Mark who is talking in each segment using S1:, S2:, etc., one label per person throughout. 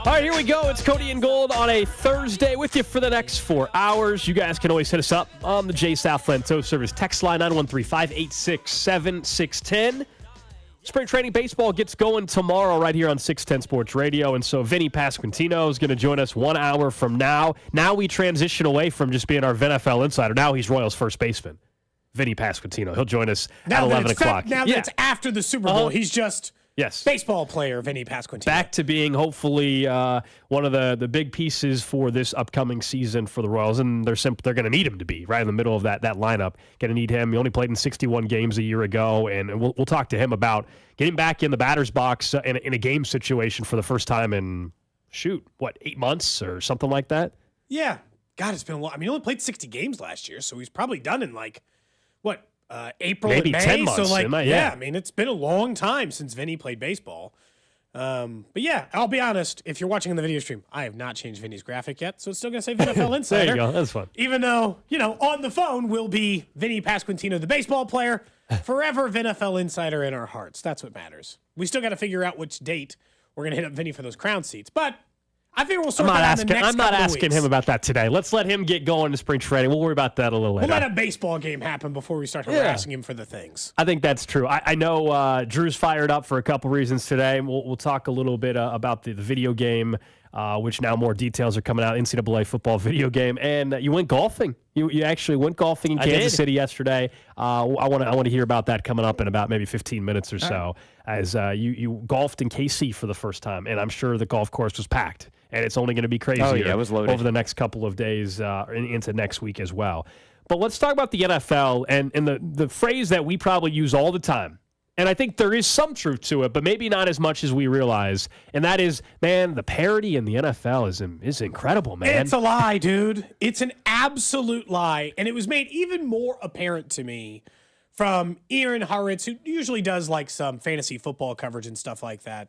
S1: All right, here we go. It's Cody and Gold on a Thursday with you for the next 4 hours. You guys can always hit us up on the J Southland Tow Service text line 913-586-7610. Spring training baseball gets going tomorrow right here on 610 Sports Radio, and so Vinnie Pasquantino is going to join us 1 hour from now. Now we transition away from just being our VNFL insider. Now he's Royals first baseman, Vinnie Pasquantino. He'll join us at 11 o'clock.
S2: Now that it's after the Super Bowl, he's just...
S1: Yes.
S2: Baseball player, Vinnie Pasquantino.
S1: Back to being hopefully one of the big pieces for this upcoming season for the Royals, and they're going to need him to be right in the middle of that lineup. Going to need him. He only played in 61 games a year ago, and we'll talk to him about getting back in the batter's box in a game situation for the first time in, 8 months or something like that?
S2: Yeah. God, it's been a long. I mean, he only played 60 games last year, so he's probably done in April
S1: maybe
S2: and May.
S1: 10 months.
S2: So
S1: yeah,
S2: I mean, it's been a long time since Vinny played baseball. But yeah, I'll be honest. If you're watching on the video stream, I have not changed Vinny's graphic yet, so it's still going to say VNFL Insider.
S1: There you go. That's fun.
S2: Even though, on the phone will be Vinnie Pasquantino, the baseball player, forever VNFL Insider in our hearts. That's what matters. We still got to figure out which date we're going to hit up Vinny for those crown seats, but I figure we'll sort that out in the next
S1: I'm not asking
S2: weeks.
S1: him about that today. Let's let him get going to spring training. We'll worry about that a little later.
S2: We'll let a baseball game happen before we start harassing him for the things.
S1: I think that's true. I know Drew's fired up for a couple reasons today. We'll talk a little bit about the video game, which now more details are coming out, NCAA football video game. And you went golfing. You actually went golfing in Kansas City yesterday. I want to hear about that coming up in about maybe 15 minutes or so, as you golfed in KC for the first time. And I'm sure the golf course was packed. And it's only going to be crazier
S3: it was loaded
S1: over the next couple of days into next week as well. But let's talk about the NFL and the phrase that we probably use all the time. And I think there is some truth to it, but maybe not as much as we realize. And that is, man, the parity in the NFL is incredible, man.
S2: It's a lie, dude. It's an absolute lie. And it was made even more apparent to me from Aaron Horowitz, who usually does some fantasy football coverage and stuff like that.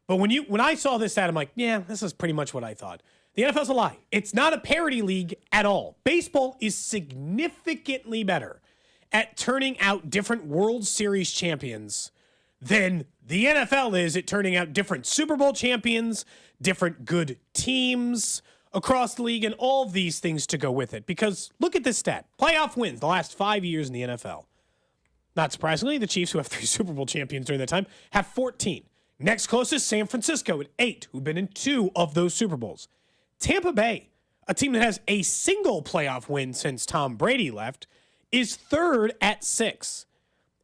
S2: But when I saw this stat, I'm like, yeah, this is pretty much what I thought. The NFL's a lie. It's not a parity league at all. Baseball is significantly better at turning out different World Series champions than the NFL is at turning out different Super Bowl champions, different good teams across the league, and all of these things to go with it. Because look at this stat. Playoff wins the last 5 years in the NFL. Not surprisingly, the Chiefs, who have 3 Super Bowl champions during that time, have 14. Next closest, San Francisco at 8, who've been in 2 of those Super Bowls. Tampa Bay, a team that has a single playoff win since Tom Brady left, is 3rd at 6.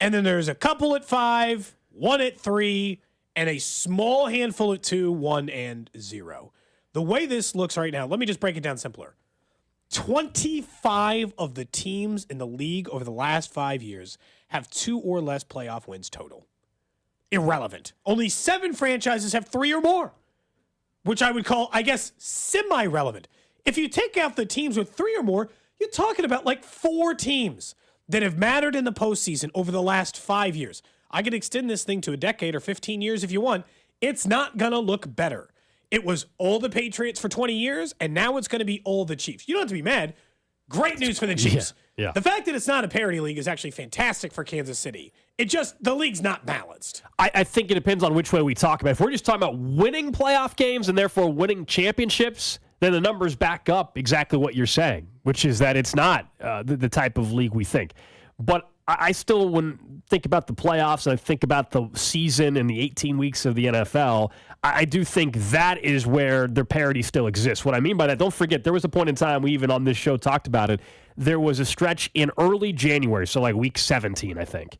S2: And then there's a couple at 5, 1 at 3, and a small handful at 2, 1 and 0. The way this looks right now, let me just break it down simpler. 25 of the teams in the league over the last 5 years have 2 or less playoff wins total. Irrelevant. Only 7 franchises have 3 or more, which I would call, I guess, semi-relevant. If you take out the teams with 3 or more, you're talking about 4 teams that have mattered in the postseason over the last 5 years. I could extend this thing to a decade or 15 years if you want. It's not going to look better. It was all the Patriots for 20 years, and now it's going to be all the Chiefs. You don't have to be mad. Great news for the Chiefs.
S1: Yeah.
S2: The fact that it's not a parity league is actually fantastic for Kansas City. The league's not balanced.
S1: I think it depends on which way we talk about it. If we're just talking about winning playoff games and therefore winning championships, then the numbers back up exactly what you're saying, which is that it's not the type of league we think. But I still, when think about the playoffs and I think about the season and the 18 weeks of the NFL, I do think that is where the parity still exists. What I mean by that, don't forget, there was a point in time, we even on this show talked about it, there was a stretch in early January, so week 17, I think.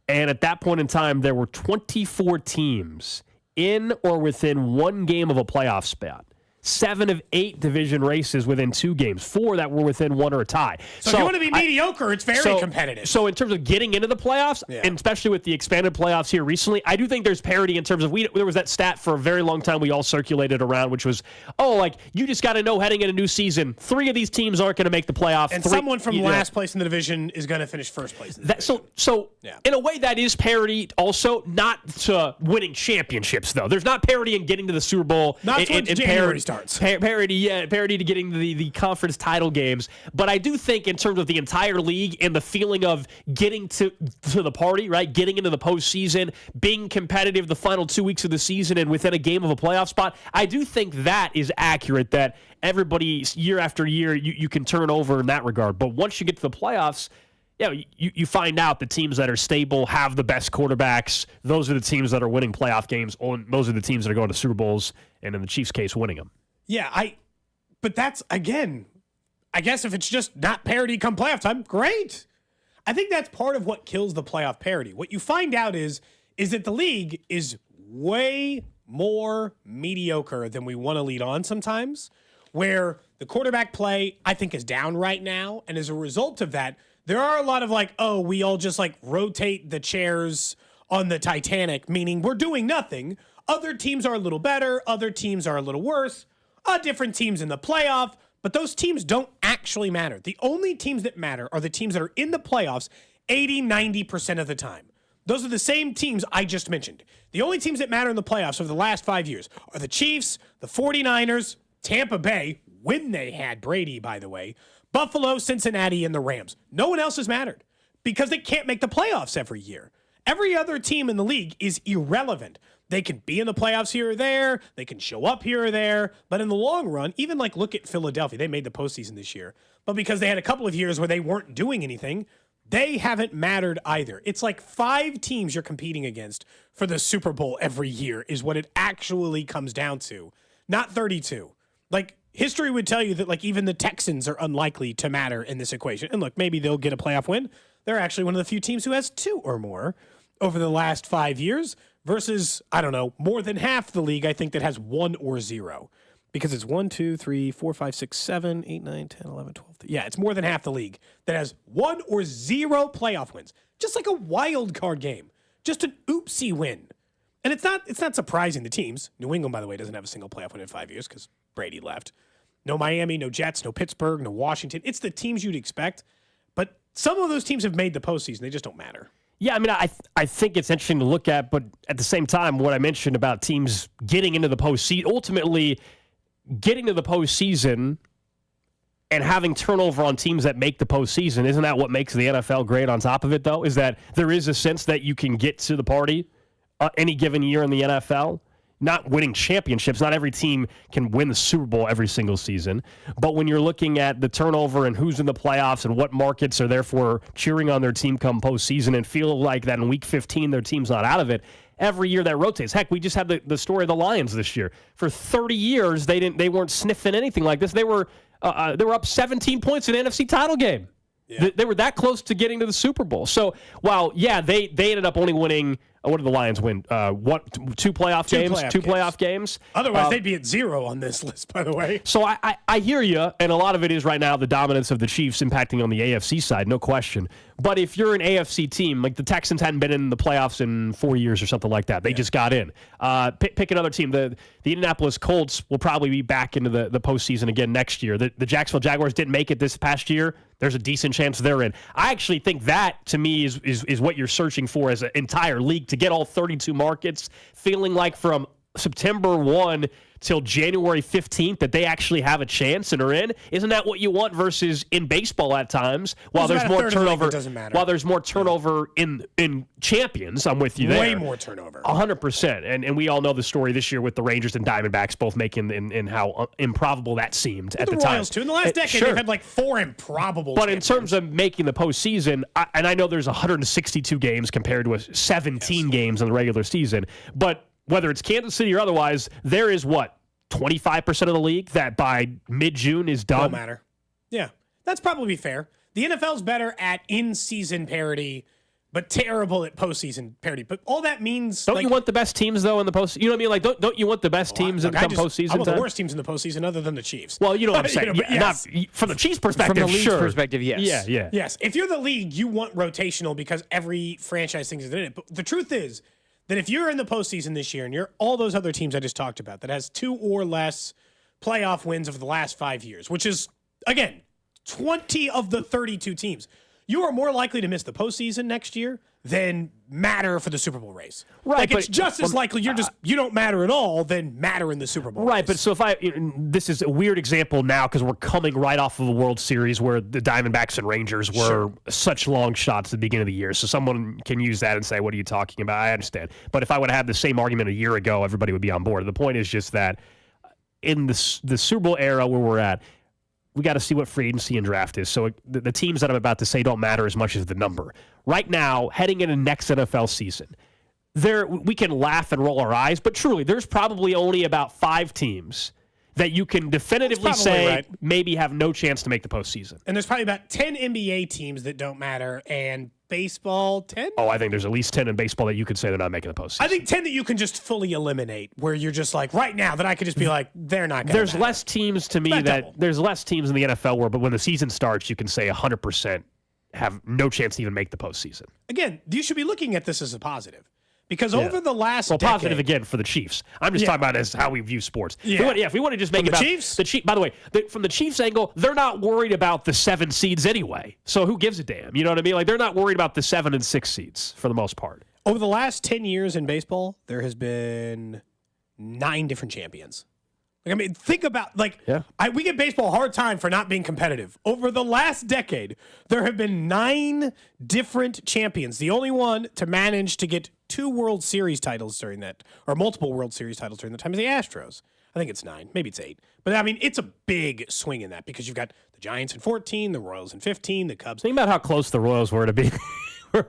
S1: And at that point in time, there were 24 teams in or within 1 game of a playoff spot. 7 of 8 division races within 2 games. 4 that were within 1 or a tie.
S2: So if you want to be mediocre, it's very competitive.
S1: So in terms of getting into the playoffs, and especially with the expanded playoffs here recently, I do think there's parity in terms of there was that stat for a very long time we all circulated around, which was, you just got to know heading in a new season, 3 of these teams aren't going to make the playoffs.
S2: And someone from last place in the division is going to finish first place in the division.
S1: So in a way, that is parity also, not to winning championships, though. There's not parity in getting to the Super Bowl.
S2: Not
S1: in
S2: January starts. yards.
S1: Parity to getting the conference title games. But I do think in terms of the entire league and the feeling of getting to the party, right? Getting into the postseason, being competitive the final 2 weeks of the season and within a game of a playoff spot, I do think that is accurate, that everybody year after year you can turn over in that regard. But once you get to the playoffs, you find out the teams that are stable have the best quarterbacks. Those are the teams that are winning playoff games. Those are the teams that are going to Super Bowls, and in the Chiefs' case, winning them.
S2: Yeah, but that's, again, I guess if it's just not parity come playoff time, great. I think that's part of what kills the playoff parity. What you find out is that the league is way more mediocre than we want to lead on sometimes, where the quarterback play, I think, is down right now. And as a result of that, there are a lot of we all just rotate the chairs on the Titanic, meaning we're doing nothing. Other teams are a little better. Other teams are a little worse. Different teams in the playoff, but those teams don't actually matter. The only teams that matter are the teams that are in the playoffs 80-90% of the time. Those are the same teams I just mentioned. The only teams that matter in the playoffs over the last 5 years are the Chiefs, the 49ers, Tampa Bay, when they had Brady, by the way, Buffalo, Cincinnati, and the Rams. No one else has mattered because they can't make the playoffs every year. Every other team in the league is irrelevant. They can be in the playoffs here or there. They can show up here or there. But in the long run, even look at Philadelphia. They made the postseason this year. But because they had a couple of years where they weren't doing anything, they haven't mattered either. It's 5 teams you're competing against for the Super Bowl every year is what it actually comes down to, not 32. History would tell you that even the Texans are unlikely to matter in this equation. And look, maybe they'll get a playoff win. They're actually one of the few teams who has 2 or more over the last 5 years versus, I don't know, more than half the league, I think, that has 1 or 0. Because it's 1, 2, 3, 4, 5, 6, 7, 8, 9, 10, 11, 12. Yeah, it's more than half the league that has 1 or 0 playoff wins. Just like a wild card game. Just an oopsie win. And it's not surprising the teams. New England, by the way, doesn't have a single playoff win in 5 years because Brady left. No Miami, no Jets, no Pittsburgh, no Washington. It's the teams you'd expect. But some of those teams have made the postseason. They just don't matter.
S1: Yeah, I mean, I think it's interesting to look at, but at the same time, what I mentioned about teams getting into the postseason, ultimately getting to the postseason and having turnover on teams that make the postseason, isn't that what makes the NFL great on top of it, though? Is that there is a sense that you can get to the party any given year in the NFL? Not winning championships. Not every team can win the Super Bowl every single season. But when you're looking at the turnover and who's in the playoffs and what markets are therefore cheering on their team come postseason and feel like that in Week 15 their team's not out of it, every year that rotates. Heck, we just had the story of the Lions this year. For 30 years, they weren't sniffing anything like this. They were up 17 points in an NFC title game. Yeah. They were that close to getting to the Super Bowl. So, while, they ended up only winning, what did the Lions win? 2 playoff games? Two playoff games.
S2: Otherwise, they'd be at 0 on this list, by the way.
S1: So, I hear you, and a lot of it is right now the dominance of the Chiefs impacting on the AFC side, no question. But if you're an AFC team, like the Texans hadn't been in the playoffs in 4 years or something like that. They just got in. Pick another team. The Indianapolis Colts will probably be back into the postseason again next year. The Jacksonville Jaguars didn't make it this past year. There's a decent chance they're in. I actually think that, to me, is what you're searching for as an entire league, to get all 32 markets, feeling like from September 1 till January 15th that they actually have a chance and are in. Isn't that what you want versus in baseball at times? While there's more turnover, while there's more turnover in champions, I'm with you there.
S2: Way more turnover.
S1: 100%. And we all know the story this year with the Rangers and Diamondbacks both making and how improbable that seemed at the time.
S2: The Royals too. In the last decade, they've had 4 improbable
S1: But in terms of making the postseason, and I know there's 162 games compared to 17 games in the regular season, but whether it's Kansas City or otherwise, there is 25% of the league that by mid-June is done?
S2: Don't matter. Yeah, that's probably fair. The NFL's better at in-season parity, but terrible at postseason parity. But all that means...
S1: Don't you want the best teams, though, in the postseason? You know what I mean? Don't you want the best teams in the postseason?
S2: I want the worst teams in the postseason other than the Chiefs.
S1: Well, you know what I'm saying.
S2: Yes.
S1: Not, from the Chiefs' perspective,
S3: from the league's perspective, yes.
S1: Yeah.
S2: Yes. If you're the league, you want rotational because every franchise thinks it's in it. But the truth is that if you're in the postseason this year and you're all those other teams I just talked about that has 2 or less playoff wins over the last 5 years, which is, again, 20 of the 32 teams, you are more likely to miss the postseason next year than matter for the Super Bowl race.
S1: Right,
S2: Like, it's
S1: but-
S2: just as likely you don't matter at all than matter in the Super Bowl
S1: Right,
S2: race.
S1: but so this is a weird example now because we're coming right off of a World Series where the Diamondbacks and Rangers were such long shots at the beginning of the year. So someone can use that and say, what are you talking about? I understand. But if I would have had the same argument a year ago, everybody would be on board. The point is just that in the Super Bowl era where we're at, we got to see what free agency and draft is. So the teams that I'm about to say don't matter as much as the number. Right now, heading into next NFL season, we can laugh and roll our eyes, but truly, there's probably only about 5 teams that you can definitively say
S2: right.
S1: maybe have no chance to make the postseason.
S2: And there's probably about 10 NBA teams that don't matter, and baseball, 10?
S1: Oh, I think there's at least 10 in baseball that you could say they're not making the postseason.
S2: I think 10 that you can just fully eliminate, where you're just like, right now, that I could just be like, they're not going to
S1: There's less teams to me there's less teams in the NFL where, but when the season starts, you can say 100% have no chance to even make the postseason.
S2: Again, you should be looking at this as a positive. Because over the last decade...
S1: positive again for the Chiefs. I'm just talking about as how we view sports.
S2: Yeah.
S1: If we want to just make
S2: From
S1: it about
S2: the Chiefs?
S1: By the way, from the Chiefs angle, they're not worried about the 7 seeds anyway. So who gives a damn? You know what I mean? Like, they're not worried about the 7 and 6 seeds for the most part.
S2: Over the last 10 years in baseball, there has been 9 different champions. Like, I mean, think about, like, we give baseball a hard time for not being competitive. Over the last decade, there have been 9 different champions. The only one to manage to get 2 World Series titles during that, or multiple World Series titles during the time, is the Astros. I think it's 9, maybe it's 8. But I mean, it's a big swing in that because you've got the Giants in 14, the Royals in 15, the Cubs.
S1: Think about how close the Royals were to being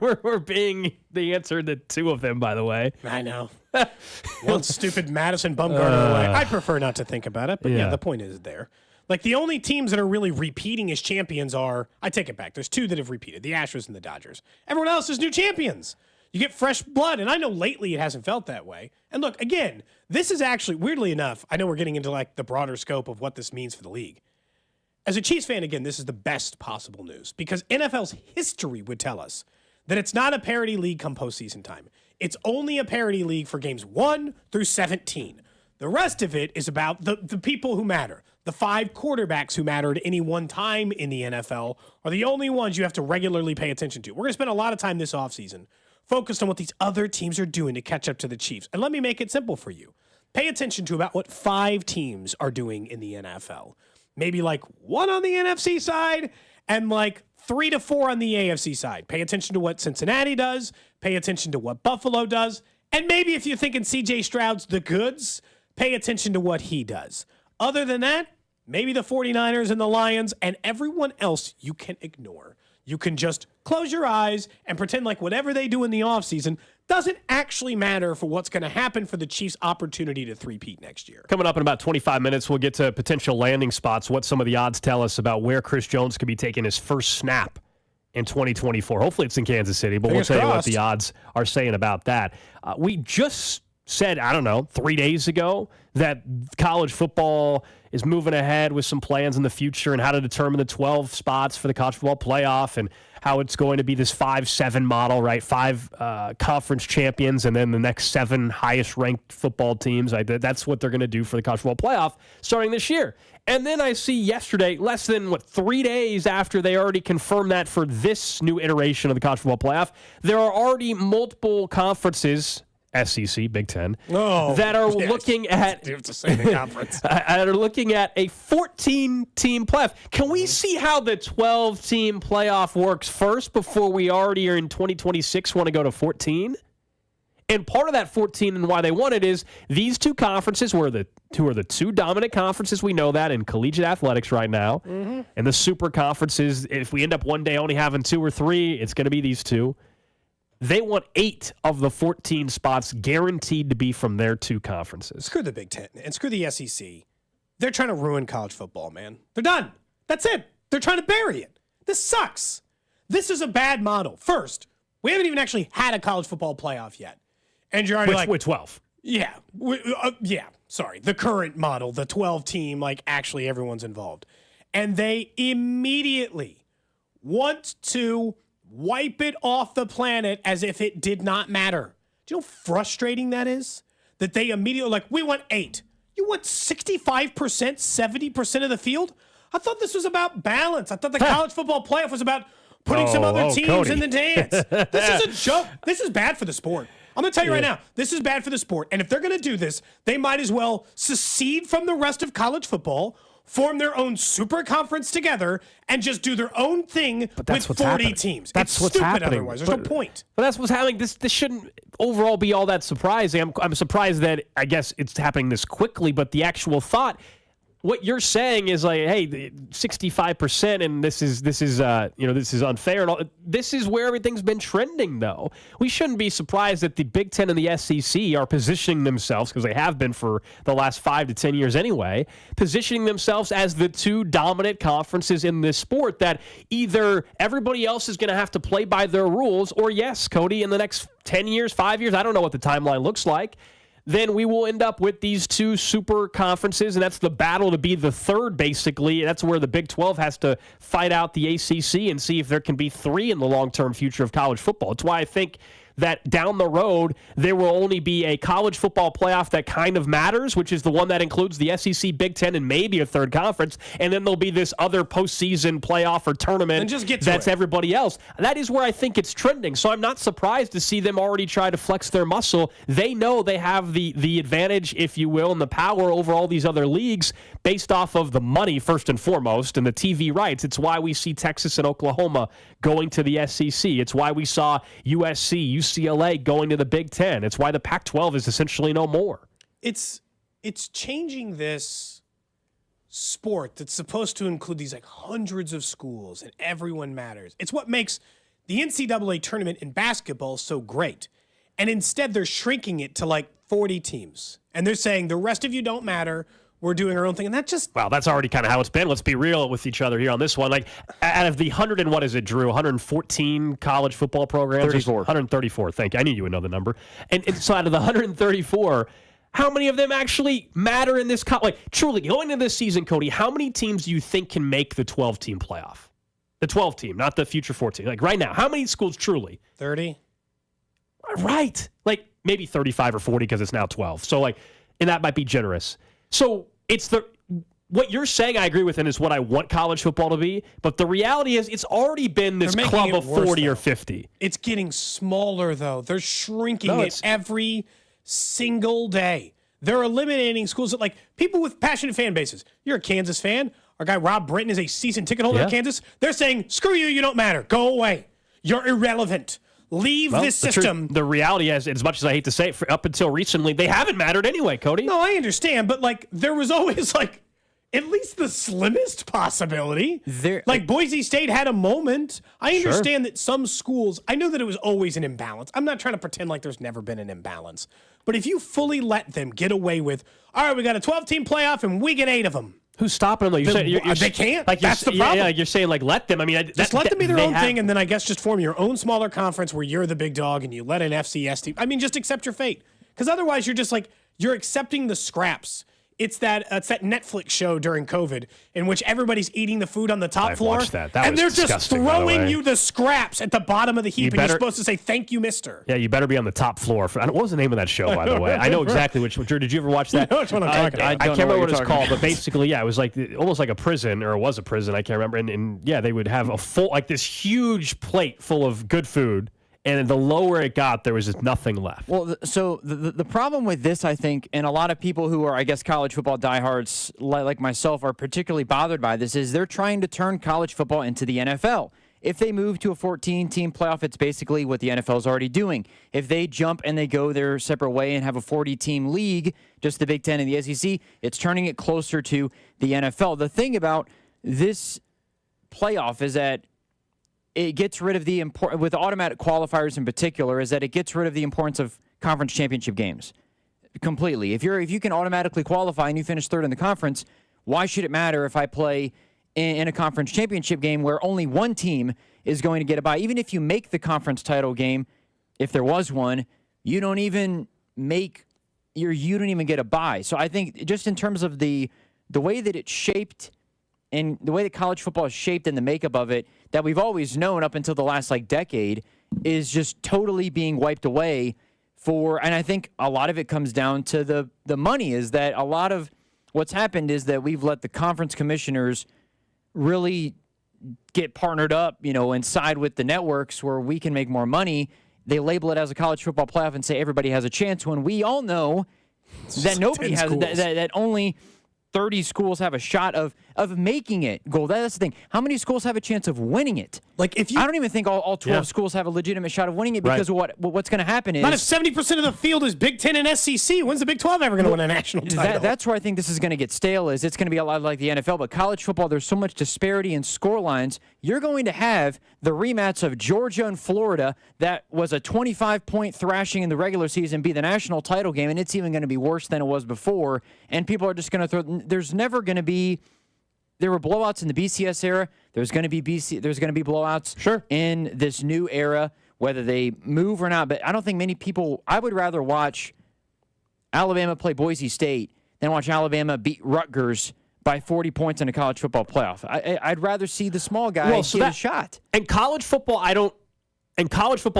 S1: we're being the answer to 2 of them, by the way.
S2: I know. One stupid Madison Bumgarner away. I prefer not to think about it, but yeah, the point is there. Like, the only teams that are really repeating as champions are, I take it back, there's 2 that have repeated, the Astros and the Dodgers. Everyone else is new champions. You get fresh blood, and I know lately it hasn't felt that way. And look, again, this is actually, weirdly enough, I know we're getting into like the broader scope of what this means for the league. As a Chiefs fan, again, this is the best possible news because NFL's history would tell us that it's not a parity league come postseason time. It's only a parity league for games 1 through 17. The rest of it is about the people who matter. The 5 quarterbacks who matter at any one time in the NFL are the only ones you have to regularly pay attention to. We're going to spend a lot of time this offseason focused on what these other teams are doing to catch up to the Chiefs. And let me make it simple for you. Pay attention to about what 5 teams are doing in the NFL. Maybe like 1 on the NFC side and like 3 to 4 on the AFC side. Pay attention to what Cincinnati does. Pay attention to what Buffalo does. And maybe if you're thinking CJ Stroud's the goods, pay attention to what he does. Other than that, maybe the 49ers and the Lions and everyone else you can ignore. You can just close your eyes and pretend like whatever they do in the offseason doesn't actually matter for what's going to happen for the Chiefs' opportunity to three-peat next year.
S1: Coming up in about 25 minutes, we'll get to potential landing spots, what some of the odds tell us about where Chris Jones could be taking his first snap in 2024. Hopefully it's in Kansas City, but we'll tell you what the odds are saying about that. We just said, 3 days ago, that college football is moving ahead with some plans in the future and how to determine the 12 spots for the college football playoff and how it's going to be this 5-7 model, right? 5 conference champions and then the next 7 highest-ranked football teams. That's what they're going to do for the college football playoff starting this year. And then I see yesterday, less than, 3 days after they already confirmed that for this new iteration of the college football playoff, there are already multiple conferences, SEC, Big Ten, that are looking at
S2: You have to say the conference.
S1: are looking at a 14-team playoff. Can we see how the 12-team playoff works first before we already are in 2026 want to go to 14? And part of that 14 and why they want it is these 2 conferences are the 2 dominant conferences. We know that in collegiate athletics right now. Mm-hmm. And the super conferences, if we end up one day only having 2 or 3, it's going to be these 2. They want 8 of the 14 spots guaranteed to be from their 2 conferences.
S2: Screw the Big Ten and screw the SEC. They're trying to ruin college football, man. They're done. That's it. They're trying to bury it. This sucks. This is a bad model. First, we haven't even actually had a college football playoff yet. And you're already
S1: with 12.
S2: Yeah. Sorry. The current model, the 12-team, actually everyone's involved. And they immediately want to wipe it off the planet as if it did not matter. Do you know how frustrating that is? That they immediately we want 8. You want 65%, 70% of the field? I thought this was about balance. I thought the college football playoff was about putting some other teams
S1: Cody.
S2: in the dance. This is a joke. This is bad for the sport. I'm going to tell you right now, this is bad for the sport. And if they're going to do this, they might as well secede from the rest of college football, form their own super conference together, and just do their own thing with 40
S1: happening.
S2: teams.
S1: That's
S2: it's
S1: what's
S2: stupid
S1: happening.
S2: otherwise. There's no point.
S1: But that's what's happening. This shouldn't overall be all that surprising. I'm surprised that I guess it's happening this quickly, but the actual thought, what you're saying is like, hey, 65%, and this is unfair. And all. This is where everything's been trending, though. We shouldn't be surprised that the Big Ten and the SEC are positioning themselves, because they have been for the last 5 to 10 years anyway, positioning themselves as the two dominant conferences in this sport. That either everybody else is going to have to play by their rules, or yes, Cody, in the next 10 years, 5 years, I don't know what the timeline looks like, then we will end up with these two super conferences, and that's the battle to be the third, basically. That's where the Big 12 has to fight out the ACC and see if there can be 3 in the long-term future of college football. It's why I think that down the road, there will only be a college football playoff that kind of matters, which is the one that includes the SEC, Big Ten, and maybe a third conference, and then there'll be this other postseason playoff or tournament that's everybody else. That is where I think it's trending, so I'm not surprised to see them already try to flex their muscle. They know they have the advantage, if you will, and the power over all these other leagues based off of the money, first and foremost, and the TV rights. It's why we see Texas and Oklahoma going to the SEC. It's why we saw USC, UCLA going to the Big Ten. It's why the Pac-12 is essentially no more.
S2: It's changing this sport that's supposed to include these like hundreds of schools and everyone matters. It's what makes the NCAA tournament in basketball so great. And instead they're shrinking it to like 40 teams. And they're saying the rest of you don't matter. We're doing our own thing. And that just...
S1: Wow, that's already kind of how it's been. Let's be real with each other here on this one. Like, out of the 100 and what is it, Drew? 114 college football programs?
S3: 34.
S1: 134, thank you. I knew you would know the number. And so out of the 134, how many of them actually matter in this... Like, truly, going into this season, Cody, how many teams do you think can make the 12-team playoff? The 12-team, not the future 14. Like, right now, how many schools truly?
S2: 30?
S1: Right. Like, maybe 35 or 40 because it's now 12. So, like, and that might be generous. So it's what you're saying I agree with, and is what I want college football to be. But the reality is it's already been this club of 40 or 50.
S2: It's getting smaller, though. They're shrinking it every single day. They're eliminating schools that, like, people with passionate fan bases. You're a Kansas fan. Our guy Rob Britton is a season ticket holder at Kansas. They're saying, screw you, you don't matter. Go away. You're irrelevant. Leave this system.
S1: The reality is, as much as I hate to say it, up until recently, they haven't mattered anyway, Cody.
S2: No, I understand, but like there was always like at least the slimmest possibility. Like Boise State had a moment. I understand that some schools, I know that it was always an imbalance. I'm not trying to pretend like there's never been an imbalance. But if you fully let them get away with, all right, we got a 12-team playoff and we get 8 of them.
S1: Who's stopping them?
S2: They can't. Like, that's the problem.
S1: Yeah, you're saying, like, let them. I mean,
S2: just let them be their own thing, and then I guess just form your own smaller conference where you're the big dog and you let an FCS team. I mean, just accept your fate. Because otherwise, you're just like, you're accepting the scraps. It's that Netflix show during COVID in which everybody's eating the food on the top floor.
S1: Watched that.
S2: And they're just throwing you the scraps at the bottom of the heap, and you're supposed to say, thank you, mister.
S1: Yeah, you better be on the top floor. What was the name of that show, by the way? I know exactly which one. Drew, did you ever watch that?
S2: You know which one I'm talking about.
S1: I can't remember what it's called, but basically, yeah, it was like almost like a prison, or it was a prison. I can't remember. And yeah, they would have a full, like this huge plate full of good food. And the lower it got, there was just nothing left.
S3: Well, so the problem with this, I think, and a lot of people who are, I guess, college football diehards like myself are particularly bothered by this, is they're trying to turn college football into the NFL. If they move to a 14-team playoff, it's basically what the NFL is already doing. If they jump and they go their separate way and have a 40-team league, just the Big Ten and the SEC, it's turning it closer to the NFL. The thing about this playoff is that it gets rid of the important, with automatic qualifiers in particular, is that it gets rid of the importance of conference championship games completely. If you can automatically qualify and you finish third in the conference, why should it matter if I play in a conference championship game where only one team is going to get a bye? Even if you make the conference title game, if there was one, you don't even get a bye. So I think just in terms of the way that it's shaped and the way that college football is shaped and the makeup of it, that we've always known up until the last decade, is just totally being wiped away and I think a lot of it comes down to the money. Is that a lot of what's happened is that we've let the conference commissioners really get partnered up, and side with the networks where we can make more money. They label it as a college football playoff and say everybody has a chance, when we all know that nobody has, that only 30 schools have a shot of making it. Gold. That's the thing. How many schools have a chance of winning it?
S2: Like if you,
S3: I don't even think all 12 schools have a legitimate shot of winning it, because what's going to happen is,
S2: not if 70% of the field is Big Ten and SEC. When's the Big 12 ever going to win a national title?
S3: That's where I think this is going to get stale. Is it's going to be a lot like the NFL, but college football, there's so much disparity in score lines. You're going to have the rematch of Georgia and Florida that was a 25-point thrashing in the regular season be the national title game, and it's even going to be worse than it was before. And people are just going to throw. There's never going to be. There were blowouts in the BCS era. There's going to be blowouts in this new era, whether they move or not. But I don't think many people. I would rather watch Alabama play Boise State than watch Alabama beat Rutgers by 40 points in a college football playoff. I'd rather see the small guy get a shot.
S1: And college football,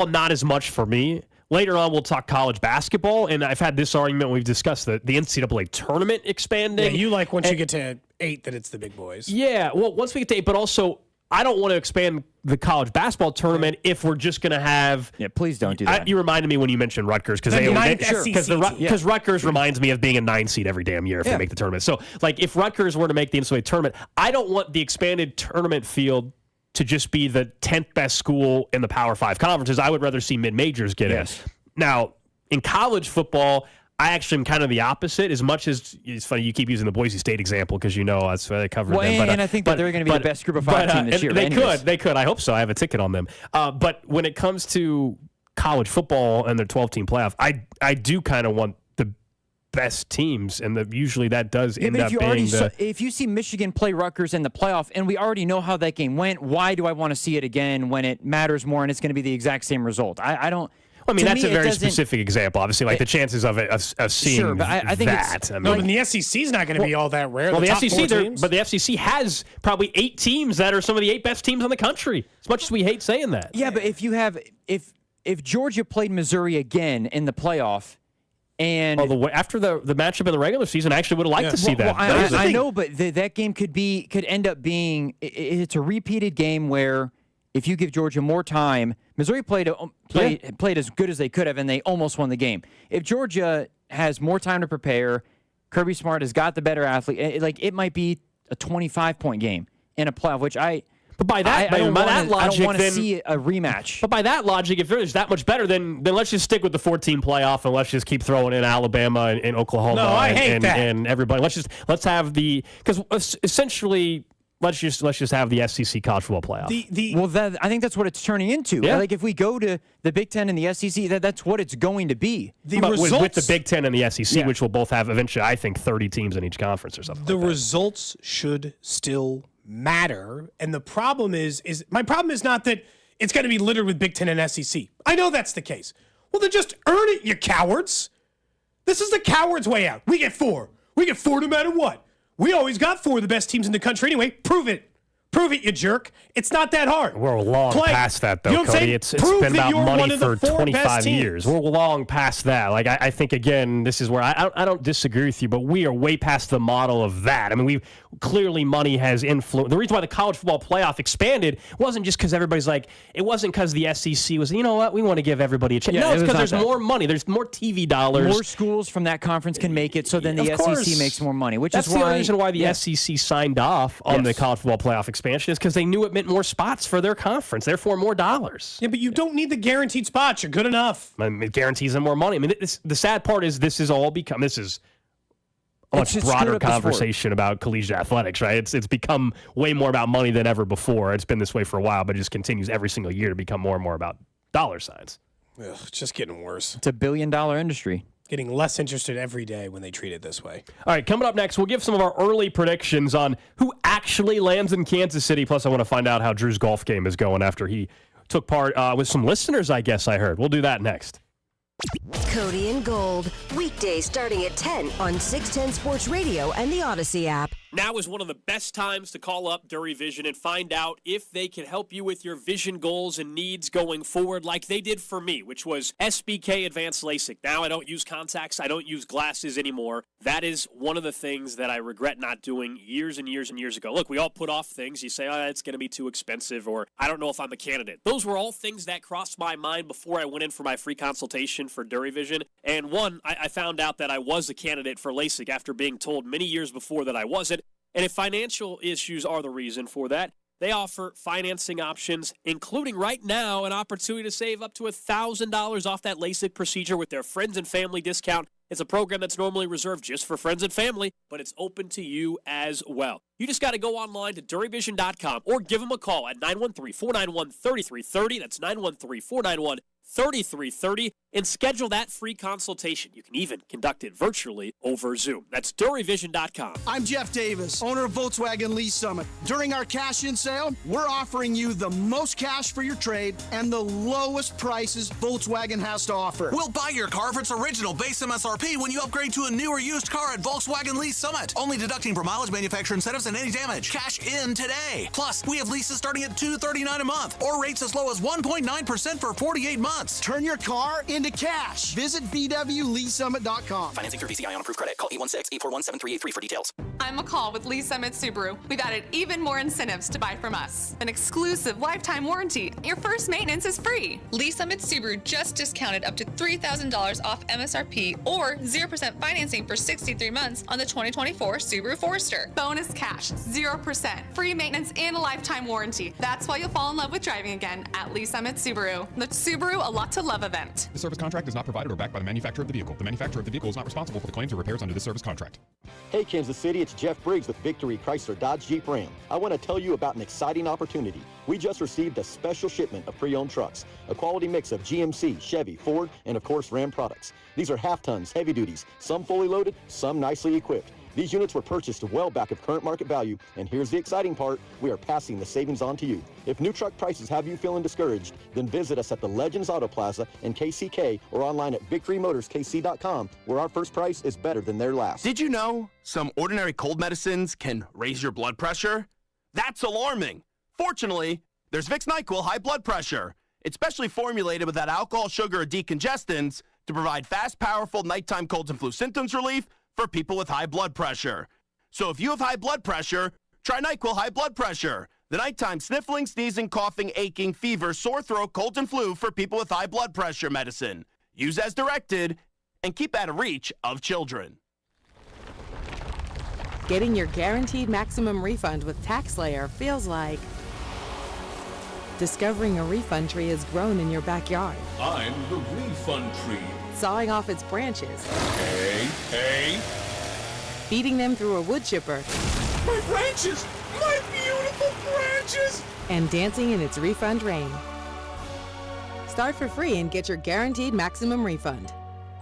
S1: not as much for me. Later on, we'll talk college basketball, and I've had this argument. We've discussed the NCAA tournament expanding.
S2: Yeah, you like once you get to 8 that it's the big boys.
S1: Yeah, well, once we get to 8, but also I don't want to expand the college basketball tournament if we're just going to have.
S3: Yeah, please don't do that.
S1: You reminded me when you mentioned Rutgers because Rutgers reminds me of being a 9 seed every damn year if they make the tournament. So, like, if Rutgers were to make the NCAA tournament, I don't want the expanded tournament field to just be the 10th best school in the Power 5 conferences. I would rather see mid-majors get in. Now, in college football, I actually am kind of the opposite. As much as it's funny, you keep using the Boise State example because that's why they covered them.
S3: And I think that they're going to be the best group of 5 team this year.
S1: They could. I hope so. I have a ticket on them. But when it comes to college football and their 12-team playoff, I do kind of want the best teams, and usually that does end up being
S3: if you see Michigan play Rutgers in the playoff, and we already know how that game went, why do I want to see it again when it matters more and it's going to be the exact same result? I don't.
S1: I mean, that's a very specific example. Obviously, like the chances of seeing
S2: but I think that. But the SEC is not going to be all that rare.
S1: Well, the SEC has probably 8 teams that are some of the 8 best teams in the country. As much as we hate saying that.
S3: Yeah, but if Georgia played Missouri again in the playoff, and
S1: after the matchup in the regular season, I actually would have liked to see that.
S3: Well, I know, but that game could end up being. It's a repeated game where, if you give Georgia more time, Missouri played as good as they could have, and they almost won the game. If Georgia has more time to prepare, Kirby Smart has got the better athlete. It might be a 25-point game in a playoff, which I don't want to see a rematch.
S1: But by that logic, if there's that much better, then let's just stick with the 14 playoff and let's just keep throwing in Alabama and Oklahoma.
S2: No, I hate that.
S1: And everybody. Let's have because essentially. Let's just have the SEC college football playoff.
S3: I think that's what it's turning into.
S1: Yeah.
S3: Like if we go to the Big Ten and the SEC, that's what it's going to be.
S1: With the Big Ten and the SEC, which will both have eventually, I think, 30 teams in each conference or something.
S2: The results should still matter, and the problem is my problem is not that it's going to be littered with Big Ten and SEC. I know that's the case. Well, then just earn it, you cowards. This is the coward's way out. We get 4. We get 4 no matter what. We always got 4 of the best teams in the country anyway. Prove it. Prove it, you jerk. It's not that hard.
S1: We're long past that, though, Cody. It's been about money for 25 years. We're long past that. Like I think, again, this is where I don't disagree with you, but we are way past the model of that. I mean, clearly money has influenced. The reason why the college football playoff expanded wasn't just because everybody's like, it wasn't because the SEC was, you know what, we want to give everybody a chance. No, it's because there's more money. There's more TV dollars.
S3: More schools from that conference can make it, so then the SEC makes more money, which
S1: is why. That's the reason why the SEC signed off on the college football playoff expansion, is because they knew it meant more spots for their conference, therefore more dollars.
S2: Yeah, but you don't need the guaranteed spots. You're good enough.
S1: I mean, it guarantees them more money. I mean, the sad part is this is a much broader conversation about collegiate athletics, right? It's become way more about money than ever before. It's been this way for a while, but it just continues every single year to become more and more about dollar signs.
S2: Ugh, it's just getting worse.
S3: It's a billion-dollar industry.
S2: Getting less interested every day when they treat it this way.
S1: All right, coming up next, we'll give some of our early predictions on who actually lands in Kansas City. Plus, I want to find out how Drew's golf game is going after he took part with some listeners, I guess I heard. We'll do that next.
S4: Cody and Gold, weekdays starting at 10 on 610 Sports Radio and the Odyssey app.
S1: Now is one of the best times to call up Dury Vision and find out if they can help you with your vision goals and needs going forward like they did for me, which was SBK Advanced LASIK. Now I don't use contacts. I don't use glasses anymore. That is one of the things that I regret not doing years and years and years ago. Look, we all put off things. You say, oh, it's going to be too expensive, or I don't know if I'm a candidate. Those were all things that crossed my mind before I went in for my free consultation for Dury Vision. And one, I found out that I was a candidate for LASIK after being told many years before that I wasn't. And if financial issues are the reason for that, they offer financing options, including right now an opportunity to save up to $1,000 off that LASIK procedure with their friends and family discount. It's a program that's normally reserved just for friends and family, but it's open to you as well. You just got to go online to DuryVision.com or give them a call at 913-491-3330. That's 913-491-3330, and schedule that free consultation. You can even conduct it virtually over Zoom. That's DuryVision.com.
S4: I'm Jeff Davis, owner of Volkswagen Lease Summit. During our cash-in sale, we're offering you the most cash for your trade and the lowest prices Volkswagen has to offer.
S5: We'll buy your car for its original base MSRP when you upgrade to a new or used car at Volkswagen Lease Summit. Only deducting for mileage, manufacturer incentives, and any damage. Cash in today. Plus, we have leases starting at $239 a month or rates as low as 1.9% for 48 months.
S4: Turn your car into cash. Visit VWLeaseSummit.com.
S6: Financing through VCI on approved credit. Call 816-841-7383 for details.
S7: I'm McCall with Lee Summit Subaru. We've added even more incentives to buy from us. An exclusive lifetime warranty. Your first maintenance is free. Lee Summit Subaru just discounted up to $3,000 off MSRP or 0% financing for 63 months on the 2024 Subaru Forester. Bonus cash, 0%, free maintenance, and a lifetime warranty. That's why you'll fall in love with driving again at Lee Summit Subaru. The Subaru A Lot to Love event.
S8: The service contract is not provided or backed by the manufacturer of the vehicle. The manufacturer of the vehicle is not responsible for the claims or repairs under this service contract.
S9: Hey Kansas City, it's Jeff Briggs with Victory Chrysler Dodge Jeep Ram. I want to tell you about an exciting opportunity. We just received a special shipment of pre-owned trucks, a quality mix of GMC, Chevy, Ford, and of course Ram products. These are half-tons, heavy duties, some fully loaded, some nicely equipped. These units were purchased well back of current market value, and here's the exciting part, we are passing the savings on to you. If new truck prices have you feeling discouraged, then visit us at the Legends Auto Plaza in KCK or online at victorymotorskc.com, where our first price is better than their last.
S10: Did you know some ordinary cold medicines can raise your blood pressure? That's alarming. Fortunately, there's Vicks NyQuil High Blood Pressure. It's specially formulated without alcohol, sugar, or decongestants to provide fast, powerful nighttime colds and flu symptoms relief for people with high blood pressure. So if you have high blood pressure, try NyQuil High Blood Pressure. The nighttime sniffling, sneezing, coughing, aching, fever, sore throat, colds, and flu for people with high blood pressure medicine. Use as directed and keep out of reach of children.
S11: Getting your guaranteed maximum refund with TaxSlayer feels like discovering a refund tree has grown in your backyard.
S12: I'm the refund tree.
S11: Sawing off its branches.
S12: Hey!
S11: Feeding them through a wood chipper.
S12: My branches! My beautiful branches!
S11: And dancing in its refund rain. Start for free and get your guaranteed maximum refund.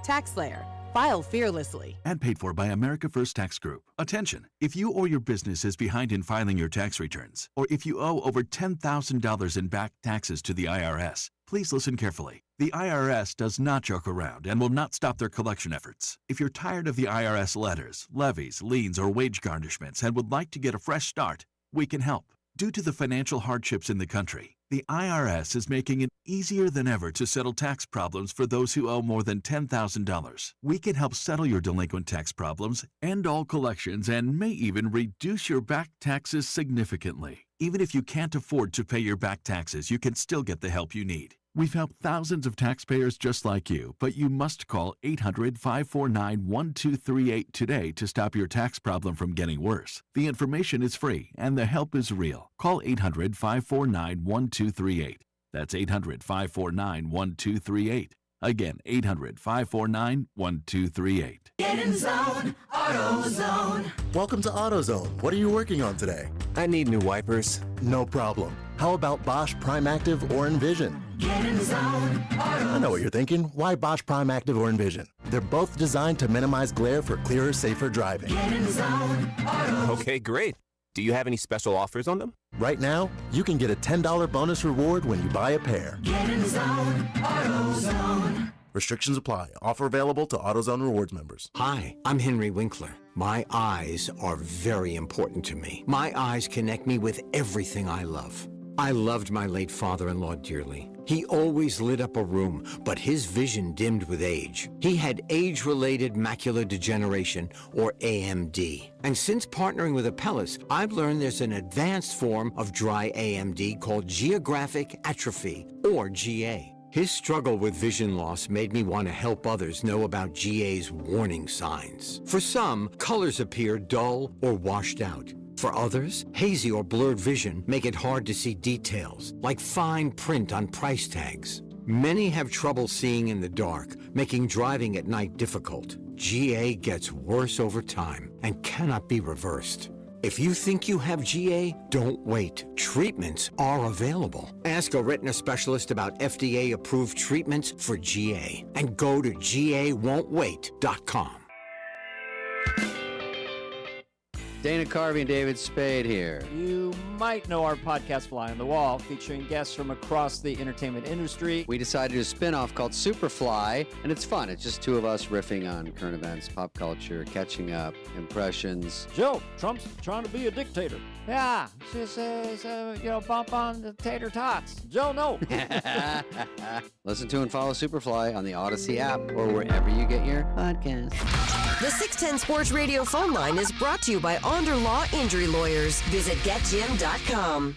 S11: TaxSlayer. File fearlessly.
S13: And paid for by America First Tax Group. Attention! If you or your business is behind in filing your tax returns, or if you owe over $10,000 in back taxes to the IRS, please listen carefully. The IRS does not joke around and will not stop their collection efforts. If you're tired of the IRS letters, levies, liens, or wage garnishments and would like to get a fresh start, we can help. Due to the financial hardships in the country, the IRS is making it easier than ever to settle tax problems for those who owe more than $10,000. We can help settle your delinquent tax problems, end all collections, and may even reduce your back taxes significantly. Even if you can't afford to pay your back taxes, you can still get the help you need. We've helped thousands of taxpayers just like you, but you must call 800-549-1238 today to stop your tax problem from getting worse. The information is free and the help is real. Call 800-549-1238. That's 800-549-1238. Again, 800-549-1238.
S14: Get in zone, AutoZone.
S15: Welcome to AutoZone. What are you working on today?
S16: I need new wipers.
S15: No problem. How about Bosch Prime Active or Envision?
S14: Get in zone, AutoZone.
S15: I know what you're thinking. Why Bosch Prime Active or Envision? They're both designed to minimize glare for clearer, safer driving.
S14: Get in zone, AutoZone.
S16: Okay, great. Do you have any special offers on them?
S15: Right now, you can get a $10 bonus reward when you buy a pair.
S14: Get in zone, AutoZone.
S15: Restrictions apply. Offer available to AutoZone Rewards members.
S17: Hi, I'm Henry Winkler. My eyes are very important to me. My eyes connect me with everything I love. I loved my late father-in-law dearly. He always lit up a room, but his vision dimmed with age. He had age-related macular degeneration, or AMD. And since partnering with Apellis, I've learned there's an advanced form of dry AMD called geographic atrophy, or GA. His struggle with vision loss made me want to help others know about GA's warning signs. For some, colors appear dull or washed out. For others, hazy or blurred vision make it hard to see details, like fine print on price tags. Many have trouble seeing in the dark, making driving at night difficult. GA gets worse over time and cannot be reversed. If you think you have GA, don't wait. Treatments are available. Ask a retina specialist about FDA-approved treatments for GA and go to GAWon'tWait.com.
S18: Dana Carvey and David Spade here.
S3: You might know our podcast Fly on the Wall, featuring guests from across the entertainment industry.
S18: We decided to do a spin-off called Superfly, and it's fun. It's just two of us riffing on current events, pop culture, catching up, impressions.
S3: Joe, Trump's trying to be a dictator. Yeah, bump on the tater tots. Joe, no.
S18: Listen to and follow Superfly on the Odyssey app or wherever you get your podcasts.
S19: The 610 Sports Radio phone line is brought to you by Onder Law Injury Lawyers. Visit getjim.com.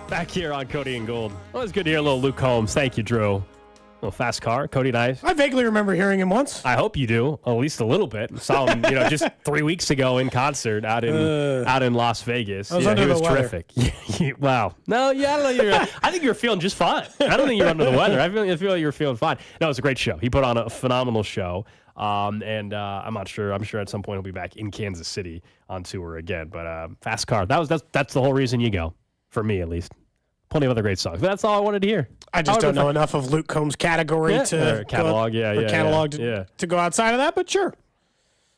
S1: Back here on Cody and Gold. Well, it's good to hear a little Luke Combs. Thank you, Drew. A little fast car. Cody and I
S2: vaguely remember hearing him once.
S1: I hope you do, at least a little bit. Saw him, just 3 weeks ago in concert out in Las Vegas.
S2: I was under
S1: he was
S2: the weather.
S1: terrific. Wow. No, yeah, I don't know. I think you're feeling just fine. I don't think you're under the weather. I feel like you're feeling fine. No, it was a great show. He put on a phenomenal show. And I'm not sure. I'm sure at some point he'll be back in Kansas City on tour again. But fast car. That's the whole reason you go, for me at least. Plenty of other great songs. But that's all I wanted to hear.
S2: I just don't know enough of Luke Combs' category to
S1: catalog.
S2: To go outside of that, but sure.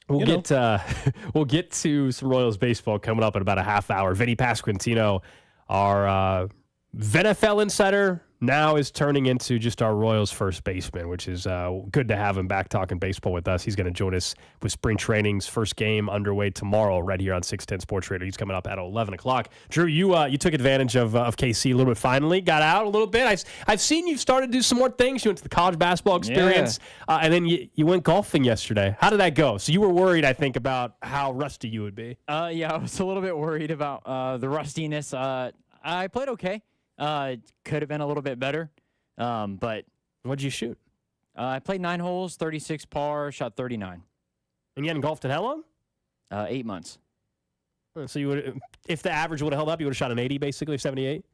S1: We'll get to some Royals baseball coming up in about a half hour. Vinnie Pasquantino, our NFL insider, now is turning into just our Royals first baseman, which is good to have him back talking baseball with us. He's going to join us with spring training's first game underway tomorrow right here on 610 Sports Radio. He's coming up at 11 o'clock. Drew, you took advantage of KC a little bit finally, got out a little bit. I've seen you've started to do some more things. You went to the college basketball experience, and then you went golfing yesterday. How did that go? So you were worried, I think, about how rusty you would be.
S3: Yeah, I was a little bit worried about the rustiness. I played okay. Could have been a little bit better, but
S1: what'd you shoot?
S3: I played 9 holes, 36 par, shot 39.
S1: And you hadn't golfed in how long?
S3: 8 months.
S1: So you would, if the average would have held up, you would have shot an 80, basically 78.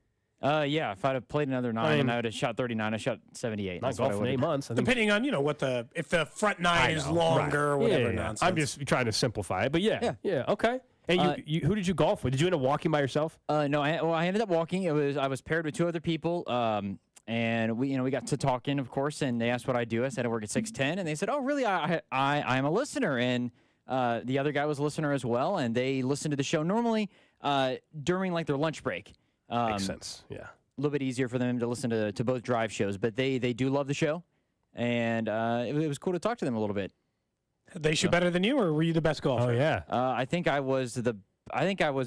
S3: Yeah, if I'd have played another 9, and I would have shot 39. I shot 78.
S1: Not golfing in 8 months.
S2: Depending on if the front 9 is longer or whatever nonsense.
S1: I'm just trying to simplify it, but yeah, okay. And you who did you golf with? Did you end up walking by yourself?
S3: No, I ended up walking. I was paired with 2 other people, and we got to talking, of course. And they asked what I do. I said I work at 610, and they said, "Oh, really? I'm a listener." And the other guy was a listener as well, and they listened to the show normally during like their lunch break.
S1: Makes sense. Yeah,
S3: a little bit easier for them to listen to both drive shows, but they do love the show, and it was cool to talk to them a little bit.
S2: They shoot better than you, or were you the best golfer?
S1: Oh yeah.
S3: I think I was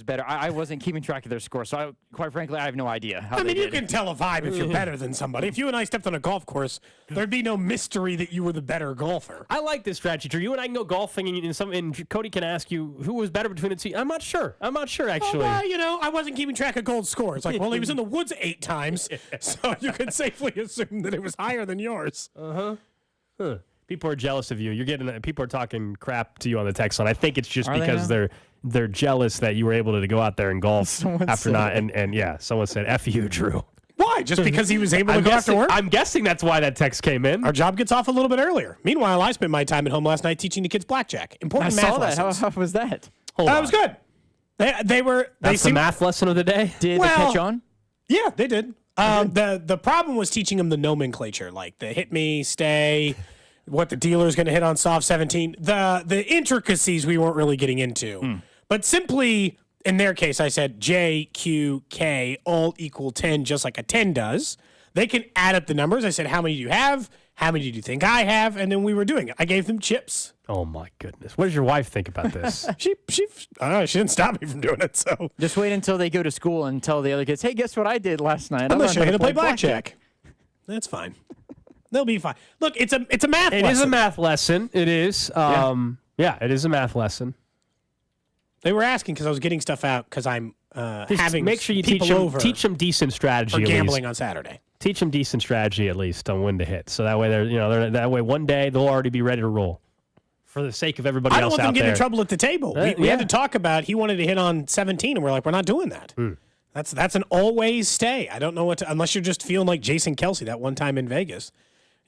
S3: better. I wasn't keeping track of their score, so quite frankly, I have no idea how they
S2: you
S3: did.
S2: can tell a vibe if you're better than somebody. If you and I stepped on a golf course, there'd be no mystery that you were the better golfer.
S1: I like this strategy, Drew. You and I can go golfing, and Cody can ask you who was better between the two. I'm not sure, actually.
S2: Well, I wasn't keeping track of Gold's score. It's like, well, he was in the woods 8 times, so you can safely assume that it was higher than yours.
S1: Huh. People are jealous of you. People are talking crap to you on the text line. I think it's just because they're jealous that you were able to go out there and golf someone said, F you, Drew.
S2: Why? Just because he was able to go after work?
S1: I'm guessing that's why that text came in.
S2: Our job gets off a little bit earlier. Meanwhile, I spent my time at home last night teaching the kids blackjack. Important math lessons.
S3: How was that?
S2: That was good.
S1: That's the math lesson of the day?
S3: Did they catch on?
S2: Yeah, they did. The problem was teaching them the nomenclature, like the hit me, stay, what the dealer's going to hit on soft 17. The intricacies we weren't really getting into. But simply, in their case, I said J, Q, K all equal 10, just like a 10 does. They can add up the numbers. I said, how many do you have? How many do you think I have? And then we were doing it. I gave them chips.
S1: Oh, my goodness. What does your wife think about this?
S2: She didn't stop me from doing it. So
S3: just wait until they go to school and tell the other kids, hey, guess what I did last night?
S2: I'm going to show you how to play blackjack. That's fine. They'll be fine. Look, it's a math lesson.
S1: It is a math lesson. It is. Yeah, it is a math lesson.
S2: They were asking because I was getting stuff out because I'm having
S1: make sure you
S2: people
S1: teach them decent strategy.
S2: For
S1: at
S2: gambling
S1: least.
S2: on Saturday.
S1: Teach them decent strategy at least on when to hit. So that way that way one day they'll already be ready to roll. For the sake of everybody else out there.
S2: I don't want them getting in trouble at the table. We had to talk about he wanted to hit on 17, and we're like, we're not doing that. That's an always stay. I don't know what to, unless you're just feeling like Jason Kelsey that one time in Vegas.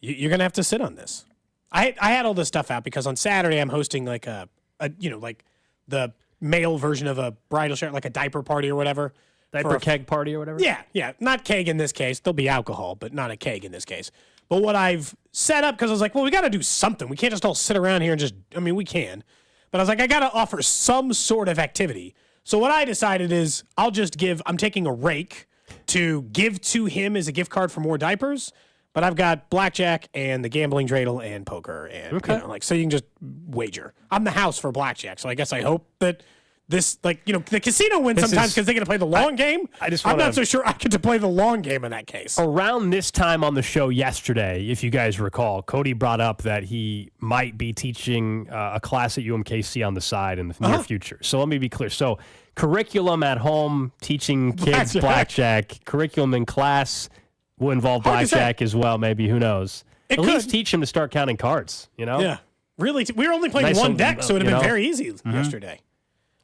S2: You're going to have to sit on this. I had all this stuff out because on Saturday I'm hosting like a like the male version of a bridal shower, like a diaper party or whatever.
S1: Diaper keg party or whatever?
S2: Yeah. Not keg in this case. There'll be alcohol, but not a keg in this case. But what I've set up, because I was like, well, we got to do something. We can't just all sit around here and just, I mean, we can. But I was like, I got to offer some sort of activity. So what I decided is I'm taking a rake to give to him as a gift card for more diapers. But I've got blackjack and the gambling dreidel and poker. And, so you can just wager. I'm the house for blackjack. So I guess I hope that this, the casino wins sometimes because they get to play the long game. I'm not so sure I get to play the long game in that case.
S1: Around this time on the show yesterday, if you guys recall, Cody brought up that he might be teaching a class at UMKC on the side in the near future. So let me be clear. So curriculum at home, teaching kids blackjack. Curriculum in class will involve blackjack as well, maybe. Who knows? At least teach him to start counting cards,
S2: Yeah. Really, we were only playing one deck, so it would have been very easy yesterday.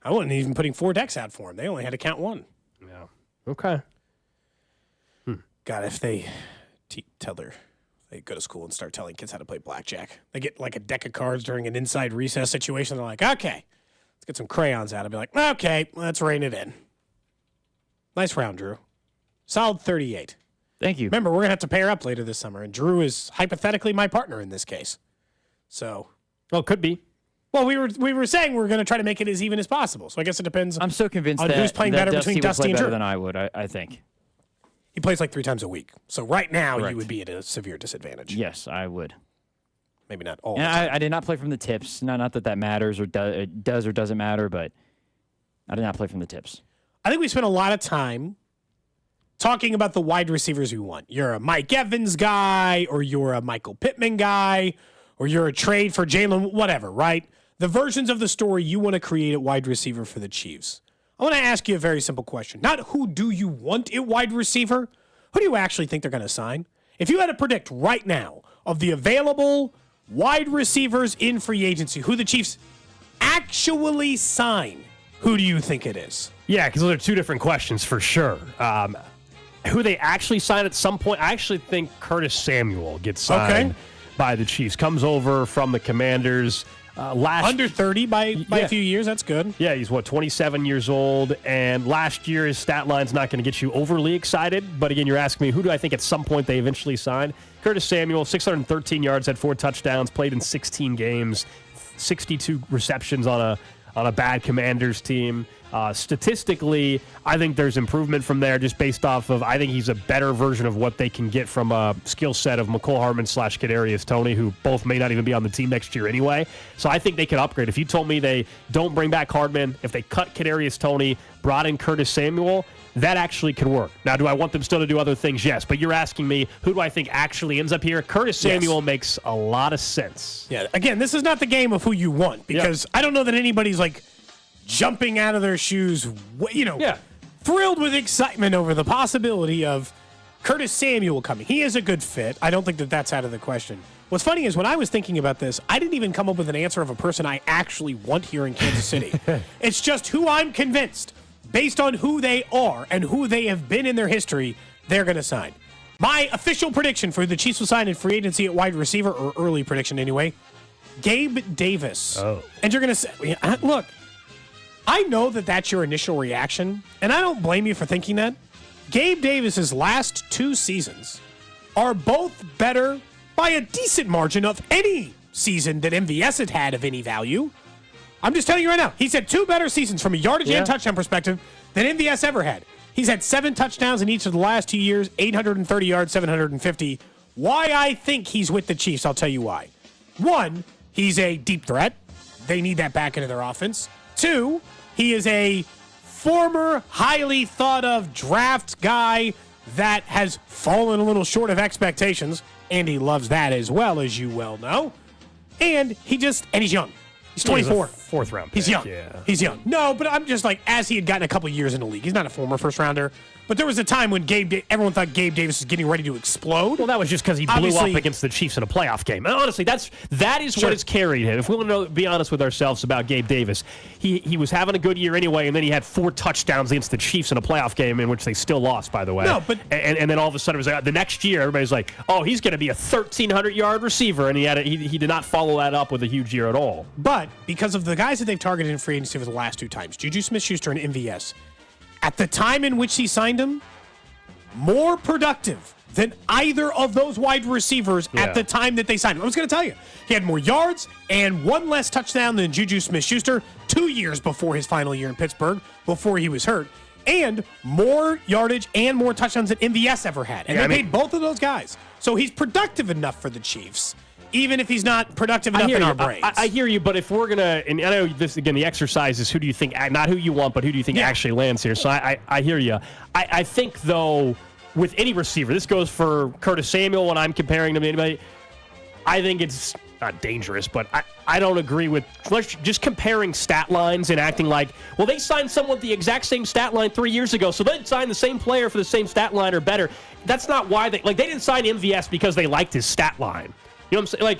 S2: I wasn't even putting 4 decks out for them. They only had to count 1.
S1: Yeah. Okay.
S2: God, if they they go to school and start telling kids how to play blackjack, they get like a deck of cards during an inside recess situation. They're like, okay, let's get some crayons out. I'll be like, okay, let's rein it in. Nice round, Drew. Solid 38.
S3: Thank you.
S2: Remember, we're going to have to pair up later this summer, and Drew is hypothetically my partner in this case. So.
S1: Well, could be.
S2: Well, we were saying we're going to try to make it as even as possible. So I guess it depends.
S3: I'm so convinced
S2: on who's playing better between Dusty and Drew.
S3: Better than I would, I think.
S2: He plays like 3 times a week. So right now you would be at a severe disadvantage.
S3: Yes, I would.
S2: Maybe not all.
S3: And I did not play from the tips. Not that matters or does or doesn't matter, but I did not play from the tips.
S2: I think we spent a lot of time talking about the wide receivers we want. You're a Mike Evans guy, or you're a Michael Pittman guy, or you're a trade for Jalen, whatever, right? The versions of the story you want to create at wide receiver for the Chiefs. I want to ask you a very simple question. Not who do you want at wide receiver? Who do you actually think they're going to sign? If you had to predict right now of the available wide receivers in free agency, who the Chiefs actually sign, who do you think it is?
S1: Yeah, because those are 2 different questions for sure. Who they actually sign at some point, I actually think Curtis Samuel gets signed by the Chiefs. Comes over from the Commanders.
S2: Under 30 by a few years, that's good.
S1: Yeah, he's 27 years old, and last year his stat line's not going to get you overly excited, but again, you're asking me, who do I think at some point they eventually sign? Curtis Samuel, 613 yards, had 4 touchdowns, played in 16 games, 62 receptions on a bad Commanders team. Statistically, I think there's improvement from there just based off of, I think he's a better version of what they can get from a skill set of McCole Hardman / Kadarius Toney, who both may not even be on the team next year anyway. So I think they can upgrade. If you told me they don't bring back Hardman, if they cut Kadarius Toney, brought in Curtis Samuel, that actually could work. Now, do I want them still to do other things? Yes. But you're asking me, who do I think actually ends up here? Curtis Samuel makes a lot of sense.
S2: Yeah. Again, this is not the game of who you want, because I don't know that anybody's like jumping out of their shoes, thrilled with excitement over the possibility of Curtis Samuel coming. He is a good fit. I don't think that that's out of the question. What's funny is when I was thinking about this, I didn't even come up with an answer of a person I actually want here in Kansas City. It's just who I'm convinced, based on who they are and who they have been in their history, they're going to sign. My official prediction for the Chiefs will sign in free agency at wide receiver, or early prediction anyway, Gabe Davis.
S1: Oh.
S2: And you're going to say, look, I know that that's your initial reaction, and I don't blame you for thinking that. Gabe Davis's last 2 seasons are both better by a decent margin of any season that MVS had of any value. I'm just telling you right now, he's had 2 better seasons from a yardage and touchdown perspective than MVS ever had. He's had 7 touchdowns in each of the last 2 years, 830 yards, 750. Why I think he's with the Chiefs, I'll tell you why. 1, he's a deep threat. They need that back into their offense. 2, he is a former highly thought of draft guy that has fallen a little short of expectations. Andy loves that as well, as you well know. And he's young. He's 24.
S1: Fourth round pick.
S2: He's young.
S1: Yeah.
S2: He's young. No, but I'm just like, as he had gotten a couple years in the league, he's not a former first rounder. But there was a time when everyone thought Gabe Davis was getting ready to explode.
S1: Well, that was just because he blew up against the Chiefs in a playoff game. And honestly, that is what has carried him. If we want to be honest with ourselves about Gabe Davis, he was having a good year anyway, and then he had 4 touchdowns against the Chiefs in a playoff game in which they still lost, by the way.
S2: No, but
S1: and then all of a sudden it was like, the next year everybody's like, oh, he's going to be a 1,300-yard receiver, and he did not follow that up with a huge year at all.
S2: But because of the guys that they've targeted in free agency for the last 2 times, Juju Smith-Schuster and MVS, at the time in which he signed him, more productive than either of those wide receivers at the time that they signed him. I was going to tell you, he had more yards and 1 less touchdown than Juju Smith-Schuster 2 years before his final year in Pittsburgh, before he was hurt, and more yardage and more touchdowns than MVS ever had. And they paid both of those guys. So he's productive enough for the Chiefs, even if he's not productive enough in our brains.
S1: I hear you, but if we're going to, and I know this, again, the exercise is who do you think, not who you want, but who do you think actually lands here. So I hear you. I think, though, with any receiver, this goes for Curtis Samuel when I'm comparing him to anybody, I think it's not dangerous, but I don't agree with just comparing stat lines and acting like, well, they signed someone with the exact same stat line 3 years ago, so they'd sign the same player for the same stat line or better. That's not why they didn't sign MVS because they liked his stat line. You know what I'm saying?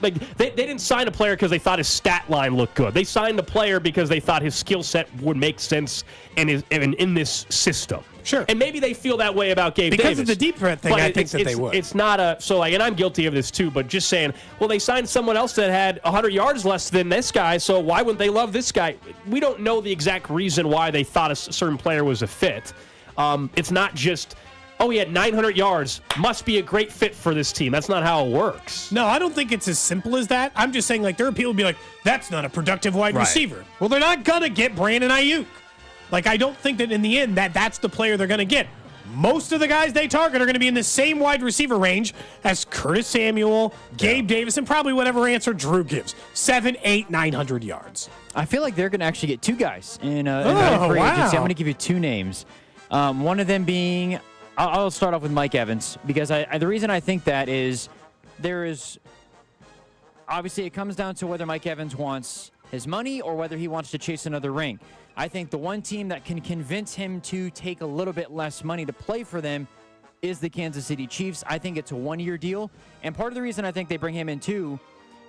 S1: Like they didn't sign a player because they thought his stat line looked good. They signed a player because they thought his skill set would make sense in this system.
S2: Sure.
S1: And maybe they feel that way about Gabe Davis.
S2: Because of the deep threat thing, I think that they would.
S1: It's not and I'm guilty of this too, but just saying, well, they signed someone else that had 100 yards less than this guy, so why wouldn't they love this guy? We don't know the exact reason why they thought a certain player was a fit. It's not just, oh, he had 900 yards, must be a great fit for this team. That's not how it works.
S2: No, I don't think it's as simple as that. I'm just saying, there are people who be like, that's not a productive wide receiver. Well, they're not going to get Brandon Ayuk. I don't think that in the end that's the player they're going to get. Most of the guys they target are going to be in the same wide receiver range as Curtis Samuel, Gabe Davis, and probably whatever answer Drew gives. 7, 8, 900 yards.
S3: I feel like they're going to actually get 2 guys in free agency. I'm going to give you 2 names. One of them being, I'll start off with Mike Evans, because the reason I think that is obviously it comes down to whether Mike Evans wants his money or whether he wants to chase another ring. I think the one team that can convince him to take a little bit less money to play for them is the Kansas City Chiefs. I think it's a 1-year deal. And part of the reason I think they bring him in too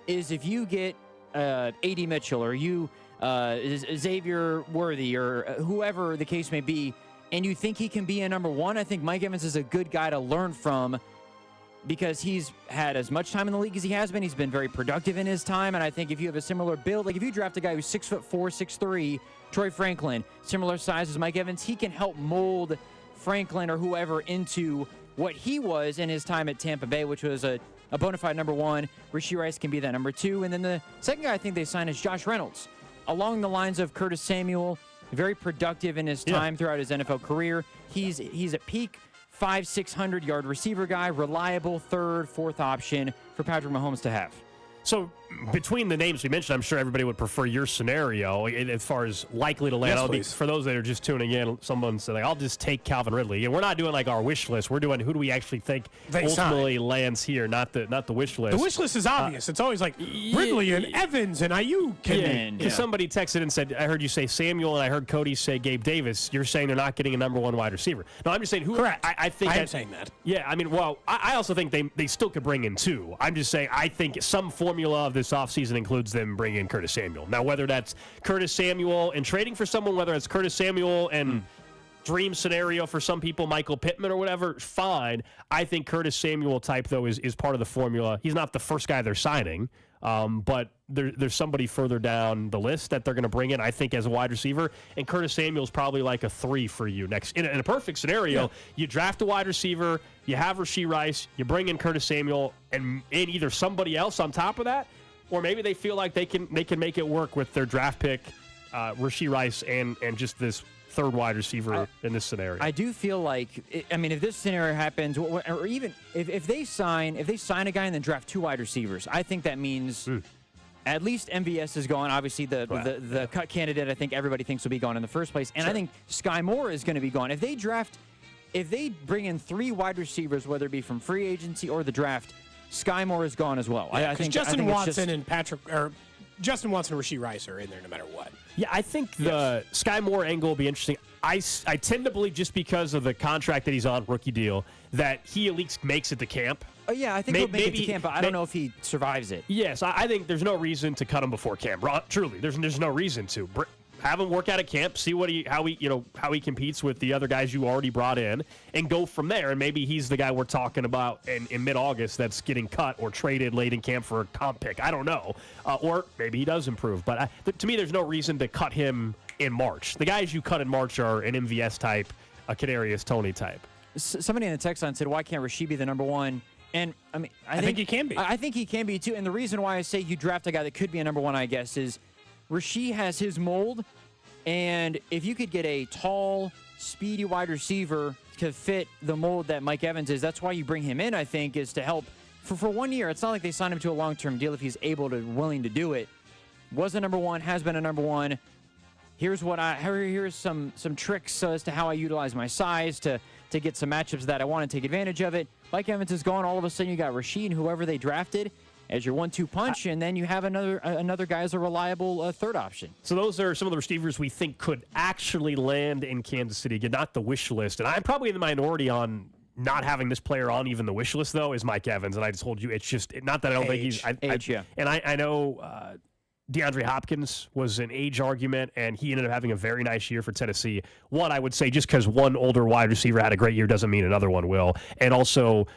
S3: is if you get A.D. Mitchell or Xavier Worthy or whoever the case may be, and you think he can be a number 1, I think Mike Evans is a good guy to learn from because he's had as much time in the league as he has been. He's been very productive in his time, and I think if you have a similar build, if you draft a guy who's 6'4", 6'3", Troy Franklin, similar size as Mike Evans, he can help mold Franklin or whoever into what he was in his time at Tampa Bay, which was a bona fide number 1. Rashee Rice can be that number 2. And then the second guy I think they signed is Josh Reynolds. Along the lines of Curtis Samuel, very productive in his time throughout his NFL career. He's a peak 500-600 yard receiver guy, reliable 3rd, 4th option for Patrick Mahomes to have.
S1: So between the names we mentioned, I'm sure everybody would prefer your scenario as far as likely to land. For those that are just tuning in, someone said, I'll just take Calvin Ridley. And we're not doing our wish list. We're doing who do we actually think ultimately lands here, not the wish list.
S2: The wish list is obvious. It's always Ridley and Evans and Ayuk.
S1: Somebody texted and said, I heard you say Samuel and I heard Cody say Gabe Davis. You're saying they're not getting a number 1 wide receiver. No, I'm just saying who.
S2: Correct.
S1: I am
S2: saying that.
S1: Yeah, I also think they still could bring in 2. I'm just saying I think some formula of this offseason includes them bringing in Curtis Samuel. Now, whether that's Curtis Samuel and trading for someone, whether it's Curtis Samuel and dream scenario for some people, Michael Pittman or whatever, fine. I think Curtis Samuel type, though, is part of the formula. He's not the first guy they're signing. But there's somebody further down the list that they're going to bring in, I think, as a wide receiver. And Curtis Samuel's probably like a 3 for you next. In a perfect scenario, you draft a wide receiver, you have Rashee Rice, you bring in Curtis Samuel, and either somebody else on top of that, or maybe they feel like they can make it work with their draft pick, Rashee Rice, and just this third wide receiver in this scenario.
S3: I do feel like, if this scenario happens, or even if they sign a guy and then draft 2 wide receivers, I think that means at least MVS is gone. Obviously, the cut candidate, I think everybody thinks will be gone in the first place, and I think Sky Moore is going to be gone. If they bring in 3 wide receivers, whether it be from free agency or the draft, Sky Moore is gone as well.
S2: I think Justin Watson and Justin Watson and Rashee Rice are in there no matter what.
S1: Yeah, I think the Sky Moore angle will be interesting. I tend to believe, just because of the contract that he's on, rookie deal, that he at least makes it to camp.
S3: Oh, yeah, I think he'll make it to camp, but I don't know if he survives it.
S1: Yes, I think there's no reason to cut him before camp. Truly, there's no reason to. Have him work out at camp, see how he competes with the other guys you already brought in, and go from there. And maybe he's the guy we're talking about in mid-August that's getting cut or traded late in camp for a comp pick. I don't know. Or maybe he does improve. But to me, there's no reason to cut him in March. The guys you cut in March are an MVS type, a Kadarius Toney type.
S3: Somebody in the text line said, why can't Rashee be the number 1? And I
S2: think he can be.
S3: I think he can be too. And the reason why I say you draft a guy that could be a number 1, I guess, is Rashee has his mold. And if you could get a tall, speedy wide receiver to fit the mold that Mike Evans is, that's why you bring him in, I think, is to help. For 1 year, it's not like they signed him to a long-term deal if he's willing to do it. Was a number 1, has been a number 1. Here's some tricks as to how I utilize my size to get some matchups that I want to take advantage of it. Mike Evans is gone. All of a sudden, you got Rashee and whoever they drafted as your 1-2 punch, and then you have another guy as a reliable third option.
S1: So those are some of the receivers we think could actually land in Kansas City. Again, not the wish list. And I'm probably in the minority on not having this player on even the wish list, though, is Mike Evans. And I just told you, it's just not that I don't think he's...
S3: yeah.
S1: And I know DeAndre Hopkins was an age argument, and he ended up having a very nice year for Tennessee. One, I would say, just because one older wide receiver had a great year doesn't mean another one will. And also,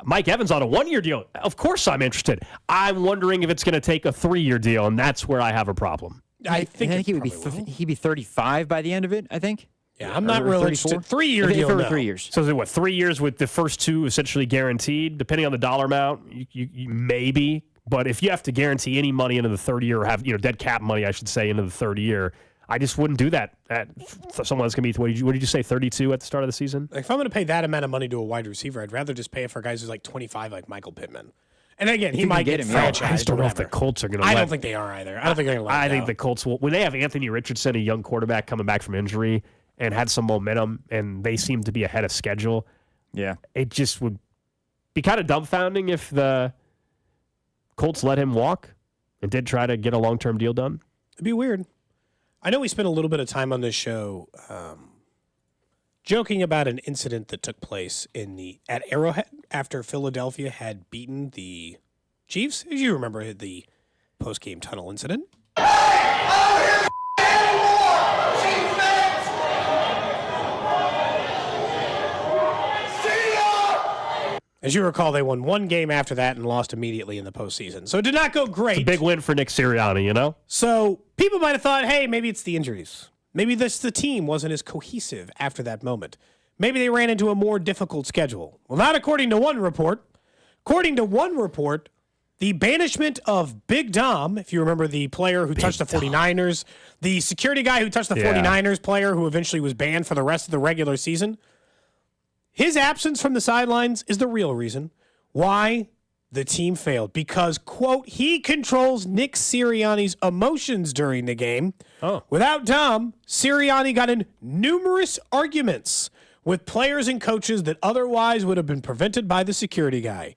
S1: Mike Evans on a 1-year deal. Of course I'm interested. I'm wondering if it's going to take a 3-year deal, and that's where I have a problem.
S3: I think he'd be 35 by the end of it, I think.
S2: Yeah, I'm not really interested. 3-year deal, no.
S3: 3 years.
S1: So is it 3 years with the first 2 essentially guaranteed, depending on the dollar amount? You maybe. But if you have to guarantee any money into the third year, or have dead cap money, I should say, into the third year, I just wouldn't do that at someone that's going to be, what did you say, 32 at the start of the season?
S2: If I'm going to pay that amount of money to a wide receiver, I'd rather just pay it for guys who's like 25, like Michael Pittman. And again, he might get franchised.
S1: I just don't know if the Colts are going to.
S2: I don't think they are either. I don't think they're going to let
S1: I think the Colts will. When they have Anthony Richardson, a young quarterback coming back from injury, and had some momentum, and they seem to be ahead of schedule.
S3: Yeah,
S1: it just would be kind of dumbfounding if the Colts let him walk and did try to get a long-term deal done.
S2: It'd be weird. I know we spent a little bit of time on this show joking about an incident that took place at Arrowhead after Philadelphia had beaten the Chiefs. As you remember, the post-game tunnel incident. As you recall, they won 1 game after that and lost immediately in the postseason. So it did not go great.
S1: It's a big win for Nick Sirianni,
S2: So people might have thought, hey, maybe it's the injuries. Maybe the team wasn't as cohesive after that moment. Maybe they ran into a more difficult schedule. Well, not according to one report. According to one report, the banishment of Big Dom, if you remember the player who touched the 49ers, the security guy who touched the 49ers player who eventually was banned for the rest of the regular season, his absence from the sidelines is the real reason why the team failed. Because, quote, he controls Nick Sirianni's emotions during the game.
S1: Oh.
S2: Without Dom, Sirianni got in numerous arguments with players and coaches that otherwise would have been prevented by the security guy.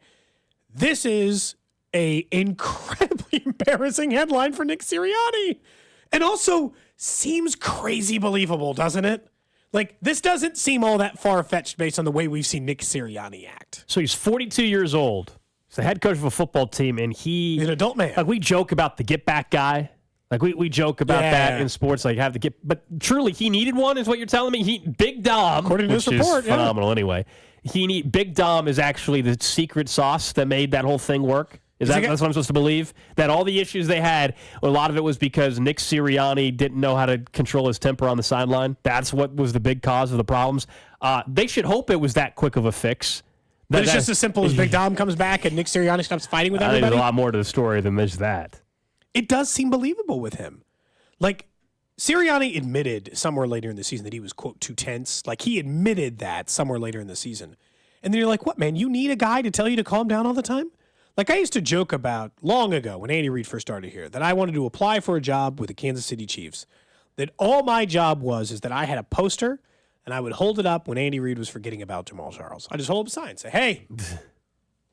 S2: This is a incredibly embarrassing headline for Nick Sirianni. And also seems crazy believable, doesn't it? Like, this doesn't seem all that far-fetched based on the way we've seen Nick Sirianni act.
S1: So he's 42 years old. He's the head coach of a football team, and he's
S2: an adult man.
S1: Like, we joke about the get-back guy. Like, we joke about that in sports, like, have the get... But truly, he needed one, is what you're telling me? Big Dom,
S2: according to this report,
S1: phenomenal anyway. Big Dom is actually the secret sauce that made that whole thing work. That's what I'm supposed to believe? That all the issues they had, a lot of it was because Nick Sirianni didn't know how to control his temper on the sideline. That's what was the big cause of the problems. They should hope it was that quick of a fix.
S2: But it's just as simple as Big Dom comes back and Nick Sirianni stops fighting with everybody.
S1: There's a lot more to the story than just that.
S2: It does seem believable with him. Like, Sirianni admitted somewhere later in the season that he was, quote, too tense. Like, he admitted that somewhere later in the season. And then you're like, what, man, you need a guy to tell you to calm down all the time? Like, I used to joke about long ago when Andy Reid first started here that I wanted to apply for a job with the Kansas City Chiefs. That all my job is that I had a poster and I would hold it up when Andy Reid was forgetting about Jamal Charles. I just hold up a sign and say, hey,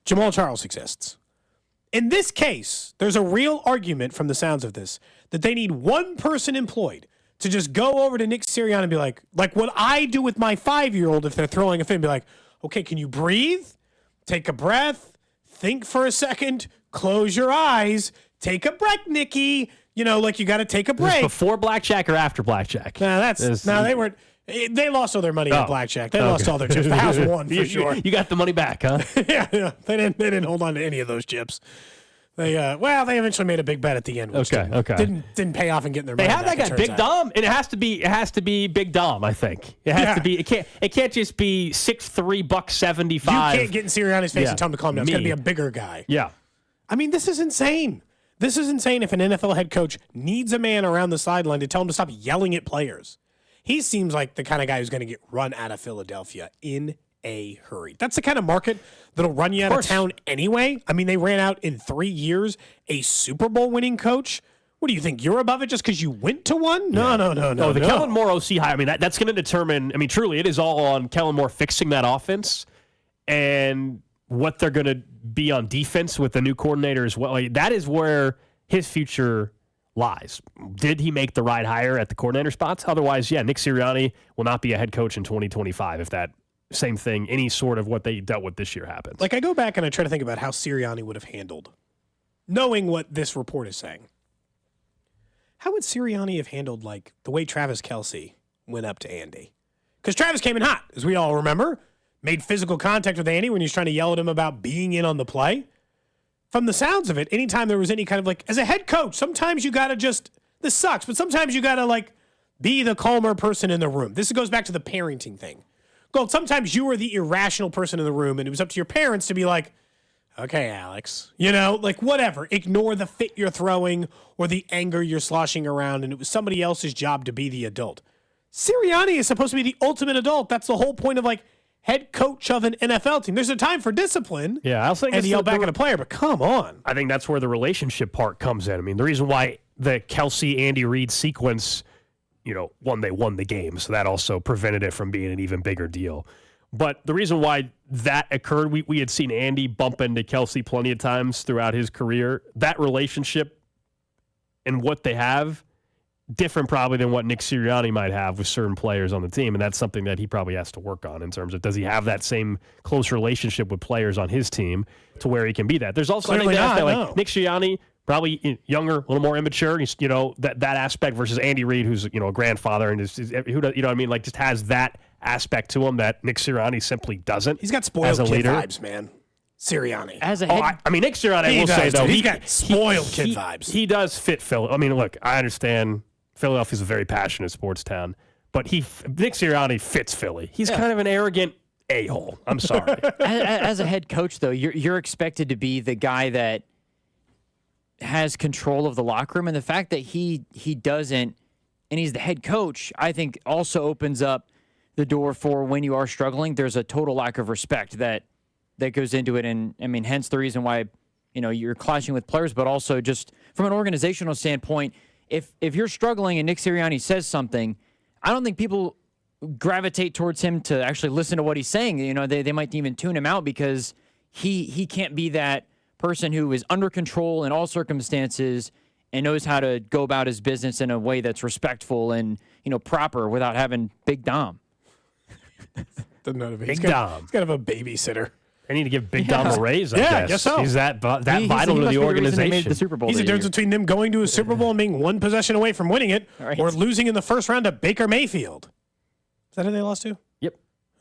S2: Jamal Charles exists. In this case, there's a real argument from the sounds of this that they need one person employed to just go over to Nick Sirianni and be like what I do with my 5-year-old if they're throwing a fit and be like, okay, can you breathe? Take a breath. Think for a second. Close your eyes. Take a break, Nicky. You know, like you got to take a break.
S1: Before blackjack or after blackjack?
S2: They weren't. They lost all their money on blackjack. They lost all their chips. The house won for sure.
S1: You got the money back, huh?
S2: yeah. They didn't hold on to any of those chips. They eventually made a big bet at the end. Which didn't pay off and getting their money back.
S1: They have that guy, Big Dom, and it has to be Big Dom. I think it has to be. It can't just be 6'3", $175.
S2: You can't get in Sirianni's face and tell him to calm down. It's got to be a bigger guy.
S1: Yeah.
S2: I mean, this is insane. This is insane. If an NFL head coach needs a man around the sideline to tell him to stop yelling at players, he seems like the kind of guy who's going to get run out of Philadelphia in a hurry. That's the kind of market that'll run you out of town anyway. I mean, they ran out in 3 years a Super Bowl winning coach. What do you think? You're above it just because you went to one? No.
S1: The Kellen Moore OC hire, I mean, that's going to determine, I mean, truly, it is all on Kellen Moore fixing that offense and what they're going to be on defense with the new coordinator as well. Like, that is where his future lies. Did he make the right hire at the coordinator spots? Otherwise, Nick Sirianni will not be a head coach in 2025 if that same thing, any sort of what they dealt with this year happens.
S2: Like, I go back and I try to think about how Sirianni would have handled, knowing what this report is saying. How would Sirianni have handled, like, the way Travis Kelce went up to Andy? Because Travis came in hot, as we all remember, made physical contact with Andy when he was trying to yell at him about being in on the play. From the sounds of it, anytime there was any kind of, like, as a head coach, sometimes you got to just, this sucks, but sometimes you got to, like, be the calmer person in the room. This goes back to the parenting thing. Gold, sometimes you were the irrational person in the room, and it was up to your parents to be like, okay, Alex, you know, like, whatever. Ignore the fit you're throwing or the anger you're sloshing around, and it was somebody else's job to be the adult. Sirianni is supposed to be the ultimate adult. That's the whole point of, like, head coach of an NFL team. There's a time for discipline.
S1: Yeah, I was thinking
S2: and yell back at a player, but come on.
S1: I think that's where the relationship part comes in. I mean, the reason why the Kelce-Andy Reid sequence, you know, they won the game, so that also prevented it from being an even bigger deal. But the reason why that occurred, we had seen Andy bump into Kelce plenty of times throughout his career. That relationship and what they have, different probably than what Nick Sirianni might have with certain players on the team, and that's something that he probably has to work on in terms of, does he have that same close relationship with players on his team to where he can be that? There's also
S2: Clearly
S1: that,
S2: not,
S1: like Nick Sirianni, probably younger, a little more immature. He's, you know, that aspect versus Andy Reid, who's, you know, a grandfather and is who does, you know what I mean, like, just has that aspect to him that Nick Sirianni simply doesn't.
S2: He's got spoiled kid vibes, man. Sirianni.
S3: As a head,
S1: I mean, Nick Sirianni, I will say though,
S2: he's got spoiled kid vibes.
S1: He does fit Phil. I mean, look, I understand Philadelphia's a very passionate sports town, but Nick Sirianni fits Philly. He's kind of an arrogant a-hole. I'm sorry.
S3: As a head coach, though, you're expected to be the guy that has control of the locker room, and the fact that he doesn't, and he's the head coach, I think also opens up the door for when you are struggling. There's a total lack of respect that goes into it, and I mean, hence the reason why, you know, you're clashing with players, but also just from an organizational standpoint. If you're struggling and Nick Sirianni says something, I don't think people gravitate towards him to actually listen to what he's saying. You know, they might even tune him out because he can't be that person who is under control in all circumstances and knows how to go about his business in a way that's respectful and, you know, proper without having Big Dom.
S2: Doesn't know
S1: Big Dom.
S2: He's got to have a babysitter.
S1: I need to give Big Dom a raise, I guess.
S2: I guess so.
S1: He's that vital to the organization.
S3: Made the Super Bowl.
S2: He's the difference between them going to a Super Bowl and being one possession away from winning it, or losing in the first round to Baker Mayfield. Is that who they lost to?
S1: Yep.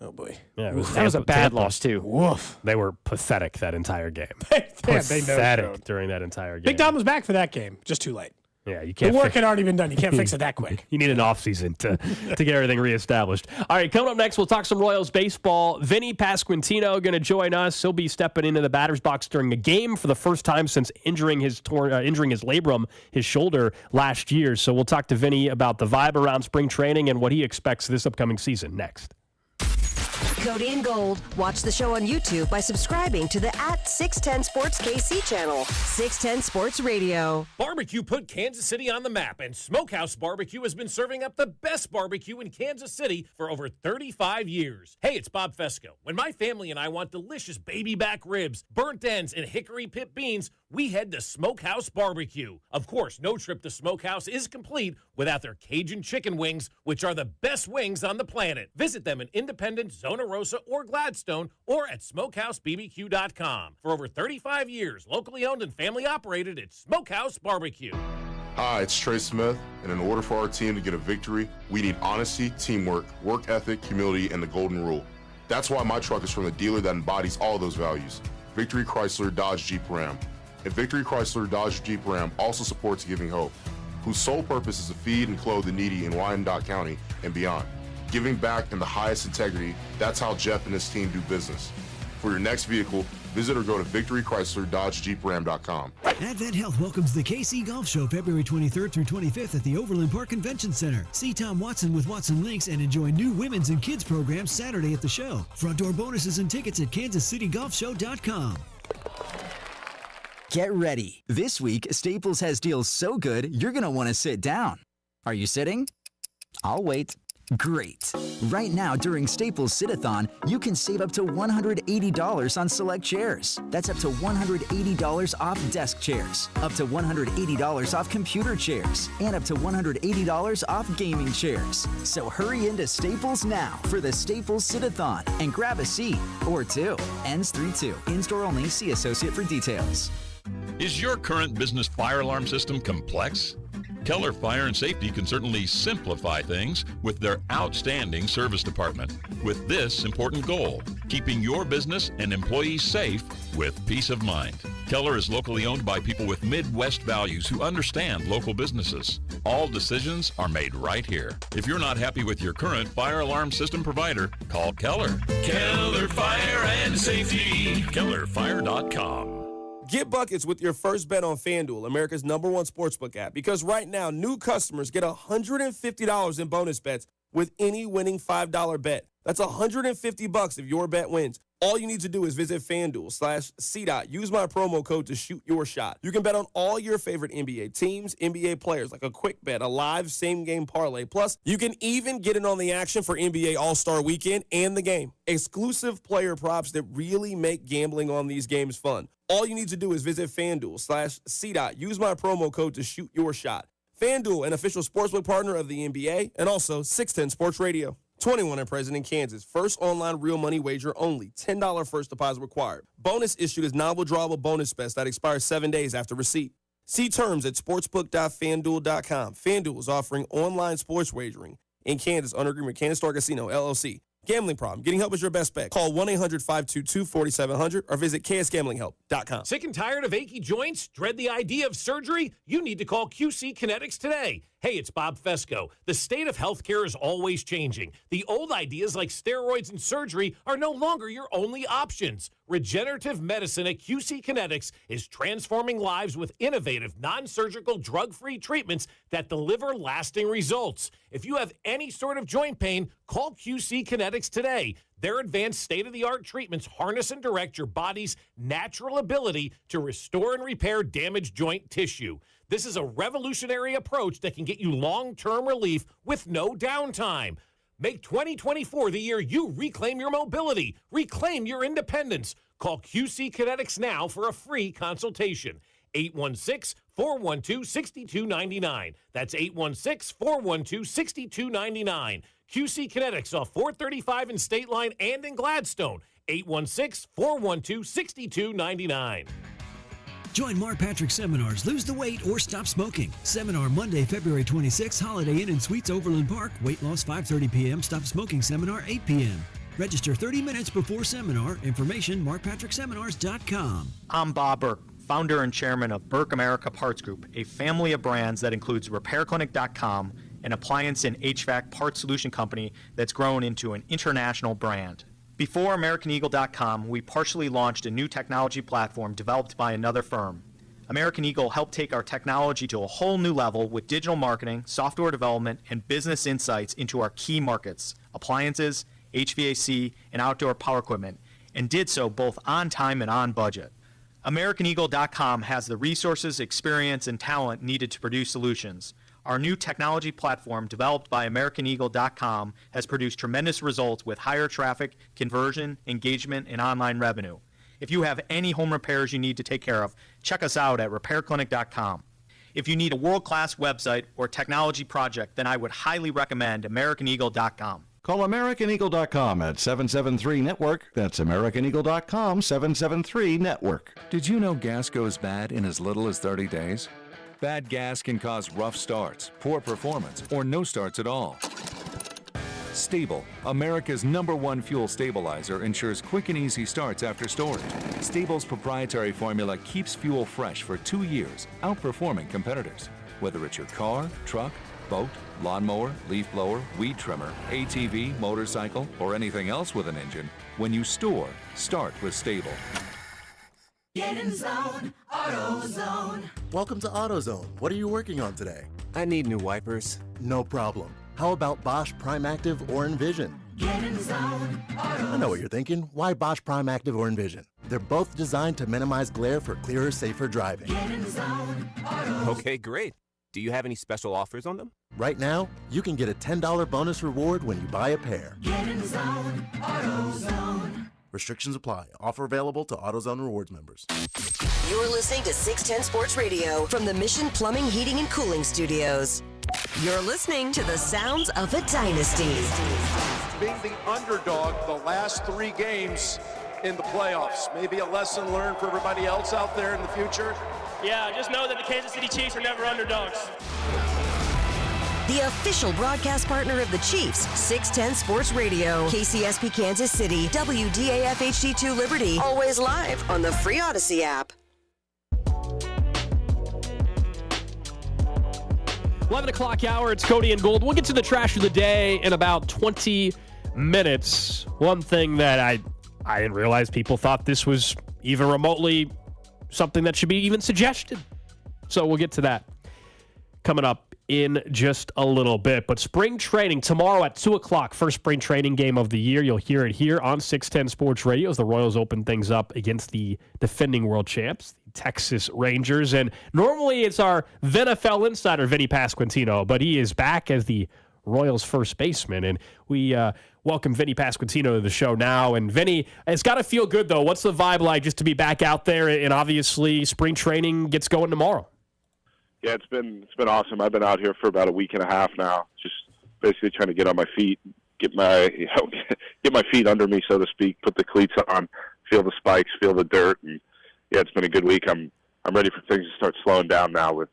S2: Oh, boy.
S1: Yeah,
S3: that was a bad loss, too.
S2: Woof.
S1: They were pathetic that entire game.
S2: They
S1: Pathetic
S2: no-showed.
S1: during that entire game.
S2: Big Dom was back for that game. Just too late.
S1: Yeah, you
S2: The
S1: can't.
S2: work had already been done. You can't fix it that quick.
S1: You need an offseason to get everything reestablished. All right, coming up next, we'll talk some Royals baseball. Vinnie Pasquantino going to join us. He'll be stepping into the batter's box during a game for the first time since injuring his labrum, his shoulder, last year. So we'll talk to Vinnie about the vibe around spring training and what he expects this upcoming season next.
S19: Cody and Gold. Watch the show on YouTube by subscribing to the @610 Sports KC channel. 610 Sports Radio.
S20: Barbecue put Kansas City on the map, and Smokehouse Barbecue has been serving up the best barbecue in Kansas City for over 35 years. Hey, it's Bob Fesco. When my family and I want delicious baby back ribs, burnt ends, and hickory pit beans, we head to Smokehouse Barbecue. Of course, no trip to Smokehouse is complete without their Cajun chicken wings, which are the best wings on the planet. Visit them in Independence, Zona Rosa, or Gladstone, or at smokehousebbq.com. For over 35 years, locally owned and family operated, it's Smokehouse Barbecue.
S21: Hi, it's Trey Smith, and in order for our team to get a victory, we need honesty, teamwork, work ethic, humility, and the golden rule. That's why my truck is from the dealer that embodies all those values, Victory Chrysler Dodge Jeep Ram. And Victory Chrysler Dodge Jeep Ram also supports Giving Hope, whose sole purpose is to feed and clothe the needy in Wyandotte County and beyond. Giving back in the highest integrity, that's how Jeff and his team do business. For your next vehicle, visit or go to victorychrysler-dodge-jeepram.com.
S22: Advent Health welcomes the KC Golf Show February 23rd through 25th at the Overland Park Convention Center. See Tom Watson with Watson Links and enjoy new women's and kids programs Saturday at the show. Front door bonuses and tickets at kansascitygolfshow.com.
S23: Get ready. This week, Staples has deals so good, you're going to want to sit down. Are you sitting? I'll wait. Great. Right now, during Staples Sit-a-thon, you can save up to $180 on select chairs. That's up to $180 off desk chairs, up to $180 off computer chairs, and up to $180 off gaming chairs. So hurry into Staples now for the Staples Sit-a-thon and grab a seat or two. Ends 3/2. In-store only. See associate for details.
S24: Is your current business fire alarm system complex? Keller Fire and Safety can certainly simplify things with their outstanding service department. With this important goal, keeping your business and employees safe with peace of mind. Keller is locally owned by people with Midwest values who understand local businesses. All decisions are made right here. If you're not happy with your current fire alarm system provider, call Keller.
S12: Keller Fire and Safety.
S24: KellerFire.com.
S25: Get buckets with your first bet on FanDuel, America's #1 sportsbook app, because right now, new customers get $150 in bonus bets with any winning $5 bet. That's $150 if your bet wins. All you need to do is visit FanDuel/CDOT. Use my promo code to shoot your shot. You can bet on all your favorite NBA teams, NBA players, like a quick bet, a live same-game parlay. Plus, you can even get in on the action for NBA All-Star Weekend and the game. Exclusive player props that really make gambling on these games fun. All you need to do is visit FanDuel/CDOT. Use my promo code to shoot your shot. FanDuel, an official sportsbook partner of the NBA, and also 610 Sports Radio. 21 and present in Kansas. First online real money wager only. $10 first deposit required. Bonus issued as non-withdrawable bonus bets that expire 7 days after receipt. See terms at sportsbook.fanduel.com. FanDuel is offering online sports wagering in Kansas under agreement with Kansas Star Casino, LLC. Gambling problem. Getting help is your best bet. Call 1-800-522-4700 or visit ksgamblinghelp.com.
S20: Sick and tired of achy joints? Dread the idea of surgery? You need to call QC Kinetics today. Hey, it's Bob Fesco. The state of healthcare is always changing. The old ideas like steroids and surgery are no longer your only options. Regenerative medicine at QC Kinetics is transforming lives with innovative, non-surgical, drug-free treatments that deliver lasting results. If you have any sort of joint pain, call QC Kinetics today. Their advanced state-of-the-art treatments harness and direct your body's natural ability to restore and repair damaged joint tissue. This is a revolutionary approach that can get you long-term relief with no downtime. Make 2024 the year you reclaim your mobility, reclaim your independence. Call QC Kinetics now for a free consultation. 816-412-6299. That's 816-412-6299. QC Kinetics off 435 in State Line and in Gladstone. 816-412-6299.
S22: Join Mark Patrick's seminars, Lose the Weight or Stop Smoking. Seminar Monday, February 26th, Holiday Inn and Suites, Overland Park. Weight loss 5:30 p.m., Stop Smoking seminar 8 p.m. Register 30 minutes before seminar. Information, markpatrickseminars.com.
S4: I'm Bob Burke, founder and chairman of Burke America Parts Group, a family of brands that includes RepairClinic.com, an appliance and HVAC parts solution company that's grown into an international brand. Before AmericanEagle.com, we partially launched a new technology platform developed by another firm. American Eagle helped take our technology to a whole new level with digital marketing, software development, and business insights into our key markets, appliances, HVAC, and outdoor power equipment, and did so both on time and on budget. AmericanEagle.com has the resources, experience, and talent needed to produce solutions. Our new technology platform, developed by AmericanEagle.com, has produced tremendous results with higher traffic, conversion, engagement, and online revenue. If you have any home repairs you need to take care of, check us out at RepairClinic.com. If you need a world-class website or technology project, then I would highly recommend AmericanEagle.com.
S5: Call AmericanEagle.com at 773-NETWORK. That's AmericanEagle.com, 773-NETWORK.
S6: Did you know gas goes bad in as little as 30 days? Bad gas can cause rough starts, poor performance, or no starts at all. Stable, America's #1 fuel stabilizer, ensures quick and easy starts after storage. Stable's proprietary formula keeps fuel fresh for 2 years, outperforming competitors. Whether it's your car, truck, boat, lawnmower, leaf blower, weed trimmer, ATV, motorcycle, or anything else with an engine, when you store, start with Stable.
S14: Get in zone, AutoZone.
S15: Welcome to AutoZone. What are you working on today?
S16: I need new wipers.
S15: No problem. How about Bosch Prime Active or Envision?
S14: Get in zone, AutoZone.
S15: I know what you're thinking. Why Bosch Prime Active or Envision? They're both designed to minimize glare for clearer, safer driving.
S14: Get in zone, AutoZone.
S16: Okay, great. Do you have any special offers on them?
S15: Right now, you can get a $10 bonus reward when you buy a pair.
S14: Get in zone, AutoZone.
S15: Restrictions apply. Offer available to AutoZone Rewards members.
S19: You're listening to 610 Sports Radio from the Mission Plumbing, Heating, and Cooling Studios. You're listening to the sounds of a dynasty.
S7: Being the underdog the last 3 games in the playoffs. Maybe a lesson learned for everybody else out there in the future.
S8: Yeah, just know that the Kansas City Chiefs are never underdogs.
S19: The official broadcast partner of the Chiefs, 610 Sports Radio, KCSP Kansas City, WDAF HD2 Liberty, always live on the free Odyssey app.
S1: 11 o'clock hour, it's Cody and Gold. We'll get to the trash of the day in about 20 minutes. One thing that I didn't realize people thought this was even remotely something that should be even suggested. So we'll get to that coming up in just a little bit. But spring training tomorrow at 2 o'clock, first spring training game of the year. You'll hear it here on 610 Sports Radio as the Royals open things up against the defending world champs, the Texas Rangers. And normally it's our NFL insider, Vinnie Pasquantino, but he is back as the Royals first baseman. And we welcome Vinnie Pasquantino to the show now. And Vinnie, it's got to feel good, though. What's the vibe like just to be back out there? And obviously spring training gets going tomorrow.
S26: Yeah, it's been awesome. I've been out here for about a week and a half now, just basically trying to get on my feet, get my feet under me, so to speak, put the cleats on, feel the spikes, feel the dirt, and yeah, it's been a good week. I'm ready for things to start slowing down now with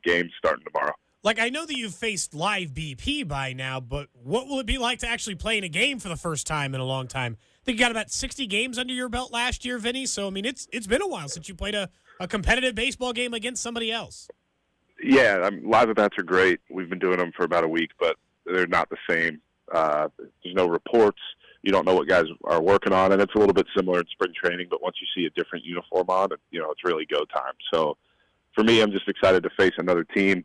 S26: games starting tomorrow.
S2: Like, I know that you've faced live BP by now, but what will it be like to actually play in a game for the first time in a long time? I think you got about 60 games under your belt last year, Vinny. So I mean, it's been a while since you played a competitive baseball game against somebody else.
S26: Yeah, live at-bats are great. We've been doing them for about a week, but they're not the same. There's no reports. You don't know what guys are working on, and it's a little bit similar in spring training, but once you see a different uniform on, it's really go time. So for me, I'm just excited to face another team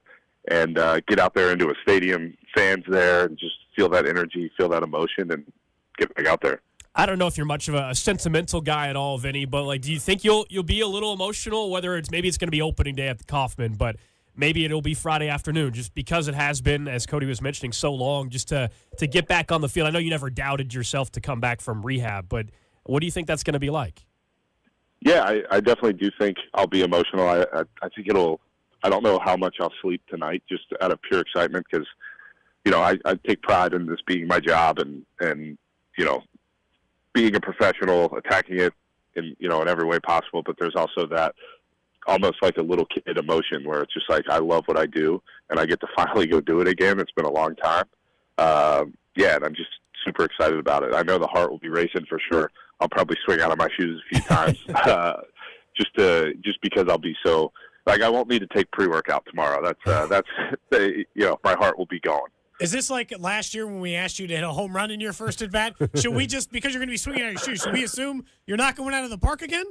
S26: and get out there into a stadium, fans there, and just feel that energy, feel that emotion, and get back out there.
S1: I don't know if you're much of a sentimental guy at all, Vinny, but like, do you think you'll be a little emotional, whether maybe it's going to be opening day at the Kauffman, but maybe it'll be Friday afternoon, just because it has been, as Cody was mentioning, so long just to get back on the field. I know you never doubted yourself to come back from rehab, but what do you think that's going to be like?
S26: Yeah, I definitely do think I'll be emotional. I think I don't know how much I'll sleep tonight, just out of pure excitement, because, I take pride in this being my job and being a professional, attacking it in every way possible. But there's also that almost like a little kid emotion where it's just like, I love what I do and I get to finally go do it again. It's been a long time. And I'm just super excited about it. I know the heart will be racing for sure. I'll probably swing out of my shoes a few times, just because I'll be so I won't need to take pre-workout tomorrow. That's my heart will be going.
S2: Is this like last year when we asked you to hit a home run in your first at bat? Should we just, because you're going to be swinging out of your shoes, should we assume you're not going out of the park again?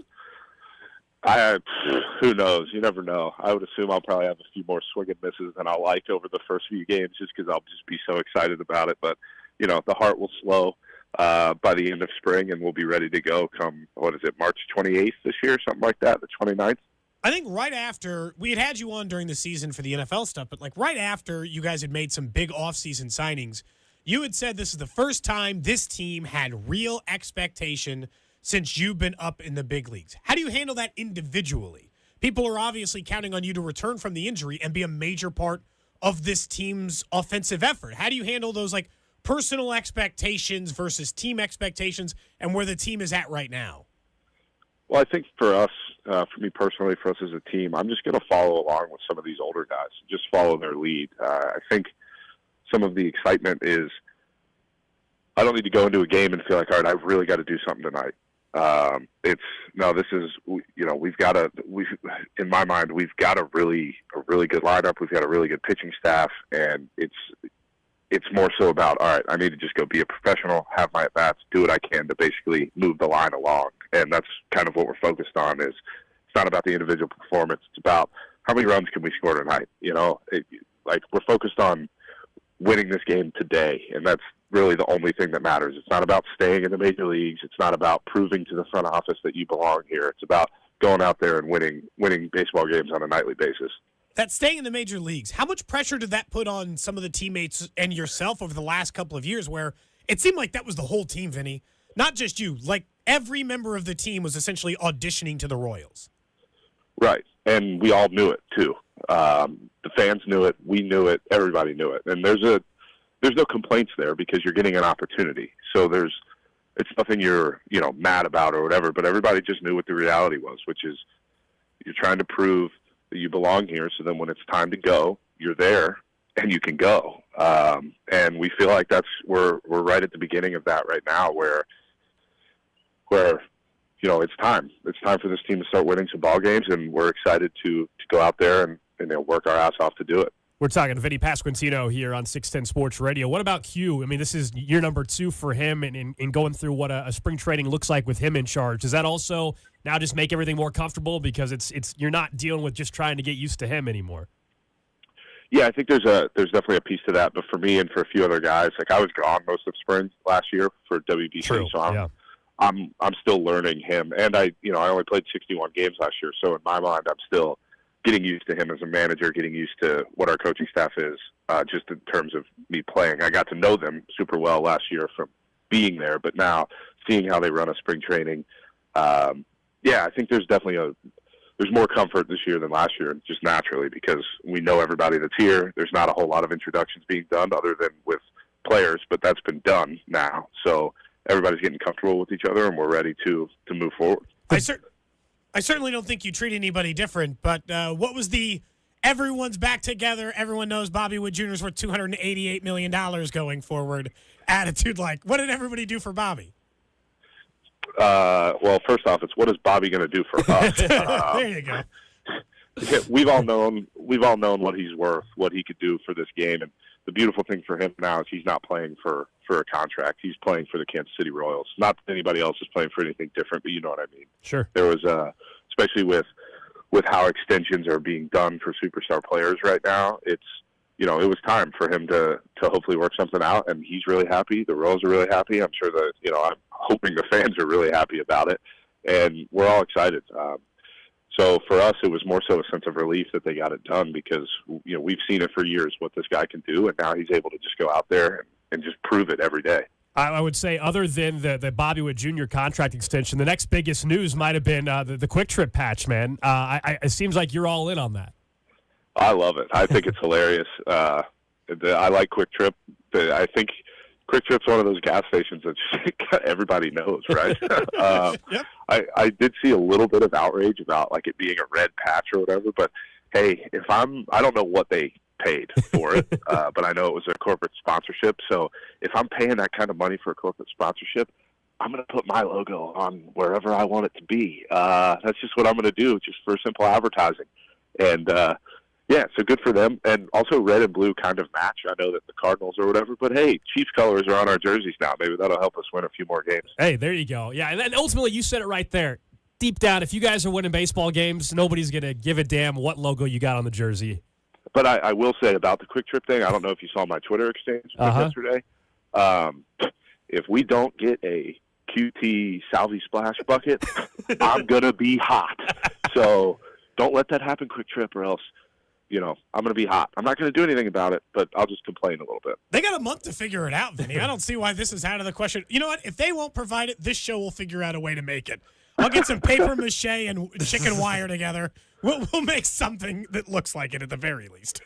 S26: Who knows? You never know. I would assume I'll probably have a few more swing and misses than I'll like over the first few games, just because I'll just be so excited about it. But the heart will slow by the end of spring, and we'll be ready to go come, March 28th this year, something like that, the 29th?
S2: I think right after, we had you on during the season for the NFL stuff, but like right after you guys had made some big offseason signings, you had said this is the first time this team had real expectation since you've been up in the big leagues. How do you handle that individually? People are obviously counting on you to return from the injury and be a major part of this team's offensive effort. How do you handle those like personal expectations versus team expectations and where the team is at right now?
S26: Well, I think for us, for me personally, for us as a team, I'm just going to follow along with some of these older guys, just follow their lead. I think some of the excitement is I don't need to go into a game and feel like, all right, I've really got to do something tonight. In my mind, we've got a really good lineup. We've got a really good pitching staff, and it's more so about, all right, I need to just go be a professional, have my at-bats, do what I can to basically move the line along. And that's kind of what we're focused on. Is it's not about the individual performance. It's about how many runs can we score tonight. We're focused on winning this game today, and that's really the only thing that matters. It's not about staying in the major leagues. It's not about proving to the front office that you belong here. It's about going out there and winning baseball games on a nightly basis.
S2: That staying in the major leagues, how much pressure did that put on some of the teammates and yourself over the last couple of years where it seemed like that was the whole team, Vinny? Not just you. Like every member of the team was essentially auditioning to the Royals.
S26: Right. And we all knew it, too. The fans knew it. We knew it. Everybody knew it. And there's no complaints there because you're getting an opportunity. So it's nothing you're mad about or whatever, but everybody just knew what the reality was, which is you're trying to prove that you belong here, so then when it's time to go, you're there and you can go. And we feel like we're right at the beginning of that right now, where it's time. It's time for this team to start winning some ball games, and we're excited to go out there and work our ass off to do it.
S1: We're talking to Vinnie Pasquantino here on 610 Sports Radio. What about Q? I mean, this is year number 2 for him, and in going through what a spring training looks like with him in charge. Does that also now just make everything more comfortable because it's you're not dealing with just trying to get used to him anymore?
S26: Yeah, I think there's definitely a piece to that. But for me and for a few other guys, like I was gone most of spring last year for WBC,
S1: True.
S26: So I'm still learning him, and I only played 61 games last year, so in my mind, I'm still getting used to him as a manager, getting used to what our coaching staff is, just in terms of me playing. I got to know them super well last year from being there, but now seeing how they run a spring training, I think there's definitely there's more comfort this year than last year, just naturally, because we know everybody that's here. There's not a whole lot of introductions being done other than with players, but that's been done now. So everybody's getting comfortable with each other, and we're ready to move forward.
S2: I certainly don't think you treat anybody different, but what was the everyone's back together, everyone knows Bobby Wood Jr. is worth $288 million going forward attitude like? What did everybody do for Bobby?
S26: Well, first off, it's what is Bobby going to do for us?
S2: There you go.
S26: We've all known what he's worth, what he could do for this game, and the beautiful thing for him now is he's not playing for a contract. He's playing for the Kansas City Royals. Not that anybody else is playing for anything different, but you know what I mean.
S1: Sure.
S26: There was, especially with how extensions are being done for superstar players right now, it was time for him to hopefully work something out, and he's really happy. The Royals are really happy. I'm sure that, I'm hoping the fans are really happy about it, and we're all excited. So for us, it was more so a sense of relief that they got it done because, we've seen it for years what this guy can do, and now he's able to just go out there and just prove it every day.
S1: I would say other than the Bobby Wood Jr. contract extension, the next biggest news might have been the Quick Trip patch, man. It seems like you're all in on that.
S26: I love it. I think it's hilarious. I like Quick Trip. I think Quick Trip's one of those gas stations that everybody knows, right?
S2: Yep.
S26: I did see a little bit of outrage about like it being a red patch or whatever, but hey, I don't know what they paid for it, but I know it was a corporate sponsorship. So if I'm paying that kind of money for a corporate sponsorship, I'm going to put my logo on wherever I want it to be. That's just what I'm going to do, just for simple advertising. And, yeah, so good for them. And also red and blue kind of match. I know that the Cardinals or whatever, but hey, Chiefs colors are on our jerseys now. Maybe that'll help us win a few more games.
S1: Hey, there you go. Yeah, and then ultimately you said it right there. Deep down, if you guys are winning baseball games, nobody's going to give a damn what logo you got on the jersey.
S26: But I will say about the Quick Trip thing, I don't know if you saw my Twitter exchange yesterday. If we don't get a QT Salvi Splash bucket, I'm going to be hot. So don't let that happen, Quick Trip, or else, I'm going to be hot. I'm not going to do anything about it, but I'll just complain a little bit.
S2: They got a month to figure it out, Vinny. I don't see why this is out of the question. You know what? If they won't provide it, this show will figure out a way to make it. I'll get some paper mache and chicken wire together. We'll make something that looks like it at the very least.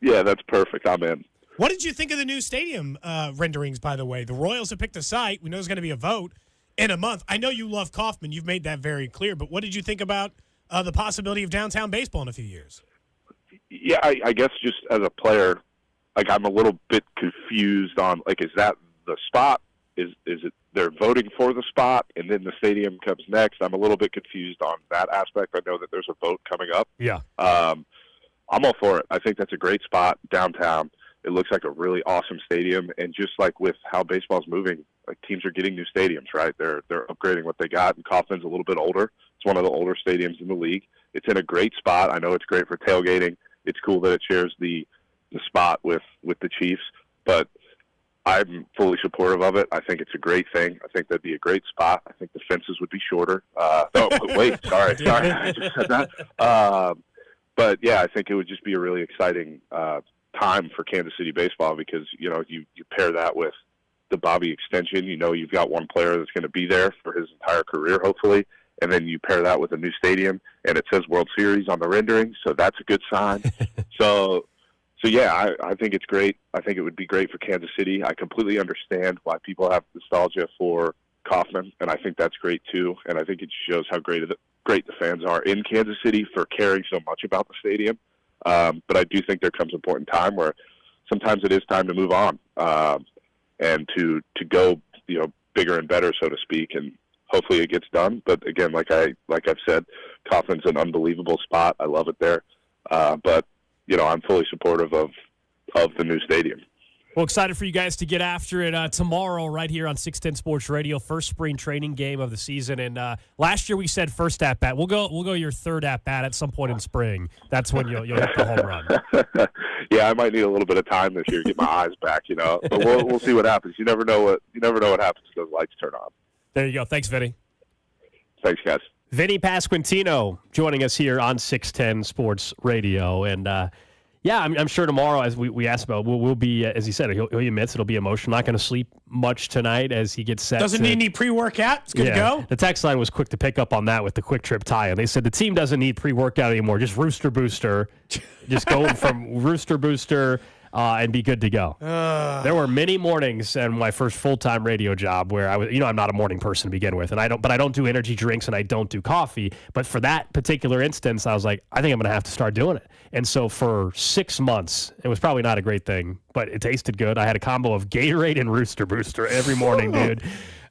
S26: Yeah, that's perfect. I'm in.
S2: What did you think of the new stadium renderings, by the way? The Royals have picked a site. We know there's going to be a vote in a month. I know you love Kauffman. You've made that very clear. But what did you think about the possibility of downtown baseball in a few years?
S26: Yeah, I guess just as a player, I'm a little bit confused on, is that the spot? Is it they're voting for the spot and then the stadium comes next? I'm a little bit confused on that aspect. I know that there's a vote coming up.
S1: Yeah.
S26: I'm all for it. I think that's a great spot downtown. It looks like a really awesome stadium. And just like with how baseball's moving, teams are getting new stadiums, right? They're upgrading what they got. And Kauffman's a little bit older. It's one of the older stadiums in the league. It's in a great spot. I know it's great for tailgating. It's cool that it shares the spot with the Chiefs, but I'm fully supportive of it. I think it's a great thing. I think that'd be a great spot. I think the fences would be shorter. Sorry, I just said that. But yeah, I think it would just be a really exciting time for Kansas City baseball because you pair that with the Bobby extension. You've got one player that's going to be there for his entire career, hopefully. And then you pair that with a new stadium, and it says World Series on the rendering, so that's a good sign. So yeah, I think it's great. I think it would be great for Kansas City. I completely understand why people have nostalgia for Kauffman, and I think that's great too. And I think it shows how great the fans are in Kansas City for caring so much about the stadium. But I do think there comes a point in time where sometimes it is time to move on and to go bigger and better, so to speak, and hopefully it gets done. But again, like I've said, Kauffman's an unbelievable spot. I love it there. But I'm fully supportive of the new stadium.
S1: Well, excited for you guys to get after it tomorrow right here on 610 Sports Radio, first spring training game of the season. And last year we said first at bat. We'll go your third at bat at some point in spring. That's when you'll hit the home run.
S26: Yeah, I might need a little bit of time this year to get my eyes back, But we'll see what happens. You never know what happens when those lights turn on.
S1: There you go. Thanks, Vinny.
S26: Thanks, guys.
S1: Vinnie Pasquantino joining us here on 610 Sports Radio. And, I'm sure tomorrow, as we asked about, we'll be, as he said, he admits it'll be emotional. Not going to sleep much tonight as he gets set.
S2: Doesn't need any pre-workout. It's good to go.
S1: The text line was quick to pick up on that with the Quick Trip tie-in. They said the team doesn't need pre-workout anymore. Just Rooster Booster. Just go from Rooster Booster and be good to go. There were many mornings in my first full-time radio job where I was, I'm not a morning person to begin with, and I don't do energy drinks and I don't do coffee. But for that particular instance, I was like, I think I'm going to have to start doing it. And so for 6 months, it was probably not a great thing, but it tasted good. I had a combo of Gatorade and Rooster Booster every morning, dude.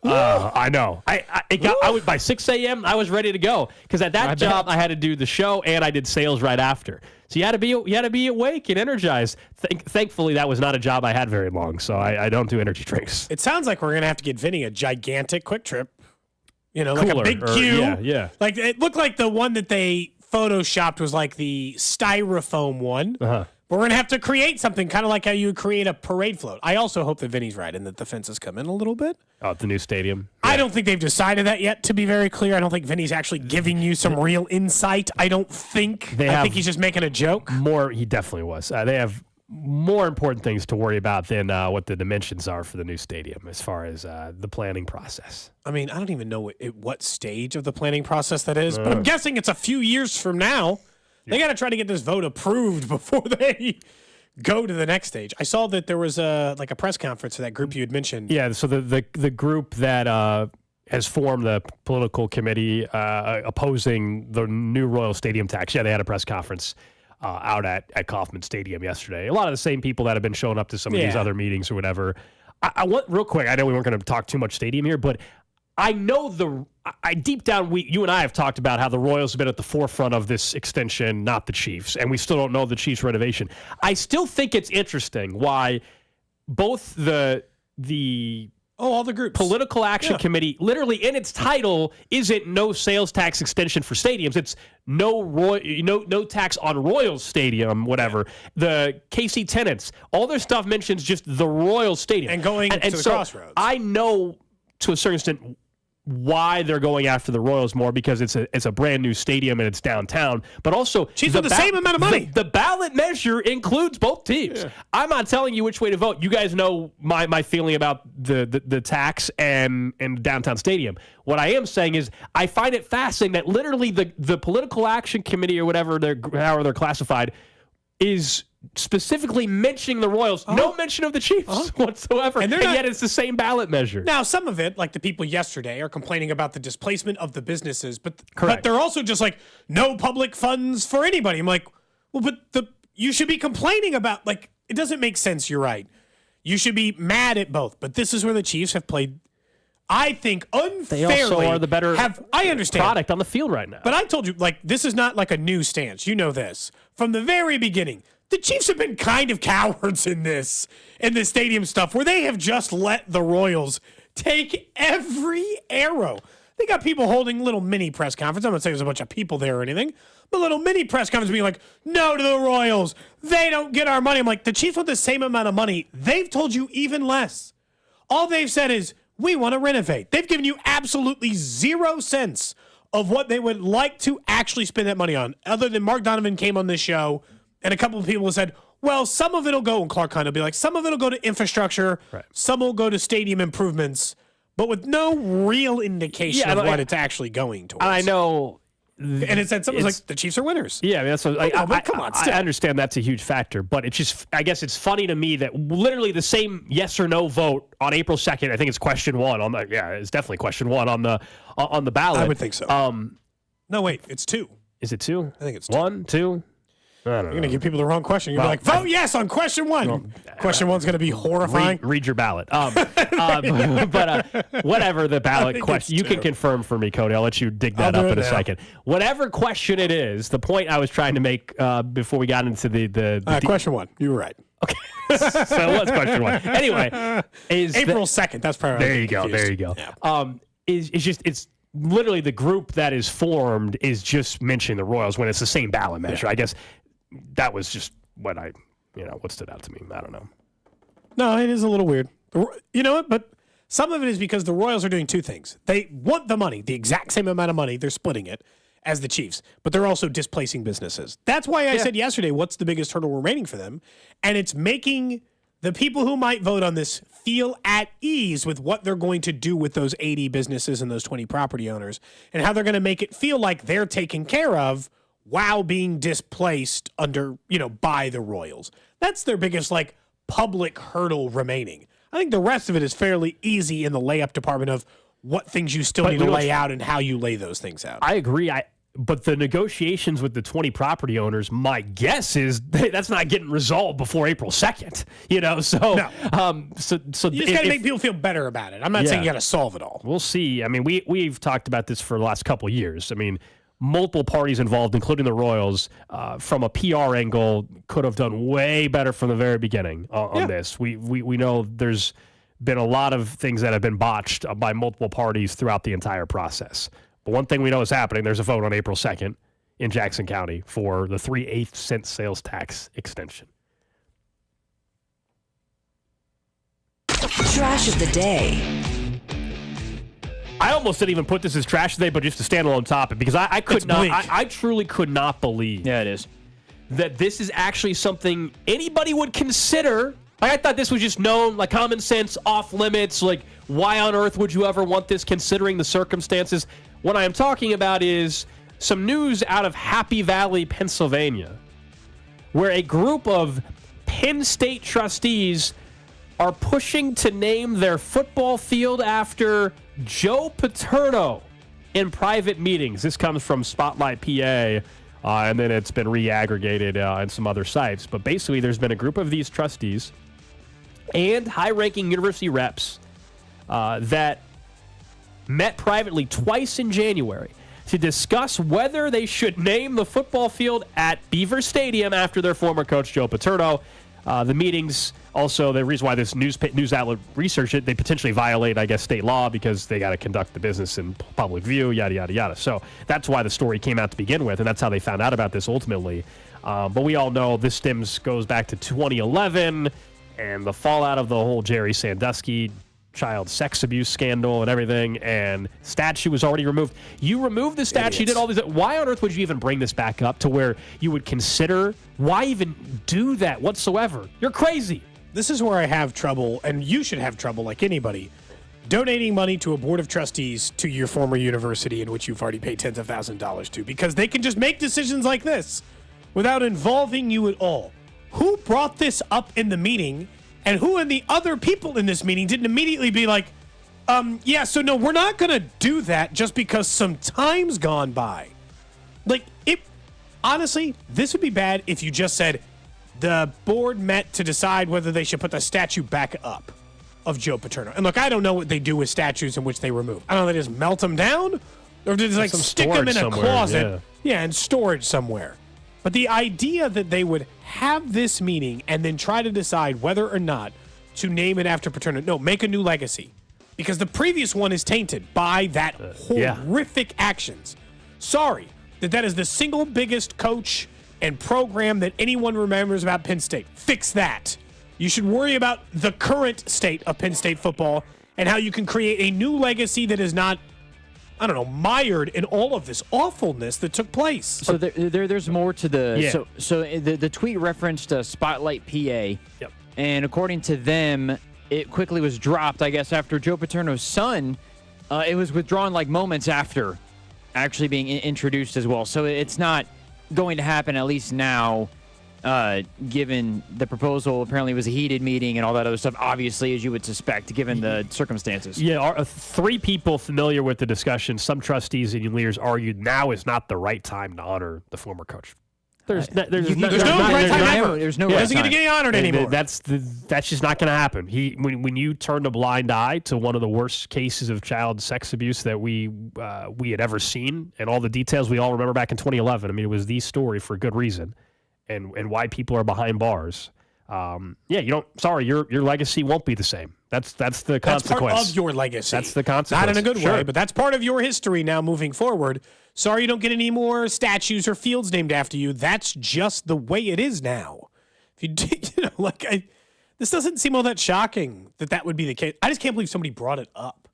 S1: I know. I was by 6 a.m. I was ready to go because at that job I had to do the show and I did sales right after. So you had to be awake and energized. Thankfully, that was not a job I had very long, so I don't do energy drinks.
S2: It sounds like we're gonna have to get Vinny a gigantic Quick Trip.
S1: Cooler,
S2: like a big cue.
S1: Yeah.
S2: Like it looked like the one that they photoshopped was like the styrofoam one.
S1: Uh-huh.
S2: But we're going to have to create something kind of like how you would create a parade float. I also hope that Vinny's right and that the fences come in a little bit.
S1: Oh, the new stadium?
S2: Yeah. I don't think they've decided that yet, to be very clear. I don't think Vinny's actually giving you some real insight. I think he's just making a joke.
S1: He definitely was. They have more important things to worry about than what the dimensions are for the new stadium as far as the planning process.
S2: I mean, I don't even know what stage of the planning process that is, but I'm guessing it's a few years from now. They got to try to get this vote approved before they go to the next stage. I saw that there was a press conference for that group you had mentioned.
S1: Yeah, so the group that has formed the political committee opposing the new Royal Stadium tax. Yeah, they had a press conference. out at Kauffman Stadium yesterday. A lot of the same people that have been showing up to some of these other meetings or whatever. I want, real quick, I know we weren't going to talk too much stadium here, but I know deep down, you and I have talked about how the Royals have been at the forefront of this extension, not the Chiefs, and we still don't know the Chiefs' renovation. I still think it's interesting why both
S2: all the groups.
S1: Political Action Committee, literally in its title, isn't no sales tax extension for stadiums. It's no tax on Royals Stadium, whatever. The KC tenants, all their stuff mentions just the Royals Stadium.
S2: And going to the Crossroads.
S1: I know to a certain extent why they're going after the Royals more, because it's a brand new stadium and it's downtown. But also,
S2: Chiefs have the same amount of money.
S1: The ballot measure includes both teams. Yeah. I'm not telling you which way to vote. You guys know my feeling about the tax and downtown stadium. What I am saying is I find it fascinating that literally the Political Action Committee, or whatever however they're classified, is specifically mentioning the Royals. No mention of the Chiefs whatsoever. And yet it's the same ballot measure.
S2: Now, some of it, like the people yesterday, are complaining about the displacement of the businesses, but they're also just like, no public funds for anybody. I'm like, well, but you should be complaining about, like, it doesn't make sense. You're right. You should be mad at both. But this is where the Chiefs have played, I think, unfairly.
S1: They also are the better
S2: I understand.
S1: product on the field right now.
S2: But I told you, like, this is not like a new stance. You know this. From the very beginning, the Chiefs have been kind of cowards in this stadium stuff, where they have just let the Royals take every arrow. They got people holding little mini press conferences. I'm not saying there's a bunch of people there or anything, but little mini press conferences being like, no to the Royals. They don't get our money. I'm like, the Chiefs want the same amount of money. They've told you even less. All they've said is, we want to renovate. They've given you absolutely 0 cents of what they would like to actually spend that money on, other than Mark Donovan came on this show and a couple of people said, well, some of it will go, and Clark Hunt will be like, some of it will go to infrastructure, some will go to stadium improvements, but with no real indication of what it's actually going towards.
S1: I know.
S2: And it said something like, the Chiefs are winners.
S1: Yeah, I mean, that's what,
S2: come on, still.
S1: I understand that's a huge factor, but it's just, I guess it's funny to me that literally the same yes or no vote on April 2nd, I think it's question 1 on the, it's definitely question 1 on the ballot.
S2: I would think so. No, wait, it's 2.
S1: Is it 2?
S2: I think it's 2.
S1: 1, 2? I don't know.
S2: You're going to give people the wrong question. You're like, vote yes on question 1. Well, question 1's going to be horrifying.
S1: Read your ballot. But whatever the ballot question, you can confirm for me, Cody. I'll let you dig that up in a second. Whatever question it is, the point I was trying to make before we got into the
S2: question 1. You were right.
S1: Okay. So what's question 1? Anyway, is
S2: April 2nd. That's probably
S1: there. You go. There you go. Yeah. It's literally the group that is formed is just mentioning the Royals when it's the same ballot measure. I guess that was just what what stood out to me. I don't know.
S2: No, it is a little weird. You know what? But some of it is because the Royals are doing 2 things. They want the money, the exact same amount of money. They're splitting it as the Chiefs, but they're also displacing businesses. That's why I said yesterday, what's the biggest hurdle remaining for them? And it's making the people who might vote on this feel at ease with what they're going to do with those 80 businesses and those 20 property owners, and how they're going to make it feel like they're taken care of while being displaced by the Royals. That's their biggest, public hurdle remaining. I think the rest of it is fairly easy in the layup department of what things you still need to lay out and how you lay those things out.
S1: I agree. But the negotiations with the 20 property owners, my guess is that's not getting resolved before April 2nd. So
S2: you just got to make people feel better about it. I'm not saying you got to solve it all.
S1: We'll see. I mean, we've talked about this for the last couple of years. I mean, multiple parties involved, including the Royals, from a PR angle, could have done way better from the very beginning on this. We know there's been a lot of things that have been botched by multiple parties throughout the entire process. But one thing we know is happening. There's a vote on April 2nd in Jackson County for the 3/8 cent sales tax extension.
S19: Trash of the day.
S1: I almost didn't even put this as trash today, but just a standalone topic, because I truly could not believe
S3: it is
S1: that this is actually something anybody would consider. I thought this was just known, like common sense, off limits. Like, why on earth would you ever want this considering the circumstances? What I am talking about is some news out of Happy Valley, Pennsylvania, where a group of Penn State trustees are pushing to name their football field after Joe Paterno in private meetings. This comes from Spotlight PA and then it's been re-aggregated on some other sites. But basically, there's been a group of these trustees and high-ranking university reps that met privately twice in January to discuss whether they should name the football field at Beaver Stadium after their former coach, Joe Paterno. The meetings, also, the reason why this news outlet researched it, they potentially violate, I guess, state law because they got to conduct the business in public view, yada, yada, yada. So that's why the story came out to begin with, and that's how they found out about this ultimately. But we all know this goes back to 2011 and the fallout of the whole Jerry Sandusky child sex abuse scandal and everything, and statue was already removed. You removed the statue, you did all these. Why on earth would you even bring this back up to where you would consider, why even do that whatsoever? You're crazy.
S2: This is where I have trouble, and you should have trouble like anybody, donating money to a board of trustees to your former university in which you've already paid tens of thousands of dollars to, because they can just make decisions like this without involving you at all. Who brought this up in the meeting? And who and the other people in this meeting didn't immediately be like, so no, we're not going to do that just because some time's gone by. Like, honestly, this would be bad if you just said the board met to decide whether they should put the statue back up of Joe Paterno. And look, I don't know what they do with statues in which they remove. I don't know if they just melt them down or if they just stick them in a closet. Yeah, in storage somewhere. But the idea that they would have this meeting and then try to decide whether or not to name it after Paterno. No, make a new legacy. Because the previous one is tainted by that horrific actions. Sorry, that is the single biggest coach and program that anyone remembers about Penn State. Fix that. You should worry about the current state of Penn State football and how you can create a new legacy that is not, mired in all of this awfulness that took place.
S3: So there's more to the...
S1: Yeah.
S3: So the tweet referenced Spotlight PA.
S1: Yep.
S3: And according to them, it quickly was dropped, I guess, after Joe Paterno's son. It was withdrawn like moments after actually being introduced as well. So it's not going to happen, at least now, given the proposal apparently was a heated meeting and all that other stuff, obviously, as you would suspect, given the circumstances.
S1: Yeah, three people familiar with the discussion, some trustees and leaders argued now is not the right time to honor the former coach. There's no
S2: right time ever.
S3: There's no
S2: He
S3: right
S2: doesn't get to get honored anymore.
S1: That's just not going to happen. When you turn a blind eye to one of the worst cases of child sex abuse that we had ever seen, and all the details we all remember back in 2011. I mean, it was the story for good reason, and why people are behind bars. Your legacy won't be the same. That's the consequence.
S2: That's part of your legacy.
S1: That's the consequence.
S2: Not in a good way, but that's part of your history now moving forward. Sorry you don't get any more statues or fields named after you. That's just the way it is now. If you this doesn't seem all that shocking that would be the case. I just can't believe somebody brought it up.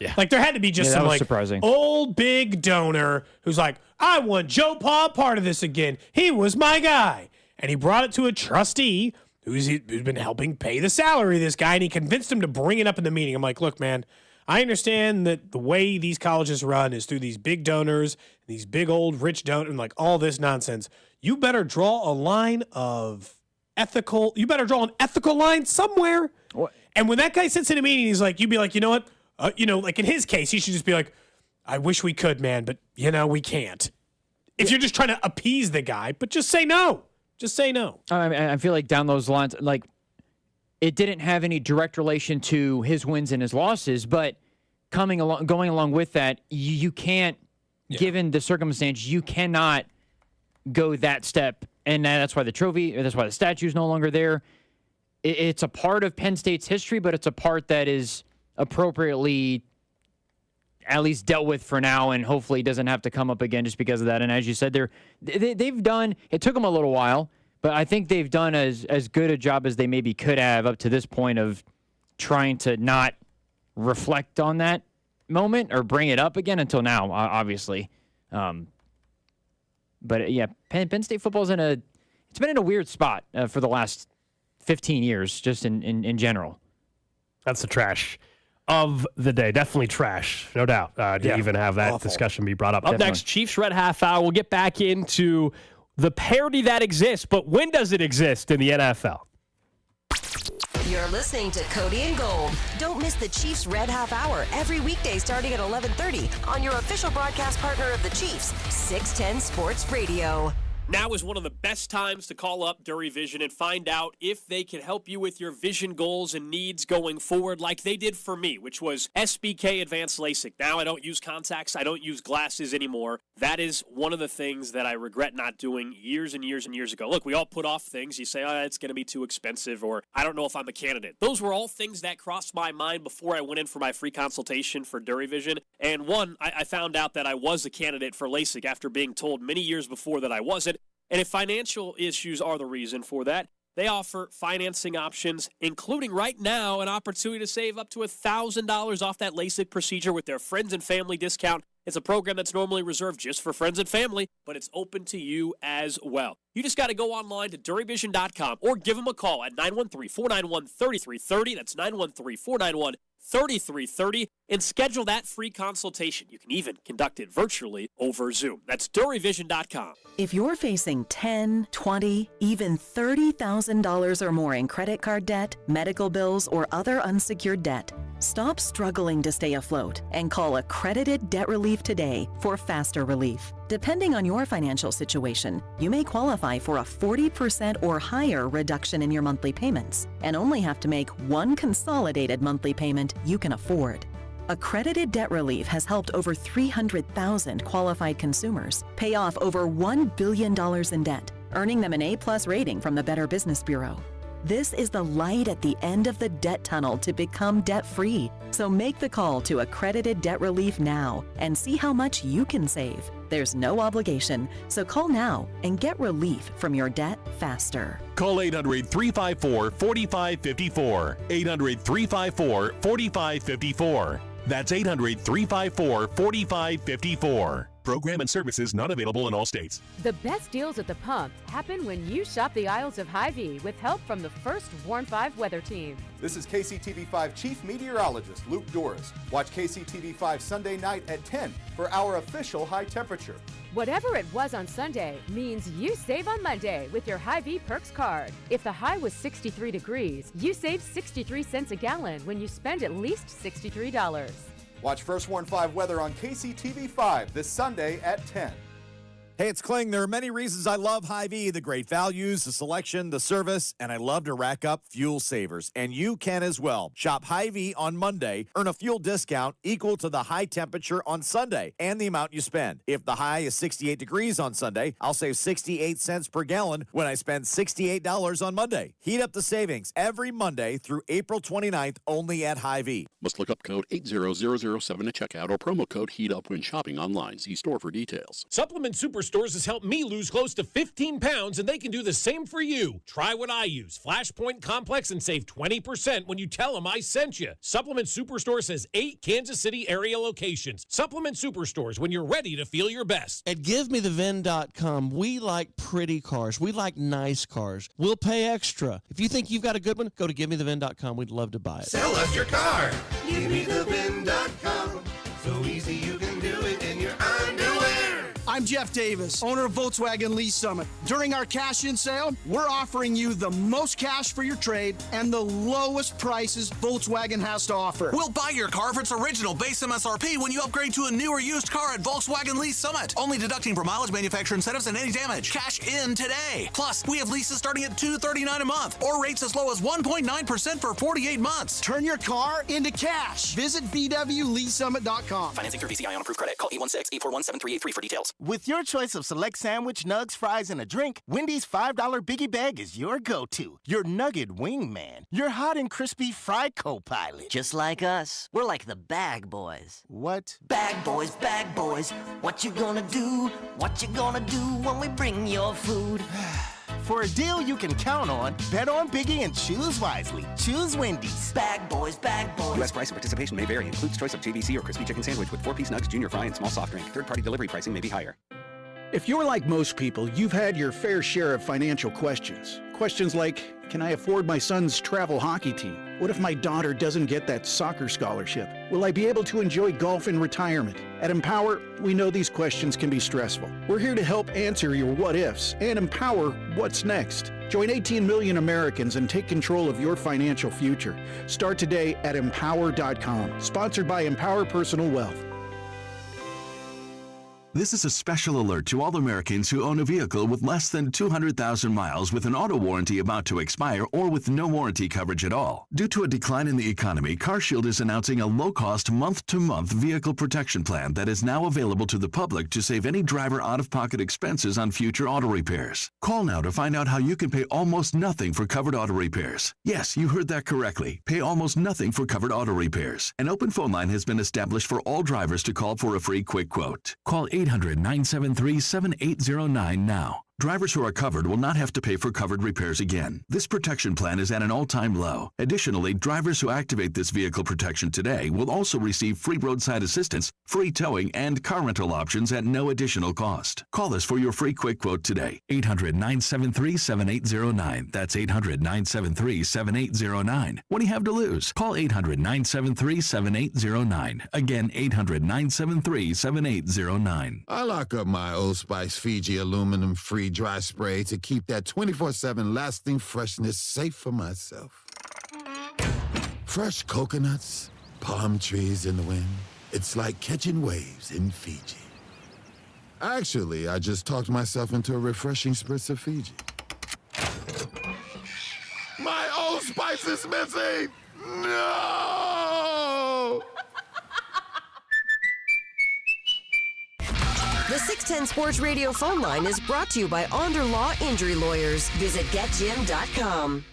S1: Yeah.
S2: Like there had to be just some
S3: surprising.
S2: Old big donor who's like, I want Joe Pa part of this again. He was my guy. And he brought it to a trustee who's been helping pay the salary of this guy, and he convinced him to bring it up in the meeting. I'm like, look, man, I understand that the way these colleges run is through these big donors, these big old rich donors, and like all this nonsense. You better draw a line of ethical. You better draw an ethical line somewhere.
S3: What?
S2: And when that guy sits in a meeting, he's like, you'd be like, you know what? Like in his case, he should just be like, I wish we could, man, but we can't. If you're just trying to appease the guy, but just say no. Just say no.
S3: I feel like down those lines, like it didn't have any direct relation to his wins and his losses, but going along with that, you can't, given the circumstance, you cannot go that step, and that's why that's why the statue is no longer there. It's a part of Penn State's history, but it's a part that is appropriately at least dealt with for now, and hopefully doesn't have to come up again just because of that. And as you said, they've done, it took them a little while, but I think they've done as good a job as they maybe could have up to this point of trying to not reflect on that moment or bring it up again until now, obviously. But yeah, Penn State football's it's been in a weird spot for the last 15 years, just in general.
S1: That's the trash of the day. Definitely trash, no doubt, to even have that discussion be brought up. Up next, Chiefs Red Half Hour. We'll get back into the parity that exists, but when does it exist in the NFL?
S19: You're listening to Cody and Gold. Don't miss the Chiefs Red Half Hour every weekday starting at 11:30 on your official broadcast partner of the Chiefs, 610 Sports Radio.
S1: Now is one of the best times to call up Dury Vision and find out if they can help you with your vision goals and needs going forward like they did for me, which was SBK Advanced LASIK. Now I don't use contacts. I don't use glasses anymore. That is one of the things that I regret not doing years and years and years ago. Look, we all put off things. You say, it's going to be too expensive, or I don't know if I'm a candidate. Those were all things that crossed my mind before I went in for my free consultation for Dury Vision. And I found out that I was a candidate for LASIK after being told many years before that I wasn't. And if financial issues are the reason for that, they offer financing options, including right now an opportunity to save up to $1,000 off that LASIK procedure with their friends and family discount. It's a program that's normally reserved just for friends and family, but it's open to you as well. You just got to go online to duryvision.com or give them a call at 913-491-3330. That's 913-491-3330 and schedule that free consultation. You can even conduct it virtually over Zoom. That's duryvision.com.
S9: If you're facing $10,000, $20,000, even $30,000 or more in credit card debt, medical bills, or other unsecured debt, stop struggling to stay afloat and call Accredited Debt Relief today for faster relief. Depending on your financial situation, you may qualify for a 40% or higher reduction in your monthly payments and only have to make one consolidated monthly payment you can afford. Accredited Debt Relief has helped over 300,000 qualified consumers pay off over $1 billion in debt, earning them an A+ rating from the Better Business Bureau. This is the light at the end of the debt tunnel to become debt-free. So make the call to Accredited Debt Relief now and see how much you can save. There's no obligation, so call now and get relief from your debt faster.
S10: Call 800-354-4554. 800-354-4554. That's 800-354-4554. Program and services not available in all states.
S11: The best deals at the pump happen when you shop the aisles of Hy-Vee with help from the first Warn 5 weather team.
S13: This is KCTV5 Chief Meteorologist Luke Doris. Watch KCTV5 Sunday night at 10 for our official high temperature.
S11: Whatever it was on Sunday means you save on Monday with your Hy-Vee Perks card. If the high was 63 degrees, you save 63 cents a gallon when you spend at least $63.
S13: Watch First Warn 5 weather on KCTV5 this Sunday at 10.
S17: Hey, it's Kling. There are many reasons I love Hy-Vee, the great values, the selection, the service, and I love to rack up fuel savers. And you can as well. Shop Hy-Vee on Monday, earn a fuel discount equal to the high temperature on Sunday and the amount you spend. If the high is 68 degrees on Sunday, I'll save 68 cents per gallon when I spend $68 on Monday. Heat up the savings every Monday through April 29th only at Hy-Vee.
S18: Must look up code 80007 at checkout or promo code HEATUP when shopping online. See store for details.
S20: Supplement Superstores has helped me lose close to 15 pounds, and they can do the same for you. Try what I use, Flashpoint Complex, and save 20% when you tell them I sent you. Supplement Superstores has 8 Kansas City area locations. Supplement Superstores when you're ready to feel your best.
S27: At GiveMeTheVin.com, we like pretty cars. We like nice cars. We'll pay extra. If you think you've got a good one, go to GiveMeTheVin.com. We'd love to buy it.
S12: Sell us your car. GiveMeTheVin.com. So easy you can do it in your underwear.
S28: I'm Jeff Davis, owner of Volkswagen Lease Summit. During our cash-in sale, we're offering you the most cash for your trade and the lowest prices Volkswagen has to offer.
S29: We'll buy your car for its original base MSRP when you upgrade to a new or used car at Volkswagen Lease Summit. Only deducting for mileage, manufacturer incentives, and any damage. Cash in today. Plus, we have leases starting at $239 a month or rates as low as 1.9% for 48 months.
S28: Turn your car into cash. Visit VWLeaseSummit.com.
S30: Financing through VCI on approved credit. Call 816-841-7383 for details.
S31: With your choice of select sandwich, nugs, fries, and a drink, Wendy's $5 Biggie Bag is your go-to. Your nugget wingman. Your hot and crispy fry co-pilot.
S32: Just like us. We're like the bag boys.
S31: What?
S32: Bag boys, what you gonna do? What you gonna do when we bring your food?
S31: For a deal you can count on, bet on Biggie and choose wisely. Choose Wendy's.
S32: Bag boys.
S30: U.S. price and participation may vary. Includes choice of JBC or crispy chicken sandwich with 4-piece nugs, junior fry, and small soft drink. Third-party delivery pricing may be higher.
S33: If you're like most people, you've had your fair share of financial questions. Questions like,
S4: Can I afford my son's travel hockey team? What if my daughter doesn't get that soccer scholarship? Will I be able to enjoy golf in retirement? At Empower, we know these questions can be stressful. We're here to help answer your what ifs and empower what's next. Join 18 million Americans and take control of your financial future. Start today at empower.com. Sponsored by Empower Personal Wealth.
S5: This is a special alert to all Americans who own a vehicle with less than 200,000 miles with an auto warranty about to expire or with no warranty coverage at all. Due to a decline in the economy, CarShield is announcing a low-cost month-to-month vehicle protection plan that is now available to the public to save any driver out-of-pocket expenses on future auto repairs. Call now to find out how you can pay almost nothing for covered auto repairs. Yes, you heard that correctly. Pay almost nothing for covered auto repairs. An open phone line has been established for all drivers to call for a free quick quote. Call 800-973-7809 now. Drivers who are covered will not have to pay for covered repairs again. This protection plan is at an all-time low. Additionally, drivers who activate this vehicle protection today will also receive free roadside assistance, free towing, and car rental options at no additional cost. Call us for your free quick quote today. 800-973-7809. That's 800-973-7809. What do you have to lose? Call 800-973-7809. Again, 800-973-7809.
S6: I lock up my Old Spice Fiji aluminum free dry spray to keep that 24/7 lasting freshness safe for myself. Fresh coconuts, palm trees in the wind. It's like catching waves in Fiji. Actually, I just talked myself into a refreshing spritz of Fiji. My Old Spice is missing! No!
S19: The 610 Sports Radio phone line is brought to you by Onder Law Injury Lawyers. Visit getjim.com.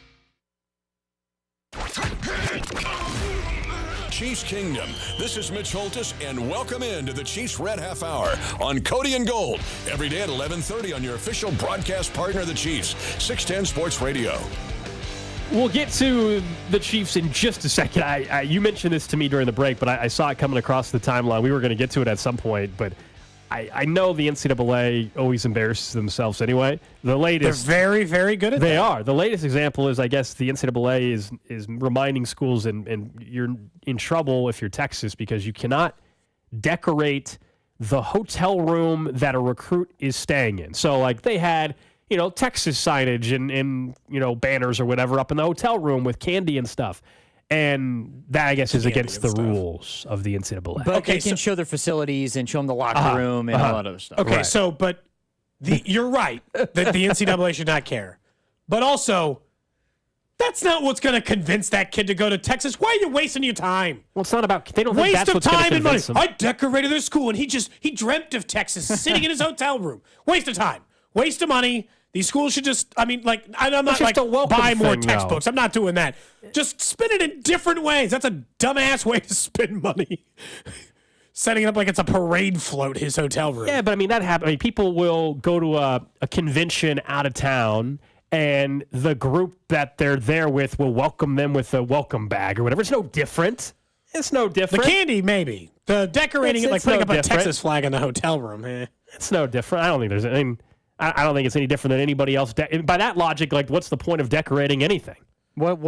S10: Chiefs Kingdom. This is Mitch Holtis, and welcome into the Chiefs Red Half Hour on Cody and Gold. Every day at 11:30 on your official broadcast partner of the Chiefs, 610 Sports Radio.
S1: We'll get to the Chiefs in just a second. You mentioned this to me during the break, but I saw it coming across the timeline. We were going to get to it at some point, but I know the NCAA always embarrasses themselves anyway. The latest,
S2: they're very, very good at that.
S1: They are. The latest example is, I guess, the NCAA is reminding schools, and you're in trouble if you're Texas because you cannot decorate the hotel room that a recruit is staying in. So, like, they had, Texas signage and banners or whatever up in the hotel room with candy and stuff. And that, I guess, is against the rules of the NCAA.
S3: But they can show their facilities and show them the locker room and all that other stuff.
S2: Okay, so, but you're right that the NCAA should not care. But also, that's not what's going to convince that kid to go to Texas. Why are you wasting your time?
S1: Well, it's not about, they don't think that's what's going to convince them.
S2: I decorated their school, and he dreamt of Texas sitting in his hotel room. Waste of time. Waste of money. These schools should just, I'm not like, buy more textbooks. I'm not doing that. Just spend it in different ways. That's a dumbass way to spend money. Setting it up like it's a parade float, his hotel room.
S1: Yeah, but that happens. People will go to a convention out of town, and the group that they're there with will welcome them with a welcome bag or whatever. It's no different. It's no different.
S2: The candy, maybe. The decorating it, like putting up a Texas flag in the hotel room.
S1: It's no different. I don't think I don't think it's any different than anybody else. By that logic, like, what's the point of decorating anything?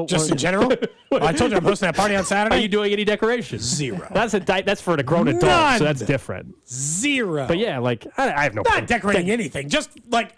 S2: Just in general? I told you I'm hosting that party on Saturday.
S1: Are you doing any decorations?
S2: Zero.
S1: That's for a grown adult, so that's different.
S2: Zero.
S1: But yeah, like, I have no
S2: Not decorating anything. Just, like,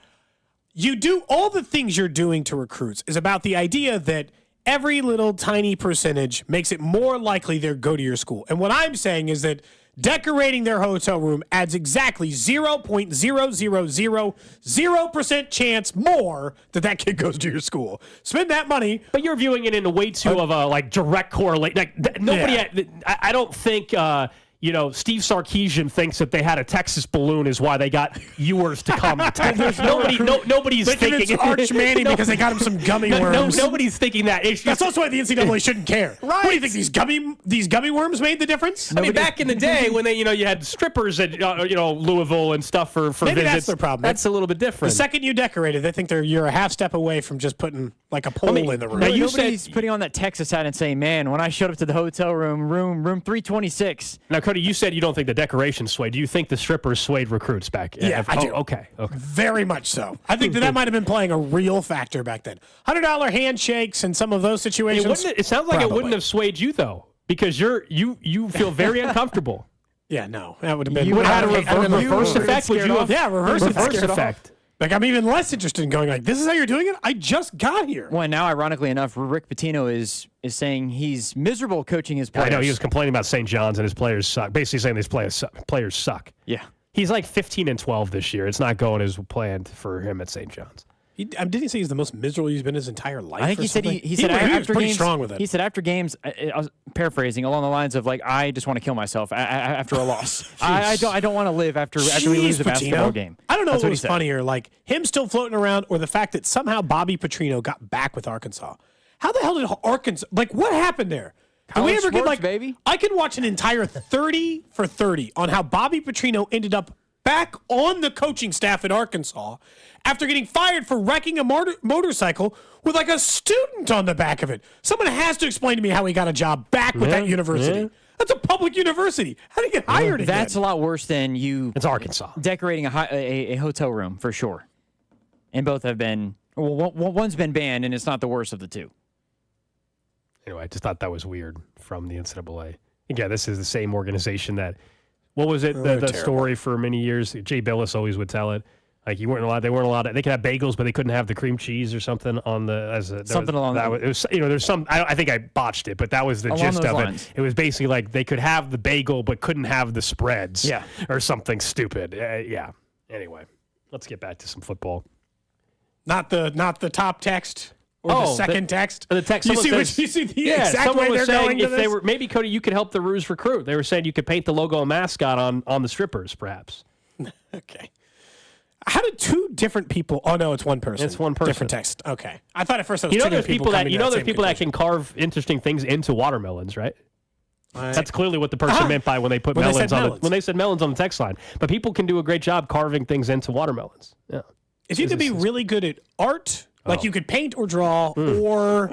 S2: you do all the things you're doing to recruits is about the idea that every little tiny percentage makes it more likely they'll go to your school. And what I'm saying is that decorating their hotel room adds exactly 0.0000% chance more that kid goes to your school. Spend that money.
S1: But you're viewing it in a way too of a direct correlate. Like, nobody, I don't think Steve Sarkisian thinks that they had a Texas balloon is why they got Ewers to come. Nobody's thinking
S2: it's Arch Manning because they got him some gummy worms.
S1: Nobody's thinking that.
S2: That's also why the NCAA shouldn't care. Right? What do you think, these gummy worms made the difference?
S1: Back in the day when they you had strippers at Louisville and stuff for
S2: maybe
S1: visits.
S2: That's their problem.
S1: That's a little bit different.
S2: The second you decorate it, they think you're a half step away from just putting like a pole in the room.
S3: Now nobody's putting on that Texas hat and saying, "Man, when I showed up to the hotel room 326."
S1: Now, Cody, you said you don't think the decorations swayed. Do you think the strippers swayed recruits back?
S2: Yeah, I do.
S1: Okay.
S2: Very much so. I think that might have been playing a real factor back then. $100 handshakes and some of those situations.
S1: It sounds like it wouldn't have swayed you though, because you feel very uncomfortable.
S2: Yeah, no, that would have been.
S1: You would have had a reverse effect. Would you have?
S2: Yeah, reverse
S1: effect.
S2: Like, I'm even less interested in going like, this is how you're doing it? I just got here.
S3: Well, now, ironically enough, Rick Pitino is saying he's miserable coaching his players.
S1: I know, he was complaining about St. John's and his players suck. Basically saying these players suck.
S3: Yeah.
S1: He's like 15-12 this year. It's not going as planned for him at St. John's.
S2: Didn't he say he's the most miserable he's been his entire life?
S3: I think he said
S2: he
S3: said
S2: was
S3: after
S2: pretty
S3: games,
S2: strong with it.
S3: He said after games, I was paraphrasing along the lines of like, I just want to kill myself after a loss. I don't want to live after we lose a basketball game.
S2: I don't know
S3: That's
S2: what was funnier, like him still floating around, or the fact that somehow Bobby Petrino got back with Arkansas. How the hell did Arkansas? Like, what happened there? Did we ever get like?
S3: Baby?
S2: I could watch an entire 30 for 30 on how Bobby Petrino ended up back on the coaching staff at Arkansas after getting fired for wrecking a motorcycle with like a student on the back of it. Someone has to explain to me how he got a job back with that university. Yeah. That's a public university. How did he get hired again?
S3: That's a lot worse than
S1: It's Arkansas.
S3: Decorating a hotel room, for sure. And both have been, well, one's been banned, and it's not the worst of the two.
S1: Anyway, I just thought that was weird from the NCAA. Again, this is the same organization that, what was it, the story for many years? Jay Billis always would tell it. Like they weren't allowed. They could have bagels, but they couldn't have the cream cheese or something on the
S3: something along that.
S1: It was, there's some. I think I botched it, but that was the gist of it. It was basically like they could have the bagel, but couldn't have the spreads.
S3: Yeah,
S1: or something stupid. Yeah. Anyway, let's get back to some football.
S2: Not the top text. Or the second text.
S1: The text.
S2: You see the exact way they're going to this?
S1: Maybe, Cody, you could help the Ruse recruit. They were saying you could paint the logo and mascot on the strippers, perhaps.
S2: Okay. How did two different people? Oh no, it's one person.
S1: It's one person.
S2: Different text. Okay. I thought at first it was two
S1: there's
S2: people
S1: that there's people that can carve interesting things into watermelons, right? That's clearly what the person meant by when they put melons on when they said melons on the text line. But people can do a great job carving things into watermelons. Yeah.
S2: If you could be really good at art, like you could paint or draw, or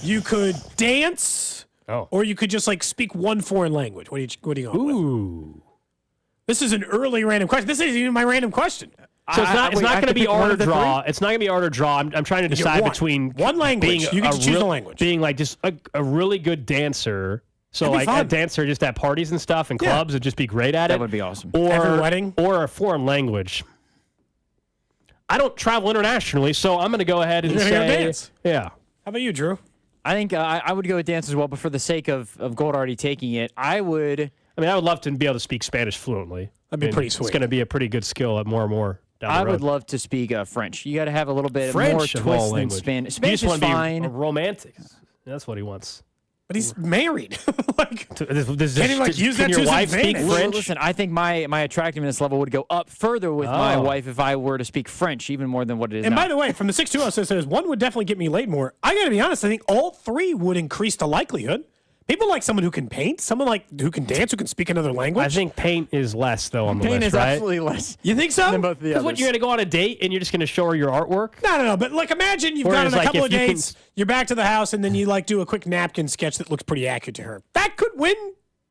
S2: you could dance, or you could just like speak one foreign language. What are you going with? This is an early random question. This isn't even my random question.
S1: So it's not going to be art or draw. It's not going to be art or draw. I'm trying to decide between
S2: one language. You can choose a language.
S1: Being like just a really good dancer. So like a dancer just at parties and stuff and clubs would just be great at it.
S3: That would be awesome.
S1: Or
S2: every wedding.
S1: Or a foreign language. I don't travel internationally, so I'm going to go ahead and say
S2: dance.
S1: Yeah.
S2: How about you, Drew?
S3: I think I would go with dance as well, but for the sake of Gold already taking it, I would love to be able to speak Spanish fluently.
S2: That'd be pretty sweet.
S1: It's going to be a pretty good skill at more and more down the road.
S3: I would love to speak French. You got to have a little bit
S1: French
S3: more twist than Spanish. Spanish
S1: is
S3: fine.
S1: Be romantic. That's what he wants.
S2: But he's married.
S1: Can your wife speak French?
S3: Listen, I think my attractiveness level would go up further with my wife if I were to speak French, even more than what it is
S2: now.
S3: now.
S2: By the way, from the 620 says one would definitely get me laid more. I got to be honest. I think all three would increase the likelihood. People like someone who can paint, someone like who can dance, who can speak another language.
S1: I think paint is less though on the
S3: paint
S1: list,
S3: is
S1: right?
S3: absolutely less.
S2: You think so?
S3: Than both of the others.
S1: What, you're going to go on a date and you're just going to show her your artwork?
S2: No. But like, imagine you've gone on a couple of dates. You're back to the house, and then you like do a quick napkin sketch that looks pretty accurate to her. That could win.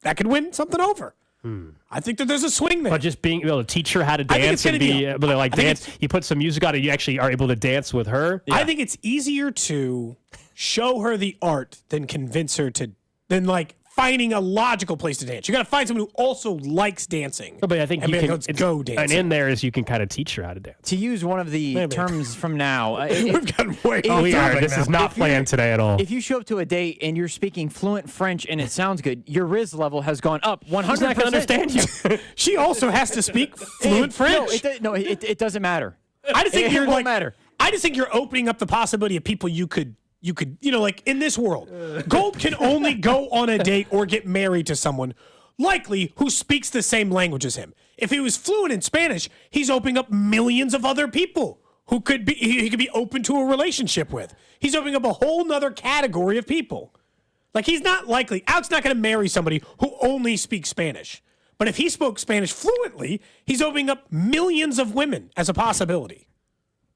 S2: That could win something over. I think that there's a swing there.
S1: But just being able to teach her how to dance and be able to like dance, you put some music on it, you actually are able to dance with her.
S2: Yeah. I think it's easier to show her the art than convince her than like finding a logical place to dance. You got to find someone who also likes dancing.
S1: But I think you can
S2: go dancing.
S1: And in there is you can kind of teach her how to dance.
S3: To use one of the terms from now,
S2: we've gotten way off.
S1: This is not planned today at all.
S3: If you show up to a date and you're speaking fluent French and it sounds good, your Riz level has gone up 100%.
S1: She's not going to understand you.
S2: She also has to speak fluent French.
S3: It doesn't matter.
S2: I just think
S3: it won't matter.
S2: I just think you're opening up the possibility of people you could, like in this world, Gold can only go on a date or get married to someone likely who speaks the same language as him. If he was fluent in Spanish, he's opening up millions of other people who he could be open to a relationship with. He's opening up a whole nother category of people. Like he's not likely, Alex not going to marry somebody who only speaks Spanish. But if he spoke Spanish fluently, he's opening up millions of women as a possibility.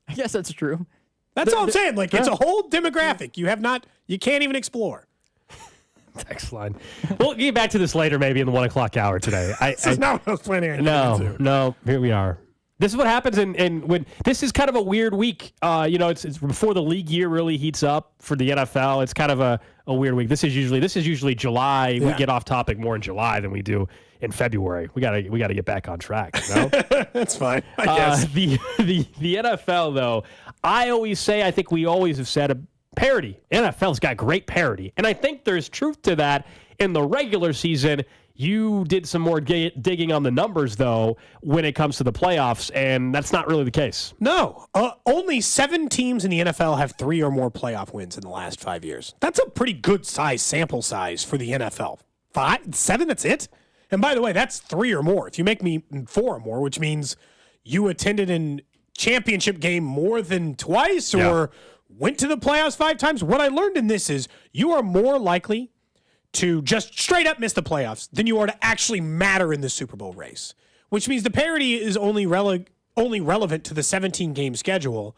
S3: I guess that's true.
S2: That's all I'm saying. Like, it's a whole demographic you can't even explore.
S1: Text line. We'll get back to this later, maybe in the 1 o'clock hour today.
S2: This is not what I was planning on getting to.
S1: No, here we are. This is what happens when this is kind of a weird week. It's before the league year really heats up for the NFL. It's kind of a weird week. This is usually July. Yeah. We get off topic more in July than we do in February. We gotta get back on track. You know?
S2: That's fine. I guess
S1: the NFL though. I think we always have said parity. NFL's got great parity, and I think there's truth to that in the regular season. You did some more digging on the numbers, though, when it comes to the playoffs, and that's not really the case.
S2: No. Only 7 teams in the NFL have 3 or more playoff wins in the last 5 years. That's a pretty good sample size for the NFL. 7, that's it? And by the way, that's 3 or more. If you make me 4 or more, which means you attended a championship game more than twice or went to the playoffs 5 times, what I learned in this is you are more likely to just straight up miss the playoffs than you are to actually matter in the Super Bowl race, which means the parity is only relevant to the 17-game schedule,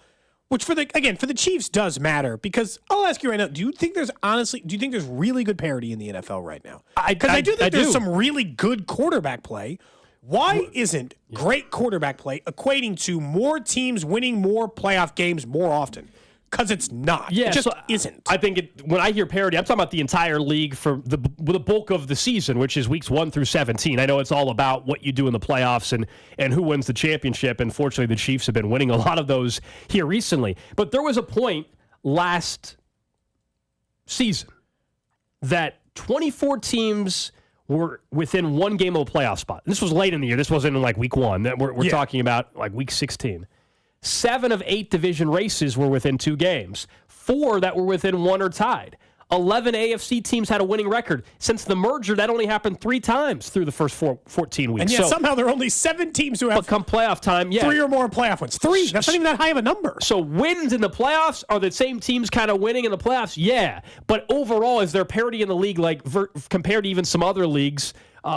S2: which for the Chiefs does matter, because I'll ask you right now, do you think there's really good parity in the NFL right now? Because I do think there's some really good quarterback play. Why isn't great quarterback play equating to more teams winning more playoff games more often? Because it's not.
S1: Yeah,
S2: it just isn't.
S1: I think when I hear parity, I'm talking about the entire league for the bulk of the season, which is weeks 1 through 17. I know it's all about what you do in the playoffs and who wins the championship. And fortunately, the Chiefs have been winning a lot of those here recently. But there was a point last season that 24 teams were within 1 game of a playoff spot. And this was late in the year. This wasn't in like week 1. We're talking about like week 16. 7 of 8 division races were within 2 games. 4 that were within 1 or tied. 11 AFC teams had a winning record. Since the merger, that only happened 3 times through the first 14 weeks.
S2: And yet somehow there are only 7 teams who have
S1: come playoff time,
S2: 3 or more playoff wins. 3. That's not even that high of a number.
S1: So wins in the playoffs, are the same teams kind of winning in the playoffs? Yeah. But overall, is there parity in the league compared to even some other leagues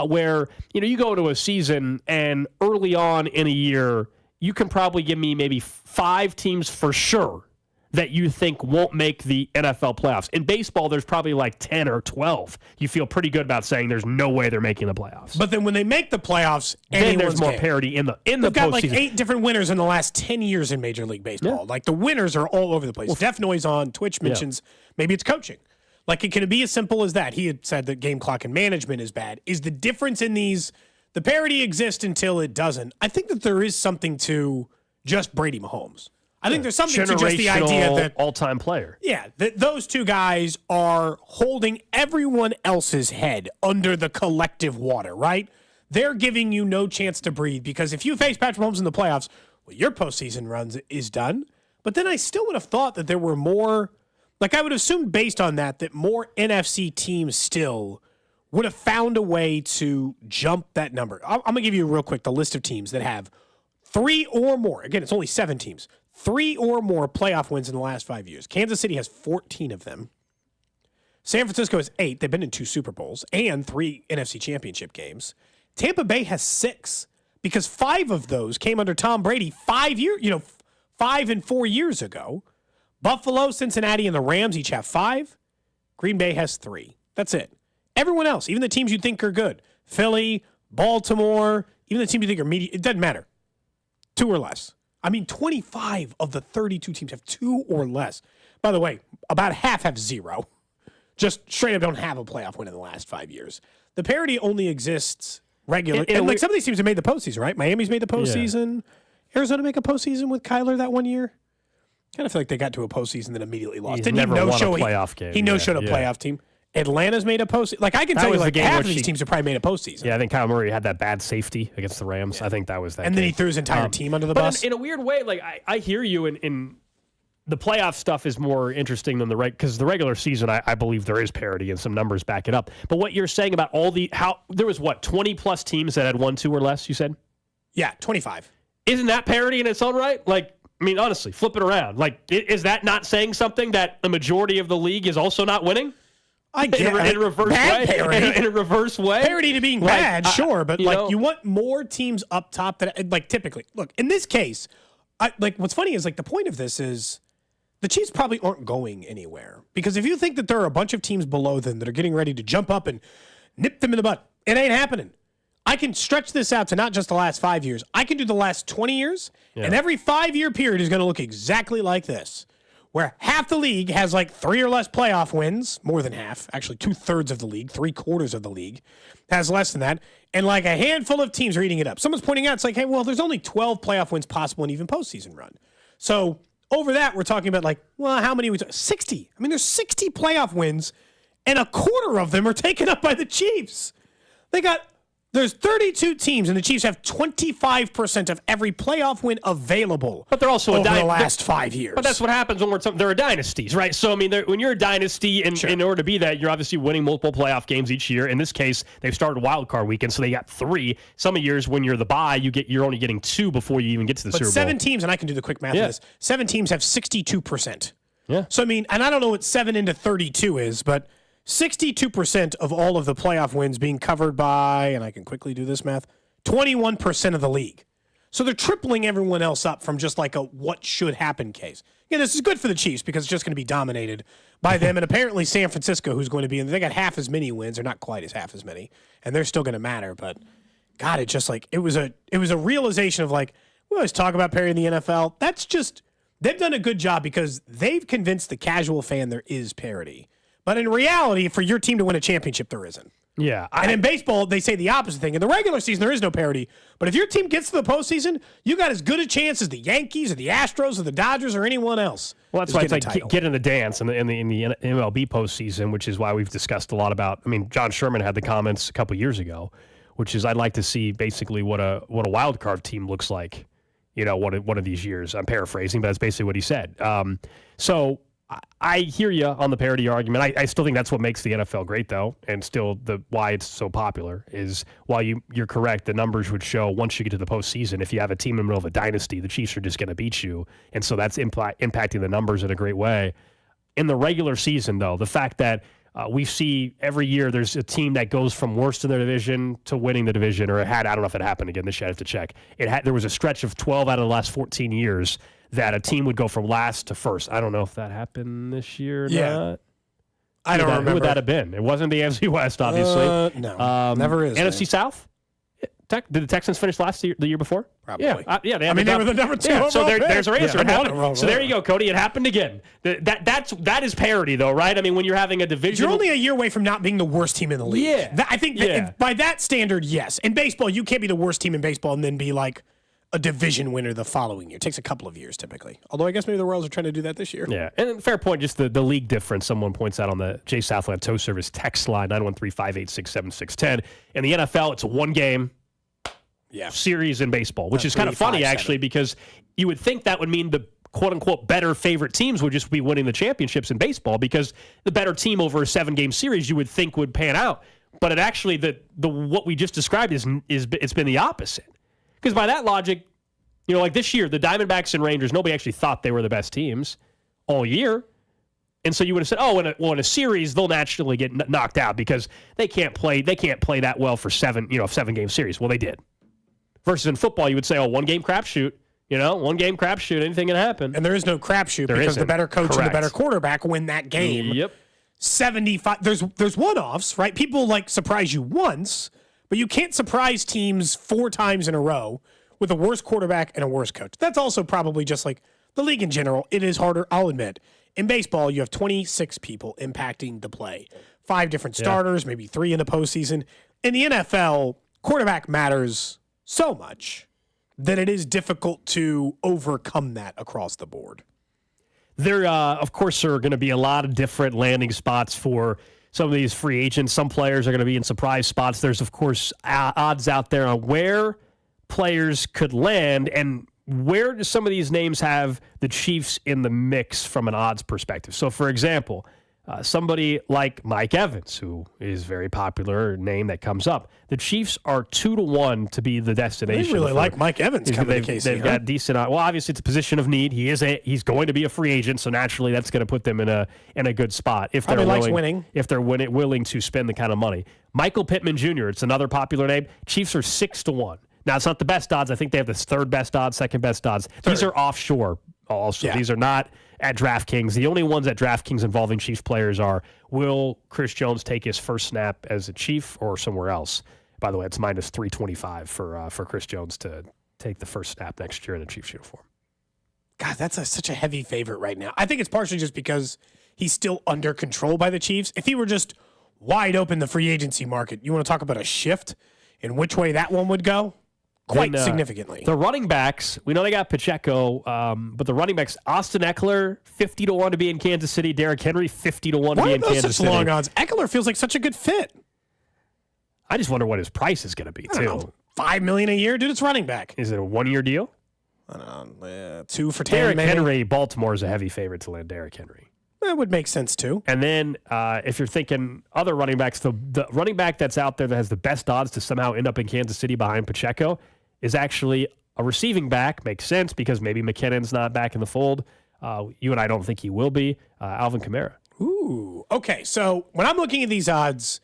S1: where you go into a season and early on in a year, you can probably give me maybe 5 teams for sure that you think won't make the NFL playoffs. In baseball, there's probably like 10 or 12. You feel pretty good about saying there's no way they're making the playoffs.
S2: But then when they make the playoffs,
S1: then there's more parity in the
S2: They've got
S1: postseason.
S2: like 8 different winners in the last 10 years in Major League Baseball. Yeah. Like the winners are all over the place. Def Noise on Twitch mentions maybe it's coaching. Like it can be as simple as that. He had said that game clock and management is bad. Is the difference in these... The parity exists until it doesn't. I think that there is something to just Brady Mahomes. I think there's something to just the idea that
S1: all-time player.
S2: Yeah, that those 2 guys are holding everyone else's head under the collective water, right? They're giving you no chance to breathe because if you face Patrick Mahomes in the playoffs, well, your postseason runs is done. But then I still would have thought that there were more, like I would have assumed based on that more NFC teams still would have found a way to jump that number. I'm going to give you real quick the list of teams that have 3 or more. Again, it's only 7 teams. 3 or more playoff wins in the last 5 years. Kansas City has 14 of them. San Francisco has 8. They've been in 2 Super Bowls and 3 NFC championship games. Tampa Bay has 6 because 5 of those came under Tom Brady 5 and 4 years ago. Buffalo, Cincinnati, and the Rams each have 5. Green Bay has 3. That's it. Everyone else, even the teams you think are good, Philly, Baltimore, even the teams you think are medium, it doesn't matter. 2 or less. I mean, 25 of the 32 teams have 2 or less. By the way, about half have 0. Just straight up don't have a playoff win in the last 5 years. The parity only exists regularly. And like some of these teams have made the postseason, right? Miami's made the postseason. Yeah. Arizona make a postseason with Kyler that one year. Kind of feel like they got to a postseason and then immediately lost.
S1: He's never won a playoff game.
S2: He no-showed a playoff team. Atlanta's made a postseason. Like, I can tell you, like, half of these teams have probably made a postseason.
S1: Yeah, I think Kyle Murray had that bad safety against the Rams. Yeah. I think that was that.
S2: And then he threw his entire team under the bus.
S1: In a weird way, like, I hear you in the playoff stuff is more interesting than because the regular season, I believe there is parity and some numbers back it up. But what you're saying about there was 20-plus teams that had 1, 2, or less, you said?
S2: Yeah, 25.
S1: Isn't that parity in its own right? Like, I mean, honestly, flip it around. Like, is that not saying something that the majority of the league is also not winning?
S2: I get
S1: in a reverse way.
S2: Parity.
S1: In a reverse way.
S2: Parity to being bad, sure, but you want more teams up top that, like, typically. Look, in this case, what's funny is, like, the point of this is the Chiefs probably aren't going anywhere. Because if you think that there are a bunch of teams below them that are getting ready to jump up and nip them in the butt, it ain't happening. I can stretch this out to not just the last 5 years. I can do the last 20 years, and every 5-year period is going to look exactly like this, where half the league has like 3 or less playoff wins, more than half, actually 2/3 of the league, 3/4 of the league has less than that, and like a handful of teams are eating it up. Someone's pointing out, it's like, hey, well, there's only 12 playoff wins possible in even postseason run. So over that, we're talking about like, well, how many? 60. I mean, there's 60 playoff wins, and a quarter of them are taken up by the Chiefs. There's 32 teams, and the Chiefs have 25% of every playoff win available.
S1: But they're also
S2: over the last 5 years.
S1: But that's what happens when there are dynasties, right? So I mean, when you're a dynasty, and in order to be that, you're obviously winning multiple playoff games each year. In this case, they've started wild card weekend, so they got 3. Some years when you're the bye, you're only getting 2 before you even get to the Super Bowl.
S2: But 7 teams, and I can do the quick math of this. 7 teams have 62%.
S1: Yeah.
S2: So I mean, and I don't know what 7 into 32 is, but 62% of all of the playoff wins being covered by, and I can quickly do this math, 21% of the league. So they're tripling everyone else up from just like a what should happen case. Yeah, this is good for the Chiefs because it's just going to be dominated by them. And apparently San Francisco, who's going to be in, they got half as many wins, or not quite as half as many, and they're still going to matter. But God, it just like, it was a realization of like, we always talk about parity in the NFL. That's just, they've done a good job because they've convinced the casual fan there is parity. But in reality, for your team to win a championship, there isn't.
S1: Yeah.
S2: And in baseball, they say the opposite thing. In the regular season, there is no parity. But if your team gets to the postseason, you got as good a chance as the Yankees or the Astros or the Dodgers or anyone else.
S1: Well, that's why it's like get in the dance in the MLB postseason, which is why we've discussed a lot about. I mean, John Sherman had the comments a couple years ago, which is I'd like to see basically what a wild card team looks like. You know, one of these years. I'm paraphrasing, but that's basically what he said. So I hear you on the parity argument. I still think that's what makes the NFL great, though, and still why it's so popular is while you're correct, the numbers would show once you get to the postseason, if you have a team in the middle of a dynasty, the Chiefs are just going to beat you, and so that's impacting the numbers in a great way. In the regular season, though, the fact that we see every year there's a team that goes from worst in their division to winning the division, or I don't know if it happened again this year, I have to check. There was a stretch of 12 out of the last 14 years that a team would go from last to first. I don't know if that happened this year or not.
S2: I don't remember.
S1: Who would that have been? It wasn't the AFC West, obviously.
S2: No, never is.
S1: NFC South? Did the Texans finish the year before?
S2: Probably.
S1: Yeah,
S2: they were the number 2 overall
S1: so
S2: pick.
S1: there's our answer.
S2: Yeah,
S1: so there you go, Cody. It happened again. That is parity, though, right? I mean, when you're having a division,
S2: you're only a year away from not being the worst team in the league.
S1: Yeah.
S2: I think that by that standard, yes. In baseball, you can't be the worst team in baseball and then be like a division winner the following year. It takes a couple of years typically. Although I guess maybe the Royals are trying to do that this year.
S1: Yeah, and fair point, just the league difference someone points out on the Jay Southland Tow Service text line, 913-586-7610. In the NFL, it's a one-game series in baseball, which is kind of funny, actually, because you would think that would mean the quote-unquote better favorite teams would just be winning the championships in baseball, because the better team over a 7-game series you would think would pan out. But it actually, the what we just described is it's been the opposite. Because by that logic, you know, like this year, the Diamondbacks and Rangers, nobody actually thought they were the best teams all year. And so you would have said, in a series, they'll naturally get knocked out because they can't play that well for 7-game series. Well, they did. Versus in football, you would say, one-game crapshoot. You know, one-game crapshoot, anything can happen.
S2: And there is no crapshoot because the better coach and the better quarterback win that game.
S1: Yep.
S2: 75. There's one-offs, right? People surprise you once, but you can't surprise teams 4 times in a row with a worse quarterback and a worse coach. That's also probably just like the league in general. It is harder, I'll admit. In baseball, you have 26 people impacting the play. 5 different starters, maybe 3 in the postseason. In the NFL, quarterback matters so much that it is difficult to overcome that across the board.
S1: There, of course, are going to be a lot of different landing spots for some of these free agents. Some players are going to be in surprise spots. There's, of course, odds out there on where players could land, and where do some of these names have the Chiefs in the mix from an odds perspective? So, for example, somebody like Mike Evans, who is a very popular name that comes up. The Chiefs are 2-1 to be the destination.
S2: They really like Mike Evans coming to KC.
S1: They've got decent. Well, obviously it's a position of need. He's going to be a free agent, so naturally that's going to put them in a good spot if they're willing. If they're willing to spend the kind of money. Michael Pittman Jr. It's another popular name. Chiefs are 6-1. Now it's not the best odds. I think they have the third best odds, second best odds. These are offshore. Also, these are not at DraftKings. The only ones at DraftKings involving Chiefs players are, will Chris Jones take his first snap as a Chief or somewhere else? By the way, it's minus 325 for Chris Jones to take the first snap next year in a Chiefs uniform.
S2: God, that's such a heavy favorite right now. I think it's partially just because he's still under control by the Chiefs. If he were just wide open the free agency market, you want to talk about a shift in which way that one would go? Quite significantly.
S1: The running backs, we know they got Pacheco, but the running backs, Austin Eckler, 50-1 to be in Kansas City. Derrick Henry, 50-1 to be in Kansas City.
S2: Such long odds? Eckler feels like such a good fit.
S1: I just wonder what his price is going to be, too.
S2: $5 million a year? Dude, it's running back.
S1: Is it a one-year deal?
S2: I don't know, 2 for 10.
S1: Derrick
S2: maybe?
S1: Henry, Baltimore is a heavy favorite to land Derrick Henry.
S2: That would make sense, too.
S1: And then if you're thinking other running backs, the running back that's out there that has the best odds to somehow end up in Kansas City behind Pacheco is actually a receiving back. Makes sense because maybe McKinnon's not back in the fold. You and I don't think he will be. Alvin Kamara.
S2: Ooh. Okay, so when I'm looking at these odds,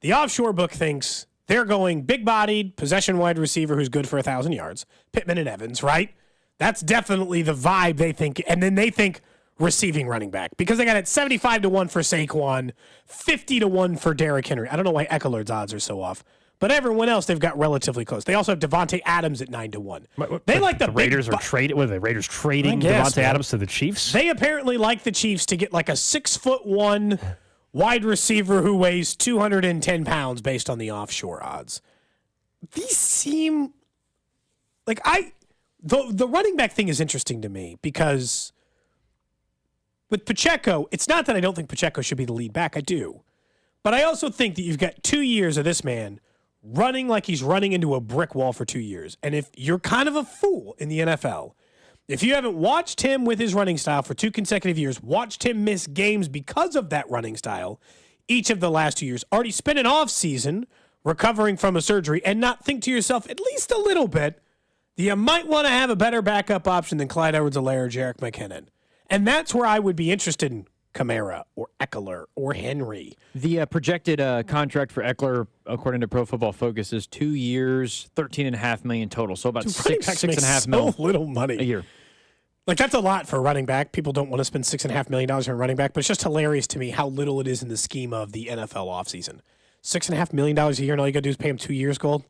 S2: the offshore book thinks they're going big-bodied, possession wide receiver who's good for 1,000 yards, Pittman and Evans, right? That's definitely the vibe they think. And then they think receiving running back because they got it 75-1 for Saquon, 50-1 for Derrick Henry. I don't know why Eckler's odds are so off. But everyone else, they've got relatively close. They also have Devontae Adams at 9-1. They like the
S1: Raiders are trading. What are the Raiders trading Devontae Adams to the Chiefs?
S2: They apparently like the Chiefs to get like a 6'1" wide receiver who weighs 210 pounds based on the offshore odds. These seem like the running back thing is interesting to me because with Pacheco, it's not that I don't think Pacheco should be the lead back. I do. But I also think that you've got 2 years of this man running like he's running into a brick wall for 2 years. And if you're kind of a fool in the NFL, if you haven't watched him with his running style for 2 consecutive years, watched him miss games because of that running style each of the last 2 years, already spent an off season recovering from a surgery, and not think to yourself at least a little bit that you might want to have a better backup option than Clyde Edwards-Helaire or Jerick McKinnon. And that's where I would be interested in Kamara or Eckler or Henry.
S3: The projected contract for Eckler, according to Pro Football Focus, is 2 years, $13.5 million total. So about $6.5 million
S2: little money
S3: a year.
S2: Like, that's a lot for a running back. People don't want to spend $6.5 million on a running back, but it's just hilarious to me how little it is in the scheme of the NFL offseason. $6.5 million a year, and all you got to do is pay him 2 years, Gold.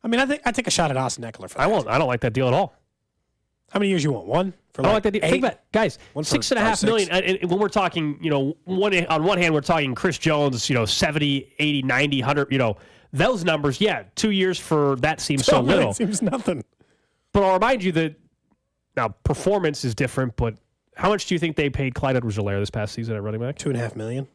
S2: I mean, I take a shot at Austin Eckler for that.
S1: I don't like that deal at all.
S2: How many years you want? One?
S1: I don't like that deal. Think about it. Guys, $6.5 million. And when we're talking, on one hand, we're talking Chris Jones, 70, 80, 90, 100, those numbers, 2 years for that seems so little.
S2: It seems nothing.
S1: But I'll remind you that now performance is different, but how much do you think they paid Clyde Edwards-Helaire this past season at running back?
S2: $2.5 million.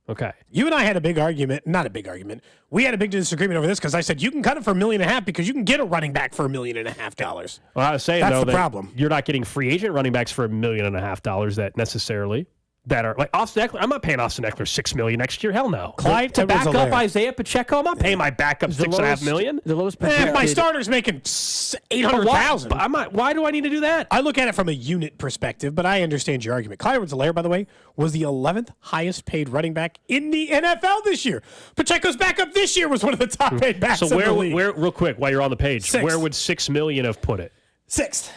S1: Okay.
S2: You and I had a big argument. Not a big argument. We had a big disagreement over this because I said you can cut it for $1.5 million because you can get a running back for $1.5 million.
S1: Well, I was saying,
S2: that's
S1: though,
S2: the problem.
S1: You're not getting free agent running backs for $1.5 million that necessarily that are like Austin Eckler. I'm not paying Austin Eckler $6 million next year. Hell no.
S2: Clyde
S1: to back up Isaiah Pacheco, I'm not paying my backup $6.5 million.
S3: The lowest
S2: if my starter's making $800,000.
S1: Why do I need to do that?
S2: I look at it from a unit perspective, but I understand your argument. Clyde Edwards-Helaire, by the way, was the 11th highest paid running back in the NFL this year. Pacheco's backup this year was one of the top paid backs in the league.
S1: Where, real quick, while you're on the page, where would $6 million have put it?
S2: Sixth.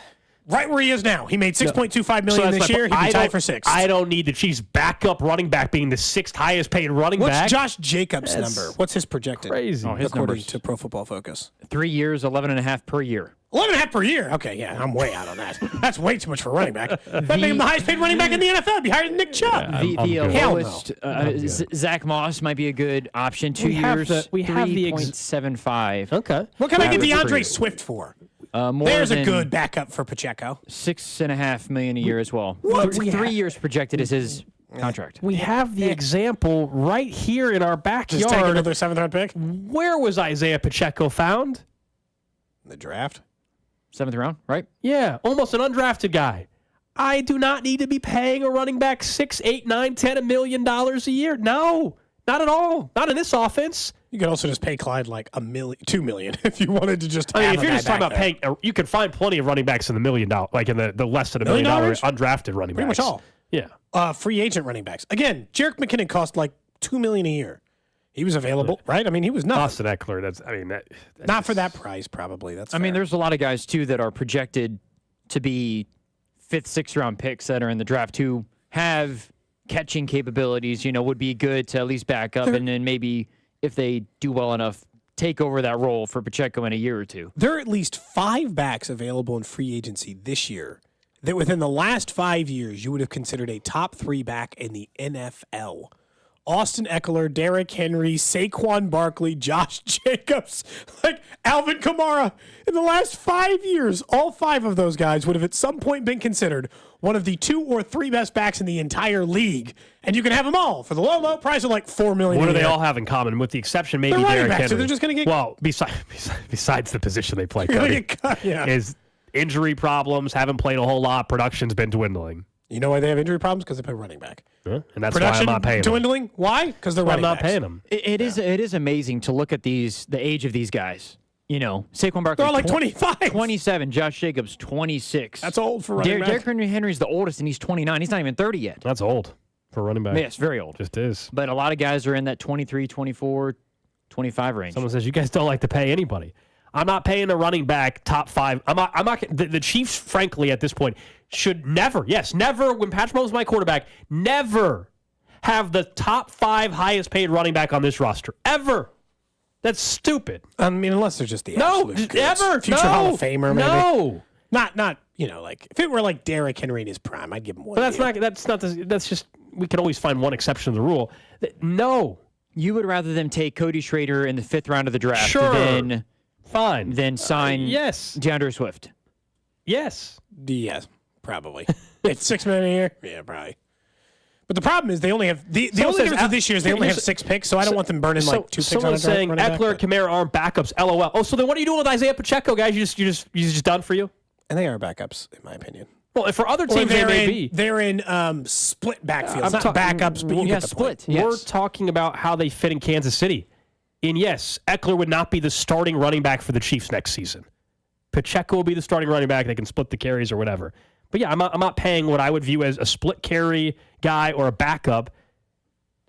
S2: Right where he is now. He made $6.25 million this year. He'd be tied for sixth.
S1: I don't need the Chiefs' backup running back being the 6th highest paid running back.
S2: What's Josh Jacobs' number? What's his projected?
S1: Crazy.
S2: According to Pro Football Focus.
S3: 3 years, 11.5 per year.
S2: 11.5 per year. Okay, yeah, I'm way out on that. That's way too much for a running back. That made him the highest paid running back in the NFL. It'd be higher than Nick Chubb.
S3: The lowest, Zach Moss might be a good option. 2 years,
S1: we have the
S3: 3.75.
S1: Okay.
S2: What can I get DeAndre Swift for? There's a good backup for Pacheco.
S3: $6.5 million a year as well.
S2: What?
S3: 3 years projected is his contract.
S1: We have the example right here in our backyard.
S2: Just take another 7th-round pick?
S1: Where was Isaiah Pacheco found?
S2: In the draft.
S3: 7th round, right?
S1: Yeah, almost an undrafted guy. I do not need to be paying a running back $6, $8, $9, $10 million a year. No, not at all. Not in this offense.
S2: You could also just pay Clyde like $2 million if you wanted to just.
S1: If you're just talking about paying, you could find plenty of running backs in the $1 million, like in the less than $1 million undrafted running backs.
S2: Pretty much all.
S1: Yeah.
S2: Free agent running backs. Again, Jerick McKinnon cost like $2 million a year. He was available, right? I mean, he was not.
S1: Austin Eckler. That's
S2: not for that price, probably. That's.
S3: I mean, there's a lot of guys too that are projected to be 5th, 6th round picks that are in the draft who have catching capabilities, would be good to at least back up and then maybe if they do well enough, take over that role for Pacheco in a year or two.
S2: There are at least 5 backs available in free agency this year that within the last 5 years you would have considered a top 3 back in the NFL. Austin Eckler, Derrick Henry, Saquon Barkley, Josh Jacobs, Alvin Kamara. In the last 5 years, all 5 of those guys would have at some point been considered one of the 2 or 3 best backs in the entire league. And you can have them all for the low, low price of $4 million.
S1: What do they all have in common? With the exception, maybe Derrick Henry.
S2: So they're just going to get...
S1: Well, besides the position they play, Cody, is injury problems, haven't played a whole lot, production's been dwindling.
S2: You know why they have injury problems? Because they play running back.
S1: And that's
S2: Production
S1: why I'm not paying them.
S2: Dwindling? Why? Because they're running backs.
S1: I'm not paying them.
S3: It is amazing to look at the age of these guys. Saquon Barkley.
S2: They're all 25.
S3: 27. Josh Jacobs, 26.
S2: That's old for running back.
S3: Derrick Henry's the oldest, and he's 29. He's not even 30 yet.
S1: That's old for running back.
S3: Yes, very old.
S1: Just is.
S3: But a lot of guys are in that 23, 24, 25 range.
S1: Someone says, you guys don't like to pay anybody. I'm not paying a running back top 5. I'm not. The Chiefs, frankly, at this point, should never, when Patrick Mahomes is my quarterback, never have the top 5 highest paid running back on this roster. Ever. That's stupid.
S2: I mean, unless they're just the absolute goods.
S1: Ever.
S2: Future Hall of Famer, maybe.
S1: No.
S2: Not if it were Derrick Henry in his prime, I'd give him one.
S1: But that's just, we can always find one exception to the rule. No.
S3: You would rather them take Cody Schrader in the 5th round of the draft
S1: than
S3: sign DeAndre Swift.
S2: Yes, probably. It's $6 million a year. Yeah, probably. But the problem is they only have the only difference with this year is they only have 6 picks, so I don't want them burning 2 picks on a draft.
S1: Saying Eckler and Kamara aren't backups. LOL. Oh, so then what are you doing with Isaiah Pacheco, guys? You just done for you?
S2: And they are backups, in my opinion.
S1: Well, for other teams, they may be.
S2: They're in split backfields, not backups, but you get the
S3: split.
S2: Point.
S3: Yes.
S1: We're talking about how they fit in Kansas City. And yes, Eckler would not be the starting running back for the Chiefs next season. Pacheco will be the starting running back. They can split the carries or whatever. But yeah, I'm not paying what I would view as a split carry guy or a backup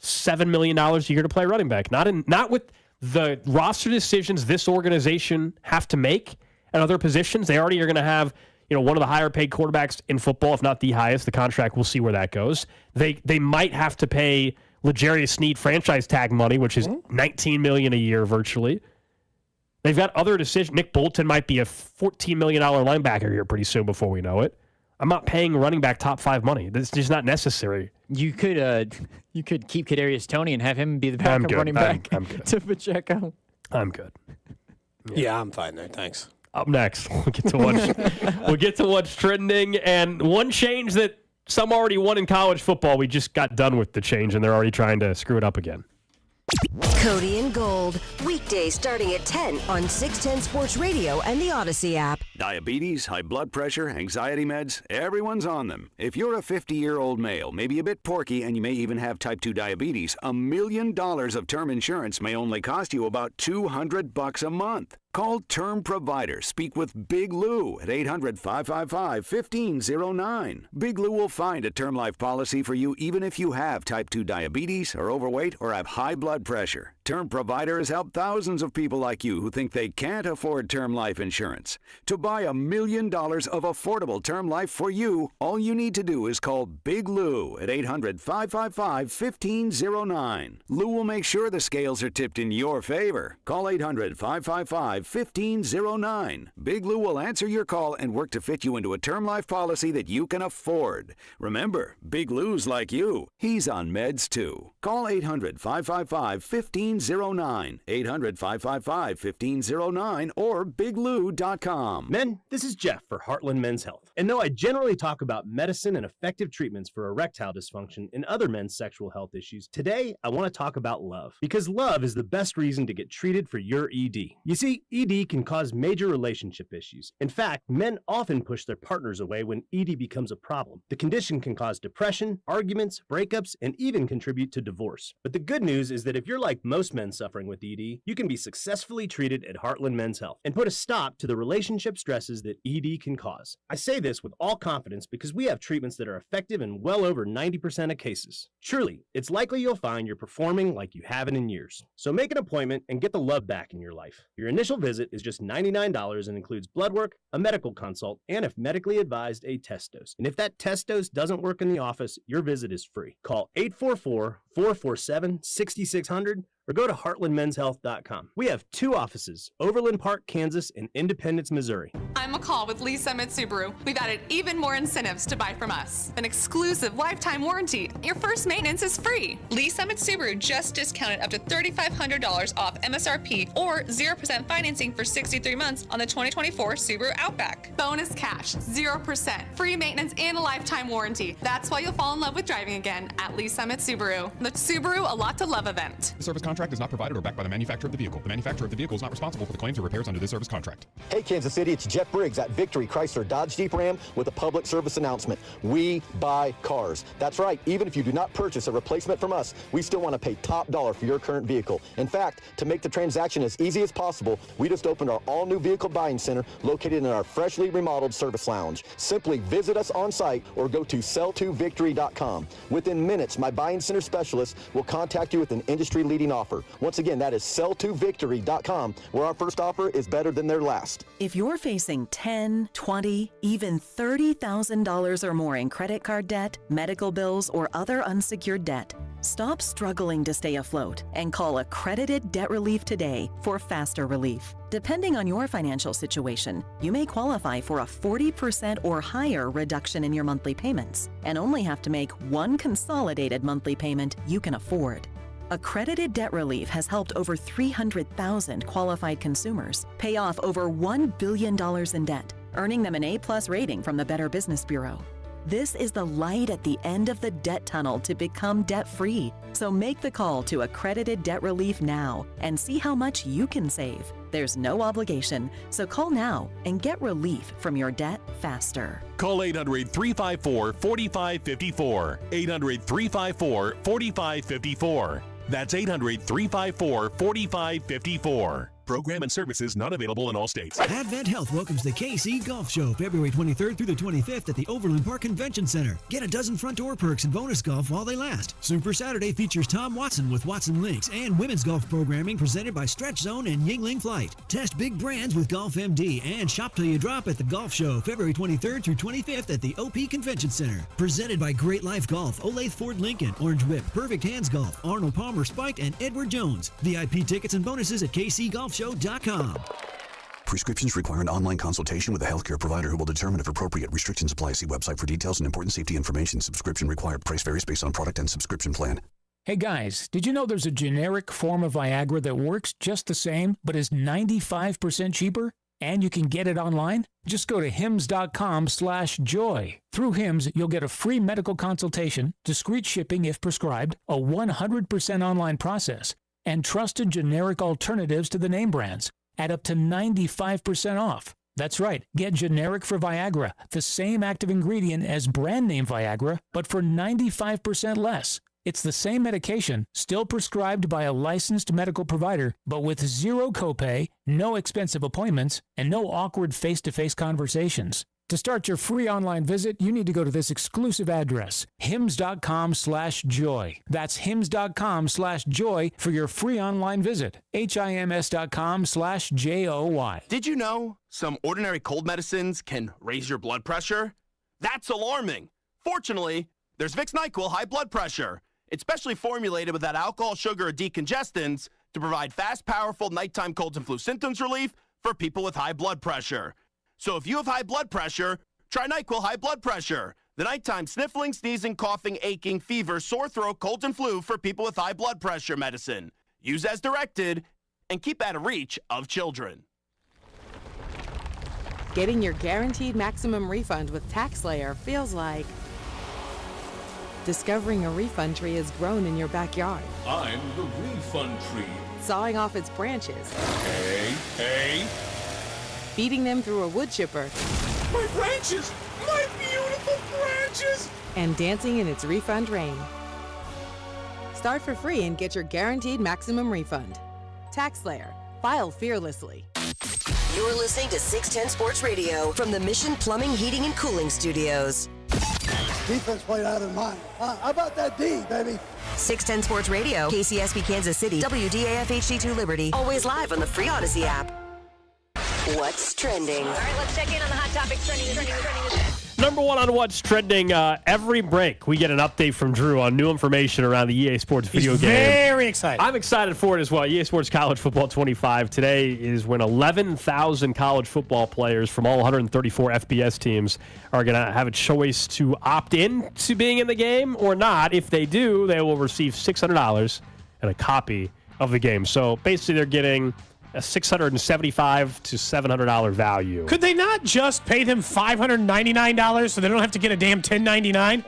S1: $7 million a year to play running back. Not with the roster decisions this organization have to make at other positions. They already are going to have one of the higher paid quarterbacks in football, if not the highest. The contract, we'll see where that goes. They might have to pay L'Jarius Sneed franchise tag money, which is $19 million a year virtually. They've got other decisions. Nick Bolton might be a $14 million linebacker here pretty soon before we know it. I'm not paying running back top 5 money. That's just not necessary.
S3: You could keep Kadarius Toney and have him be the backup running back
S1: I'm good.
S3: to Pacheco.
S1: I'm good.
S2: Yeah, I'm fine there. Thanks.
S1: Up next, we'll get to what's trending, and one change that some already won in college football. We just got done with the change, and they're already trying to screw it up again.
S19: Cody and Gold, weekdays starting at 10 on 610 Sports Radio and the Odyssey app.
S7: Diabetes, high blood pressure, anxiety meds, everyone's on them. If you're a 50-year-old male, maybe a bit porky, and you may even have type 2 diabetes, $1 million of term insurance may only cost you about $200 a month. Call Term Provider. Speak with Big Lou at 800-555-1509. Big Lou will find a term life policy for you even if you have type 2 diabetes, are overweight, or have high blood pressure. Term Provider has helped thousands of people like you who think they can't afford term life insurance. To buy $1 million of affordable term life for you, all you need to do is call Big Lou at 800-555-1509. Lou will make sure the scales are tipped in your favor. Call 800-555-1509. Big Lou will answer your call and work to fit you into a term life policy that you can afford. Remember, Big Lou's like you. He's on meds too. Call 800-555-1509. 800-555-1509 or biglou.com.
S8: Men, this is Jeff for Heartland Men's Health. And though I generally talk about medicine and effective treatments for erectile dysfunction and other men's sexual health issues, today I want to talk about love. Because love is the best reason to get treated for your ED. You see, ED can cause major relationship issues. In fact, men often push their partners away when ED becomes a problem. The condition can cause depression, arguments, breakups, and even contribute to divorce. divorce. But the good news is that if you're like most men suffering with ED, you can be successfully treated at Heartland Men's Health and put a stop to the relationship stresses that ED can cause. I say this with all confidence because we have treatments that are effective in well over 90% of cases. Truly, it's likely you'll find you're performing like you haven't in years. So make an appointment and get the love back in your life. Your initial visit is just $99 and includes blood work, a medical consult, and if medically advised, a test dose. And if that test dose doesn't work in the office, your visit is free. Call 844-447-6600 or go to heartlandmenshealth.com. We have 2 offices, Overland Park, Kansas, and Independence, Missouri.
S9: I'm McCall with Lee Summit Subaru. We've added even more incentives to buy from us. An exclusive lifetime warranty. Your first maintenance is free. Lee Summit Subaru just discounted up to $3,500 off MSRP or 0% financing for 63 months on the 2024 Subaru Outback. Bonus cash, 0%, free maintenance, and a lifetime warranty. That's why you'll fall in love with driving again at Lee Summit Subaru. The Subaru A Lot to Love event.
S11: The service contract is not provided or backed by the manufacturer of the vehicle. The manufacturer of the vehicle is not responsible for the claims or repairs under this service contract.
S13: Hey, Kansas City, it's Jeff Briggs at Victory Chrysler Dodge Jeep Ram with a public service announcement. We buy cars. That's right. Even if you do not purchase a replacement from us, we still want to pay top dollar for your current vehicle. In fact, to make the transaction as easy as possible, we just opened our all-new vehicle buying center located in our freshly remodeled service lounge. Simply visit us on site or go to sell2victory.com. Within minutes, my buying center specialist will contact you with an industry-leading offer. Once again, that is sell2victory.com, where our first offer is better than their last.
S14: If you're facing $10,000, $20,000, even $30,000 or more in credit card debt, medical bills, or other unsecured debt, stop struggling to stay afloat and call Accredited Debt Relief today for faster relief. Depending on your financial situation, you may qualify for a 40% or higher reduction in your monthly payments and only have to make one consolidated monthly payment you can afford. Accredited Debt Relief has helped over 300,000 qualified consumers pay off over $1 billion in debt, earning them an A+ rating from the Better Business Bureau. This is the light at the end of the debt tunnel to become debt-free. So make the call to Accredited Debt Relief now and see how much you can save. There's no obligation, so call now and get relief from your debt faster.
S15: Call 800-354-4554. 800-354-4554. That's 800-354-4554. Program and services not available in all states.
S16: Advent Health welcomes the KC Golf Show February 23rd through the 25th at the Overland Park Convention Center. Get a dozen front door perks and bonus golf while they last. Super Saturday features Tom Watson with Watson Links and women's golf programming presented by Stretch Zone and Yingling Flight. Test big brands with Golf MD and shop till you drop at the Golf Show February 23rd through 25th at the OP Convention Center. Presented by Great Life Golf, Olathe Ford Lincoln, Orange Whip, Perfect Hands Golf, Arnold Palmer Spiked, and Edward Jones. VIP tickets and bonuses at KCGolfShow.com.
S21: Prescriptions require an online consultation with a healthcare provider who will determine if appropriate. Restrictions apply. See website for details and important safety information. Subscription required. Price varies based on product and subscription plan.
S22: Hey guys, did you know there's a generic form of Viagra that works just the same but is 95% cheaper? And you can get it online? Just go to hims.com/joy. Through Hims, you'll get a free medical consultation, discreet shipping if prescribed, a 100% online process, and trusted generic alternatives to the name brands at up to 95% off. That's right, get generic for Viagra, the same active ingredient as brand name Viagra, but for 95% less. It's the same medication, still prescribed by a licensed medical provider, but with zero copay, no expensive appointments, and no awkward face-to-face conversations. To start your free online visit, you need to go to this exclusive address, hims.com/joy. That's hims.com/joy for your free online visit. HIMS.com/JOY.
S23: Did you know some ordinary cold medicines can raise your blood pressure? That's alarming. Fortunately, there's Vicks NyQuil High Blood Pressure. It's specially formulated without alcohol, sugar, or decongestants to provide fast, powerful nighttime colds and flu symptoms relief for people with high blood pressure. So if you have high blood pressure, try NyQuil High Blood Pressure. The nighttime sniffling, sneezing, coughing, aching, fever, sore throat, colds, and flu for people with high blood pressure medicine. Use as directed and keep out of reach of children.
S24: Getting your guaranteed maximum refund with TaxSlayer feels like discovering a refund tree has grown in your backyard.
S25: I'm the refund tree.
S24: Sawing off its branches.
S25: Hey!
S24: Feeding them through a wood chipper.
S25: My branches! My beautiful branches!
S24: And dancing in its refund rain. Start for free and get your guaranteed maximum refund. TaxSlayer. File fearlessly.
S19: You're listening to 610 Sports Radio from the Mission Plumbing, Heating, and Cooling Studios.
S4: Defense played out of mind. How about that D, baby?
S19: 610 Sports Radio, KCSP Kansas City, WDAF HD2 Liberty. Always live on the free Odyssey app. What's trending?
S12: All right, let's check in on the hot topic trending.
S1: Number one on what's trending. Every break, we get an update from Drew on new information around the EA Sports video game.
S2: Very excited.
S1: I'm excited for it as well. EA Sports College Football 25. Today is when 11,000 college football players from all 134 FBS teams are going to have a choice to opt in to being in the game or not. If they do, they will receive $600 and a copy of the game. So basically, they're getting a $675 to $700 value.
S2: Could they not just pay them $599 so they don't have to get a damn $1099?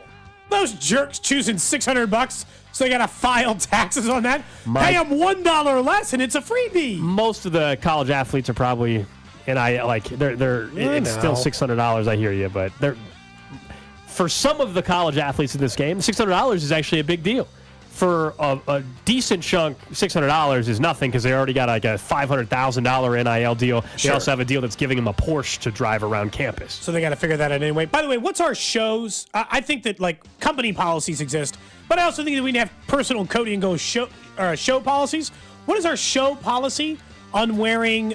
S2: Those jerks choosing $600, so they got to file taxes on that. Pay them $1 less, and it's a freebie.
S1: Most of the college athletes are probably, and it's still $600. I hear you, but for some of the college athletes in this game, $600 is actually a big deal. For a decent chunk, $600 is nothing because they already got like a $500,000 NIL deal. They also have a deal that's giving them a Porsche to drive around campus.
S2: So they got to figure that out anyway. By the way, what's our shows? I think that like company policies exist, but I also think that we need to have personal Cody and Gold show policies. What is our show policy on wearing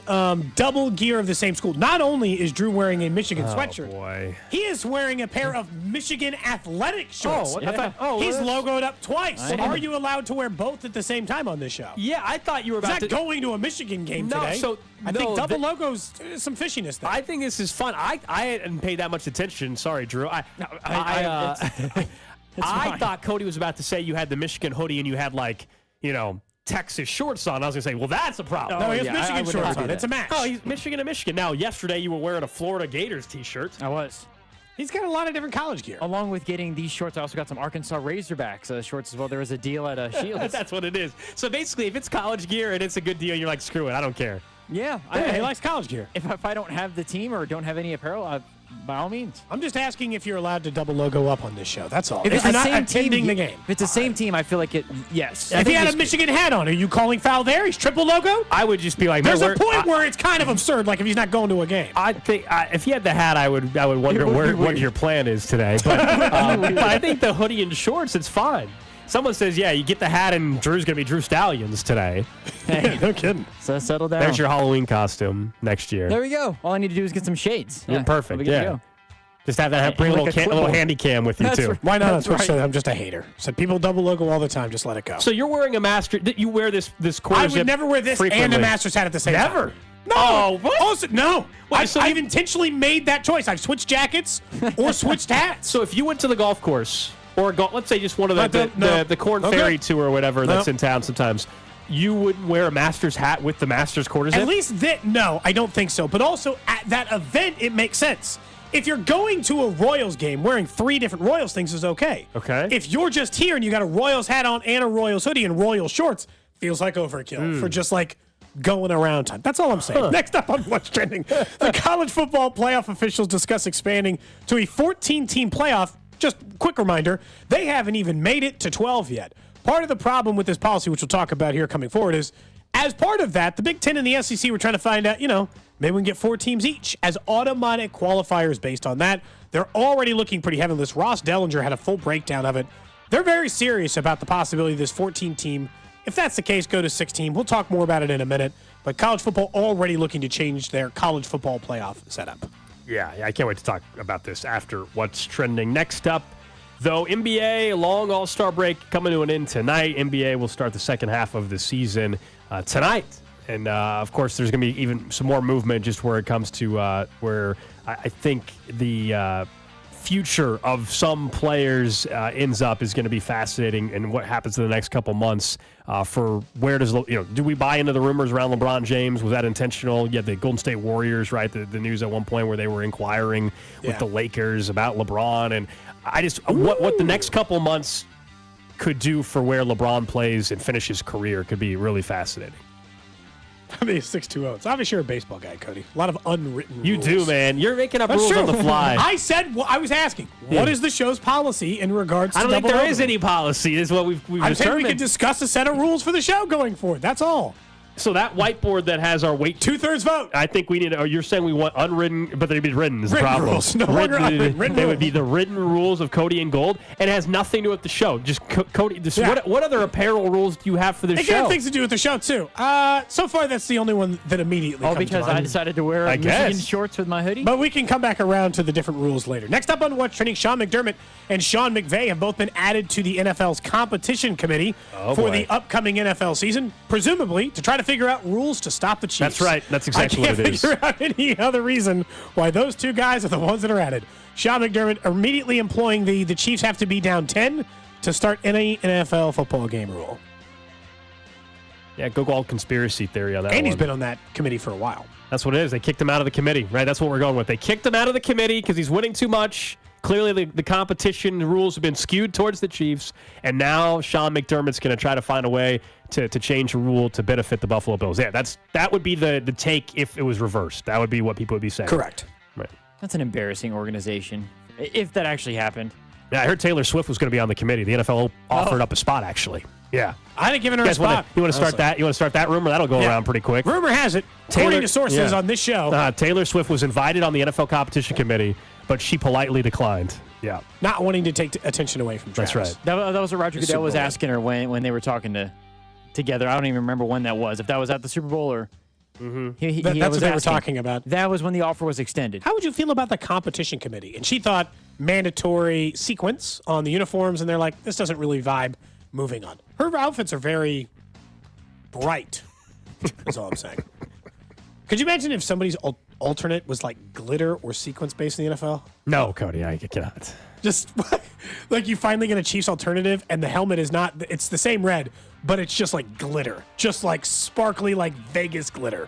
S2: double gear of the same school? Not only is Drew wearing a Michigan sweatshirt,
S1: boy.
S2: He is wearing a pair of Michigan athletic shorts. He's logoed up twice. So are you allowed to wear both at the same time on this show?
S1: Yeah, I thought you were about
S2: to going to a Michigan game today. I think double logos, some fishiness there.
S1: I think this is fun. I hadn't paid that much attention. Sorry, Drew. I thought Cody was about to say you had the Michigan hoodie and you had Texas shorts on. I was going to say, well, that's a problem.
S2: No, he has Michigan shorts on. It's a match.
S1: Oh, he's Michigan and Michigan. Now, yesterday you were wearing a Florida Gators t-shirt.
S3: I was.
S2: He's got a lot of different college gear.
S3: Along with getting these shorts, I also got some Arkansas Razorbacks shorts as well. There was a deal at Shields.
S1: That's what it is. So basically, if it's college gear and it's a good deal, you're like, screw it, I don't care.
S3: Yeah.
S2: He likes college gear.
S3: If I don't have the team or don't have any apparel, by all means.
S2: I'm just asking if you're allowed to double logo up on this show. That's all.
S3: If it's
S2: you're
S3: the
S2: not
S3: same
S2: attending
S3: team,
S2: the game.
S3: If it's the same team, I feel like it. Yes.
S2: If he had a Michigan hat on, are you calling foul there? He's triple logo.
S1: I would just be like,
S2: there's a point where it's kind of absurd. Like if he's not going to a game.
S1: I think if he had the hat, I would wonder what your plan is today. But I think the hoodie and shorts, it's fine. Someone says, yeah, you get the hat and Drew's going to be Drew Stallions today.
S2: Hey, no kidding.
S3: So settle down.
S1: There's your Halloween costume next year.
S3: There we go. All I need to do is get some shades.
S1: You're perfect. Yeah. Just have that. Bring a little handy cam with you, too.
S2: Right. Why not? That's right. I'm just a hater. So people double logo all the time. Just let it go.
S1: So you're wearing a master. You wear this quarter
S2: I
S1: zip
S2: would never wear this
S1: frequently.
S2: and a Masters hat at the same time.
S1: Never.
S2: No.
S1: Oh, what?
S2: Also, no.
S1: Wait,
S2: I've intentionally made that choice. I've switched jackets or switched hats.
S1: So if you went to the golf course or let's say just one of the Corn Ferry Tour or whatever that's in town sometimes, you wouldn't wear a Masters hat with the Masters quarter zip?
S2: At least no, I don't think so. But also at that event, it makes sense. If you're going to a Royals game, wearing 3 different Royals things is okay.
S1: Okay.
S2: If you're just here and you got a Royals hat on and a Royals hoodie and Royals shorts, feels like overkill for just like going around time. That's all I'm saying. Next up on What's Trending, the college football playoff officials discuss expanding to a 14-team playoff. Just quick reminder, they haven't even made it to 12 yet. Part of the problem with this policy, which we'll talk about here coming forward, is as part of that, the Big Ten and the SEC were trying to find out, maybe we can get 4 teams each as automatic qualifiers based on that. They're already looking pretty heavy on this. Ross Dellinger had a full breakdown of it. They're very serious about the possibility of this 14-team. If that's the case, go to 16. We'll talk more about it in a minute. But college football already looking to change their college football playoff setup.
S1: Yeah, I can't wait to talk about this after What's Trending. Next up, though, NBA, long All-Star break coming to an end tonight. NBA will start the second half of the season tonight. And, of course, there's going to be even some more movement just where it comes to where I think the future of some players ends up is going to be fascinating, and what happens in the next couple months for where does, do we buy into the rumors around LeBron James? Was that intentional? You had the Golden State Warriors, right? The news at one point where they were inquiring with the Lakers about LeBron. And I just, what the next couple months could do for where LeBron plays and finishes his career could be really fascinating.
S2: I mean, 6-2-0. It's obviously you're a baseball guy, Cody. A lot of unwritten rules.
S1: You do, man. You're making up rules
S2: true.
S1: on the fly.
S2: I said, I was asking, what is the show's policy in regards to
S1: I don't think
S2: double
S1: there is
S2: overtime?
S1: any policy, is what we've
S2: I'm saying
S1: determined.
S2: we could discuss a set of rules for the show going forward. That's all.
S1: So that whiteboard that has our weight
S2: 2/3 vote.
S1: I think we need. Or you're saying we want unwritten, but they'd be written. Is the
S2: Written
S1: problem?
S2: rules. No longer unwritten. Written
S1: They
S2: rules.
S1: would be the written rules of Cody and Gold, and it has nothing to do with the show. Just Cody. What other apparel rules do you have for the
S2: It
S1: show?
S2: got things to do with the show too. So far, that's the only one that immediately. comes
S3: because
S2: to mind.
S3: I decided to wear
S1: I
S3: Michigan
S1: guess.
S3: shorts with my hoodie.
S2: But we can come back around to the different rules later. Next up on What's Trending, Sean McDermott and Sean McVay have both been added to the NFL's competition committee for the upcoming NFL season, presumably to try to figure out rules to stop the Chiefs.
S1: That's right. That's exactly what it is.
S2: I can't figure out any other reason why those two guys are the ones that are added. Sean McDermott immediately employing the Chiefs have to be down 10 to start any NFL football game rule.
S1: Yeah, go all conspiracy theory on that.
S2: And he's
S1: one.
S2: been on that committee for a while.
S1: That's what it is. They kicked him out of the committee, right? That's what we're going with. They kicked him out of the committee because he's winning too much. Clearly, the competition rules have been skewed towards the Chiefs, and now Sean McDermott's going to try to find a way to change a rule to benefit the Buffalo Bills. Yeah, that would be the take if it was reversed. That would be what people would be saying.
S2: Correct.
S1: Right.
S3: That's an embarrassing organization, if that actually happened.
S1: Yeah, I heard Taylor Swift was going to be on the committee. The NFL offered up a spot, actually. Yeah.
S2: I'd have given her a spot.
S1: You want to start that? You want to start that rumor? That'll go around pretty quick.
S2: Rumor has it, according to sources on this show,
S1: Taylor Swift was invited on the NFL competition committee, but she politely declined. Yeah.
S2: not wanting to take attention away from Travis.
S1: That's right.
S3: That was what Roger
S2: The
S3: Goodell was
S2: Super Bowl.
S3: asking her when they were talking together. I don't even remember when that was. If that was at the Super Bowl or...
S2: That's what they were talking about.
S3: That was when the offer was extended.
S2: How would you feel about the competition committee? And she thought mandatory sequence on the uniforms, and they're like, this doesn't really vibe. Moving on. Her outfits are very bright, is all I'm saying. Could you imagine if somebody's alternate was like glitter or sequence based in the NFL?
S1: No, Cody, I cannot.
S2: Just like you finally get a Chiefs alternative, and the helmet is not, it's the same red, but it's just like glitter. Just like sparkly, like Vegas glitter.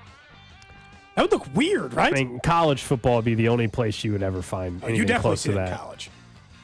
S2: That would look weird, right?
S1: I mean, college football would be the only place you would ever find anything
S2: you definitely
S1: close
S2: see
S1: to
S2: it in
S1: that.
S2: college.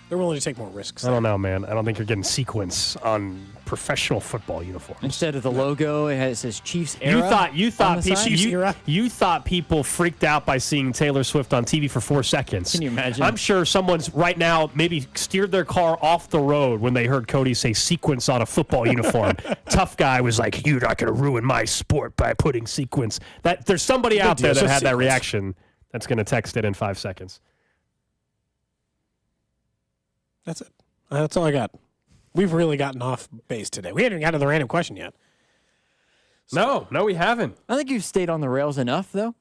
S2: They're willing to take more risks.
S1: I don't know, man. I don't think you're getting sequence on professional football uniforms.
S3: Instead of the logo, it says Chiefs era.
S1: You thought
S2: era?
S1: you thought people freaked out by seeing Taylor Swift on TV for 4 seconds.
S3: Can you imagine?
S1: I'm sure someone's right now maybe steered their car off the road when they heard Cody say sequence on a football uniform. Tough guy was like, "You're not going to ruin my sport by putting sequence." That there's somebody out there that had that reaction that's going to text it in 5 seconds.
S2: That's it. That's all I got. We've really gotten off base today. We haven't gotten to the random question yet.
S1: No, we haven't.
S3: I think you've stayed on the rails enough, though.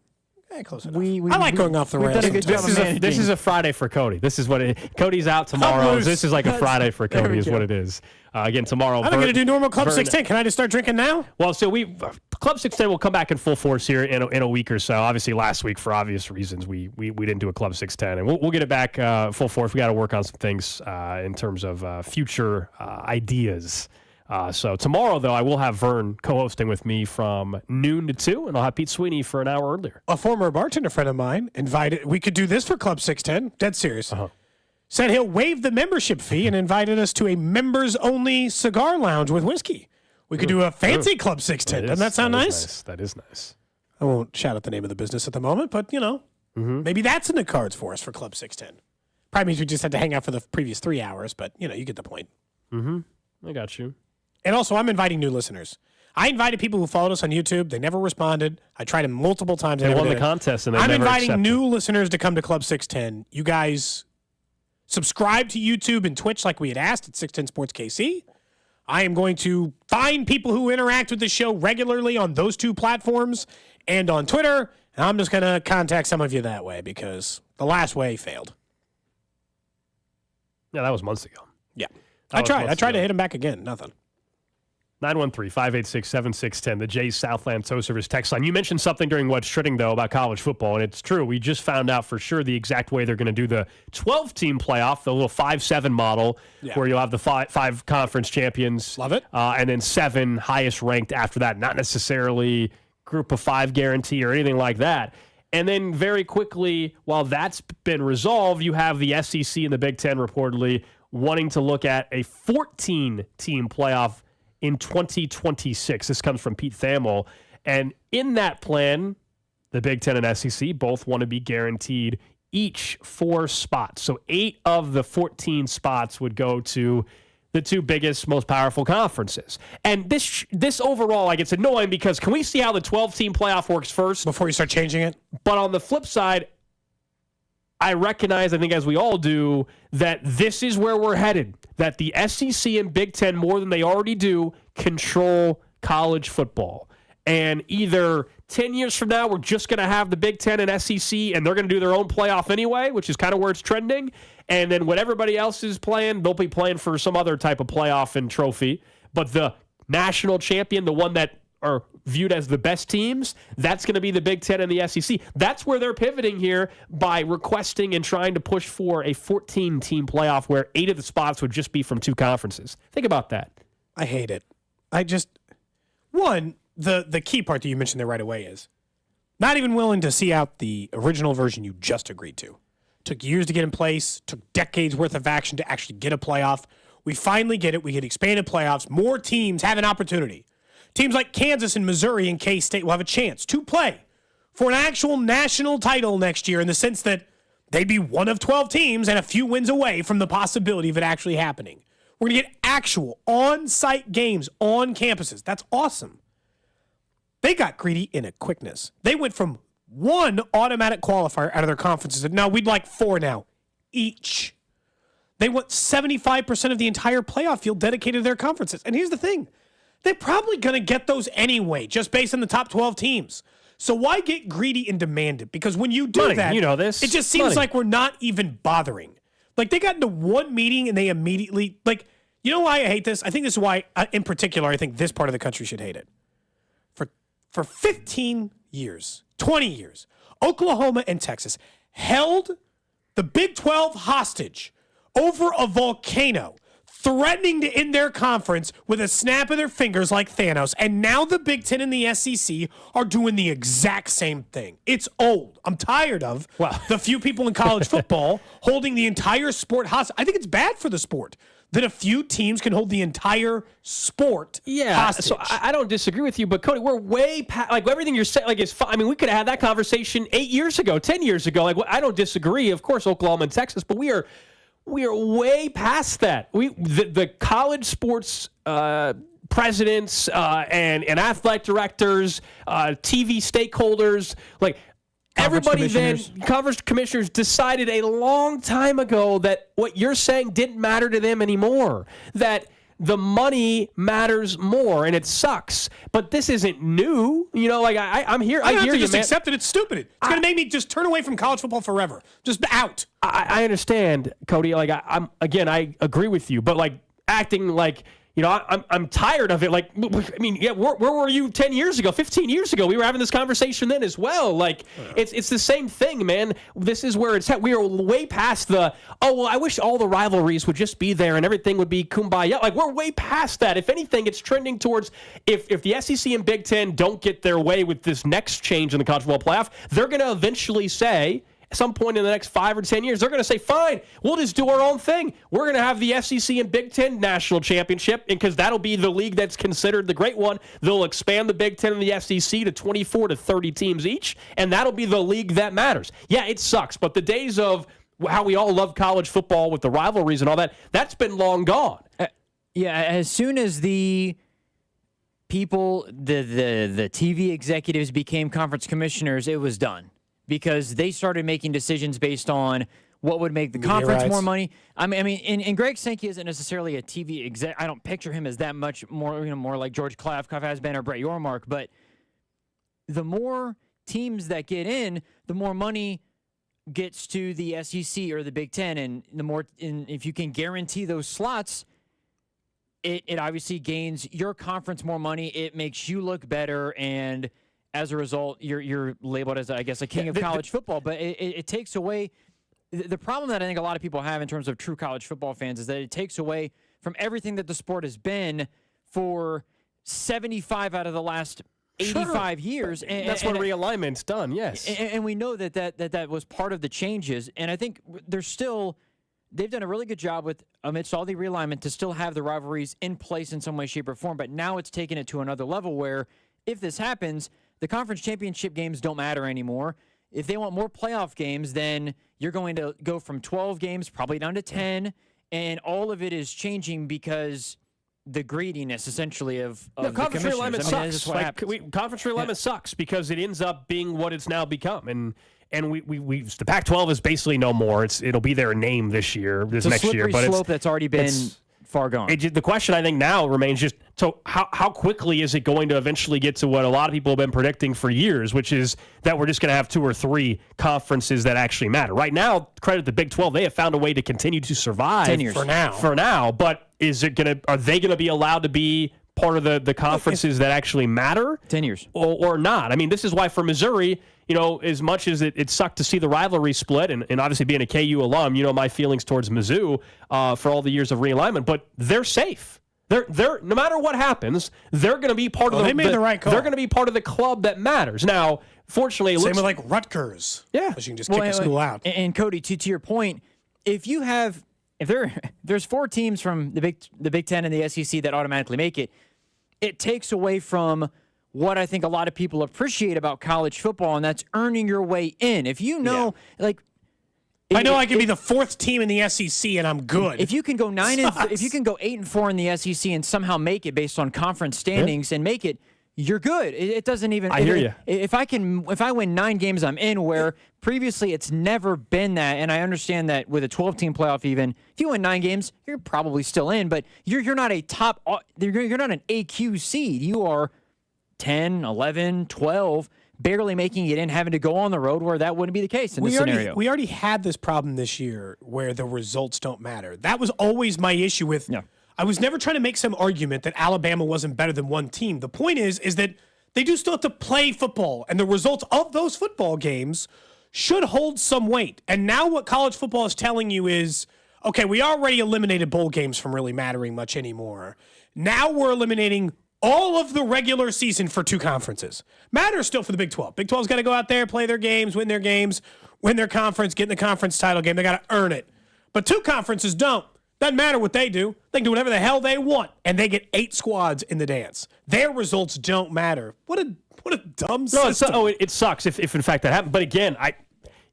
S2: Close enough. I like going off the rails.
S3: Done a good job of managing.
S1: This is a Friday for Cody. This is what Cody's out tomorrow.
S2: loose.
S1: This is like a Friday for
S2: There
S1: Cody
S2: we
S1: is
S2: go.
S1: what it is. Again, tomorrow.
S2: I'm going to do normal Club
S1: Vern-
S2: 16. Can I just start drinking now?
S1: Well, so Club 610 will come back in full force here in a week or so. Obviously, last week, for obvious reasons, we didn't do a Club 610. And we'll get it back full force. We got to work on some things in terms of future ideas. So tomorrow, though, I will have Vern co-hosting with me from noon to 2, and I'll have Pete Sweeney for an hour earlier.
S2: A former bartender friend of mine invited, we could do this for Club 610, dead serious. Said he'll waive the membership fee and invited us to a members-only cigar lounge with whiskey. We could do a fancy Club 610. Doesn't that sound nice?
S1: That is nice.
S2: I won't shout out the name of the business at the moment, but, maybe that's in the cards for us for Club 610. Probably means we just had to hang out for the previous 3 hours, but, you get the point.
S1: I got you.
S2: And also, I'm inviting new listeners. I invited people who followed us on YouTube. They never responded. I tried them multiple times.
S1: They won the contest, and they
S2: I'm
S1: never
S2: inviting
S1: accepted.
S2: new listeners to come to Club 610. You guys subscribe to YouTube and Twitch like we had asked at 610 Sports KC. I am going to find people who interact with the show regularly on those two platforms and on Twitter. And I'm just going to contact some of you that way because the last way failed.
S1: Yeah, that was months ago.
S2: Yeah.
S1: That
S2: I
S1: was
S2: tried.
S1: months
S2: I tried
S1: ago.
S2: to hit him back again. Nothing.
S1: 913-586-7610, the Jay's Southland Tow Service text line. You mentioned something during What's Trending, though, about college football, and it's true. We just found out for sure the exact way they're going to do the 12-team playoff, the little 5-7 model, where you'll have the five conference champions.
S2: Love it.
S1: And then 7 highest ranked after that. Not necessarily group of 5 guarantee or anything like that. And then very quickly, while that's been resolved, you have the SEC and the Big Ten reportedly wanting to look at a 14-team playoff in 2026. This comes from Pete Thamel. And in that plan, the Big Ten and SEC both want to be guaranteed each 4 spots. So 8 of the 14 spots would go to the 2 biggest, most powerful conferences. And this overall, like, it's annoying because can we see how the 12-team playoff works first?
S2: Before you start changing it?
S1: But on the flip side, I recognize, I think as we all do, that this is where we're headed, that the SEC and Big Ten, more than they already do, control college football. And either 10 years from now, we're just going to have the Big Ten and SEC, and they're going to do their own playoff anyway, which is kind of where it's trending. And then when everybody else is playing, they'll be playing for some other type of playoff and trophy. But the national champion, the one that are viewed as the best teams, that's going to be the Big Ten and the SEC. That's where they're pivoting here by requesting and trying to push for a 14-team playoff where 8 of the spots would just be from 2 conferences. Think about that.
S2: I hate it. The key part that you mentioned there right away is not even willing to see out the original version you just agreed to. Took years to get in place, took decades worth of action to actually get a playoff. We finally get it. We get expanded playoffs. More teams have an opportunity. Teams like Kansas and Missouri and K-State will have a chance to play for an actual national title next year in the sense that they'd be one of 12 teams and a few wins away from the possibility of it actually happening. We're going to get actual on-site games on campuses. That's awesome. They got greedy in a quickness. They went from 1 automatic qualifier out of their conferences. No, we'd like 4 now, each. They want 75% of the entire playoff field dedicated to their conferences. And here's the thing. They're probably going to get those anyway, just based on the top 12 teams. So why get greedy and demand it? Because when you do that,
S1: you know this.
S2: It just seems like we're not even bothering. Like, they got into one meeting and they immediately, like, you know why I hate this? I think this is why, in particular, I think this part of the country should hate it. For 15 years, 20 years, Oklahoma and Texas held the Big 12 hostage over a volcano, threatening to end their conference with a snap of their fingers like Thanos. And now the Big Ten and the SEC are doing the exact same thing. It's old. I'm tired of the few people in college football holding the entire sport hostage. I think it's bad for the sport that a few teams can hold the entire sport hostage.
S1: So I don't disagree with you, but Cody, we're way past, like, everything you're saying, like, is fine. I mean, we could have had that conversation 8 years ago, 10 years ago. Like, I don't disagree, of course, Oklahoma and Texas, but we are way past that. The college sports presidents and athletic directors, TV stakeholders, like, everybody then, conference commissioners decided a long time ago that what you're saying didn't matter to them anymore, that the money matters more, and it sucks. But this isn't new. You know, like, I'm here.
S2: I
S1: hear you,
S2: just
S1: man.
S2: accept it. It's stupid. It's going to make me just turn away from college football forever. Just out.
S1: I understand, Cody. Like, I agree with you, but, like, acting like, you know, I'm tired of it. Like, I mean, yeah, where were you 10 years ago, 15 years ago? We were having this conversation then as well. Like, it's the same thing, man. This is where it's at. We are way past I wish all the rivalries would just be there and everything would be kumbaya. Like, we're way past that. If anything, it's trending towards, if the SEC and Big Ten don't get their way with this next change in the college football playoff, they're going to eventually say, at some point in the next 5 or 10 years, they're going to say, fine, we'll just do our own thing. We're going to have the SEC and Big Ten national championship, and because that'll be the league that's considered the great one. They'll expand the Big Ten and the SEC to 24 to 30 teams each, and that'll be the league that matters. Yeah, it sucks, but the days of how we all love college football with the rivalries and all that, that's been long gone.
S3: As soon as the people, the TV executives became conference commissioners, it was done. Because they started making decisions based on what would make the conference more money. I mean, and Greg Sankey isn't necessarily a TV exec. I don't picture him as that much more, more like George Klafkoff has been or Brett Yormark. But the more teams that get in, the more money gets to the SEC or the Big Ten, and the more, if you can guarantee those slots, it obviously gains your conference more money. It makes you look better, and as a result, you're labeled as, I guess, a king of college football. But it takes away the problem that I think a lot of people have in terms of true college football fans is that it takes away from everything that the sport has been for 75 out of the last 85 years.
S1: And that's when realignment's done, yes.
S3: And we know that was part of the changes. And I think they've done a really good job with, amidst all the realignment, to still have the rivalries in place in some way, shape, or form. But now it's taken it to another level where if this happens, the conference championship games don't matter anymore. If they want more playoff games, then you're going to go from 12 games probably down to 10, and all of it is changing because the greediness, essentially, of the
S1: conference realignment sucks. Conference realignment sucks because it ends up being what it's now become, and the Pac-12 is basically no more. It'll be their name this year, next year.
S3: It's a slippery slope that's already been far gone.
S1: The question I think now remains just, so how quickly is it going to eventually get to what a lot of people have been predicting for years, which is that we're just going to have 2 or 3 conferences that actually matter. Right now, credit the Big 12, they have found a way to continue to survive
S3: 10 years.
S1: For now, but are they going to be allowed to be part of the conferences that actually matter?
S3: 10 years.
S1: Or not? I mean, this is why for Missouri, as much as it sucked to see the rivalry split, and obviously being a KU alum, my feelings towards Mizzou for all the years of realignment, but they're safe. They're no matter what happens, they're going to be part of
S2: they made the right call.
S1: They're going to be part of the club that matters. Now, fortunately,
S2: same with like Rutgers.
S1: Yeah,
S2: you can just kick a school out.
S3: And Cody, to your point, if there's 4 teams from the Big Ten and the SEC that automatically make it, it takes away from what I think a lot of people appreciate about college football, and that's earning your way in. If you know,
S2: I know I can be the 4th team in the SEC and I'm good.
S3: If you can go 8-4 in the SEC and somehow make it based on conference standings and make it, you're good. It doesn't even.
S1: I hear you.
S3: If I win 9 games, I'm in. Where previously it's never been that, and I understand that with a 12-team playoff, even if you win 9 games, you're probably still in. But you're not a top. You're not an AQ seed. You are 10, 11, 12, barely making it in, having to go on the road where that wouldn't be the case in this scenario.
S2: We already had this problem this year where the results don't matter. That was always my issue with. Yeah. I was never trying to make some argument that Alabama wasn't better than one team. The point is that they do still have to play football, and the results of those football games should hold some weight. And now what college football is telling you is, okay, we already eliminated bowl games from really mattering much anymore. Now we're eliminating all of the regular season for 2 conferences. Matters still for the Big 12. Big 12's got to go out there, play their games, win their conference, get in the conference title game. They got to earn it. But 2 conferences don't. Doesn't matter what they do. They can do whatever the hell they want, and they get 8 squads in the dance. Their results don't matter. What a dumb system.
S1: It sucks if in fact that happened. But again,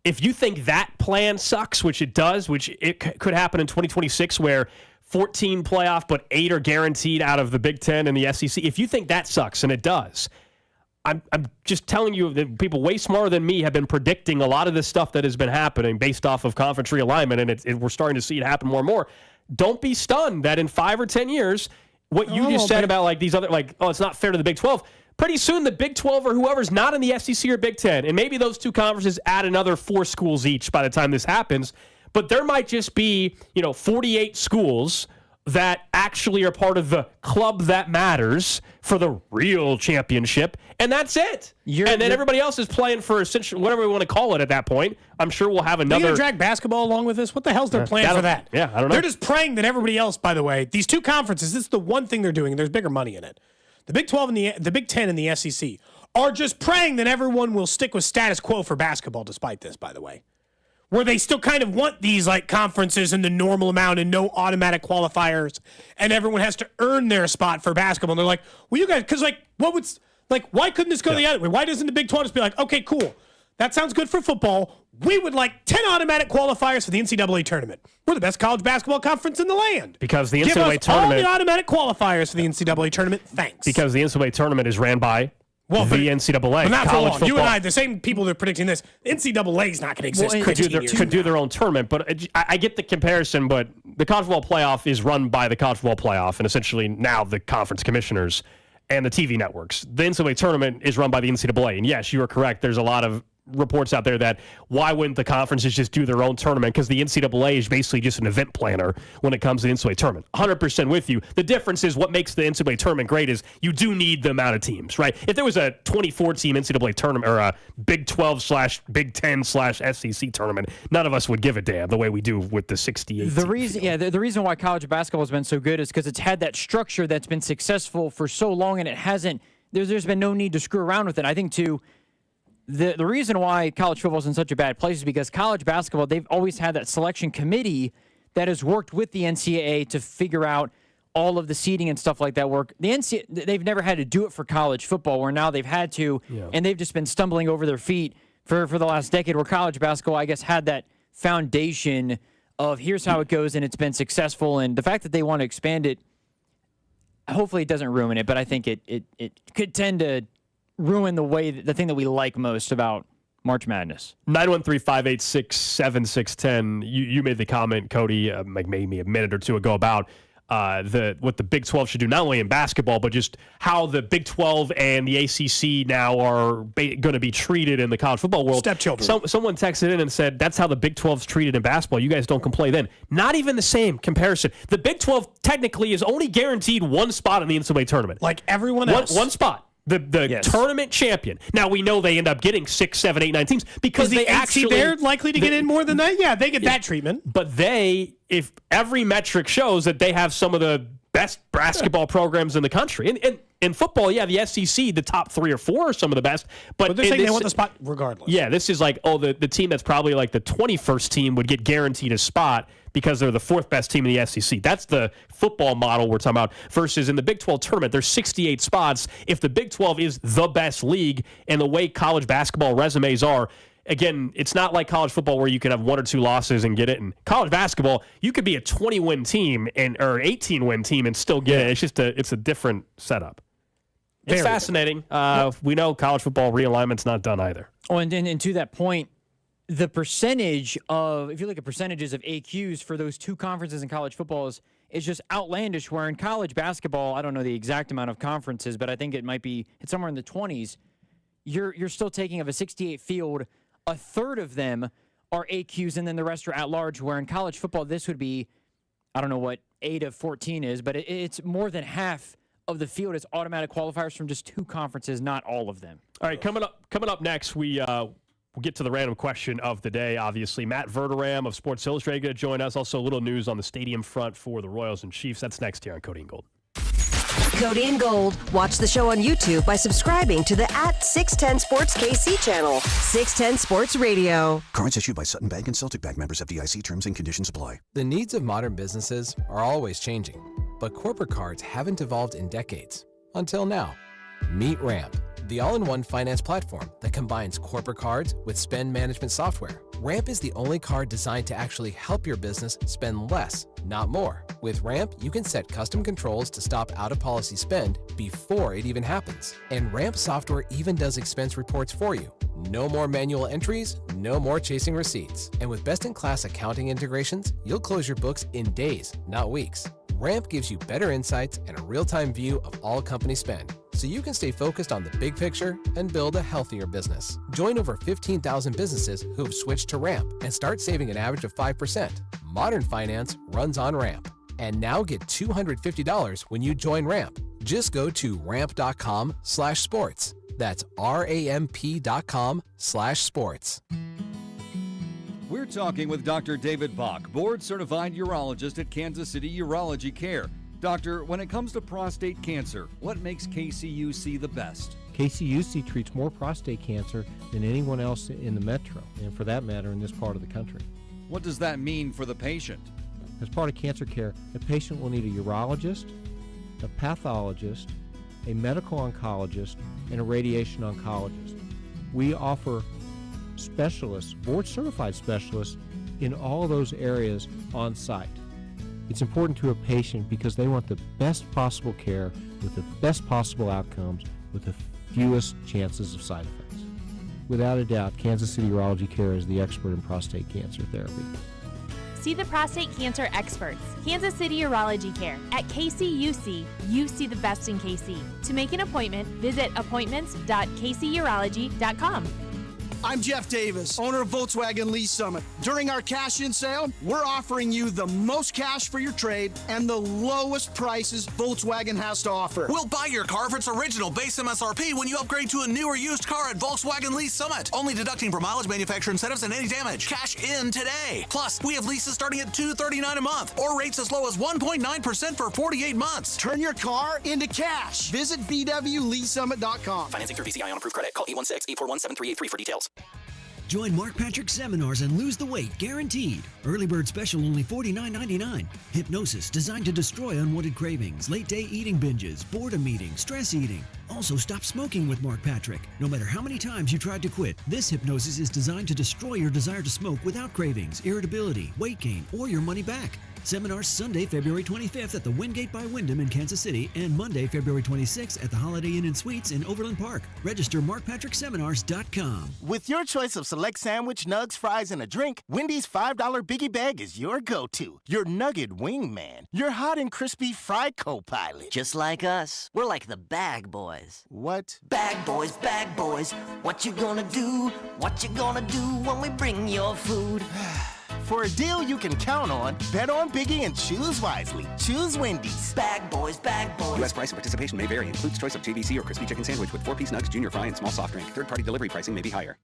S1: if you think that plan sucks, which it does, which it could happen in 2026 where 14 playoff, but 8 are guaranteed out of the Big Ten and the SEC. If you think that sucks, and it does, I'm just telling you that people way smarter than me have been predicting a lot of this stuff that has been happening based off of conference realignment, and we're starting to see it happen more and more. Don't be stunned that in 5 or 10 years, what you just said about these other, it's not fair to the Big 12. Pretty soon, the Big 12 or whoever's not in the SEC or Big Ten, and maybe those 2 conferences add another 4 schools each by the time this happens. But there might just be, 48 schools that actually are part of the club that matters for the real championship, and that's it. And then everybody else is playing for essentially whatever we want to call it at that point. I'm sure we'll have another.
S2: Are you going to drag basketball along with this? What the hell's their plan for that?
S1: Yeah, I don't know.
S2: They're just praying that everybody else, by the way, these 2 conferences, this is the one thing they're doing, and there's bigger money in it. The Big 12 and the Big 10 and the SEC are just praying that everyone will stick with status quo for basketball despite this, by the way. Where they still kind of want these conferences in the normal amount and no automatic qualifiers, and everyone has to earn their spot for basketball. And they're like, well, you guys, because why couldn't this go the other way? Why doesn't the Big 12 just be like, okay, cool, that sounds good for football. We would like 10 automatic qualifiers for the NCAA tournament. We're the best college basketball conference in the land.
S1: Because the
S2: NCAA
S1: tournament,
S2: all the automatic qualifiers for the NCAA tournament. Thanks.
S1: Because the NCAA tournament is ran by the NCAA.
S2: But not for long. You and I, the same people that are predicting this, NCAA is not going to exist.
S1: Could do their own tournament, but I get the comparison. But the college football playoff is run by the college football playoff, and essentially now the conference commissioners and the TV networks. The NCAA tournament is run by the NCAA, and yes, you are correct. There's a lot of reports out there that why wouldn't the conferences just do their own tournament? Because the NCAA is basically just an event planner when it comes to the NCAA tournament. 100% with you. The difference is what makes the NCAA tournament great is you do need the amount of teams, right? If there was a 24-team NCAA tournament or a Big 12/Big 10/SEC tournament, none of us would give a damn the way we do with the 68.
S3: The reason why college basketball has been so good is because it's had that structure that's been successful for so long, and it hasn't. There's been no need to screw around with it. I think too. The reason why college football is in such a bad place is because college basketball, they've always had that selection committee that has worked with the NCAA to figure out all of the seeding and stuff like that work. The NCAA, they've never had to do it for college football, where now they've had to, and they've just been stumbling over their feet for the last decade, where college basketball, I guess, had that foundation of here's how it goes, and it's been successful. And the fact that they want to expand it, hopefully it doesn't ruin it, but I think it could tend to ruin the thing that we like most about March Madness.
S1: 913-586-7610. You made the comment, Cody, maybe a minute or two ago about what the Big 12 should do, not only in basketball, but just how the Big 12 and the ACC now are going to be treated in the college football world.
S2: Stepchildren.
S1: Someone texted in and said, that's how the Big 12's treated in basketball. You guys don't complain then. Not even the same comparison. The Big 12 technically is only guaranteed one spot in the NCAA tournament.
S2: Like everyone else.
S1: One spot. The tournament champion. Now, we know they end up getting 6, 7, 8, 9 teams because they actually...
S2: They're likely to get in more than that? Yeah, they get that treatment.
S1: But if every metric shows that they have some of the best basketball programs in the country. And in football, the SEC, the top 3 or 4 are some of the best. But
S2: they're saying they want the spot regardless.
S1: Yeah, this is like, the team that's probably like the 21st team would get guaranteed a spot because they're the 4th best team in the SEC. That's the football model we're talking about. Versus in the Big 12 tournament, there's 68 spots. If the Big 12 is the best league and the way college basketball resumes are, again, it's not like college football where you can have 1 or 2 losses and get it. In college basketball, you could be a 20-win team or 18-win team and still get it. It's just it's a different setup. It's fascinating. We know college football realignment's not done either.
S3: Oh, and to that point, the percentage of, if you look at percentages of AQs for those 2 conferences in college football is just outlandish, where in college basketball, I don't know the exact amount of conferences, but I think it's somewhere in the 20s. You're still taking of a 68 field, a third of them are AQs, and then the rest are at large, where in college football, this would be, I don't know what 8 of 14 is, but it's more than half of the field is automatic qualifiers from just 2 conferences, not all of them.
S1: All right, coming up next, we'll get to the random question of the day, obviously. Matt Verderame of Sports Illustrated going to join us. Also, a little news on the stadium front for the Royals and Chiefs. That's next here on Cody and Gold.
S19: Cody and Gold. Watch the show on YouTube by subscribing to the @610 Sports KC channel. 610 Sports Radio.
S21: Cards issued by Sutton Bank and Celtic Bank, members, FDIC. Terms and conditions apply.
S5: The needs of modern businesses are always changing, but corporate cards haven't evolved in decades. Until now. Meet Ramp, the all-in-one finance platform that combines corporate cards with spend management software. Ramp is the only card designed to actually help your business spend less, not more. With Ramp, you can set custom controls to stop out-of-policy spend before it even happens. And Ramp software even does expense reports for you. No more manual entries, no more chasing receipts. And with best-in-class accounting integrations, you'll close your books in days, not weeks. Ramp gives you better insights and a real-time view of all company spend, so you can stay focused on the big picture and build a healthier business. Join over 15,000 businesses who have switched to Ramp and start saving an average of 5%. Modern finance runs on Ramp. And now get $250 when you join Ramp. Just go to ramp.com/sports. That's ramp.com/sports.
S6: We're talking with Dr. David Bach, board-certified urologist at Kansas City Urology Care. Doctor, when it comes to prostate cancer, what makes KCUC the best?
S17: KCUC treats more prostate cancer than anyone else in the metro, and for that matter, in this part of the country.
S6: What does that mean for the patient?
S17: As part of cancer care, a patient will need a urologist, a pathologist, a medical oncologist, and a radiation oncologist. We offer specialists, board-certified specialists, in all those areas on site. It's important to a patient because they want the best possible care with the best possible outcomes with the fewest chances of side effects. Without a doubt, Kansas City Urology Care is the expert in prostate cancer therapy.
S18: See the prostate cancer experts, Kansas City Urology Care. At KCUC, you see the best in KC. To make an appointment, visit appointments.kcurology.com.
S20: I'm Jeff Davis, owner of Volkswagen Lease Summit. During our cash-in sale, we're offering you the most cash for your trade and the lowest prices Volkswagen has to offer.
S26: We'll buy your car for its original base MSRP when you upgrade to a new or used car at Volkswagen Lease Summit. Only deducting for mileage, manufacturer incentives, and any damage. Cash in today. Plus, we have leases starting at $239 a month or rates as low as 1.9% for 48 months.
S20: Turn your car into cash. Visit VWLeaseSummit.com.
S26: Financing through VCI on approved credit. Call 816-841-7383 for details.
S16: Join Mark Patrick seminars and lose the weight guaranteed. Early bird special only $49.99. Hypnosis designed to destroy unwanted cravings, late day eating binges, boredom eating, stress eating. Also, stop smoking with Mark Patrick. No matter how many times you tried to quit, this hypnosis is designed to destroy your desire to smoke without cravings, irritability, weight gain, or your money back. Seminars Sunday, February 25th at the Wingate by Wyndham in Kansas City and Monday, February 26th at the Holiday Inn and Suites in Overland Park. Register markpatrickseminars.com.
S7: With your choice of select sandwich, nugs, fries, and a drink, Wendy's $5 Biggie Bag is your go-to. Your nugget wingman. Your hot and crispy fry co-pilot.
S8: Just like us. We're like the bag boys.
S7: What?
S8: Bag boys, what you gonna do? What you gonna do when we bring your food?
S7: For a deal you can count on, bet on Biggie and choose wisely. Choose Wendy's.
S8: Bag boys.
S9: U.S. price and participation may vary. Includes choice of JVC or crispy chicken sandwich with 4-piece nugs, junior fry, and small soft drink. Third-party delivery pricing may be higher.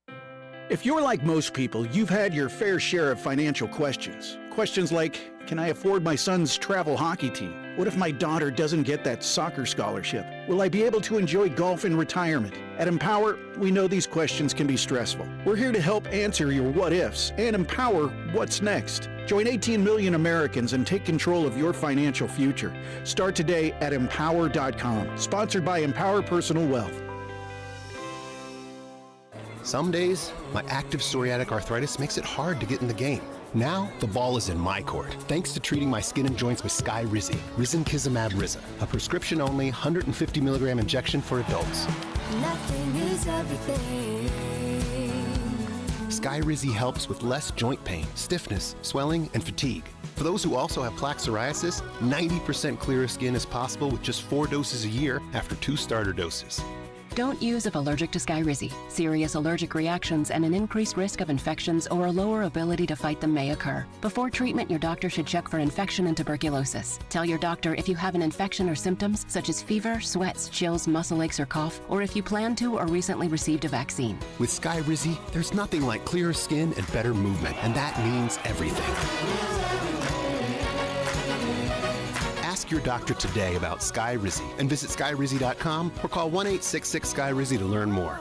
S10: If you're like most people, you've had your fair share of financial questions. Questions like, can I afford my son's travel hockey team? What if my daughter doesn't get that soccer scholarship? Will I be able to enjoy golf in retirement? At Empower, we know these questions can be stressful. We're here to help answer your what ifs and empower what's next. Join 18 million Americans and take control of your financial future. Start today at empower.com. Sponsored by Empower Personal Wealth.
S11: Some days, my active psoriatic arthritis makes it hard to get in the game. Now, the ball is in my court, thanks to treating my skin and joints with Skyrizi, Risankizumab Riza, a prescription-only 150 milligram injection for adults.
S13: Nothing is everything.
S11: Skyrizi helps with less joint pain, stiffness, swelling, and fatigue. For those who also have plaque psoriasis, 90% clearer skin is possible with just 4 doses a year after 2 starter doses.
S27: Don't use if allergic to Skyrizi. Serious allergic reactions and an increased risk of infections or a lower ability to fight them may occur. Before treatment, your doctor should check for infection and tuberculosis. Tell your doctor if you have an infection or symptoms such as fever, sweats, chills, muscle aches, or cough, or if you plan to or recently received a vaccine.
S11: With Skyrizi, there's nothing like clearer skin and better movement, and that means everything. Ask your doctor today about Skyrizi and visit Skyrizi.com or call 1-866-SKYRIZI to learn more.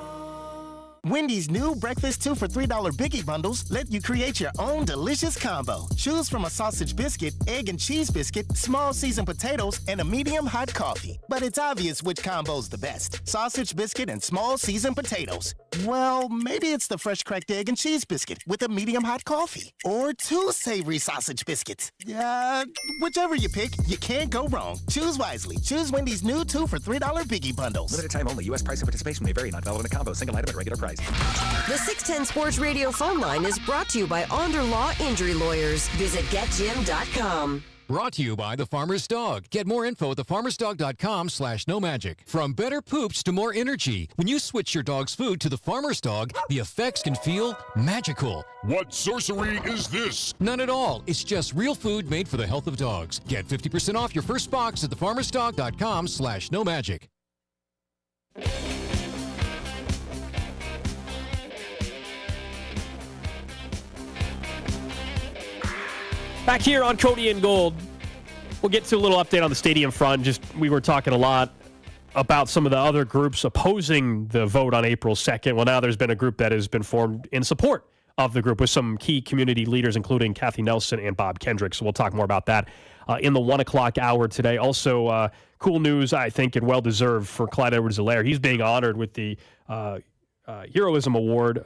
S7: Wendy's new breakfast 2 for $3 Biggie bundles let you create your own delicious combo. Choose from a sausage biscuit, egg and cheese biscuit, small seasoned potatoes, and a medium hot coffee. But it's obvious which combo's the best. Sausage biscuit and small seasoned potatoes. Well, maybe it's the fresh cracked egg and cheese biscuit with a medium hot coffee. Or 2 savory sausage biscuits. Whichever you pick, you can't go wrong. Choose wisely. Choose Wendy's new 2 for $3 Biggie bundles.
S9: Limited time only. U.S. price and participation may vary. Not valid in a combo. Single item at regular price.
S19: The 610 Sports Radio phone line is brought to you by Onder Law Injury Lawyers. Visit getjim.com.
S28: Brought to you by The Farmer's Dog. Get more info at thefarmersdog.com/nomagic. From better poops to more energy. When you switch your dog's food to The Farmer's Dog, the effects can feel magical.
S25: What sorcery is this?
S28: None at all. It's just real food made for the health of dogs. Get 50% off your first box at thefarmersdog.com/nomagic.
S1: Back here on Cody and Gold, we'll get to a little update on the stadium front. We were talking a lot about some of the other groups opposing the vote on April 2nd. Well, now there's been a group that has been formed in support of the group with some key community leaders, including Kathy Nelson and Bob Kendrick. So we'll talk more about that in the 1 o'clock hour today. Also, cool news, I think, and well-deserved for Clyde Edwards-Helaire. He's being honored with the Heroism Award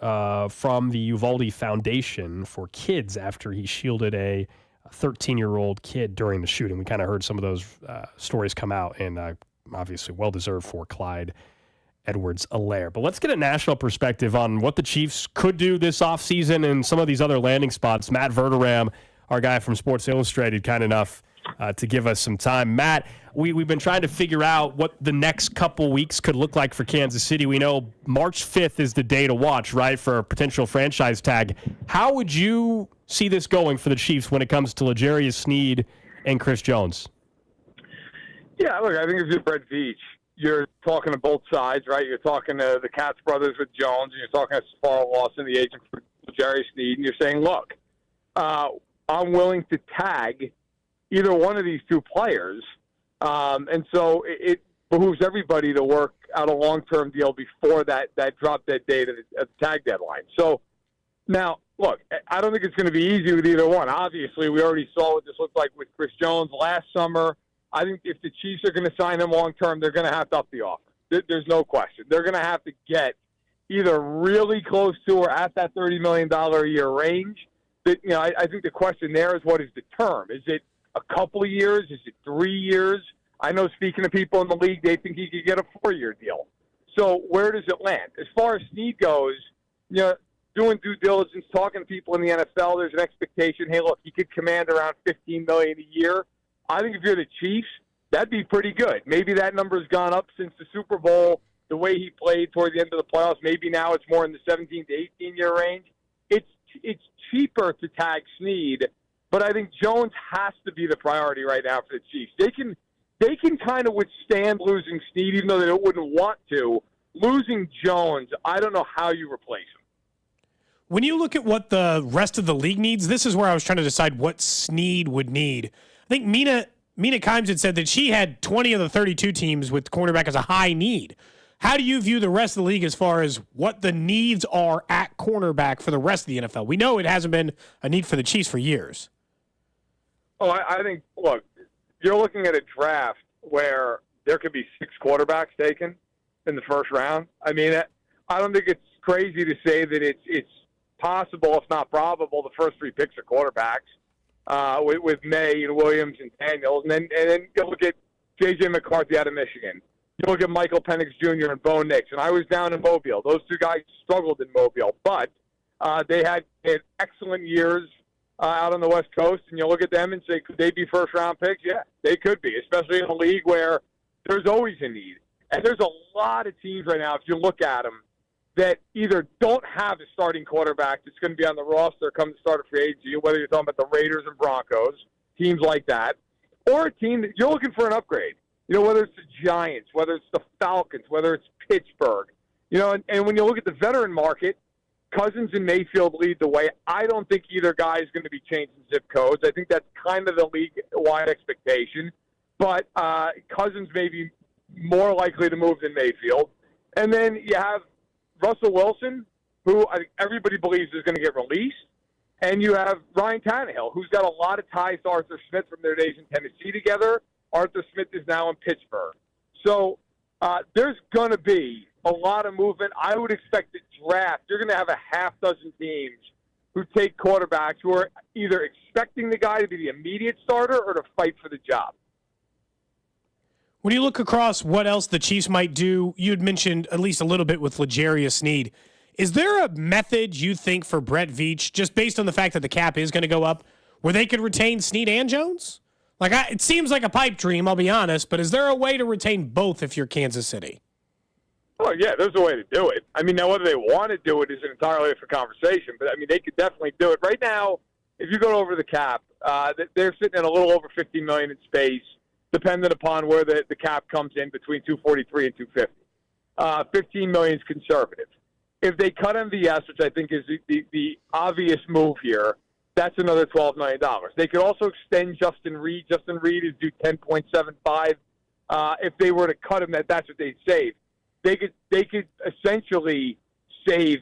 S1: from the Uvalde Foundation for Kids after he shielded a 13-year-old kid during the shooting. We kind of heard some of those stories come out, and obviously well-deserved for Clyde Edwards-Helaire. But let's get a national perspective on what the Chiefs could do this offseason and some of these other landing spots. Matt Verderame, our guy from Sports Illustrated, kind enough to give us some time. Matt, we've been trying to figure out what the next couple weeks could look like for Kansas City. We know March 5th is the day to watch, right, for a potential franchise tag. How would you see this going for the Chiefs when it comes to L'Jarius Sneed and Chris Jones?
S29: Yeah, look, I think if you're Brett Veach, you're talking to both sides, right? You're talking to the Katz brothers with Jones, and you're talking to Safar Lawson, the agent for L'Jarius Sneed, and you're saying, look, I'm willing to tag either one of these two players. And so it behooves everybody to work out a long-term deal before that drop-dead date at the tag deadline. So Now, look, I don't think it's going to be easy with either one. Obviously, we already saw what this looked like with Chris Jones last summer. I think if the Chiefs are going to sign him long-term, they're going to have to up the offer. There's no question. They're going to have to get either really close to or at that $30 million a year range. I think the question there is, what is the term? Is it a couple of years? Is it 3 years? I know, speaking to people in the league, they think he could get a 4-year deal. So where does it land? As far as Snead goes, doing due diligence, talking to people in the NFL, there's an expectation, hey, look, he could command around $15 million a year. I think if you're the Chiefs, that'd be pretty good. Maybe that number's gone up since the Super Bowl, the way he played toward the end of the playoffs. Maybe now it's more in the 17 to 18-year range. It's cheaper to tag Snead, but I think Jones has to be the priority right now for the Chiefs. They can kind of withstand losing Snead, even though they wouldn't want to. Losing Jones, I don't know how you replace him.
S2: When you look at what the rest of the league needs, this is where I was trying to decide what Snead would need. I think Mina Kimes had said that she had 20 of the 32 teams with cornerback as a high need. How do you view the rest of the league as far as what the needs are at cornerback for the rest of the NFL? We know it hasn't been a need for the Chiefs for years.
S29: Oh, I think, look, you're looking at a draft where there could be 6 quarterbacks taken in the first round. I mean, I don't think it's crazy to say that it's possible, if not probable, the first 3 picks are quarterbacks with May and Williams and Daniels. And then you look at J.J. McCarthy out of Michigan. You look at Michael Penix Jr. and Bo Nix. And I was down in Mobile. Those 2 guys struggled in Mobile, but they had excellent years out on the West Coast. And you look at them and say, could they be first-round picks? Yeah, they could be, especially in a league where there's always a need. And there's a lot of teams right now, if you look at them, that either don't have a starting quarterback that's going to be on the roster come the start of free agency, whether you're talking about the Raiders and Broncos, teams like that, or a team that you're looking for an upgrade. Whether it's the Giants, whether it's the Falcons, whether it's Pittsburgh. And when you look at the veteran market, Cousins and Mayfield lead the way. I don't think either guy is going to be changing zip codes. I think that's kind of the league-wide expectation. But Cousins may be more likely to move than Mayfield. And then you have Russell Wilson, who I think everybody believes is going to get released. And you have Ryan Tannehill, who's got a lot of ties to Arthur Smith from their days in Tennessee together. Arthur Smith is now in Pittsburgh. So there's going to be a lot of movement. I would expect the draft, you're going to have a half dozen teams who take quarterbacks who are either expecting the guy to be the immediate starter or to fight for the job.
S2: When you look across what else the Chiefs might do, you had mentioned at least a little bit with L'Jarius Snead. Is there a method you think for Brett Veach, just based on the fact that the cap is going to go up, where they could retain Snead and Jones? It seems like a pipe dream, I'll be honest, but is there a way to retain both if you're Kansas City?
S29: Oh, yeah, there's a way to do it. I mean, now whether they want to do it is an entirely different conversation, but, I mean, they could definitely do it. Right now, if you go over the cap, they're sitting at a little over $50 million in space, depending upon where the cap comes in between $243 and $250. $15 million is conservative. If they cut MVS, which I think is the obvious move here, that's another $12 million. They could also extend Justin Reed. Justin Reed is due $10.75. If they were to cut him, that's what they'd save. They could essentially save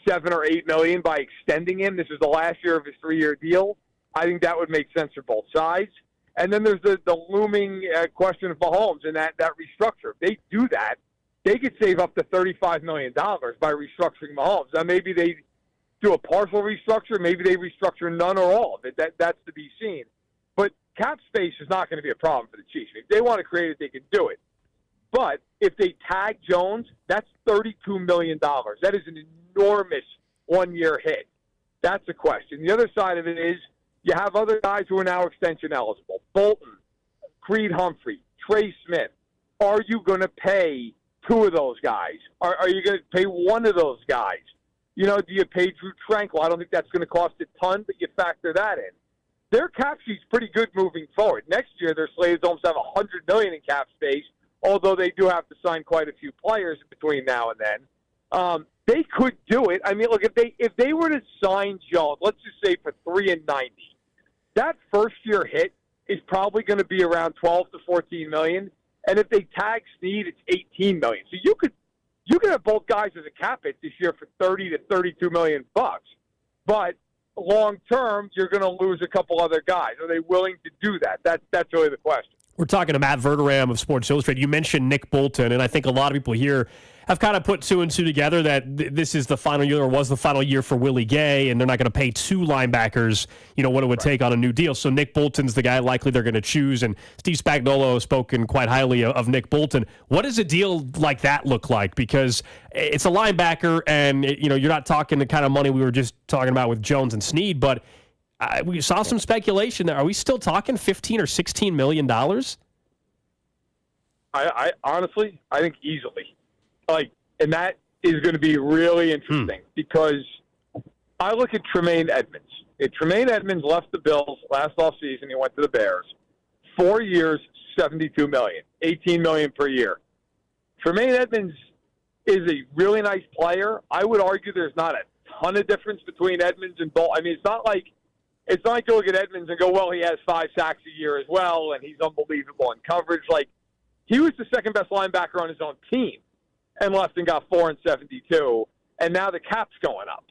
S29: $7 or $8 million by extending him. This is the last year of his 3-year deal. I think that would make sense for both sides. And then there's the looming question of Mahomes and that restructure. If they do that, they could save up to $35 million by restructuring Mahomes. Now, maybe they do a partial restructure. Maybe they restructure none or all of it. That's to be seen. But cap space is not going to be a problem for the Chiefs. If they want to create it, they can do it. But if they tag Jones, that's $32 million. That is an enormous one-year hit. That's a question. The other side of it is you have other guys who are now extension eligible. Bolton, Creed Humphrey, Trey Smith. Are you going to pay 2 of those guys? Are you going to pay 1 of those guys? Do you pay Drew Tranquil? I don't think that's going to cost a ton, but you factor that in. Their cap sheet's pretty good moving forward. Next year, they're slated to almost have $100 million in cap space, although they do have to sign quite a few players between now and then. They could do it. I mean, look, if they were to sign Jones, let's just say for $3 and $90, that first-year hit is probably going to be around $12 to $14 million, and if they tag Snead, it's $18 million. So you could have both guys as a cap hit this year for $30 to $32 million bucks. but long term, you're going to lose a couple other guys. Are they willing to do that? That's really the question.
S1: We're talking to Matt Verderame of Sports Illustrated. You mentioned Nick Bolton, and I think a lot of people here have kind of put two and two together that this is the final year, or was the final year for Willie Gay, and they're not going to pay two linebackers, what it would take on a new deal. So Nick Bolton's the guy likely they're going to choose, and Steve Spagnuolo has spoken quite highly of Nick Bolton. What does a deal like that look like? Because it's a linebacker, and you're not talking the kind of money we were just talking about with Jones and Snead, but we saw some speculation there. Are we still talking $15 or $16 million?
S29: I honestly, I think easily. And that is going to be really interesting because I look at Tremaine Edmonds. Tremaine Edmonds left the Bills last offseason. He went to the Bears. 4 years, $72 million, $18 million per year. Tremaine Edmonds is a really nice player. I would argue there's not a ton of difference between Edmonds and Bolton. I mean, it's not like you look at Edmonds and go, well, he has 5 sacks a year as well, and he's unbelievable in coverage. He was the second best linebacker on his own team and left and got 4 and 72, and now the cap's going up.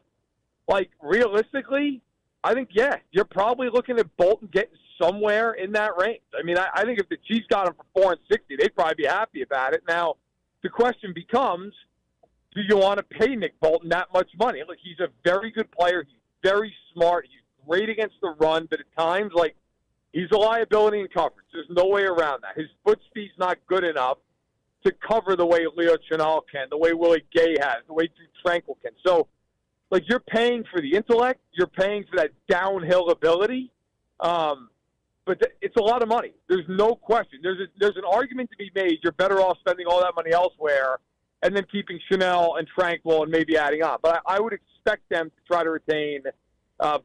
S29: Realistically, I think, you're probably looking at Bolton getting somewhere in that range. I mean, I think if the Chiefs got him for 4 and 60, they'd probably be happy about it. Now, the question becomes, do you want to pay Nick Bolton that much money? He's a very good player. He's very smart. He's great against the run, but at times, he's a liability in coverage. There's no way around that. His foot speed's not good enough to cover the way Leo Chenal can, the way Willie Gay has, the way Drew Tranquil can. So, you're paying for the intellect, you're paying for that downhill ability, but it's a lot of money. There's no question. There's an argument to be made. You're better off spending all that money elsewhere and then keeping Chanel and Tranquil and maybe adding on. But I would expect them to try to retain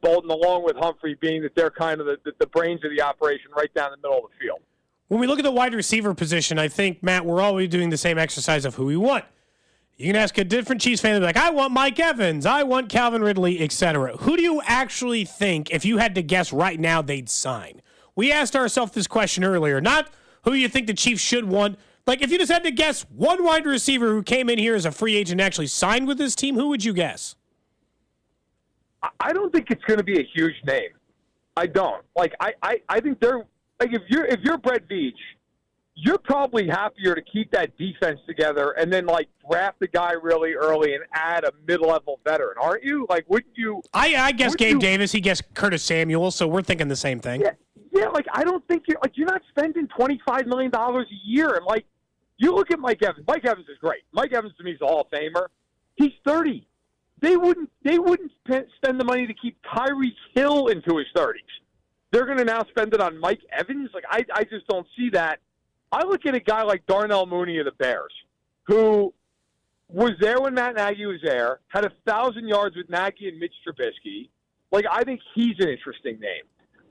S29: Bolton, along with Humphrey, being that they're kind of the brains of the operation right down the middle of the field.
S2: When we look at the wide receiver position, I think, Matt, we're always doing the same exercise of who we want. You can ask a different Chiefs fan, they'll be like, I want Mike Evans, I want Calvin Ridley, etc. Who do you actually think, if you had to guess right now, they'd sign? We asked ourselves this question earlier, not who you think the Chiefs should want. If you just had to guess one wide receiver who came in here as a free agent and actually signed with this team, who would you guess?
S29: I don't think it's going to be a huge name. I don't. I think they're if you're Brett Veach, you're probably happier to keep that defense together and then draft the guy really early and add a mid-level veteran, aren't you? Wouldn't you?
S2: I guess Gabe Davis. He guessed Curtis Samuel, so we're thinking the same thing.
S29: Yeah. I don't think you're not spending $25 million a year. And you look at Mike Evans. Mike Evans is great. Mike Evans to me is a Hall of Famer. He's 30. They wouldn't spend the money to keep Tyreek Hill into his 30s. They're going to now spend it on Mike Evans? I just don't see that. I look at a guy like Darnell Mooney of the Bears, who was there when Matt Nagy was there, had 1,000 yards with Nagy and Mitch Trubisky. I think he's an interesting name.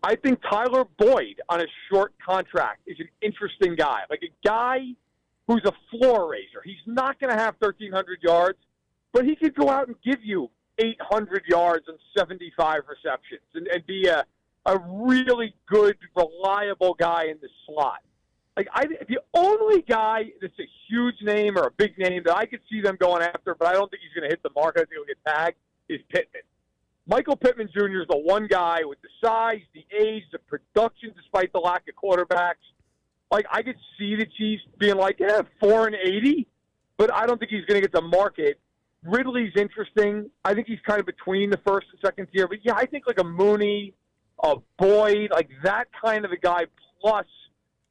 S29: I think Tyler Boyd on a short contract is an interesting guy. A guy who's a floor raiser. He's not going to have 1,300 yards, but he could go out and give you 800 yards and 75 receptions and be a really good, reliable guy in the slot. The only guy that's a huge name or a big name that I could see them going after, but I don't think he's going to hit the mark, I think he'll get tagged, is Pittman. Michael Pittman Jr. is the one guy with the size, the age, the production, despite the lack of quarterbacks. I could see the Chiefs being 4 and 80, but I don't think he's going to get the market. Ridley's interesting. I think he's kind of between the first and second tier. But, I think a Mooney, a Boyd, that kind of a guy, plus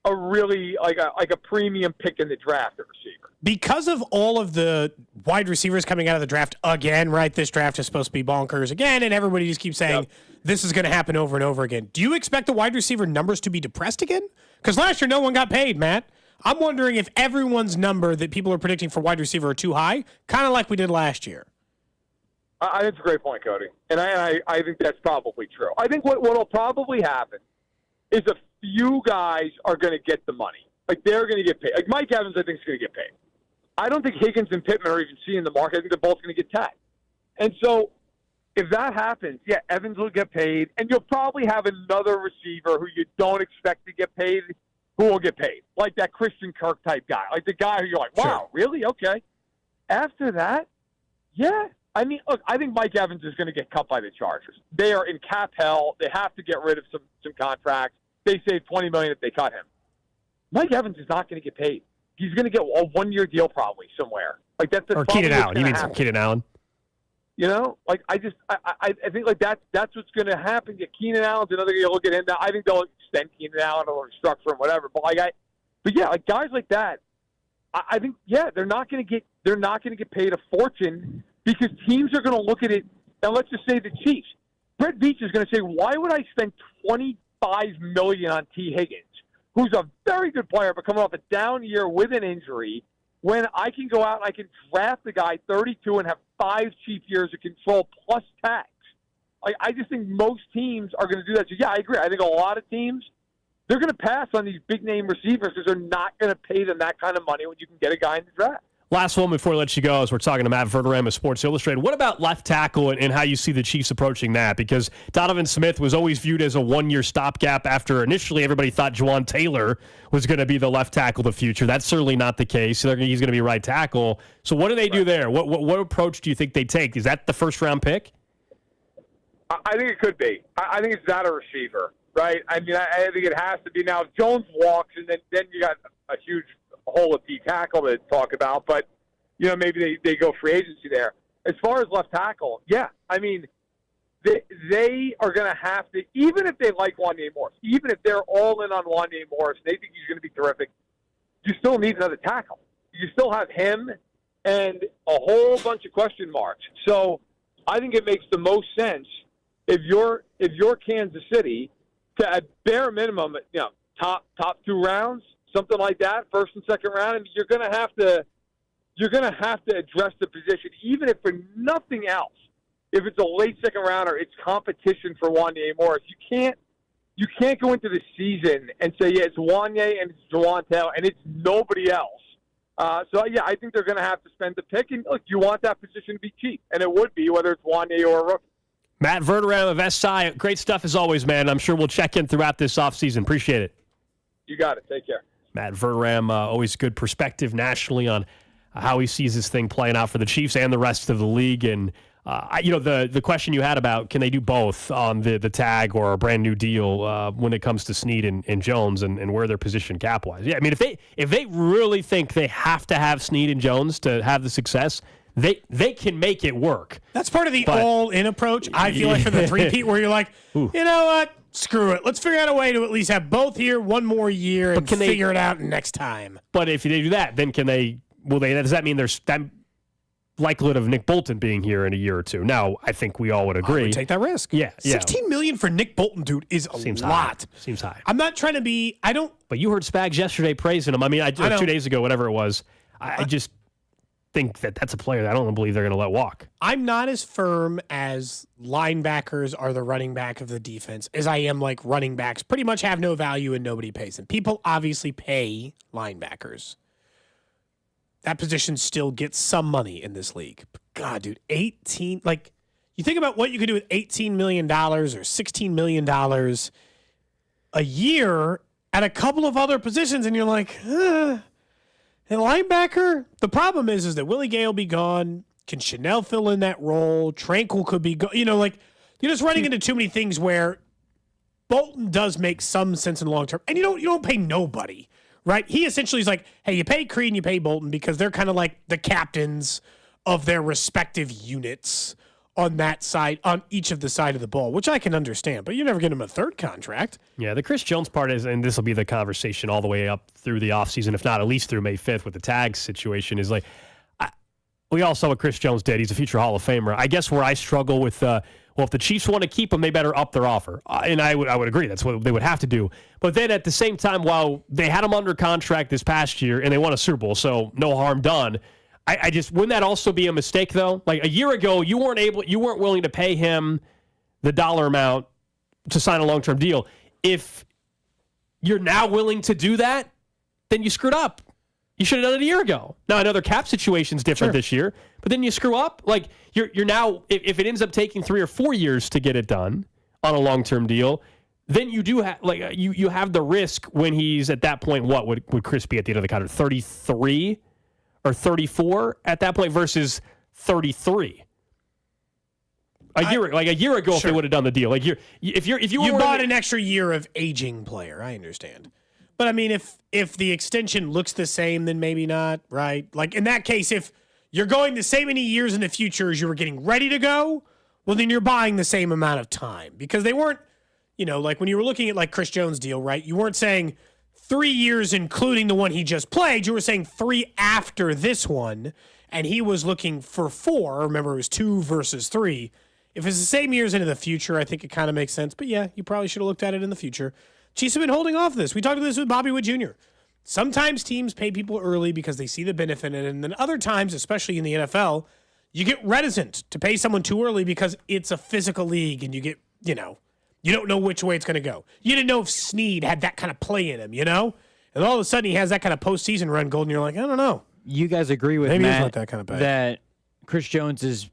S29: a really, a premium pick in the draft at receiver.
S2: Because of all of the wide receivers coming out of the draft again, right? This draft is supposed to be bonkers again, and everybody just keeps saying this is going to happen over and over again. Do you expect the wide receiver numbers to be depressed again? Because last year no one got paid, Matt. I'm wondering if everyone's number that people are predicting for wide receiver are too high, kind of like we did last year.
S29: I think it's a great point, Cody. And I think that's probably true. I think what will probably happen is a few guys are going to get the money. They're going to get paid. Mike Evans, I think, is going to get paid. I don't think Higgins and Pittman are even seeing the market. I think they're both going to get tagged. And so if that happens, Evans will get paid, and you'll probably have another receiver who you don't expect to get paid who will get paid, like that Christian Kirk type guy, the guy who you're wow, really? Okay. After that, I mean, look, I think Mike Evans is going to get cut by the Chargers. They are in cap hell. They have to get rid of some contracts. They save $20 million if they cut him. Mike Evans is not going to get paid. He's going to get a one-year deal probably somewhere. Like that's
S1: or Keenan Allen. You mean some Keenan Allen?
S29: You know, like I think like that's what's going to happen. Keenan Allen's another guy. Look at him now. I think they'll extend Keenan Allen or restructure him, whatever. But like guys like that, I think they're not going to get paid a fortune because teams are going to look at it. And let's just say the Chiefs. Brett Veach is going to say, why would I spend $25 million on T. Higgins, who's a very good player but coming off a down year with an injury, when I can go out and I can draft the guy 32 and have 5 cheap years of control plus tax? Like, I just think most teams are going to do that. So, yeah, I agree. I think a lot of teams, they're going to pass on these big-name receivers because they're not going to pay them that kind of money when you can get a guy in the draft.
S1: Last one before I let you go, as we're talking to Matt Verderame of Sports Illustrated. What about left tackle and how you see the Chiefs approaching that? Because Donovan Smith was always viewed as a one-year stopgap after initially everybody thought Juwan Taylor was going to be the left tackle of the future. That's certainly not the case. He's going to be right tackle. So what do they do there? What approach do you think they take? Is that the first-round pick?
S29: I think it could be. I think it's not a receiver, right? I mean, I think it has to be. Now, if Jones walks, and then you got a huge hole at D tackle to talk about, but maybe they go free agency there. As far as left tackle, I mean they are going to have to, even if they like Wanye Morris, even if they're all in on Wanye Morris, they think he's going to be terrific. You still need another tackle. You still have him and a whole bunch of question marks. So I think it makes the most sense if you're Kansas City to at bare minimum, top 2 rounds. Something like that, first and second round, and you're going to have to address the position, even if for nothing else. If it's a late second rounder, it's competition for Wanye Morris. You can't go into the season and say, it's Wanye and it's Juwan Taylor and it's nobody else. I think they're going to have to spend the pick. And look, you want that position to be cheap, and it would be whether it's Wanye or a rookie.
S1: Matt Verderame of SI, great stuff as always, man. I'm sure we'll check in throughout this offseason. Appreciate it.
S29: You got it. Take care.
S1: Matt Verderame, always good perspective nationally on how he sees this thing playing out for the Chiefs and the rest of the league. And, the question you had about can they do both on the tag or a brand new deal when it comes to Snead and Jones and where they're positioned cap-wise. Yeah, I mean, if they really think they have to have Snead and Jones to have the success, they can make it work.
S2: That's part of the all-in approach, I feel like, for the three-peat, where you're like, you know what? Screw it. Let's figure out a way to at least have both here one more year and figure it out next time.
S1: But if they do that, then does that mean there's that likelihood of Nick Bolton being here in a year or two? Now, I think we all would agree.
S2: I would take that risk.
S1: Yeah.
S2: $16 million for Nick Bolton, dude, is a lot.
S1: Seems high.
S2: I'm not trying to be, I don't.
S1: But you heard Spags yesterday praising him. I mean, 2 days ago, whatever it was. I just think that's a player that I don't believe they're going to let walk.
S2: I'm not as firm as linebackers are the running back of the defense as I am like running backs pretty much have no value and nobody pays them. People obviously pay linebackers. That position still gets some money in this league. But God, dude, 18, like you think about what you could do with $18 million or $16 million a year at a couple of other positions and you're like, And linebacker, the problem is that Willie Gay will be gone. Can Chanel fill in that role? Tranquil could be gone. You're just running into too many things where Bolton does make some sense in the long term. And you don't pay nobody, right? He essentially is like, hey, you pay Creed and you pay Bolton because they're kind of like the captains of their respective units on that side, on each of the side of the ball, which I can understand, but you never get him a third contract.
S1: Yeah, the Chris Jones part is, and this will be the conversation all the way up through the offseason, if not at least through May 5th with the tags situation, is like, we all saw what Chris Jones did. He's a future Hall of Famer. I guess where I struggle with, if the Chiefs want to keep him, they better up their offer. And I would agree. That's what they would have to do. But then at the same time, while they had him under contract this past year and they won a Super Bowl, so no harm done, I just, wouldn't that also be a mistake, though? Like a year ago, you weren't willing to pay him the dollar amount to sign a long-term deal. If you're now willing to do that, then you screwed up. You should have done it a year ago. Now, I know their cap situation's different this year, but then you screw up. Like, you're now, if it ends up taking 3 or 4 years to get it done on a long-term deal, then you do have, like, you have the risk when he's at that point, what would Chris be at the end of the contract? 33 or 34 at that point versus 33. A year ago, if they would have done the deal, if you
S2: bought an extra year of aging player, I understand. But I mean, if the extension looks the same, then maybe not, right? Like in that case, if you're going the same many years in the future as you were getting ready to go, well, then you're buying the same amount of time because they weren't, like when you were looking at like Chris Jones' deal, right? You weren't saying 3 years, including the one he just played. You were saying 3 after this one, and he was looking for 4. Remember, it was 2 versus 3. If it's the same years into the future, I think it kind of makes sense. But yeah, you probably should have looked at it in the future. Chiefs have been holding off this. We talked about this with Bobby Wood Jr. Sometimes teams pay people early because they see the benefit in it, and then other times, especially in the NFL, you get reticent to pay someone too early because it's a physical league, and you get, you don't know which way it's going to go. You didn't know if Snead had that kind of play in him, And all of a sudden he has that kind of postseason run goal, and you're like, I don't know.
S3: You guys agree with
S2: Maybe
S3: Matt
S2: he's not that kind of bad.
S3: that Chris Jones is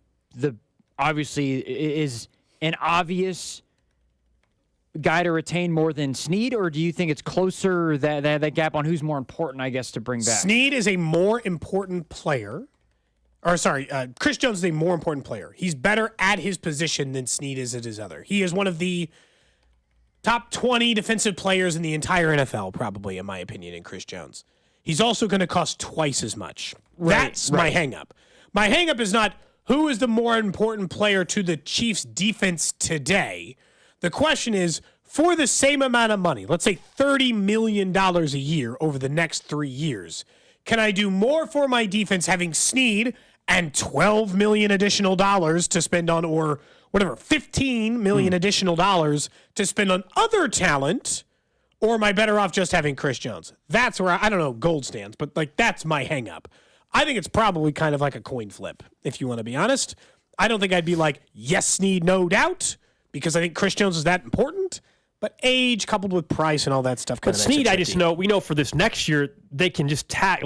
S3: an obvious guy to retain more than Snead, or do you think it's closer that gap on who's more important, I guess, to bring back?
S2: Snead is a more important player. Chris Jones is a more important player. He's better at his position than Snead is at his other. He is one of the top 20 defensive players in the entire NFL, probably, in my opinion, in Chris Jones. He's also going to cost twice as much. That's my hang-up. My hang-up is not who is the more important player to the Chiefs' defense today. The question is, for the same amount of money, let's say $30 million a year over the next 3 years, can I do more for my defense having Snead and $12 million additional dollars to spend on, or whatever, $15 million additional dollars to spend on other talent, or am I better off just having Chris Jones? That's where I don't know Gold stands, but that's my hang up. I think it's probably kind of like a coin flip, if you want to be honest. I don't think I'd be like, yes, Snead, no doubt, because I think Chris Jones is that important. But age coupled with price and all that stuff.
S1: But Snead, we know for this next year, they can just tag.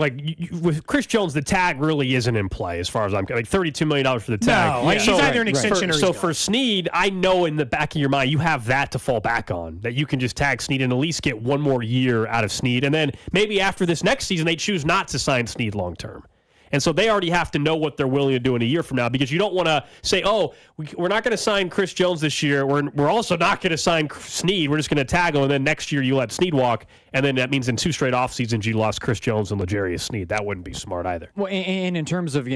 S1: With Chris Jones, the tag really isn't in play as far as I'm like $32 million for the tag.
S2: No, he's either an extension or he's gone.
S1: For Snead, I know in the back of your mind, you have that to fall back on, that you can just tag Snead and at least get one more year out of Snead. And then maybe after this next season, they choose not to sign Snead long term. And so they already have to know what they're willing to do in a year from now, because you don't want to say, we're not going to sign Chris Jones this year. We're also not going to sign Snead. We're just going to tag him, and then next year you let Snead walk, and then that means in 2 straight off seasons you lost Chris Jones and L'Jarius Snead. That wouldn't be smart either.
S3: Well, and in terms of,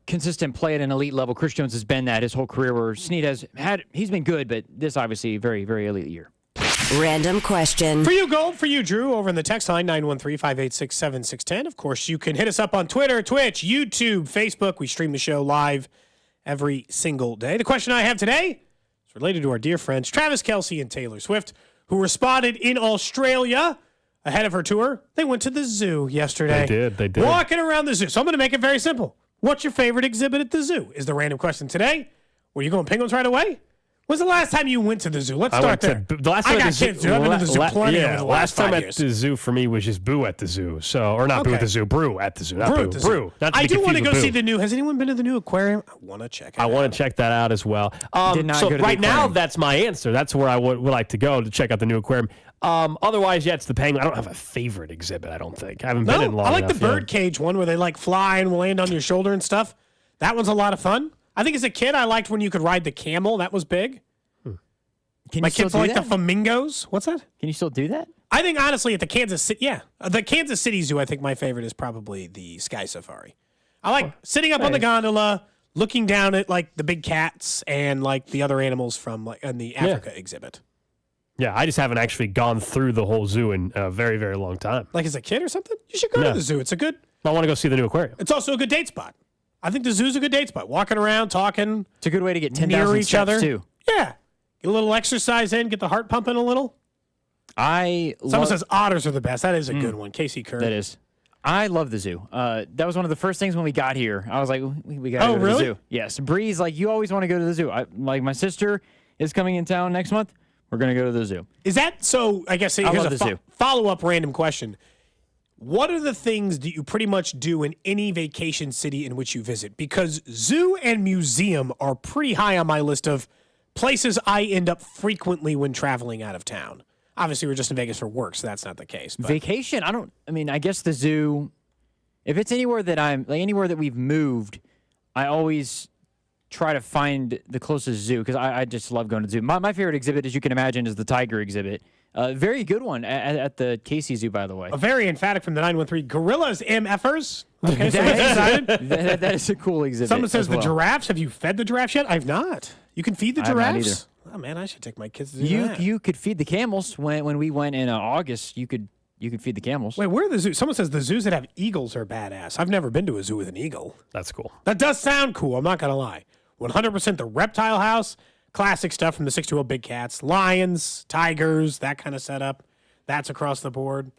S3: consistent play at an elite level, Chris Jones has been that his whole career, where Snead he's been good, but this obviously very, very elite year.
S19: Random question.
S2: For you, Gold. For you, Drew, over in the text line, 913-586-7610. Of course, you can hit us up on Twitter, Twitch, YouTube, Facebook. We stream the show live every single day. The question I have today is related to our dear friends Travis Kelce and Taylor Swift, who were spotted in Australia ahead of her tour. They went to the zoo yesterday.
S1: They did.
S2: Walking around the zoo. So I'm going to make it very simple. What's your favorite exhibit at the zoo? Is the random question today. Were you going penguins right away? When's the last time you went to the zoo? Let's start there.
S1: The last time
S2: I got kids, dude. I've been to the zoo plenty over the last 5 years.
S1: Last time at the zoo for me was just Boo at the zoo. Boo at the zoo. Brew at the zoo. Not
S2: Brew
S1: Boo.
S2: at the zoo.
S1: Brew. Not to
S2: I
S1: be
S2: do want to
S1: confused
S2: go
S1: with
S2: see
S1: Boo.
S2: the new. Has anyone been to the new aquarium? I want to check it out.
S1: I want to check that out as well.
S3: Did not go to the
S1: right now,
S3: aquarium.
S1: that's my answer. That's where I would like to go to check out the new aquarium. Otherwise, it's the penguin. I don't have a favorite exhibit, I don't think. I haven't been in long
S2: I like
S1: enough
S2: the bird cage one where they fly and land on your shoulder and stuff. That one's a lot of fun. I think as a kid, I liked when you could ride the camel. That was big. My kids like the flamingos. What's that?
S3: Can you still do that?
S2: I think, honestly, at the Kansas City, the Kansas City Zoo, I think my favorite is probably the Sky Safari. I like sitting up on the gondola, looking down at, the big cats and, the other animals from, in the Africa exhibit.
S1: Yeah, I just haven't actually gone through the whole zoo in a very, very long time.
S2: Like as a kid or something? You should go to the zoo. It's
S1: I want to go see the new aquarium.
S2: It's also a good date spot. I think the zoo's a good date spot. Walking around, talking.
S3: It's a good way to get 10,000
S2: near each
S3: steps,
S2: other.
S3: too.
S2: Yeah. Get a little exercise in, get the heart pumping a little. Someone says otters are the best. That is a good one. Casey Kerr.
S3: That is. I love the zoo. That was one of the first things when we got here. I was like, we got to go to the zoo. Yes. Bree's you always want to go to the zoo. My sister is coming in town next month. We're going to go to the zoo.
S2: Is that so? I guess here's
S3: love the zoo.
S2: Follow-up random question. What are the things that you pretty much do in any vacation city in which you visit? Because zoo and museum are pretty high on my list of places I end up frequently when traveling out of town. Obviously, we're just in Vegas for work, so that's not the case. But.
S3: Vacation? I guess the zoo, if it's anywhere that anywhere that we've moved, I always try to find the closest zoo because I just love going to the zoo. My favorite exhibit, as you can imagine, is the tiger exhibit. Very good one at the Casey Zoo, by the way.
S2: A very emphatic from the 913. Gorillas MFers. Okay, so excited.
S3: That is a cool exhibit.
S2: Someone says the giraffes. Have you fed the giraffes yet? I've not. You can feed the giraffes? Oh, man, I should take my kids to do that.
S3: You could feed the camels. When we went in August, you could feed the camels.
S2: Wait, where are the zoos? Someone says the zoos that have eagles are badass. I've never been to a zoo with an eagle.
S1: That's cool.
S2: That does sound cool. I'm not going to lie. 100% the reptile house. Classic stuff from the 620 Big Cats. Lions, tigers, that kind of setup. That's across the board.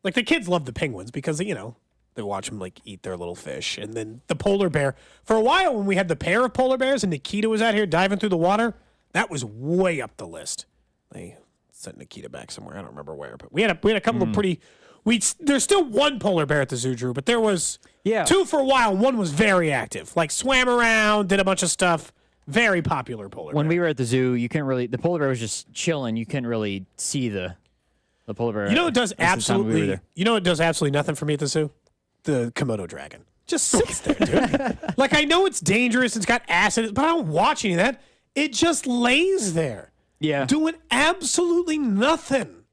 S2: Like, the kids love the penguins because, they watch them, eat their little fish. And then the polar bear. For a while, when we had the pair of polar bears and Nikita was out here diving through the water, that was way up the list. They sent Nikita back somewhere. I don't remember where. But we had a couple of pretty... There's still one polar bear at the zoo, Drew, but there was two for a while, and one was very active. Swam around, did a bunch of stuff. Very popular polar bear.
S3: When we were at the zoo, you couldn't really... The polar bear was just chilling. You couldn't really see the polar bear.
S2: You know what does absolutely... You know what does absolutely nothing for me at the zoo? The Komodo dragon. Just sits there, dude. I know it's dangerous. It's got acid, but I don't watch any of that. It just lays there.
S3: Yeah.
S2: Doing absolutely nothing.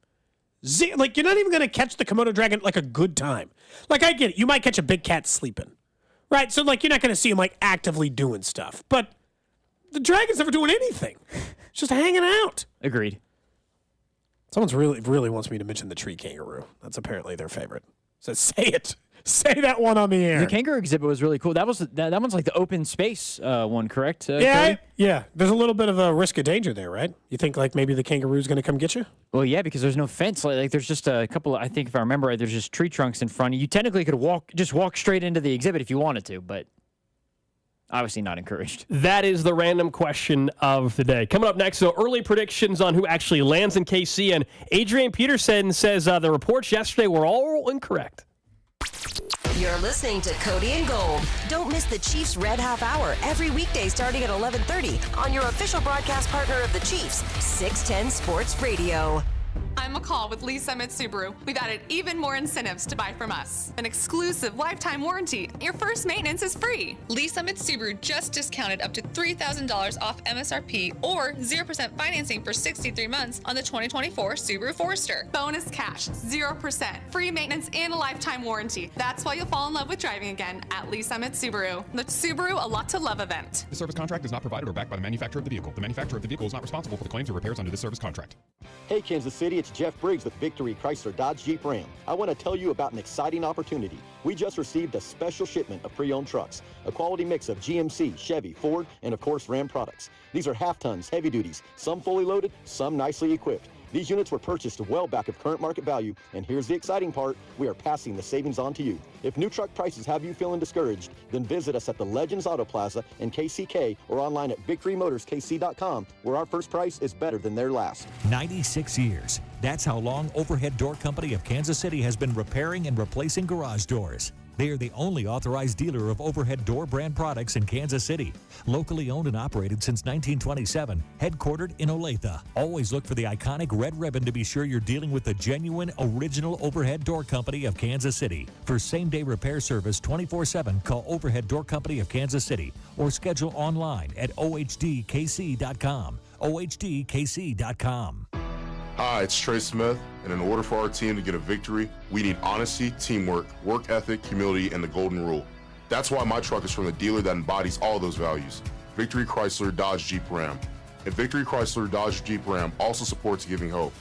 S2: You're not even going to catch the Komodo dragon a good time. I get it. You might catch a big cat sleeping. Right? So, you're not going to see him, actively doing stuff. But the dragon's never doing anything. It's just hanging out.
S3: Agreed.
S2: Someone's really wants me to mention the tree kangaroo. That's apparently their favorite. So say it. Say that one on the air.
S3: The kangaroo exhibit was really cool. That one's the open space one, correct?
S2: Yeah. There's a little bit of a risk of danger there, right? You think maybe the kangaroo's going to come get you?
S3: Well, yeah, because there's no fence. There's just a couple. I think if I remember right, there's just tree trunks in front. You technically could walk straight into the exhibit if you wanted to, but obviously not encouraged.
S1: That is the random question of the day. Coming up next, so early predictions on who actually lands in KC, and Adrian Peterson says the reports yesterday were all incorrect.
S19: You're listening to Cody and Gold. Don't miss the Chiefs Red Half Hour every weekday starting at 11:30 on your official broadcast partner of the Chiefs, 610 Sports Radio.
S4: I'm McCall with Lee Summit Subaru. We've added even more incentives to buy from us. An exclusive lifetime warranty. Your first maintenance is free. Lee Summit Subaru just discounted up to $3,000 off MSRP or 0% financing for 63 months on the 2024 Subaru Forester. Bonus cash, 0%, free maintenance, and a lifetime warranty. That's why you'll fall in love with driving again at Lee Summit Subaru. The Subaru A Lot to Love event.
S25: The service contract is not provided or backed by the manufacturer of the vehicle. The manufacturer of the vehicle is not responsible for the claims or repairs under this service contract.
S5: Hey, Kansas City, it's Jeff Briggs with Victory Chrysler Dodge Jeep Ram. I want to tell you about an exciting opportunity. We just received a special shipment of pre-owned trucks, a quality mix of GMC, Chevy, Ford, and of course Ram products. These are half-tons, heavy duties, some fully loaded, some nicely equipped. These units were purchased well back of current market value, and here's the exciting part, we are passing the savings on to you. If new truck prices have you feeling discouraged, then visit us at the Legends Auto Plaza in KCK or online at victorymotorskc.com, where our first price is better than their last.
S12: 96 years. That's how long Overhead Door Company of Kansas City has been repairing and replacing garage doors. They are the only authorized dealer of Overhead Door brand products in Kansas City. Locally owned and operated since 1927, headquartered in Olathe. Always look for the iconic red ribbon to be sure you're dealing with the genuine, original Overhead Door Company of Kansas City. For same-day repair service 24/7, call Overhead Door Company of Kansas City or schedule online at ohdkc.com. ohdkc.com.
S14: Hi, it's Trey Smith, and in order for our team to get a victory, we need honesty, teamwork, work ethic, humility, and the golden rule. That's why my truck is from the dealer that embodies all those values, Victory Chrysler Dodge Jeep Ram. And Victory Chrysler Dodge Jeep Ram also supports Giving Hope,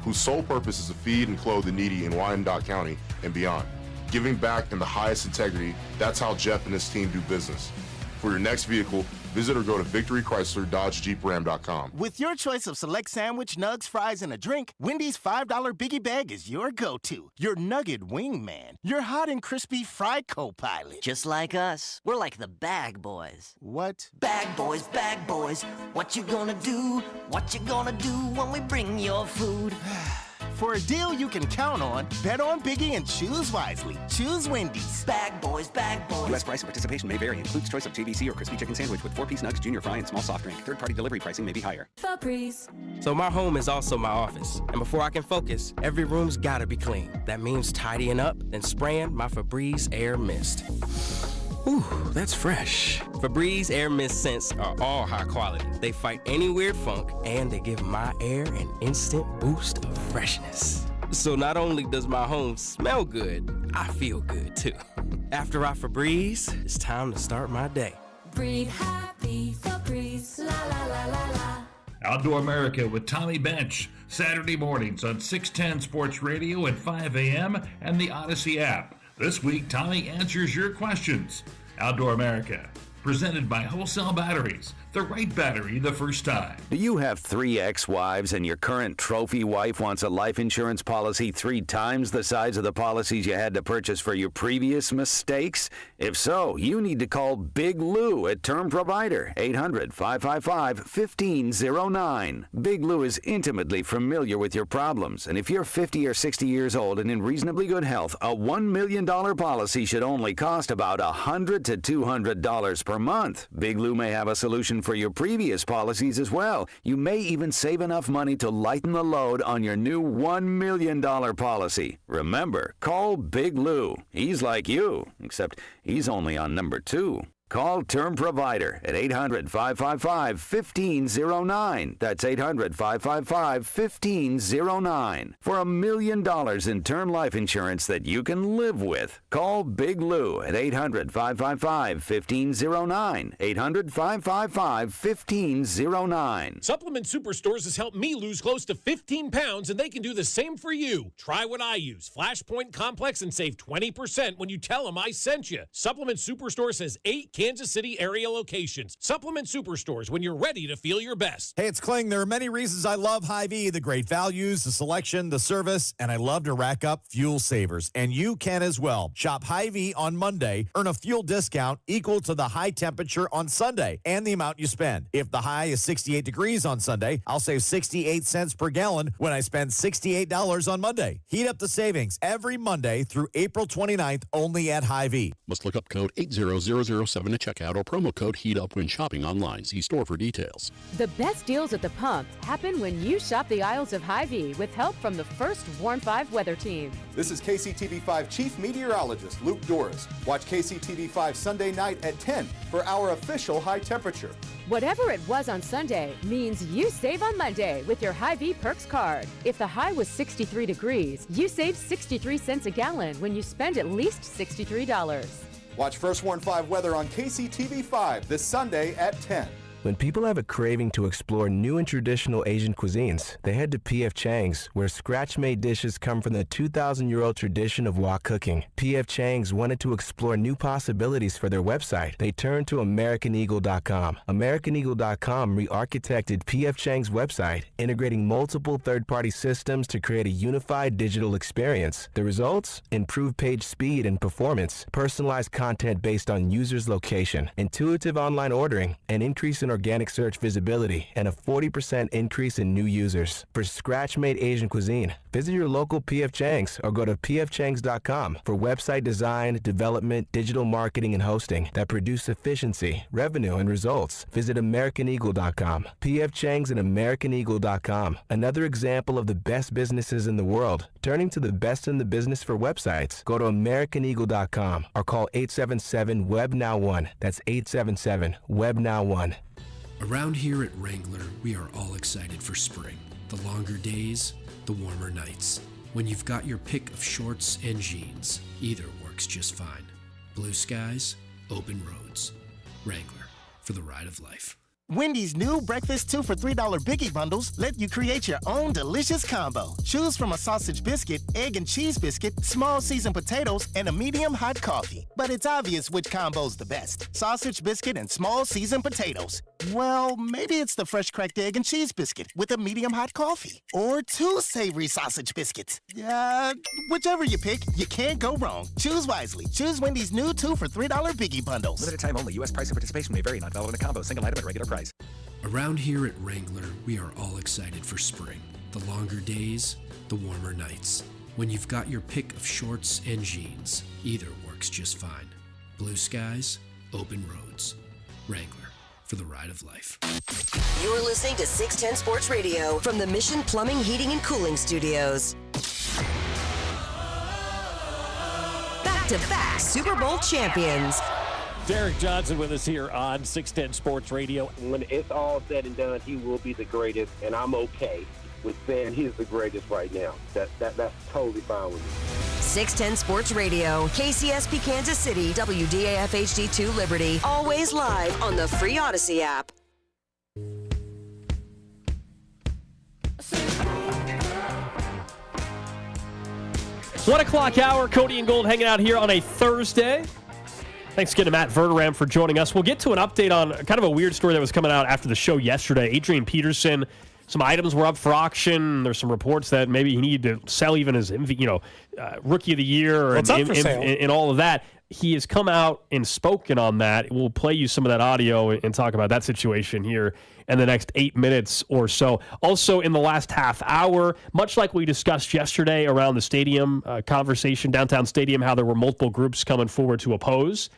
S14: whose sole purpose is to feed and clothe the needy in Wyandotte County and beyond. Giving back in the highest integrity, that's how Jeff and his team do business. For your next vehicle, visit or go to victorychrysler-dodge-jeepram.com.
S7: With your choice of select sandwich, nugs, fries, and a drink, Wendy's $5 Biggie Bag is your go-to. Your nugget wingman. Your hot and crispy fry co-pilot.
S8: Just like us. We're like the bag boys.
S7: What?
S8: Bag boys, what you gonna do? What you gonna do when we bring your food?
S7: For a deal you can count on, bet on Biggie and choose wisely. Choose Wendy's.
S8: Bag boys.
S9: U.S. price and participation may vary. Includes choice of JVC or crispy chicken sandwich with 4-piece nugs, junior fry, and small soft drink. Third-party delivery pricing may be higher.
S15: Febreze. So my home is also my office. And before I can focus, every room's gotta be clean. That means tidying up, then spraying my Febreze Air Mist. Ooh, that's fresh. Febreze Air Mist scents are all high quality. They fight any weird funk, and they give my air an instant boost of freshness. So not only does my home smell good, I feel good too. After I Febreze, it's time to start my day.
S13: Breathe happy, Febreze, la la la la la.
S6: Outdoor America with Tommy Bench, Saturday mornings on 610 Sports Radio at 5 a.m. and the Odyssey app. This week, Tommy answers your questions. Outdoor America, presented by Wholesale Batteries. The right battery the first time.
S17: Do you have 3 ex-wives and your current trophy wife wants a life insurance policy 3 times the size of the policies you had to purchase for your previous mistakes? If so, you need to call Big Lou at Term Provider, 800-555-1509. Big Lou is intimately familiar with your problems, and if you're 50 or 60 years old and in reasonably good health, a $1 million policy should only cost about $100 to $200 per month. Big Lou may have a solution for your previous policies as well. You may even save enough money to lighten the load on your new $1 million policy. Remember, call Big Lou. He's like you, except he's only on number 2. Call Term Provider at 800-555-1509. That's 800-555-1509. For $1 million in term life insurance that you can live with. Call Big Lou at 800-555-1509. 800-555-1509.
S18: Supplement Superstores has helped me lose close to 15 pounds, and they can do the same for you. Try what I use, Flashpoint Complex, and save 20% when you tell them I sent you. Supplement Superstores has 8 Kansas City area locations. Supplement Superstores when you're ready to feel your best.
S20: Hey, it's Kling. There are many reasons I love Hy-Vee, the great values, the selection, the service, and I love to rack up fuel savers. And you can as well. Shop Hy-Vee on Monday, earn a fuel discount equal to the high temperature on Sunday and the amount you spend. If the high is 68 degrees on Sunday, I'll save 68 cents per gallon when I spend $68 on Monday. Heat up the savings every Monday through April 29th only at Hy-Vee.
S21: Must look up code 80007 at checkout or promo code HEATUP when shopping online. See store for details.
S22: The best deals at the pump happen when you shop the aisles of Hy-Vee with help from the first Warn 5 weather team.
S23: This is KCTV5 Chief Meteorologist Luke Doris. Watch KCTV5 Sunday night at 10 for our official high temperature.
S22: Whatever it was on Sunday means you save on Monday with your Hy-Vee Perks card. If the high was 63 degrees, you save 63 cents a gallon when you spend at least $63.
S23: Watch First Warn 5 weather on KCTV5 this Sunday at 10.
S24: When people have a craving to explore new and traditional Asian cuisines, they head to P.F. Chang's, where scratch-made dishes come from the 2,000-year-old tradition of wok cooking. P.F. Chang's wanted to explore new possibilities for their website. They turned to AmericanEagle.com. AmericanEagle.com re-architected P.F. Chang's website, integrating multiple third-party systems to create a unified digital experience. The results? Improved page speed and performance, personalized content based on users' location, intuitive online ordering, an increase in organic search visibility, and a 40% increase in new users. For scratch-made Asian cuisine, visit your local P.F. Chang's or go to pfchangs.com for website design, development, digital marketing, and hosting that produce efficiency, revenue, and results. Visit AmericanEagle.com. P.F. Chang's and AmericanEagle.com. Another example of the best businesses in the world, turning to the best in the business for websites. Go to AmericanEagle.com or call 877-WEB-NOW1. That's 877-WEB-NOW1.
S26: Around here at Wrangler, we are all excited for spring. The longer days, the warmer nights. When you've got your pick of shorts and jeans, either works just fine. Blue skies, open roads. Wrangler, for the ride of life.
S7: Wendy's new breakfast 2 for $3 Biggie Bundles let you create your own delicious combo. Choose from a sausage biscuit, egg and cheese biscuit, small seasoned potatoes, and a medium hot coffee. But it's obvious which combo's the best. Sausage biscuit and small seasoned potatoes. Well, maybe it's the fresh cracked egg and cheese biscuit with a medium hot coffee. Or 2 savory sausage biscuits. Whichever you pick, you can't go wrong. Choose wisely. Choose Wendy's new 2 for $3 Biggie Bundles.
S9: Limited time only. U.S. price and participation may vary. Not valid in a combo. Single item at regular price.
S26: Around here at Wrangler, we are all excited for spring. The longer days, the warmer nights. When you've got your pick of shorts and jeans, either works just fine. Blue skies, open roads. Wrangler, for the ride of life.
S19: You're listening to 610 Sports Radio from the Mission Plumbing, Heating, and Cooling Studios. Back-to-back Super Bowl champions.
S18: Derek Johnson with us here on 610 Sports Radio.
S1: When it's all said and done, he will be the greatest, and I'm okay with saying he's the greatest right now. That's totally fine with me.
S19: 610 Sports Radio, KCSP Kansas City, WDAF HD2 Liberty. Always live on the free Odyssey app.
S2: 1 o'clock hour, Cody and Gold hanging out here on a Thursday. Thanks again to Matt Verderame for joining us. We'll get to an update on kind of a weird story that was coming out after the show yesterday. Adrian Peterson, some items were up for auction. There's some reports that maybe he needed to sell even his Rookie of the Year and all of that. He has come out and spoken on that. We'll play you some of that audio and talk about that situation here in the next 8 minutes or so. Also, in the last half hour, much like we discussed yesterday around the stadium conversation, downtown stadium, how there were multiple groups coming forward to oppose.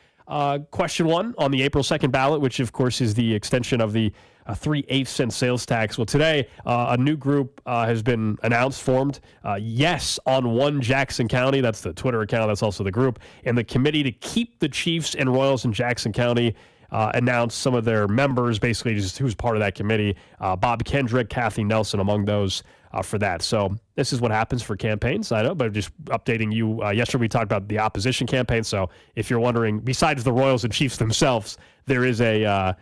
S2: Question 1 on the April 2nd ballot, which, of course, is the extension of the 3/8 cent sales tax. Well, today, a new group has been announced, formed. Yes on One Jackson County. That's the Twitter account. That's also the group. And the committee to keep the Chiefs and Royals in Jackson County announced some of their members, basically just who's part of that committee. Bob Kendrick, Kathy Nelson among those for that. So this is what happens for campaigns, I know, but just updating you. Yesterday we talked about the opposition campaign. So if you're wondering, besides the Royals and Chiefs themselves, there is a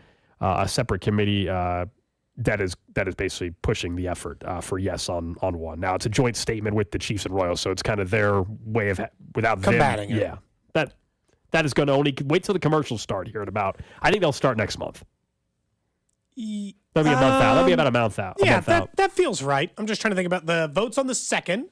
S2: separate committee that is basically pushing the effort for yes on one. Now it's a joint statement with the Chiefs and Royals, so it's kind of their way of without
S3: combating
S2: them.
S3: it.
S2: Yeah, that is going to only wait till the commercials start here in about. I think they'll start next month. That'll be a month out. That'll be about a month out.
S3: Yeah, that feels right. I'm just trying to think about the votes on the 2nd.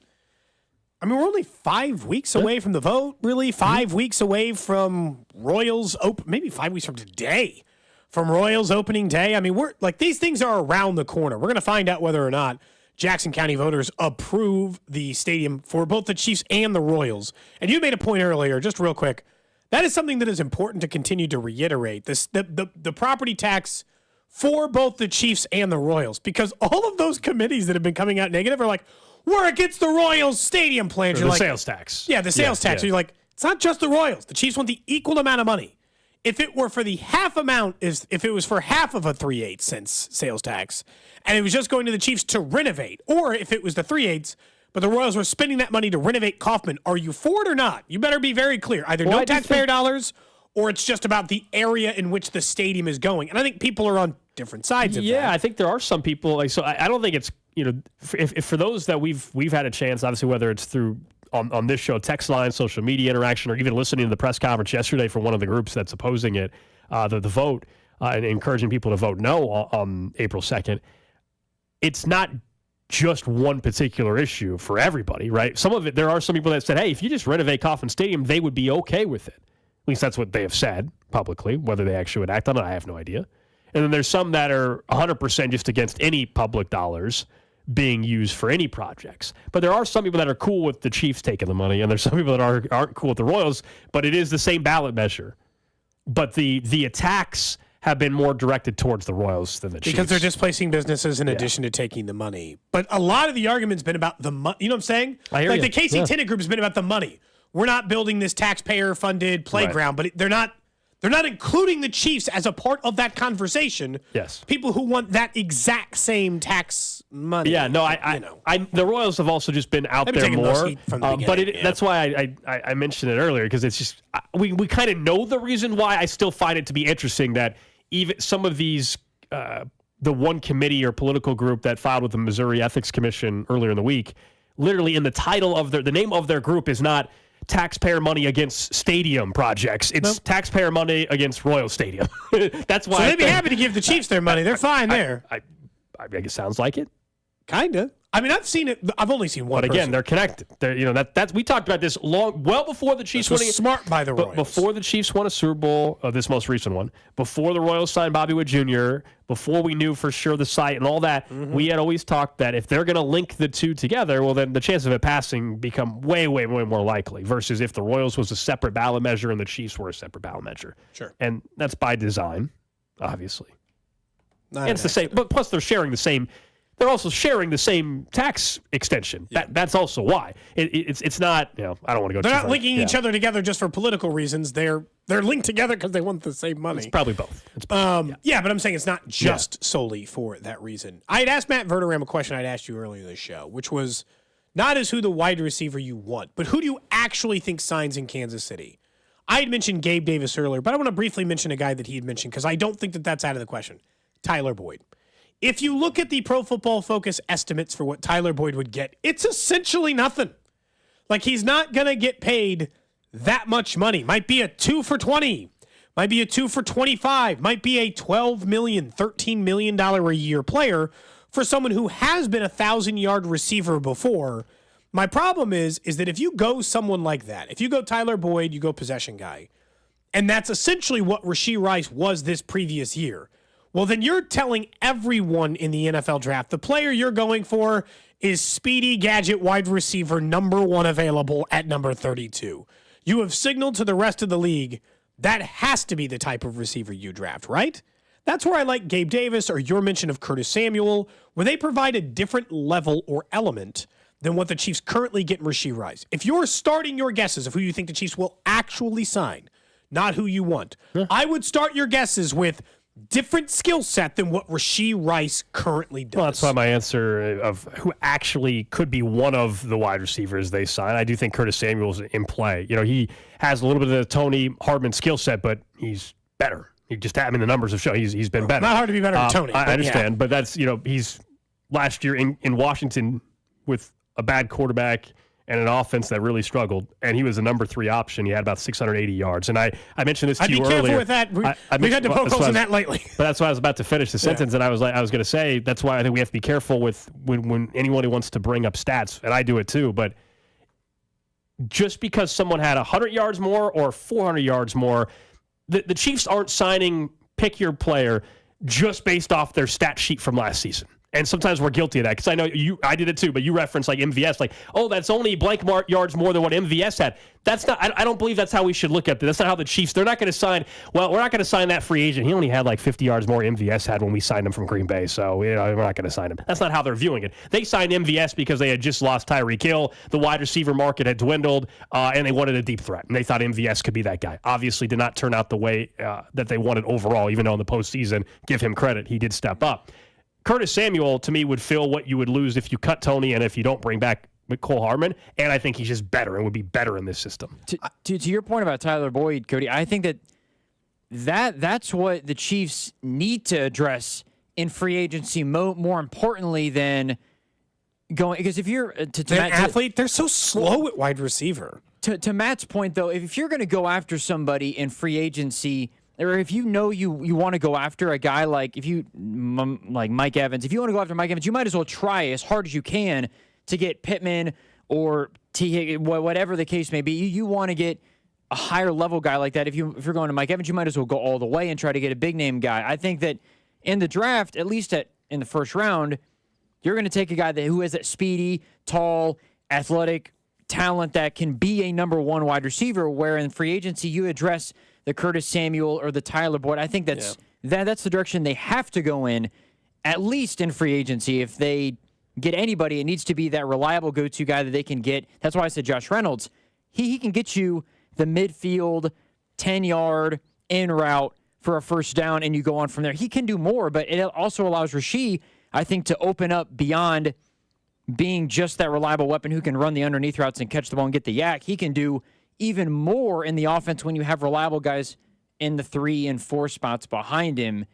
S3: I mean, we're only 5 weeks away from the vote, really. 5 weeks away from Royals maybe 5 weeks from today, from Royals opening day. I mean, we're like, these things are around the corner. We're going to find out whether or not Jackson County voters approve the stadium for both the Chiefs and the Royals. And you made a point earlier, just real quick. That is something that is important to continue to reiterate. The property tax for both the Chiefs and the Royals, because all of those committees that have been coming out negative are like, we're against the Royals stadium plans.
S2: The sales tax.
S3: Yeah, the sales tax. So you're like, it's not just the Royals. The Chiefs want the equal amount of money. If it were for the half amount, if it was for half of a 3/8 cents sales tax, and it was just going to the Chiefs to renovate, or if it was the 3/8, but the Royals were spending that money to renovate Kauffman, are you for it or not? You better be very clear. Either no taxpayer dollars, or it's just about the area in which the stadium is going. And I think people are on different sides of that.
S2: Yeah, I think there are some people. So I don't think it's, if for those that we've had a chance, obviously, whether it's through on this show, text line, social media interaction, or even listening to the press conference yesterday from one of the groups that's opposing it, the vote, and encouraging people to vote no on April 2nd, it's not just one particular issue for everybody, right? Some of it, there are some people that said, hey, if you just renovate Kauffman Stadium, they would be okay with it. At least that's what they have said publicly. Whether they actually would act on it, I have no idea. And then there's some that are 100% just against any public dollars being used for any projects. But there are some people that are cool with the Chiefs taking the money, and there's some people that aren't cool with the Royals, but it is the same ballot measure. But the attacks have been more directed towards the Royals than the Chiefs.
S3: Because they're displacing businesses in addition to taking the money. But a lot of the argument's been about the money. You know what I'm saying?
S2: I hear
S3: like
S2: you.
S3: the KC Tenant Group has been about the money. We're not building this taxpayer-funded playground, but they're not including the Chiefs as a part of that conversation.
S2: Yes.
S3: People who want that exact same money.
S2: Yeah, no, the Royals have also just been out there more. But that's why I mentioned it earlier, because it's just we kind of know the reason why. I still find it to be interesting that even some of these the one committee or political group that filed with the Missouri Ethics Commission earlier in the week, literally in the title of the name of their group is not taxpayer money against stadium projects. It's taxpayer money against Royal Stadium. That's why.
S3: So they'd be happy to give the Chiefs their money. They're fine there.
S2: I guess it sounds like it.
S3: Kinda. I mean, I've seen it. I've only seen one.
S2: But again,
S3: person.
S2: they're connected. That's we talked about this well before the Chiefs
S3: winning. Smart by the Royals.
S2: Before the Chiefs won a Super Bowl, this most recent one, before the Royals signed Bobby Wood Jr., before we knew for sure the site and all that, we had always talked that if they're going to link the two together, well, then the chance of it passing become way, way, way more likely versus if the Royals was a separate ballot measure and the Chiefs were a separate ballot measure.
S3: Sure.
S2: And that's by design, obviously. And it's the same, but plus they're sharing the same They're also sharing the same tax extension. That's also why. It's not, I don't want to go
S3: They're
S2: too
S3: not
S2: far.
S3: linking each other together just for political reasons. They're linked together because they want the same money.
S2: It's probably both.
S3: But I'm saying it's not just solely for that reason. I had asked Matt Verderame a question I'd asked you earlier in the show, which was not as who the wide receiver you want, but who do you actually think signs in Kansas City? I had mentioned Gabe Davis earlier, but I want to briefly mention a guy that he had mentioned because I don't think that that's out of the question. Tyler Boyd. If you look at the Pro Football Focus estimates for what Tyler Boyd would get, it's essentially nothing. Like, he's not going to get paid that much money. Might be a 2 for 20. Might be a 2 for 25. Might be a $12 million, $13 million a year player for someone who has been a 1,000-yard receiver before. My problem is that if you go someone like that, if you go Tyler Boyd, you go possession guy, and that's essentially what Rashee Rice was this previous year, well, then you're telling everyone in the NFL draft the player you're going for is speedy gadget wide receiver number 1 available at number 32. You have signaled to the rest of the league that has to be the type of receiver you draft, right? That's where I like Gabe Davis or your mention of Curtis Samuel, where they provide a different level or element than what the Chiefs currently get in Rashee Rice. If you're starting your guesses of who you think the Chiefs will actually sign, not who you want, I would start your guesses with different skill set than what Rashee Rice currently does.
S2: Well, that's why my answer of who actually could be one of the wide receivers they sign. I do think Curtis Samuel's in play. He has a little bit of the Tony Hardman skill set, but he's better. He just, the numbers have shown he's been better.
S3: Not hard to be better than Tony.
S2: I understand, but that's, he's last year in Washington with a bad quarterback and an offense that really struggled, and he was the number 3 option. He had about 680 yards. And I mentioned this to you earlier.
S3: I'd be careful with that. We've had to poke holes in that lately.
S2: But that's why I was about to finish the sentence, and I was going to say, that's why I think we have to be careful with when anyone who wants to bring up stats, and I do it too, but just because someone had 100 yards more or 400 yards more, the Chiefs aren't signing pick your player just based off their stat sheet from last season. And sometimes we're guilty of that because I know I did it too, but you referenced like MVS, like, oh, that's only blank yards more than what MVS had. That's not, I don't believe that's how we should look at it. That's not how the Chiefs, they're not going to sign, well, we're not going to sign that free agent. He only had like 50 yards more MVS had when we signed him from Green Bay, so we're not going to sign him. That's not how they're viewing it. They signed MVS because they had just lost Tyreek Hill, the wide receiver market had dwindled, and they wanted a deep threat, and they thought MVS could be that guy. Obviously did not turn out the way that they wanted overall, even though in the postseason, give him credit, he did step up. Curtis Samuel, to me, would fill what you would lose if you cut Tony and if you don't bring back Mecole Hardman, and I think he's just better and would be better in this system.
S4: To your point about Tyler Boyd, Cody, I think that's what the Chiefs need to address in free agency more importantly than going, because if you're an
S3: athlete, they're so slow at wide receiver.
S4: To Matt's point, though, if you're going to go after somebody in free agency, or if you know you want to go after a guy like like Mike Evans, if you want to go after Mike Evans, you might as well try as hard as you can to get Pittman or whatever the case may be. You want to get a higher level guy like that. If you're going to Mike Evans, you might as well go all the way and try to get a big name guy. I think that in the draft, at least in the first round, you're going to take a guy who has that speedy, tall, athletic talent that can be a number 1 wide receiver, where in free agency you address the Curtis Samuel or the Tyler Boyd. I think that's the direction they have to go in, at least in free agency. If they get anybody, it needs to be that reliable go-to guy that they can get. That's why I said Josh Reynolds. He can get you the midfield, 10-yard, in route for a first down, and you go on from there. He can do more, but it also allows Rashee, I think, to open up beyond being just that reliable weapon who can run the underneath routes and catch the ball and get the yak. He can do even more in the offense when you have reliable guys in the 3 and 4 spots behind him.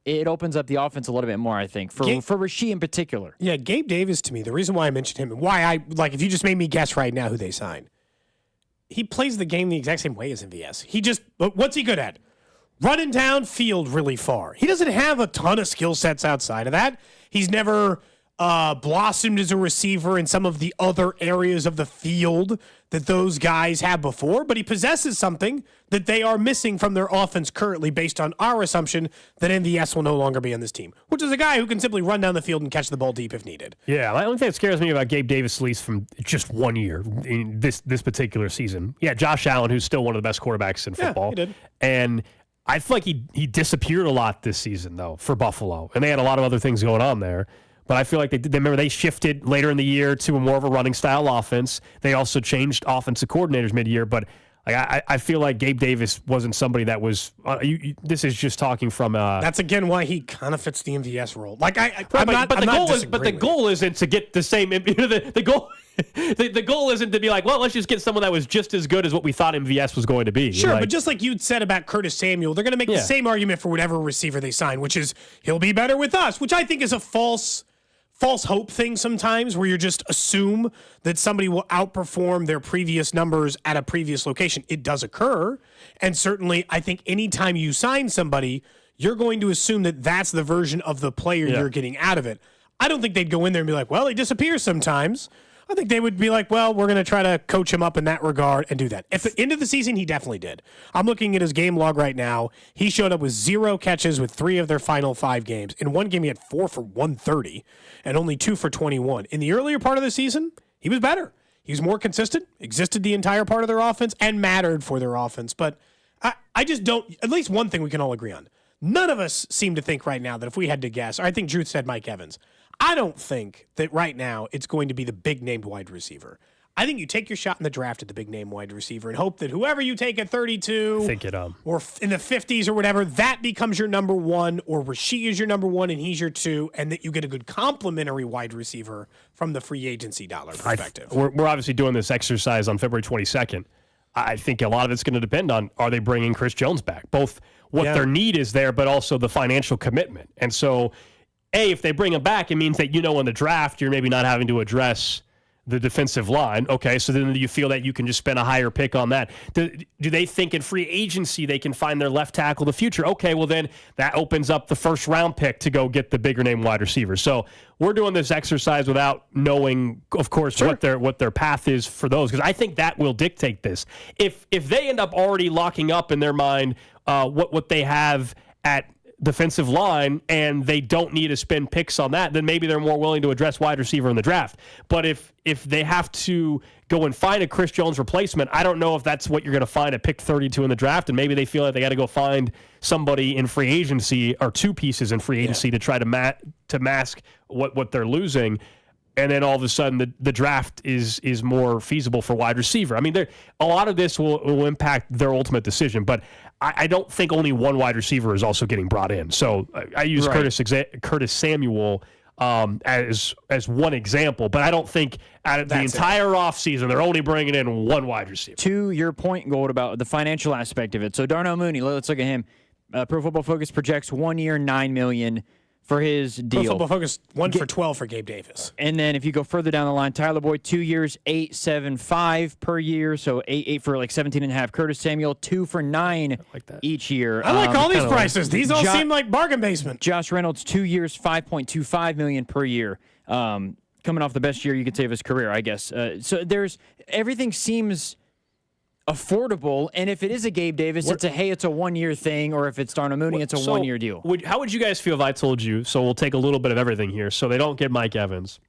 S4: It opens up the offense a little bit more, I think, for Rashee in particular.
S3: Yeah, Gabe Davis, to me, the reason why I mentioned him and why if you just made me guess right now who they sign, he plays the game the exact same way as MVS. What's he good at? Running downfield really far. He doesn't have a ton of skill sets outside of that. He's never blossomed as a receiver in some of the other areas of the field that those guys have before, but he possesses something that they are missing from their offense currently based on our assumption that MVS will no longer be on this team, which is a guy who can simply run down the field and catch the ball deep if needed.
S2: Yeah, the only thing that scares me about Gabe Davis, at least from just 1 year in this particular season, Josh Allen, who's still one of the best quarterbacks in football.
S3: He did.
S2: And I feel like he disappeared a lot this season, though, for Buffalo, and they had a lot of other things going on there. But I feel like they shifted later in the year to more of a running style offense. They also changed offensive coordinators mid-year, but I feel like Gabe Davis wasn't somebody that was. This is just talking from.
S3: That's again why he kind of fits the MVS role. Like
S2: the goal isn't to get the same. The goal. The goal isn't to be like, well, let's just get someone that was just as good as what we thought MVS was going to be.
S3: Sure, but just like you'd said about Curtis Samuel, they're going to make the same argument for whatever receiver they sign, which is he'll be better with us, which I think is a false hope thing sometimes, where you just assume that somebody will outperform their previous numbers at a previous location. It does occur, and certainly I think anytime you sign somebody, you're going to assume that that's the version of the player you're getting out of it. I don't think they'd go in there and be like, well, he disappears sometimes. I think they would be like, well, we're going to try to coach him up in that regard and do that. At the end of the season, he definitely did. I'm looking at his game log right now. He showed up with 0 catches with 3 of their final 5 games. In one game, he had 4 for 130 and only 2 for 21. In the earlier part of the season, he was better. He was more consistent, existed the entire part of their offense, and mattered for their offense. But I just don't, at least one thing we can all agree on. None of us seem to think right now that if we had to guess, I think Drew said Mike Evans. I don't think that right now it's going to be the big-named wide receiver. I think you take your shot in the draft at the big-name wide receiver and hope that whoever you take at 32 or in the 50s or whatever, that becomes your number 1, or Rasheed is your number 1 and he's your 2, and that you get a good complementary wide receiver from the free agency dollar perspective.
S2: We're obviously doing this exercise on February 22nd. I think a lot of it's going to depend on, are they bringing Chris Jones back? Both what their need is there, but also the financial commitment. And so, if they bring him back, it means that, in the draft, you're maybe not having to address the defensive line. Okay, so then you feel that you can just spend a higher pick on that. Do they think in free agency they can find their left tackle of the future? Okay, well then that opens up the first round pick to go get the bigger name wide receiver. So we're doing this exercise without knowing, of course, what their path is for those, because I think that will dictate this. If they end up already locking up in their mind what they have at defensive line and they don't need to spend picks on that, then maybe they're more willing to address wide receiver in the draft. But if they have to go and find a Chris Jones replacement, I don't know if that's what you're going to find at pick 32 in the draft, and maybe they feel like they got to go find somebody in free agency or 2 pieces in free agency to try to mask what they're losing. And then all of a sudden, the draft is more feasible for wide receiver. I mean, a lot of this will impact their ultimate decision, but I don't think only one wide receiver is also getting brought in. So I use Curtis Samuel as one example, but I don't think out of the entire offseason they're only bringing in one wide receiver.
S4: To your point, Gold, about the financial aspect of it. So Darnell Mooney, let's look at him. Pro Football Focus projects 1 year, $9 million for his deal.
S3: Pro Football Focus 1 for 12 for Gabe Davis.
S4: And then if you go further down the line, Tyler Boyd, 2 years, $8.75 per year, so eight for like 17.5. Curtis Samuel, 2 for $9 each year.
S3: I like all these prices. These all seem like bargain basement.
S4: Josh Reynolds, 2 years, $5.25 million per year. Coming off the best year you could say of his career, I guess. So everything seems affordable, and if it is a Gabe Davis, it's a 1 year thing, or if it's Darnell Mooney, it's a 1 year deal.
S2: How would you guys feel if I told you, so we'll take a little bit of everything here, so they don't get Mike Evans,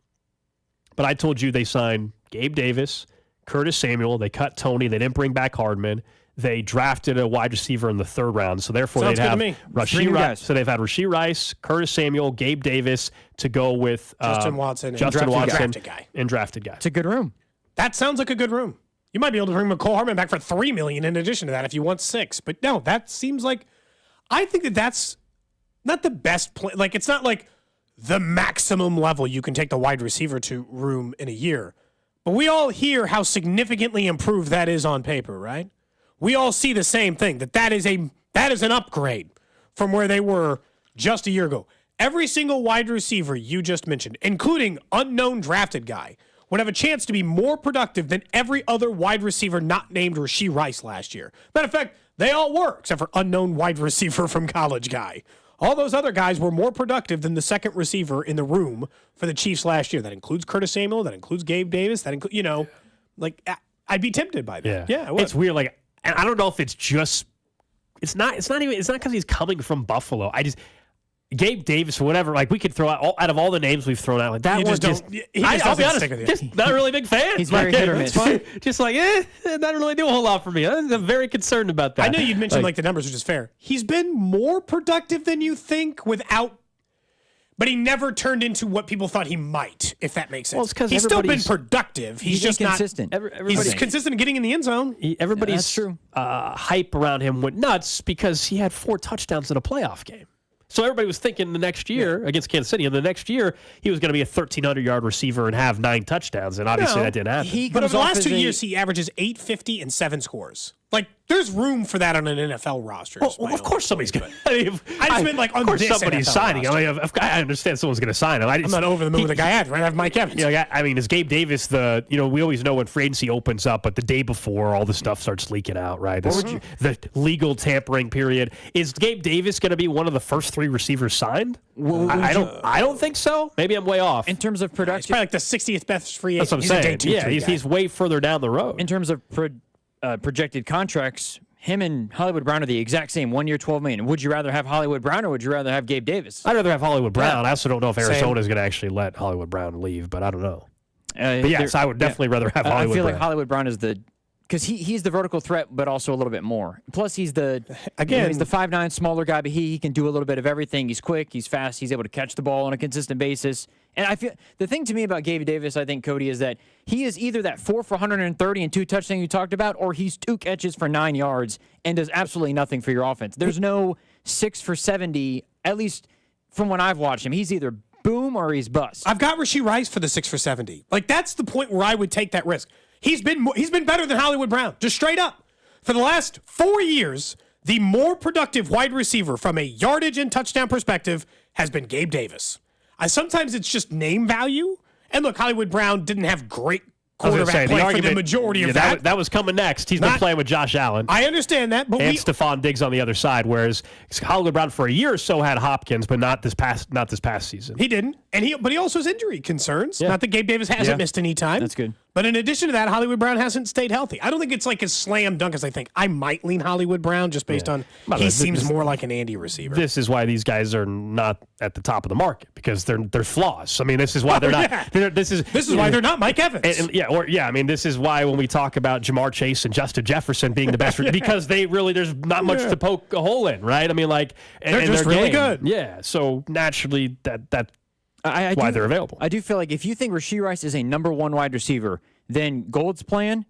S2: but I told you they signed Gabe Davis, Curtis Samuel, they cut Tony, they didn't bring back Hardman, they drafted a wide receiver in the 3rd round, so therefore they'd have Rashee Rice. So they've had Rashee Rice, Curtis Samuel, Gabe Davis to go with
S3: Justin Watson,
S2: drafted guy.
S4: It's a good room.
S3: That sounds like a good room. You might be able to bring McCole Hardman back for $3 million in addition to that if you want 6. But no, that seems like, I think that's not the best play. Like, it's not like the maximum level you can take the wide receiver to room in a year. But we all hear how significantly improved that is on paper, right? We all see the same thing, that is an upgrade from where they were just a year ago. Every single wide receiver you just mentioned, including unknown drafted guy, would have a chance to be more productive than every other wide receiver not named Rashee Rice last year. Matter of fact, they all were, except for unknown wide receiver from college guy. All those other guys were more productive than the second receiver in the room for the Chiefs last year. That includes Curtis Samuel, that includes Gabe Davis, that includes, I'd be tempted by that. Yeah,
S2: it's weird. Like, and I don't know if it's just, it's not because he's coming from Buffalo. Gabe Davis or whatever, like we could throw out of all the names we've thrown out, like that one I'll be honest, just not a really big fan.
S4: He's very hit or miss.
S2: Just like, not really do a whole lot for me. I'm very concerned about that.
S3: I know you'd mentioned like the numbers, which is fair. He's been more productive than you think but but he never turned into what people thought he might, if that makes sense.
S2: Well, it's 'cause
S3: he's still been
S2: everybody's-
S3: productive. He's just
S4: inconsistent.
S3: not he's consistent in getting in the end zone.
S2: Everybody's hype around him went nuts because he had 4 touchdowns in a playoff game. So everybody was thinking the next year against Kansas City, and the next year he was going to be a 1,300-yard receiver and have 9 touchdowns, and obviously that didn't happen.
S3: But over the last 2 years, he averages 850 and 7 scores. Like, there's room for that on an NFL roster.
S2: Well, of course somebody's going to.
S3: I just meant like on
S2: of course
S3: this
S2: somebody's
S3: NFL
S2: signing.
S3: roster.
S2: I mean, I understand someone's going to sign him.
S3: I'm not over the moon with the guy I had. Right? I have Mike Evans.
S2: I mean, is Gabe Davis we always know when free agency opens up, but the day before all the stuff starts leaking out, right? The legal tampering period. Is Gabe Davis going to be one of the first 3 receivers signed? I don't think so. Maybe I'm way off.
S4: In terms of production,
S3: He's probably like the 60th best free agent.
S2: That's what I'm saying.
S3: He's a day 2, 3 guy.
S2: He's way further down the road.
S4: in terms of projected contracts, him and Hollywood Brown are the exact same. 1 year, $12 million. Would you rather have Hollywood Brown or would you rather have Gabe Davis?
S2: I'd rather have Hollywood Brown.
S4: Yeah.
S2: I also don't know if Arizona is going to actually let Hollywood Brown leave, but I don't know. But yes, I would definitely rather have Hollywood Brown.
S4: I feel like Hollywood Brown is because he's the vertical threat, but also a little bit more. Plus, he's he's the 5'9" smaller guy, but he can do a little bit of everything. He's quick, he's fast, he's able to catch the ball on a consistent basis. And I feel the thing to me about Gabe Davis, I think, Cody, is that he is either that 4 for 130 and 2 touchdowns you talked about, or he's 2 catches for 9 yards and does absolutely nothing for your offense. There's no 6 for 70, at least from when I've watched him. He's either boom or he's bust.
S3: I've got Rashee Rice for the 6 for 70. Like, that's the point where I would take that risk. He's been better than Hollywood Brown, just straight up. For the last 4 years, the more productive wide receiver from a yardage and touchdown perspective has been Gabe Davis. Sometimes it's just name value. And look, Hollywood Brown didn't have great quarterback play for the majority of that.
S2: That was coming next. He's been playing with Josh Allen.
S3: I understand that, but
S2: and Stephon Diggs on the other side. Whereas Hollywood Brown for a year or so had Hopkins, but not this past season.
S3: He didn't, but he also has injury concerns.
S2: Yeah.
S3: Not that Gabe Davis hasn't missed any time.
S4: That's good.
S3: But in addition to that, Hollywood Brown hasn't stayed healthy. I don't think it's like as slam dunk as I think. I might lean Hollywood Brown just based on he seems more like an Andy receiver.
S2: This is why these guys are not at the top of the market because they're flaws. I mean, this is why they're not.
S3: Yeah.
S2: This is
S3: why they're not Mike Evans.
S2: I mean, this is why when we talk about Jamar Chase and Justin Jefferson being the best, because there's not much to poke a hole in, right? I mean, like
S3: they're just really good.
S2: Yeah, so naturally that's why they're available.
S4: I do feel like if you think Rashee Rice is a number 1 wide receiver, then Gold's plan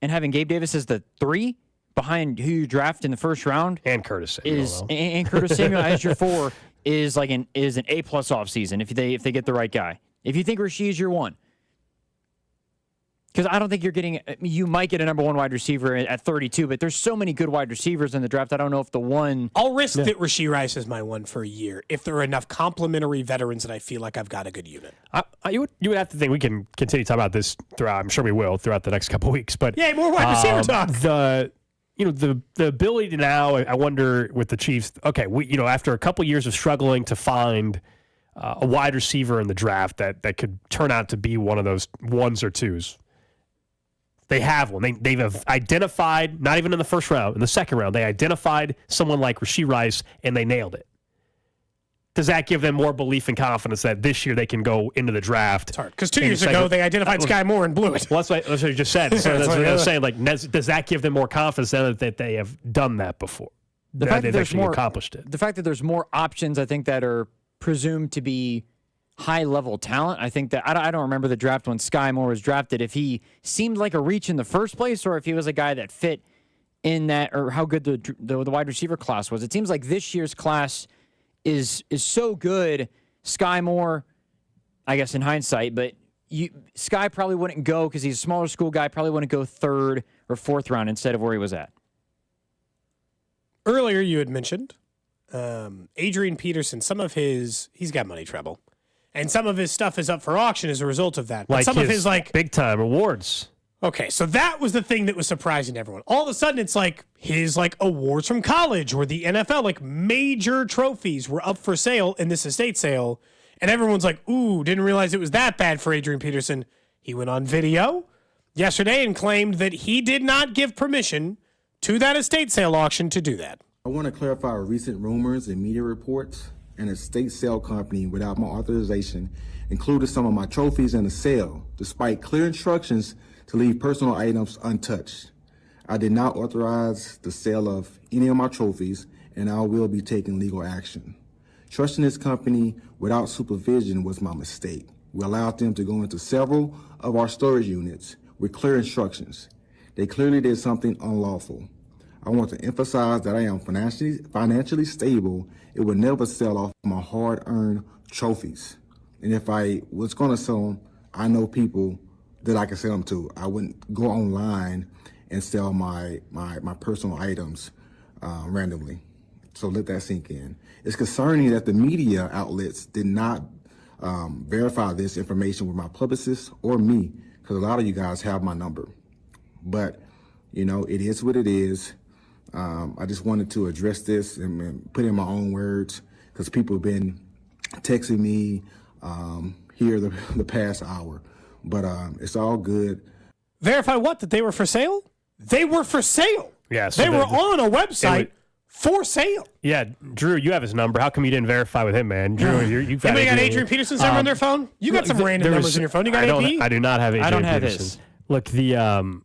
S4: and having Gabe Davis as the 3 behind who you draft in the first round
S2: and Curtis Samuel
S4: and Curtis Samuel as your 4 is an A+ offseason if they get the right guy. If you think Rashee is your 1. Because I don't think you might get a number 1 wide receiver at 32, but there's so many good wide receivers in the draft. I don't know if the one.
S3: I'll risk that Rashee Rice is my 1 for a year if there are enough complementary veterans that I feel like I've got a good unit.
S2: You would have to think we can continue to talk about this throughout. I'm sure we will throughout the next couple of weeks. But
S3: more wide receiver talk.
S2: The ability to now, I wonder with the Chiefs. Okay, after a couple of years of struggling to find a wide receiver in the draft that could turn out to be one of those 1s or 2s. They have one. They've identified, not even in the first round, in the second round, they identified someone like Rashee Rice, and they nailed it. Does that give them more belief and confidence that this year they can go into the draft?
S3: It's hard, because 2 years ago they identified Sky Moore and blew it.
S2: Well, that's what you just said. So that's what I was saying. Like, does that give them more confidence that they have done that before?
S4: The fact that
S2: they've accomplished it.
S4: The fact that there's more options, I think, that are presumed to be high-level talent. I think that I don't remember the draft when Sky Moore was drafted, if he seemed like a reach in the first place or if he was a guy that fit in that, or how good the wide receiver class was. It seems like this year's class is so good. Sky Moore, I guess in hindsight, but Sky probably wouldn't go because he's a smaller school guy, probably wouldn't go 3rd or 4th round instead of where he was at.
S3: Earlier you had mentioned Adrian Peterson, he's got money trouble. And some of his stuff is up for auction as a result of that. But
S2: like
S3: some of his
S2: big time awards.
S3: Okay, so that was the thing that was surprising to everyone. All of a sudden, it's like his awards from college or the NFL, major trophies were up for sale in this estate sale, and everyone's like, "Ooh, didn't realize it was that bad for Adrian Peterson." He went on video yesterday and claimed that he did not give permission to that estate sale auction to do that.
S5: I want to clarify recent rumors and media reports. An estate sale company without my authorization included some of my trophies in the sale, despite clear instructions to leave personal items untouched. I did not authorize the sale of any of my trophies, and I will be taking legal action. Trusting this company without supervision was my mistake. We allowed them to go into several of our storage units with clear instructions. They clearly did something unlawful. I want to emphasize that I am financially stable. It would never sell off my hard-earned trophies. And if I was going to sell them, I know people that I can sell them to. I wouldn't go online and sell my personal items randomly. So let that sink in. It's concerning that the media outlets did not verify this information with my publicist or me, because a lot of you guys have my number. But, you know, it is what it is. I just wanted to address this and put in my own words, because people have been texting me here the past hour. But it's all good.
S3: Verify what? That they were for sale? They were for sale.
S2: Yeah, so
S3: they were on a website for sale.
S2: Yeah, Drew, you have his number. How come you didn't verify with him, man? Drew, you've got
S3: Anybody got Adrian Peterson's number on their phone? You got some random numbers in your phone. You got AP?
S2: I do not have Adrian
S4: I don't have
S2: Peterson.
S4: his.
S2: Look, the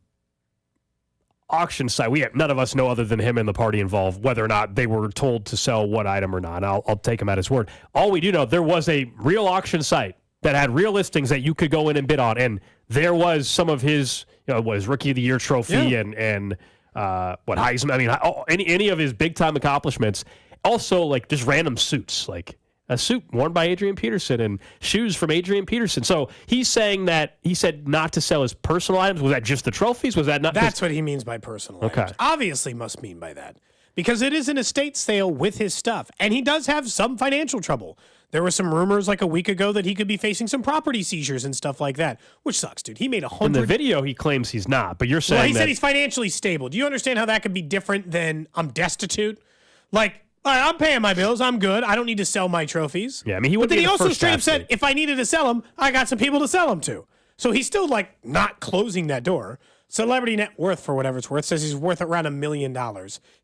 S2: auction site, none of us know other than him and the party involved whether or not they were told to sell what item or not. I'll take him at his word. All we do know, there was a real auction site that had real listings that you could go in and bid on, and there was some of his, his Rookie of the Year trophy and what Heisman. I mean, any of his big time accomplishments. Also, like just random suits, like a suit worn by Adrian Peterson and shoes from Adrian Peterson. So he's saying that he said not to sell his personal items. Was that just the trophies? Was that not?
S3: That's what he means by personal items. Obviously must mean by that, because it is an estate sale with his stuff, and he does have some financial trouble. There were some rumors like a week ago that he could be facing some property seizures and stuff like that, which sucks, dude. He made $100.
S2: In the video, he claims he's not, but you're saying
S3: well, he said he's financially stable. Do you understand how that could be different than I'm destitute? Like, all right, I'm paying my bills. I'm good. I don't need to sell my trophies.
S2: Yeah, I mean,
S3: but then he also straight up said, if I needed to sell them, I got some people to sell them to. So he's still like not closing that door. Celebrity net worth, for whatever it's worth, says he's worth around $1 million.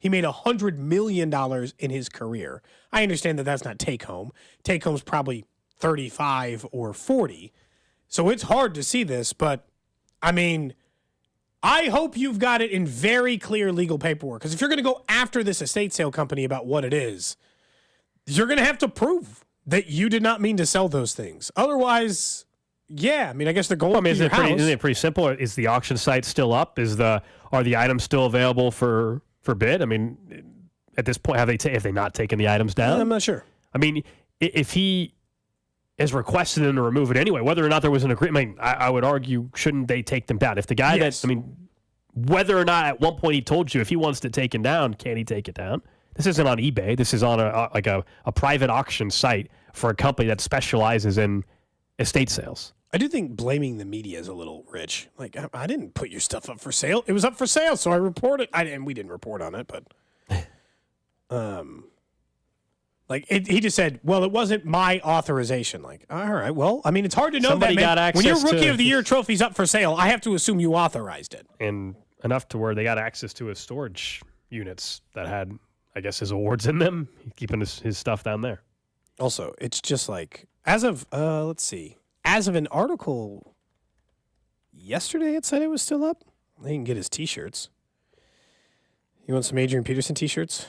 S3: He made $100 million in his career. I understand that that's not take home. Take home's probably 35 or 40. So it's hard to see this, but I mean, I hope you've got it in very clear legal paperwork, because if you're going to go after this estate sale company about what it is, you're going to have to prove that you did not mean to sell those things. Otherwise, yeah, I mean, I guess they're going to your house.
S2: Isn't it pretty simple? Is the auction site still up? Are the items still available for bid? I mean, at this point, have they not taken the items down?
S3: I'm not sure.
S2: I mean, if he has requested them to remove it anyway, whether or not there was an agreement, I would argue, shouldn't they take them down? If the guy whether or not at one point he told you if he wants to take it down, can he take it down? This isn't on eBay. This is on a private auction site for a company that specializes in estate sales.
S3: I do think blaming the media is a little rich. Like, I didn't put your stuff up for sale. It was up for sale, so I reported. We didn't report on it, but he just said, well, it wasn't my authorization. Like, all right, well, I mean, it's hard to know
S2: Somebody got
S3: that, man. When your
S2: access
S3: Rookie
S2: to-
S3: of the Year trophy's up for sale, I have to assume you authorized it.
S2: And enough to where they got access to his storage units that had, I guess, his awards in them. He's keeping his stuff down there.
S3: Also, it's just like, as of, let's see, as of an article yesterday, it said it was still up. They can get his T-shirts. You want some Adrian Peterson T-shirts?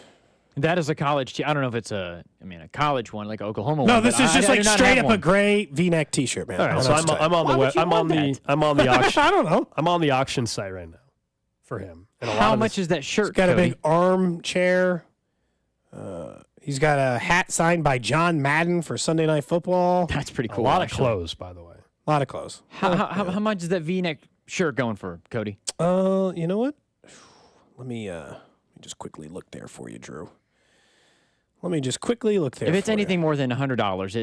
S4: That is a college. I don't know if it's a college one, like Oklahoma one.
S3: No, this
S4: but
S3: is just
S4: I
S3: like
S4: do not
S3: straight
S4: have
S3: up a
S4: one.
S3: gray V-neck T-shirt, man.
S2: All right, so I'm on the web. I'm on the auction.
S3: I don't know.
S2: I'm on the auction site right now for him. And a lot
S4: How
S2: of
S4: much is that shirt?
S3: He's got
S4: Cody?
S3: a big armchair. He's got a hat signed by John Madden for Sunday Night Football.
S4: That's pretty
S2: A
S4: cool.
S2: lot
S4: actually.
S2: of clothes, by the way.
S3: A lot of clothes.
S4: How much is that V-neck shirt going for, Cody?
S3: You know what? Let me just quickly look there for you, Drew. Let me just quickly look there.
S4: If it's
S3: for
S4: anything
S3: you.
S4: more than $100,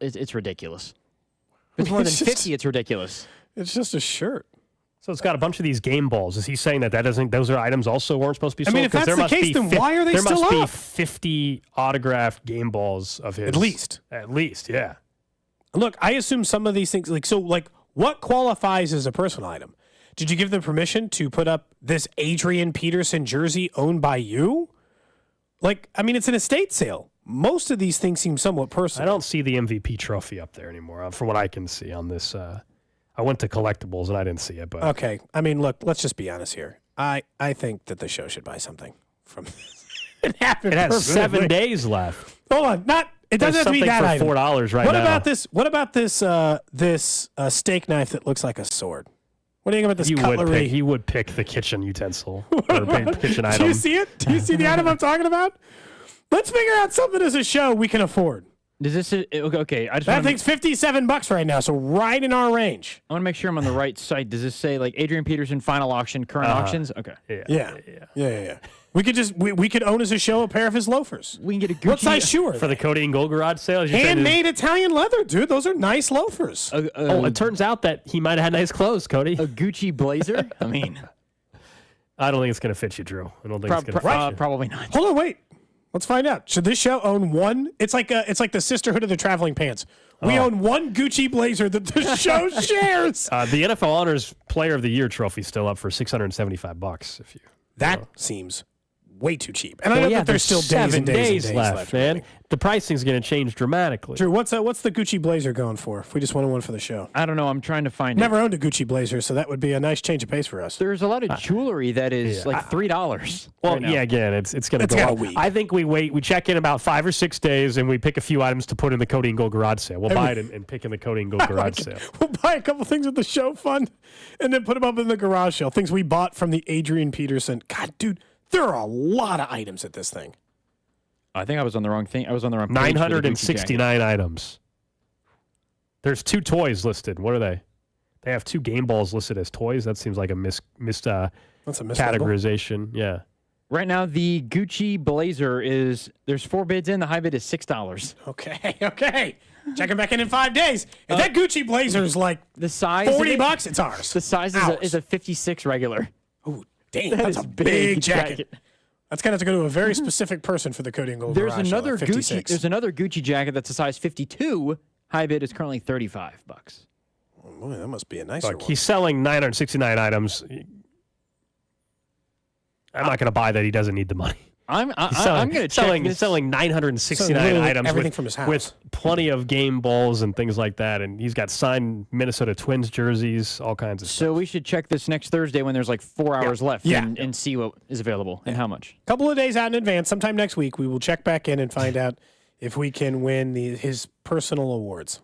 S4: it's ridiculous. If it's more than 50, it's ridiculous.
S3: It's just a shirt.
S2: So it's got a bunch of these game balls. Is he saying that doesn't? Those are items also weren't supposed to be
S3: I
S2: sold?
S3: mean, if
S2: 'Cause
S3: that's the case, then why are they
S2: there
S3: still
S2: must be
S3: up?
S2: 50 autographed game balls of his.
S3: At least.
S2: At least, yeah.
S3: Look, I assume some of these things, what qualifies as a personal item? Did you give them permission to put up this Adrian Peterson jersey owned by you? It's an estate sale. Most of these things seem somewhat personal.
S2: I don't see the MVP trophy up there anymore, from what I can see on this. I went to collectibles and I didn't see it, but
S3: Okay. I mean, look, let's just be honest here. I think that the show should buy something from this. It happened.
S2: it has
S3: perfectly.
S2: 7 days left.
S3: Hold on. Not It doesn't have to be that
S2: for
S3: item.
S2: $4 right
S3: what
S2: now.
S3: What about this steak knife that looks like a sword? What do you think about this cutlery?
S2: He would pick the kitchen utensil or kitchen item.
S3: Do you see it? Do you see the item I'm talking about? Let's figure out something as a show we can afford.
S4: Does this okay? I just
S3: that thing's $57 right now, so right in our range.
S4: I want to make sure I'm on the right site. Does this say like Adrian Peterson final auction, current auctions? Okay.
S3: Yeah. We could just we could own as a show a pair of his loafers.
S4: We can get a Gucci.
S3: What size shoe are
S2: for the Cody and Gold garage sale?
S3: Handmade Italian leather, dude. Those are nice loafers.
S2: It turns out that he might have had nice clothes, Cody.
S4: A Gucci blazer? I mean,
S2: I don't think it's going to fit you, Drew. I don't think it's going to fit you.
S4: Probably not.
S3: Hold on, wait. Let's find out. Should this show own one? It's like the sisterhood of the traveling pants. We own one Gucci blazer that the show shares.
S2: The NFL Honors Player of the Year trophy still up for $675. If you
S3: seems way too cheap. And I know that there's still days and days left,
S2: man. The pricing's going to change dramatically.
S3: Drew, what's the Gucci blazer going for? If we just wanted one for the show,
S4: I don't know. I'm trying to find.
S3: Never owned a Gucci blazer, so that would be a nice change of pace for us.
S4: There's a lot of jewelry that is like $3.
S2: Well,
S4: right now.
S2: again, it's going to go up. I think we wait. We check in about 5 or 6 days, and we pick a few items to put in the Cody and Gold garage sale. We'll buy it and pick in the Cody and Gold garage sale.
S3: We'll buy a couple things with the show fund, and then put them up in the garage sale. Things we bought from the Adrian Peterson. God, dude, there are a lot of items at this thing.
S4: I think I was on the wrong thing. I was on the wrong page.
S2: 969 items. There's 2 toys listed. What are they? They have 2 game balls listed as toys. That seems like a missed
S3: That's a
S2: categorization. Yeah.
S4: Right now, the Gucci blazer there's 4 bids in. The high bid is $6.
S3: Okay. Check it back in 5 days. If that Gucci blazer is like
S4: the size
S3: $40, it's ours.
S4: The size is a 56 regular.
S3: Oh, dang. That's a big jacket. That's going to have to go to a very specific person for the Cody and Gold
S4: There's
S3: garage
S4: another
S3: sale at 56.
S4: Gucci. There's another Gucci jacket that's a size 52. High bid is currently $35.
S3: Oh, boy, that must be a nicer one.
S2: He's selling 969 items. I'm not going to buy that. He doesn't need the money.
S4: I'm going to check this.
S2: Selling 969 items
S3: everything from his house.
S2: with plenty of game balls and things like that. And he's got signed Minnesota Twins jerseys, all kinds of stuff.
S4: So we should check this next Thursday when there's like 4 hours left and see what is available and how much.
S3: A couple of days out in advance, sometime next week, we will check back in and find out if we can win his personal awards.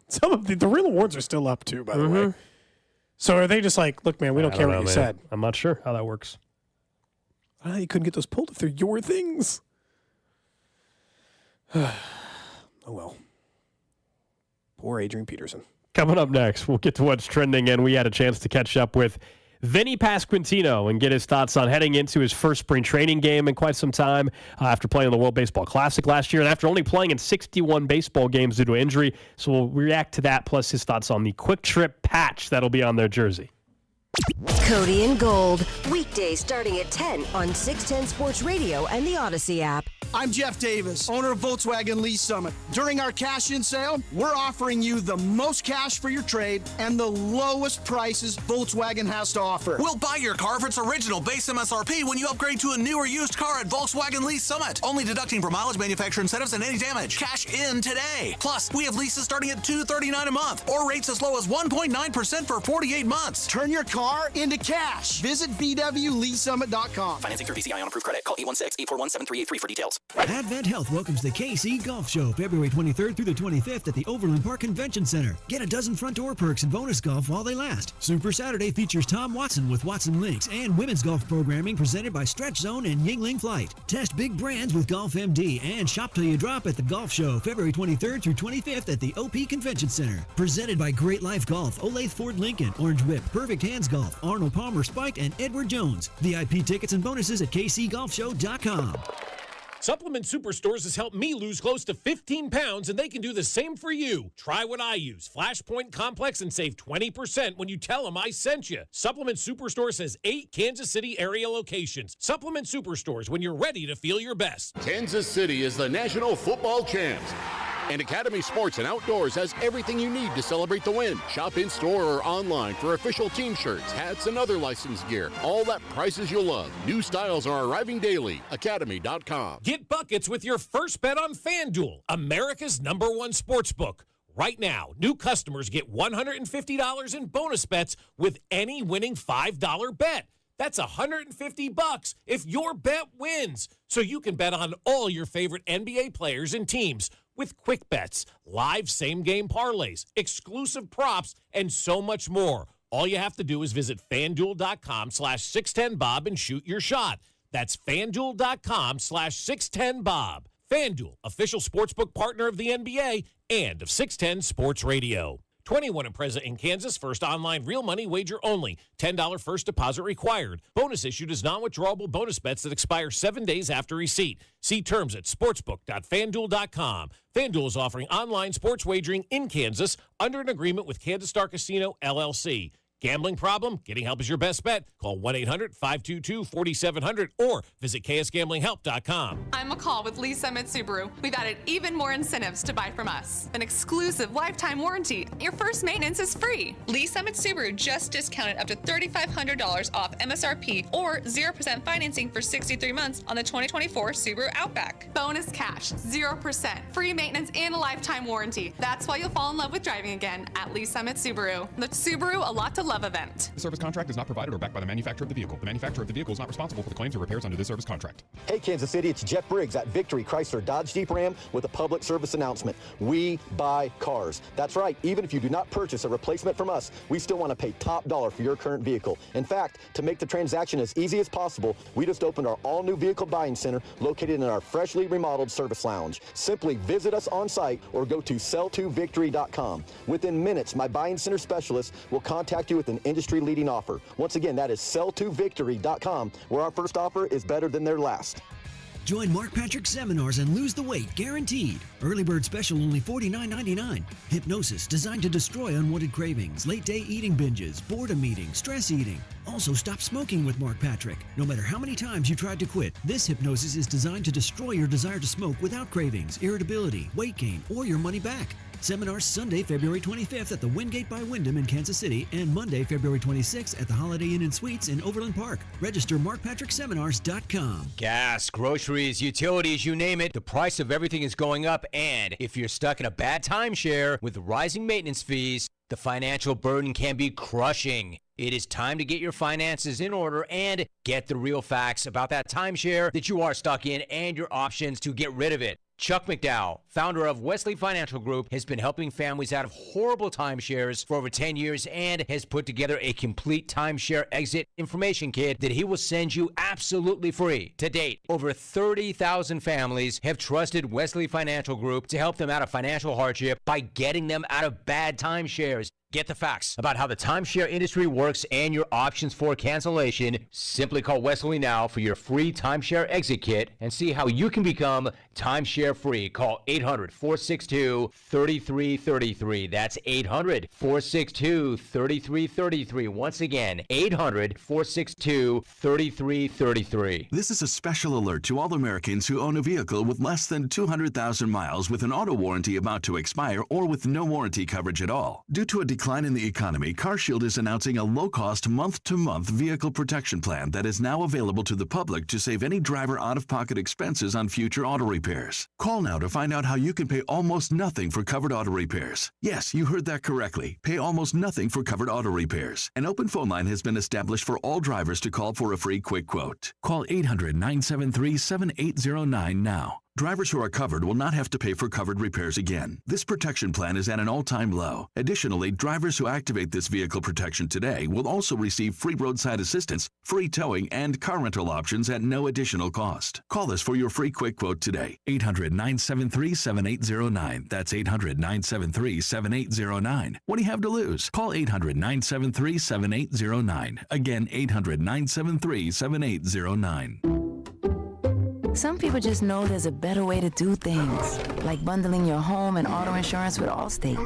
S3: Some of the real awards are still up, too, by the way. So are they just like, look, man, we don't care what you said?
S2: I'm not sure how that works.
S3: You couldn't get those pulled if they're your things. Oh, well. Poor Adrian Peterson.
S2: Coming up next, we'll get to what's trending, and we had a chance to catch up with Vinnie Pasquantino and get his thoughts on heading into his first spring training game in quite some time after playing in the World Baseball Classic last year and after only playing in 61 baseball games due to injury. So we'll react to that, plus his thoughts on the Quick Trip patch that'll be on their jersey.
S19: Cody and Gold, weekdays starting at 10 on 610 Sports Radio and the Odyssey app.
S10: I'm Jeff Davis, owner of Volkswagen Lease Summit. During our cash-in sale, we're offering you the most cash for your trade and the lowest prices Volkswagen has to offer.
S11: We'll buy your car for its original base MSRP when you upgrade to a new or used car at Volkswagen Lease Summit. Only deducting for mileage, manufacturer incentives, and any damage. Cash in today. Plus, we have leases starting at $239 a month or rates as low as 1.9% for 48 months.
S10: Turn your car into cash. Visit VWLeaseSummit.com.
S11: Financing through VCI on approved credit. Call 816-841-7383 for details.
S12: Advent Health welcomes the KC Golf Show February 23rd through the 25th at the Overland Park Convention Center. Get a dozen front door perks and bonus golf while they last. Super Saturday features Tom Watson with Watson Links and women's golf programming presented by Stretch Zone and Yingling Flight. Test big brands with Golf MD and shop till you drop at the Golf Show February 23rd through 25th at the OP Convention Center. Presented by Great Life Golf, Olathe Ford Lincoln, Orange Whip, Perfect Hands Golf, Arnold Palmer Spiked, and Edward Jones. VIP tickets and bonuses at kcgolfshow.com.
S18: Supplement Superstores has helped me lose close to 15 pounds, and they can do the same for you. Try what I use, Flashpoint Complex, and save 20% when you tell them I sent you. Supplement Superstores has 8 Kansas City area locations. Supplement Superstores when you're ready to feel your best.
S21: Kansas City is the national football champs. And Academy Sports and Outdoors has everything you need to celebrate the win. Shop in-store or online for official team shirts, hats, and other licensed gear. All at prices you'll love. New styles are arriving daily. Academy.com.
S18: Get buckets with your first bet on FanDuel, America's #1 sportsbook. Right now, new customers get $150 in bonus bets with any winning $5 bet. That's $150 if your bet wins. So you can bet on all your favorite NBA players and teams with quick bets, live same-game parlays, exclusive props, and so much more. All you have to do is visit FanDuel.com/610Bob and shoot your shot. That's FanDuel.com/610Bob. FanDuel, official sportsbook partner of the NBA and of 610 Sports Radio. 21 and present in Kansas. First online real money wager only. $10 first deposit required. Bonus issued as non-withdrawable bonus bets that expire 7 days after receipt. See terms at sportsbook.fanduel.com. FanDuel is offering online sports wagering in Kansas under an agreement with Kansas Star Casino, LLC. Gambling problem? Getting help is your best bet. Call 1-800-522-4700 or visit ksgamblinghelp.com.
S8: I'm McCall with Lee Summit Subaru. We've added even more incentives to buy from us. An exclusive lifetime warranty. Your first maintenance is free. Lee Summit Subaru just discounted up to $3,500 off MSRP or 0% financing for 63 months on the 2024 Subaru Outback. Bonus cash, 0%, free maintenance, and a lifetime warranty. That's why you'll fall in love with driving again at Lee Summit Subaru. The Subaru A Lot to Love event.
S13: The service contract is not provided or backed by the manufacturer of the vehicle. The manufacturer of the vehicle is not responsible for the claims or repairs under this service contract.
S14: Hey, Kansas City, it's Jeff Briggs at Victory Chrysler Dodge Jeep Ram with a public service announcement. We buy cars. That's right. Even if you do not purchase a replacement from us, we still want to pay top dollar for your current vehicle. In fact, to make the transaction as easy as possible, we just opened our all-new vehicle buying center located in our freshly remodeled service lounge. Simply visit us on site or go to sell2victory.com. Within minutes, my buying center specialist will contact you with an industry-leading offer. Once again, that is sell2victory.com, where our first offer is better than their last.
S12: Join Mark Patrick seminars and lose the weight guaranteed. Early bird special only $49.99. Hypnosis designed to destroy unwanted cravings, late day eating binges, boredom eating, stress eating. Also stop smoking with Mark Patrick. No matter how many times you tried to quit, this hypnosis is designed to destroy your desire to smoke without cravings, irritability, weight gain, or your money back. Seminars Sunday, February 25th at the Wingate by Wyndham in Kansas City and Monday, February 26th at the Holiday Inn and Suites in Overland Park. Register markpatrickseminars.com.
S15: Gas, groceries, utilities, you name it, the price of everything is going up, and if you're stuck in a bad timeshare with rising maintenance fees, the financial burden can be crushing. It is time to get your finances in order and get the real facts about that timeshare that you are stuck in and your options to get rid of it. Chuck McDowell, founder of Wesley Financial Group, has been helping families out of horrible timeshares for over 10 years and has put together a complete timeshare exit information kit that he will send you absolutely free. To date, over 30,000 families have trusted Wesley Financial Group to help them out of financial hardship by getting them out of bad timeshares. Get the facts about how the timeshare industry works and your options for cancellation. Simply call Wesley now for your free timeshare exit kit and see how you can become timeshare free. Call 800-462-3333. That's 800-462-3333. Once again, 800-462-3333.
S16: This is a special alert to all Americans who own a vehicle with less than 200,000 miles with an auto warranty about to expire or with no warranty coverage at all. Due to a decline in the economy, CarShield is announcing a low-cost month-to-month vehicle protection plan that is now available to the public to save any driver out-of-pocket expenses on future auto repairs. Call now to find out how you can pay almost nothing for covered auto repairs. Yes, you heard that correctly. Pay almost nothing for covered auto repairs. An open phone line has been established for all drivers to call for a free quick quote. Call 800-973-7809 now. Drivers who are covered will not have to pay for covered repairs again. This protection plan is at an all-time low. Additionally, drivers who activate this vehicle protection today will also receive free roadside assistance, free towing, and car rental options at no additional cost. Call us for your free quick quote today. 800-973-7809. That's 800-973-7809. What do you have to lose? Call 800-973-7809. Again, 800-973-7809.
S25: Some people just know there's a better way to do things, like bundling your home and auto insurance with Allstate,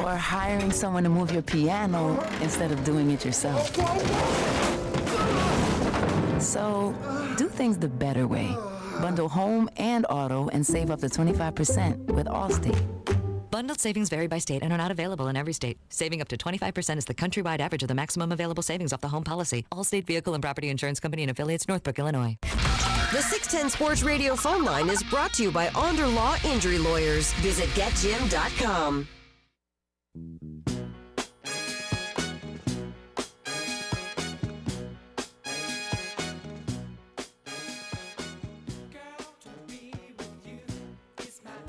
S25: or hiring someone to move your piano instead of doing it yourself. So, do things the better way. Bundle home and auto and save up to 25% with Allstate.
S27: Bundled savings vary by state and are not available in every state. Saving up to 25% is the countrywide average of the maximum available savings off the home policy. Allstate Vehicle and Property Insurance Company and affiliates, Northbrook, Illinois.
S19: The 610 Sports Radio phone line is brought to you by Onder Law Injury Lawyers. Visit getjim.com.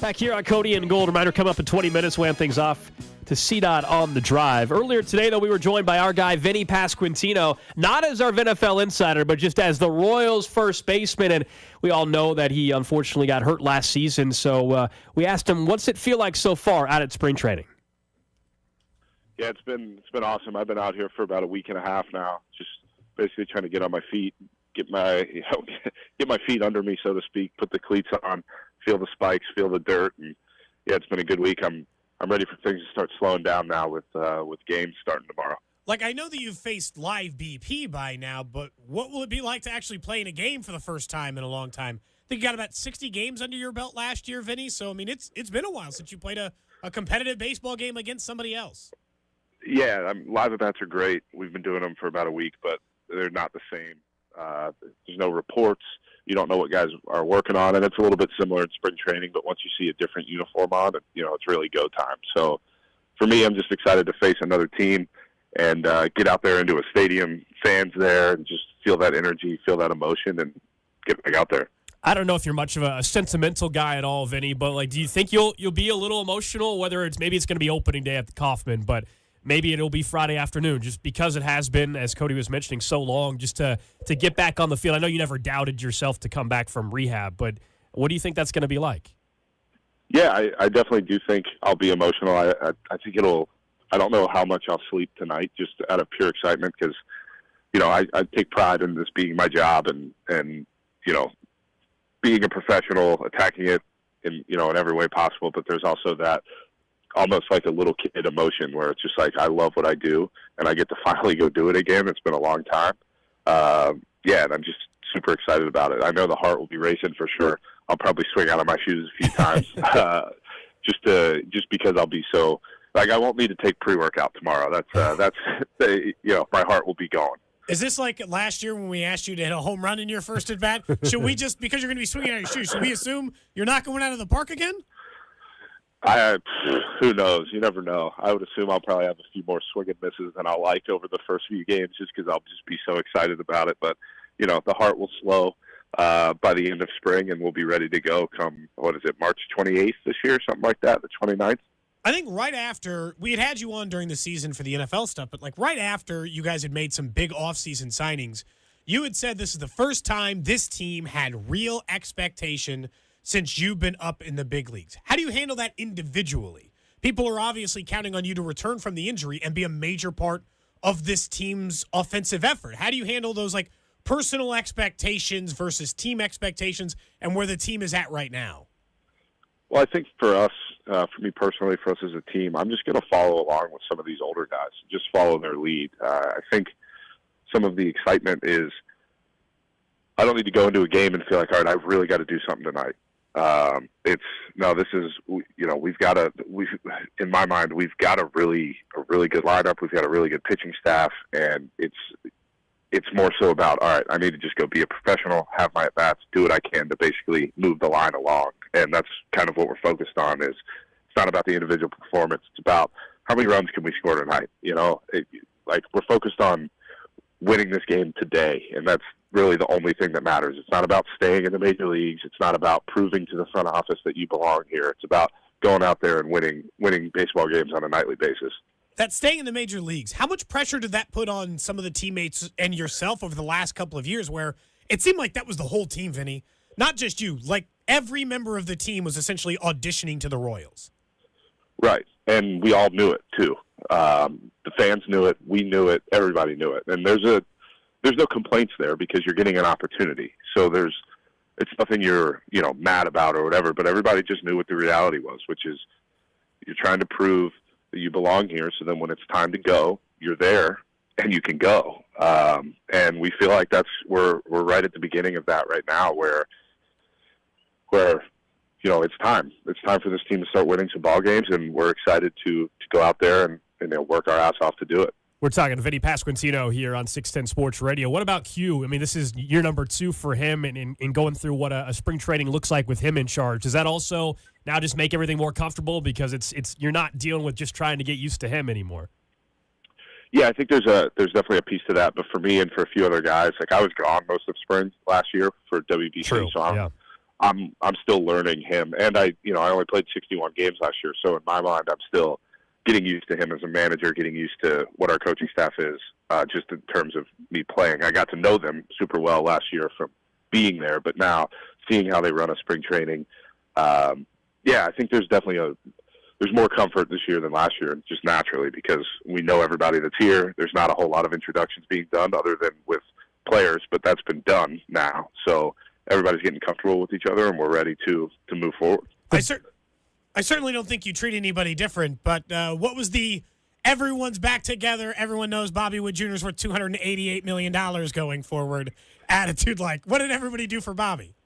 S2: Back here on Cody and Gold. Reminder, come up in 20 minutes. We'll hand things off to C-Dot on the drive. Earlier today, though, we were joined by our guy, Vinnie Pasquantino, not as our NFL insider, but just as the Royals' first baseman. And we all know that he unfortunately got hurt last season. So we asked him, what's it feel like so far out at spring training?
S6: Yeah, it's been awesome. I've been out here for about a week and a half now, just basically trying to get on my feet, get my feet under me, so to speak, put the cleats on, feel the spikes, feel the dirt, and yeah, it's been a good week. I'm ready for things to start slowing down now with games starting tomorrow.
S3: Like, I know that you've faced live BP by now, but what will it be like to actually play in a game for the first time in a long time? I think you got about 60 games under your belt last year, Vinny. So, I mean, it's been a while since you played a competitive baseball game against somebody else.
S6: Yeah, live at-bats are great. We've been doing them for about a week, but they're not the same. There's no reports. You don't know what guys are working on, and it's a little bit similar in spring training, but once you see a different uniform on, it's really go time. So for me, I'm just excited to face another team and get out there into a stadium, fans there, and just feel that energy, feel that emotion, and get back out there.
S2: I don't know if you're much of a sentimental guy at all, Vinny, but like, do you think you'll be a little emotional, whether maybe it's going to be opening day at the Kauffman, but maybe it'll be Friday afternoon, just because it has been, as Cody was mentioning, so long just to get back on the field. I know you never doubted yourself to come back from rehab, but what do you think that's going to be like?
S6: Yeah, I definitely do think I'll be emotional. I think I don't know how much I'll sleep tonight, just out of pure excitement, because, I take pride in this being my job and being a professional, attacking it in every way possible. But there's also that almost like a little kid emotion where it's just like, I love what I do and I get to finally go do it again. It's been a long time. And I'm just super excited about it. I know the heart will be racing for sure. I'll probably swing out of my shoes a few times, just because I'll be so, like, I won't need to take pre-workout tomorrow. That's my heart will be going.
S3: Is this like last year when we asked you to hit a home run in your first at bat? Should we just, because you're going to be swinging out of your shoes, should we assume you're not going out of the park again?
S6: Who knows? You never know. I would assume I'll probably have a few more swing and misses than I'll like over the first few games, just because I'll just be so excited about it. But, the heart will slow by the end of spring, and we'll be ready to go come, March 28th this year, something like that, the 29th?
S3: I think right after, we had you on during the season for the NFL stuff, but like right after you guys had made some big offseason signings, you had said this is the first time this team had real expectation since you've been up in the big leagues. How do you handle that individually? People are obviously counting on you to return from the injury and be a major part of this team's offensive effort. How do you handle those like personal expectations versus team expectations and where the team is at right now?
S6: Well, I think for us, for me personally, for us as a team, I'm just going to follow along with some of these older guys, just follow their lead. I think some of the excitement is I don't need to go into a game and feel like, all right, I've really got to do something tonight. In my mind, we've got a really good lineup. We've got a really good pitching staff, and it's more so about, all right, I need to just go be a professional, have my at-bats, do what I can to basically move the line along. And that's kind of what we're focused on. Is it's not about the individual performance. It's about how many runs can we score tonight. We're focused on winning this game today, and that's really the only thing that matters. It's not about staying in the major leagues. It's not about proving to the front office that you belong here. It's about going out there and winning baseball games on a nightly basis.
S3: That staying in the major leagues, how much pressure did that put on some of the teammates and yourself over the last couple of years, where it seemed like that was the whole team, Vinny? Not just you. Like, every member of the team was essentially auditioning to the Royals.
S6: Right, and we all knew it, too. The fans knew it. We knew it. Everybody knew it. And there's no complaints there because you're getting an opportunity. So it's nothing you're mad about or whatever, but everybody just knew what the reality was, which is you're trying to prove that you belong here, so then when it's time to go, you're there and you can go. And we feel like we're right at the beginning of that right now, where it's time. It's time for this team to start winning some ball games, and we're excited to go out there and work our ass off to do it.
S2: We're talking to Vinnie Pasquantino here on 610 Sports Radio. What about Q? I mean, this is year number 2 for him, and in going through what a spring training looks like with him in charge. Does that also now just make everything more comfortable because it's you're not dealing with just trying to get used to him anymore?
S6: Yeah, I think there's definitely a piece to that. But for me and for a few other guys, like I was gone most of spring last year for WBC, so I'm still learning him, and I only played 61 games last year, so in my mind, I'm still getting used to him as a manager, getting used to what our coaching staff is, just in terms of me playing. I got to know them super well last year from being there, but now seeing how they run a spring training, I think there's definitely there's more comfort this year than last year, just naturally, because we know everybody that's here. There's not a whole lot of introductions being done other than with players, but that's been done now. So everybody's getting comfortable with each other, and we're ready to move forward.
S3: I certainly don't think you treat anybody different, but what was the everyone's back together, everyone knows Bobby Wood Jr. is worth $288 million going forward attitude like? What did everybody do for Bobby?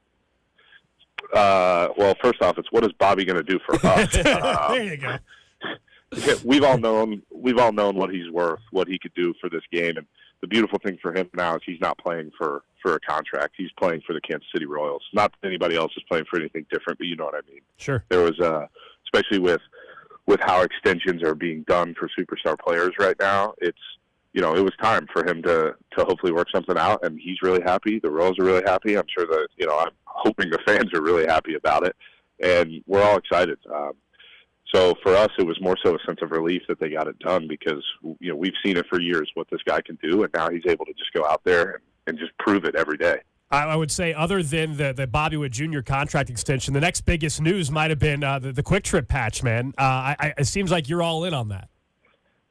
S6: Well, first off, it's what is Bobby going to do for us?
S3: There you go.
S6: We've all known what he's worth, what he could do for this game, and the beautiful thing for him now is he's not playing for a contract. He's playing for the Kansas City Royals. Not that anybody else is playing for anything different, but you know what I mean.
S2: Sure.
S6: There was, especially with how extensions are being done for superstar players right now, it was time for him to hopefully work something out, and he's really happy. The Royals are really happy. I'm sure that, I'm hoping the fans are really happy about it, and we're all excited. So for us, it was more so a sense of relief that they got it done because, we've seen it for years what this guy can do, and now he's able to just go out there and just prove it every day.
S2: I would say other than the Bobby Wood Jr. contract extension, the next biggest news might have been the Quick Trip patch, man. It seems like you're all in on that.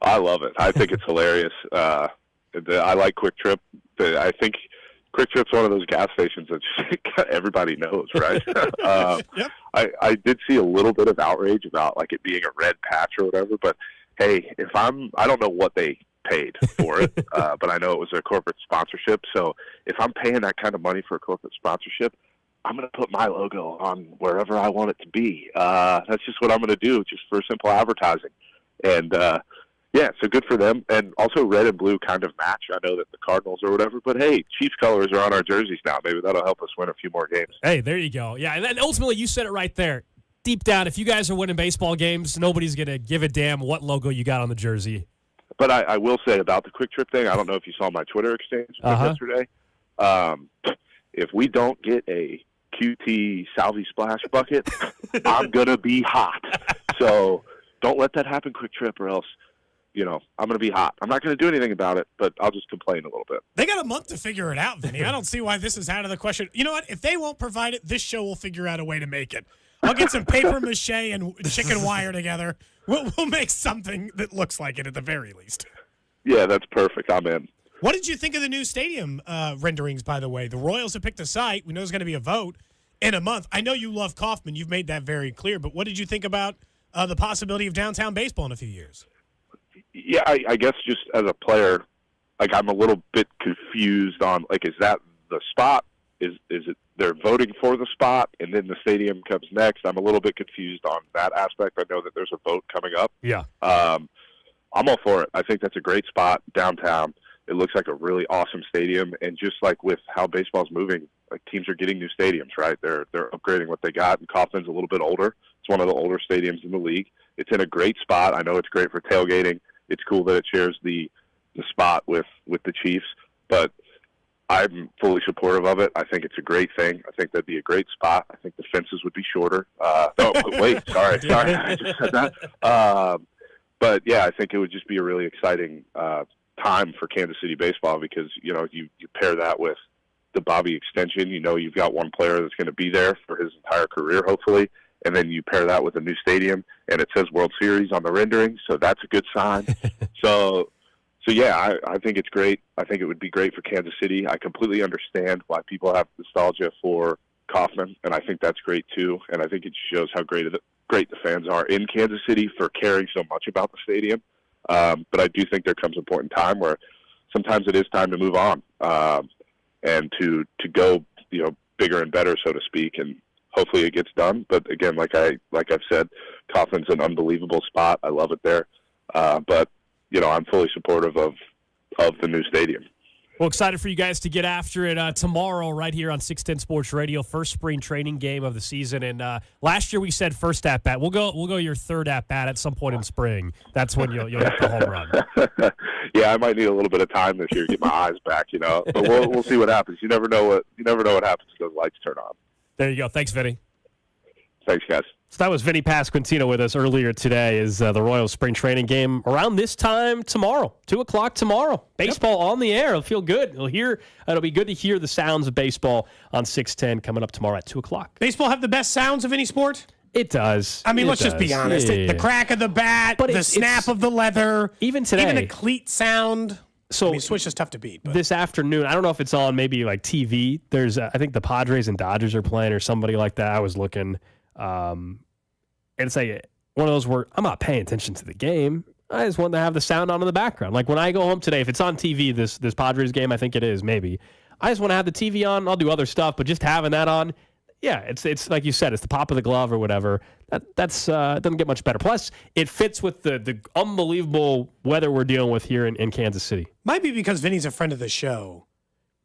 S6: I love it. I think it's hilarious. I like Quick Trip. I think Quick Trip's one of those gas stations that everybody knows, right?
S3: Yep.
S6: I did see a little bit of outrage about like it being a red patch or whatever, but hey, I don't know what they paid for it, but I know it was a corporate sponsorship. So if I'm paying that kind of money for a corporate sponsorship, I'm going to put my logo on wherever I want it to be. That's just what I'm going to do, just for simple advertising. And so good for them. And also red and blue kind of match. I know that the Cardinals or whatever, but hey, Chiefs colors are on our jerseys now. Maybe that'll help us win a few more games.
S2: Hey, there you go. Yeah, and then ultimately you said it right there. Deep down, if you guys are winning baseball games, nobody's going to give a damn what logo you got on the jersey.
S6: But I will say about the Quick Trip thing, I don't know if you saw my Twitter exchange yesterday. If we don't get a QT Salvi Splash bucket, I'm going to be hot. So don't let that happen, Quick Trip, or else, I'm going to be hot. I'm not going to do anything about it, but I'll just complain a little bit.
S3: They got a month to figure it out, Vinny. I don't see why this is out of the question. You know what? If they won't provide it, this show will figure out a way to make it. I'll get some paper mache and chicken wire together. We'll make something that looks like it at the very least.
S6: Yeah, that's perfect. I'm in.
S3: What did you think of the new stadium renderings, by the way? The Royals have picked a site. We know there's going to be a vote in a month. I know you love Kauffman. You've made that very clear. But what did you think about the possibility of downtown baseball in a few years?
S6: Yeah, I guess just as a player, like I'm a little bit confused on, like, is that the spot? Is it they're voting for the spot and then the stadium comes next? I'm a little bit confused on that aspect. I know that there's a vote coming up.
S2: Yeah.
S6: I'm all for it. I think that's a great spot downtown. It looks like a really awesome stadium, and just like with how baseball's moving, like teams are getting new stadiums, right? They're upgrading what they got, and Kauffman's a little bit older. It's one of the older stadiums in the league. It's in a great spot. I know it's great for tailgating. It's cool that it shares the spot with the Chiefs, but I'm fully supportive of it. I think it's a great thing. I think that'd be a great spot. I think the fences would be shorter. Sorry. I just said that. But yeah, I think it would just be a really exciting time for Kansas City baseball because, you pair that with the Bobby extension. You've got one player that's going to be there for his entire career, hopefully. And then you pair that with a new stadium, and it says World Series on the rendering, so that's a good sign. So yeah, I think it's great. I think it would be great for Kansas City. I completely understand why people have nostalgia for Kauffman, and I think that's great too. And I think it shows how great the fans are in Kansas City for caring so much about the stadium. But I do think there comes a point in time where sometimes it is time to move on and to go bigger and better, so to speak. And hopefully it gets done. But again, like I've said, Kauffman's an unbelievable spot. I love it there. But I'm fully supportive of the new stadium.
S2: Well, excited for you guys to get after it tomorrow right here on 610 Sports Radio. First spring training game of the season. And last year we said first at bat. We'll go your third at bat at some point in spring. That's when you'll hit the home run.
S6: Yeah, I might need a little bit of time this year to get my eyes back, But we'll see what happens. You never know what happens until the lights turn on.
S2: There you go. Thanks, Vinny.
S6: Thanks, guys.
S2: So that was Vinnie Pasquantino with us earlier today. Is the Royals spring training game around this time tomorrow, 2:00 tomorrow. Baseball on the air. It'll feel good. It'll be good to hear the sounds of baseball on 610 coming up tomorrow at 2:00.
S3: Baseball have the best sounds of any sport?
S2: It does.
S3: I mean, let's just be honest.
S2: Yeah.
S3: The crack of the bat, the snap of the leather.
S2: Even today.
S3: Even the cleat sound.
S2: So
S3: I mean, Swish is tough to beat. But.
S2: This afternoon, I don't know if it's on maybe like TV. There's, I think the Padres and Dodgers are playing or somebody like that. I was looking. And it's like one of those where I'm not paying attention to the game. I just want to have the sound on in the background. Like when I go home today, if it's on TV, this Padres game, I think it is, maybe. I just want to have the TV on. I'll do other stuff, but just having that on, yeah, it's like you said, it's the pop of the glove or whatever. That's doesn't get much better. Plus, it fits with the unbelievable weather we're dealing with here in Kansas City.
S3: Might be because Vinny's a friend of the show.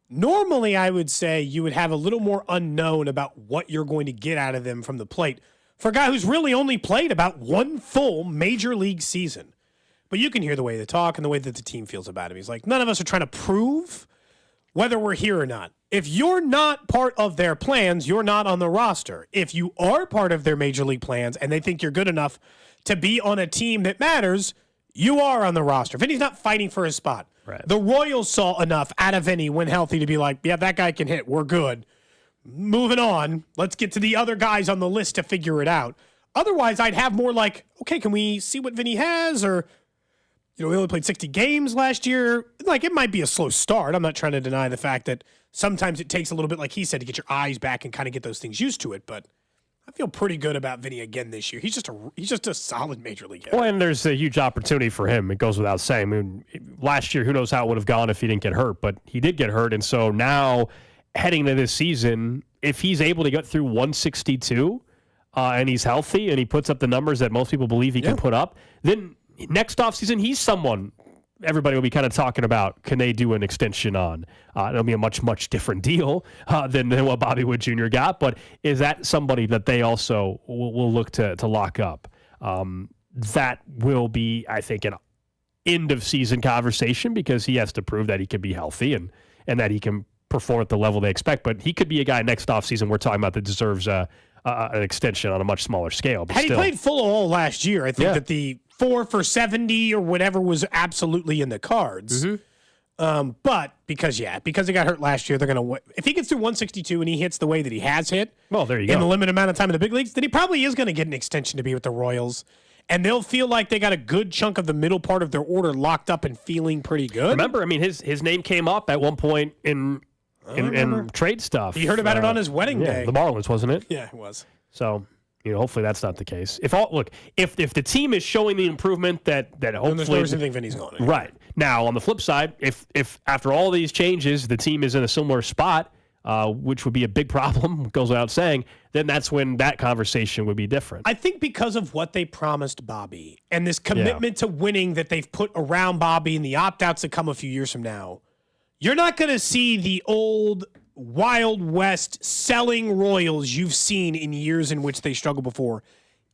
S3: Normally, I would say you would have a little more unknown about what you're going to get out of them from the plate for a guy who's really only played about one full major league season. But you can hear the way they talk and the way that the team feels about him. He's like, none of us are trying to prove whether we're here or not. If you're not part of their plans, you're not on the roster. If you are part of their major league plans and they think you're good enough to be on a team that matters, you are on the roster. Vinny's not fighting for his spot.
S2: Right.
S3: The Royals saw enough out of Vinny when healthy to be like, yeah, that guy can hit. We're good. Moving on. Let's get to the other guys on the list to figure it out. Otherwise, I'd have more like, okay, can we see what Vinny has? Or, he only played 60 games last year. Like, it might be a slow start. I'm not trying to deny the fact that sometimes it takes a little bit, like he said, to get your eyes back and kind of get those things used to it. But I feel pretty good about Vinny again this year. He's just a solid major league hitter.
S2: Well, and there's a huge opportunity for him. It goes without saying. I mean, last year, who knows how it would have gone if he didn't get hurt, but he did get hurt. And so now, heading into this season, if he's able to get through 162 and he's healthy and he puts up the numbers that most people believe he can put up, then next offseason, he's someone everybody will be kind of talking about, can they do an extension on? It'll be a much, much different deal than what Bobby Wood Jr. got, but is that somebody that they also will look to lock up? That will be, I think, an end-of-season conversation because he has to prove that he can be healthy and that he can perform at the level they expect, but he could be a guy next offseason we're talking about that deserves an extension on a a much smaller scale. But
S3: Had he played full all last year, I think that the 4 for 70 or whatever was absolutely in the cards. But because he got hurt last year, they're going to if he gets through 162 and he hits the way that he has hit,
S2: well, there you go,
S3: in the limited amount of time in the big leagues, then he probably is going to get an extension to be with the Royals. And they'll feel like they got a good chunk of the middle part of their order locked up and feeling pretty good.
S2: Remember, I mean, his name came up at one point in trade stuff.
S3: He heard about it on his wedding day.
S2: The Marlins, wasn't it?
S3: Yeah, it was.
S2: So, hopefully that's not the case. If the team is showing the improvement that hopefully,
S3: there's no reason to think Vinny's going to.
S2: Right. Now, on the flip side, if after all these changes the team is in a similar spot, which would be a big problem, goes without saying, then that's when that conversation would be different.
S3: I think because of what they promised Bobby and this commitment to winning that they've put around Bobby and the opt-outs that come a few years from now, you're not going to see the old Wild West selling Royals you've seen in years in which they struggled before,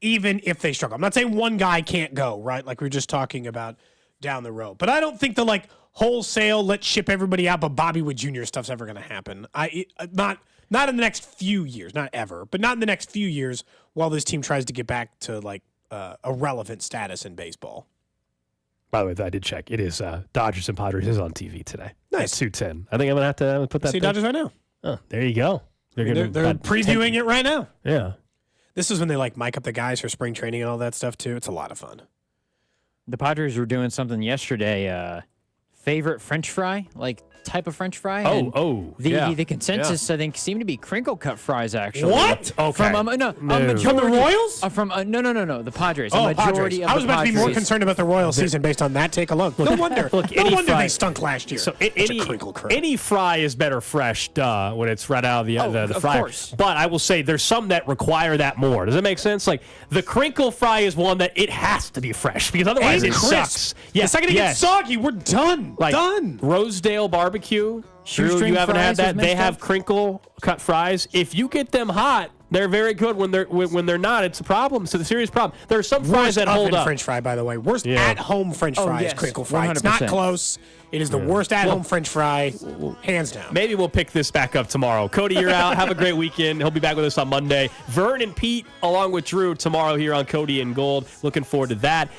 S3: even if they struggle. I'm not saying one guy can't go, right? Like we were just talking about down the road. But I don't think the wholesale, let's ship everybody out, but Bobby Wood Jr. stuff's ever going to happen. Not in the next few years, not ever, but not in the next few years while this team tries to get back to a relevant status in baseball.
S2: By the way, I did check. It is Dodgers and Padres is on TV today.
S3: Nice.
S2: At 2:10. I think I'm going to have to put that.
S3: See Dodgers right now.
S2: Oh, there you go.
S3: They're previewing it right now.
S2: Yeah.
S3: This is when they mic up the guys for spring training and all that stuff too. It's a lot of fun.
S4: The Padres were doing something yesterday. Favorite French fry, type of French fry. The consensus I think seemed to be crinkle cut fries actually.
S3: What?
S2: Okay.
S3: From the Royals?
S4: No, the Padres.
S3: Oh,
S4: a majority
S3: Padres.
S4: of
S3: I was
S4: the
S3: about to be more
S4: Padres.
S3: concerned about the Royal season based on that take alone. No wonder. They stunk last year.
S2: So any fry is better fresh, when it's right out of the fryer. Of course. But I will say there's some that require that more. Does that make sense? Like the crinkle fry is one that it has to be fresh because otherwise it sucks.
S3: Yeah, the second it gets soggy, we're done. Done.
S2: Rosedale barbecue. Drew, you haven't had that. They have crinkle cut fries. If you get them hot, they're very good. When they're not, it's a problem. It's a serious problem. There are some fries that hold up.
S3: French fry, by the way. Worst at home French fries, crinkle fry. 100%. It's not close. It is the worst at-home French fry, hands down.
S2: Maybe we'll pick this back up tomorrow. Cody, you're out. Have a great weekend. He'll be back with us on Monday. Vern and Pete, along with Drew, tomorrow here on Cody and Gold. Looking forward to that.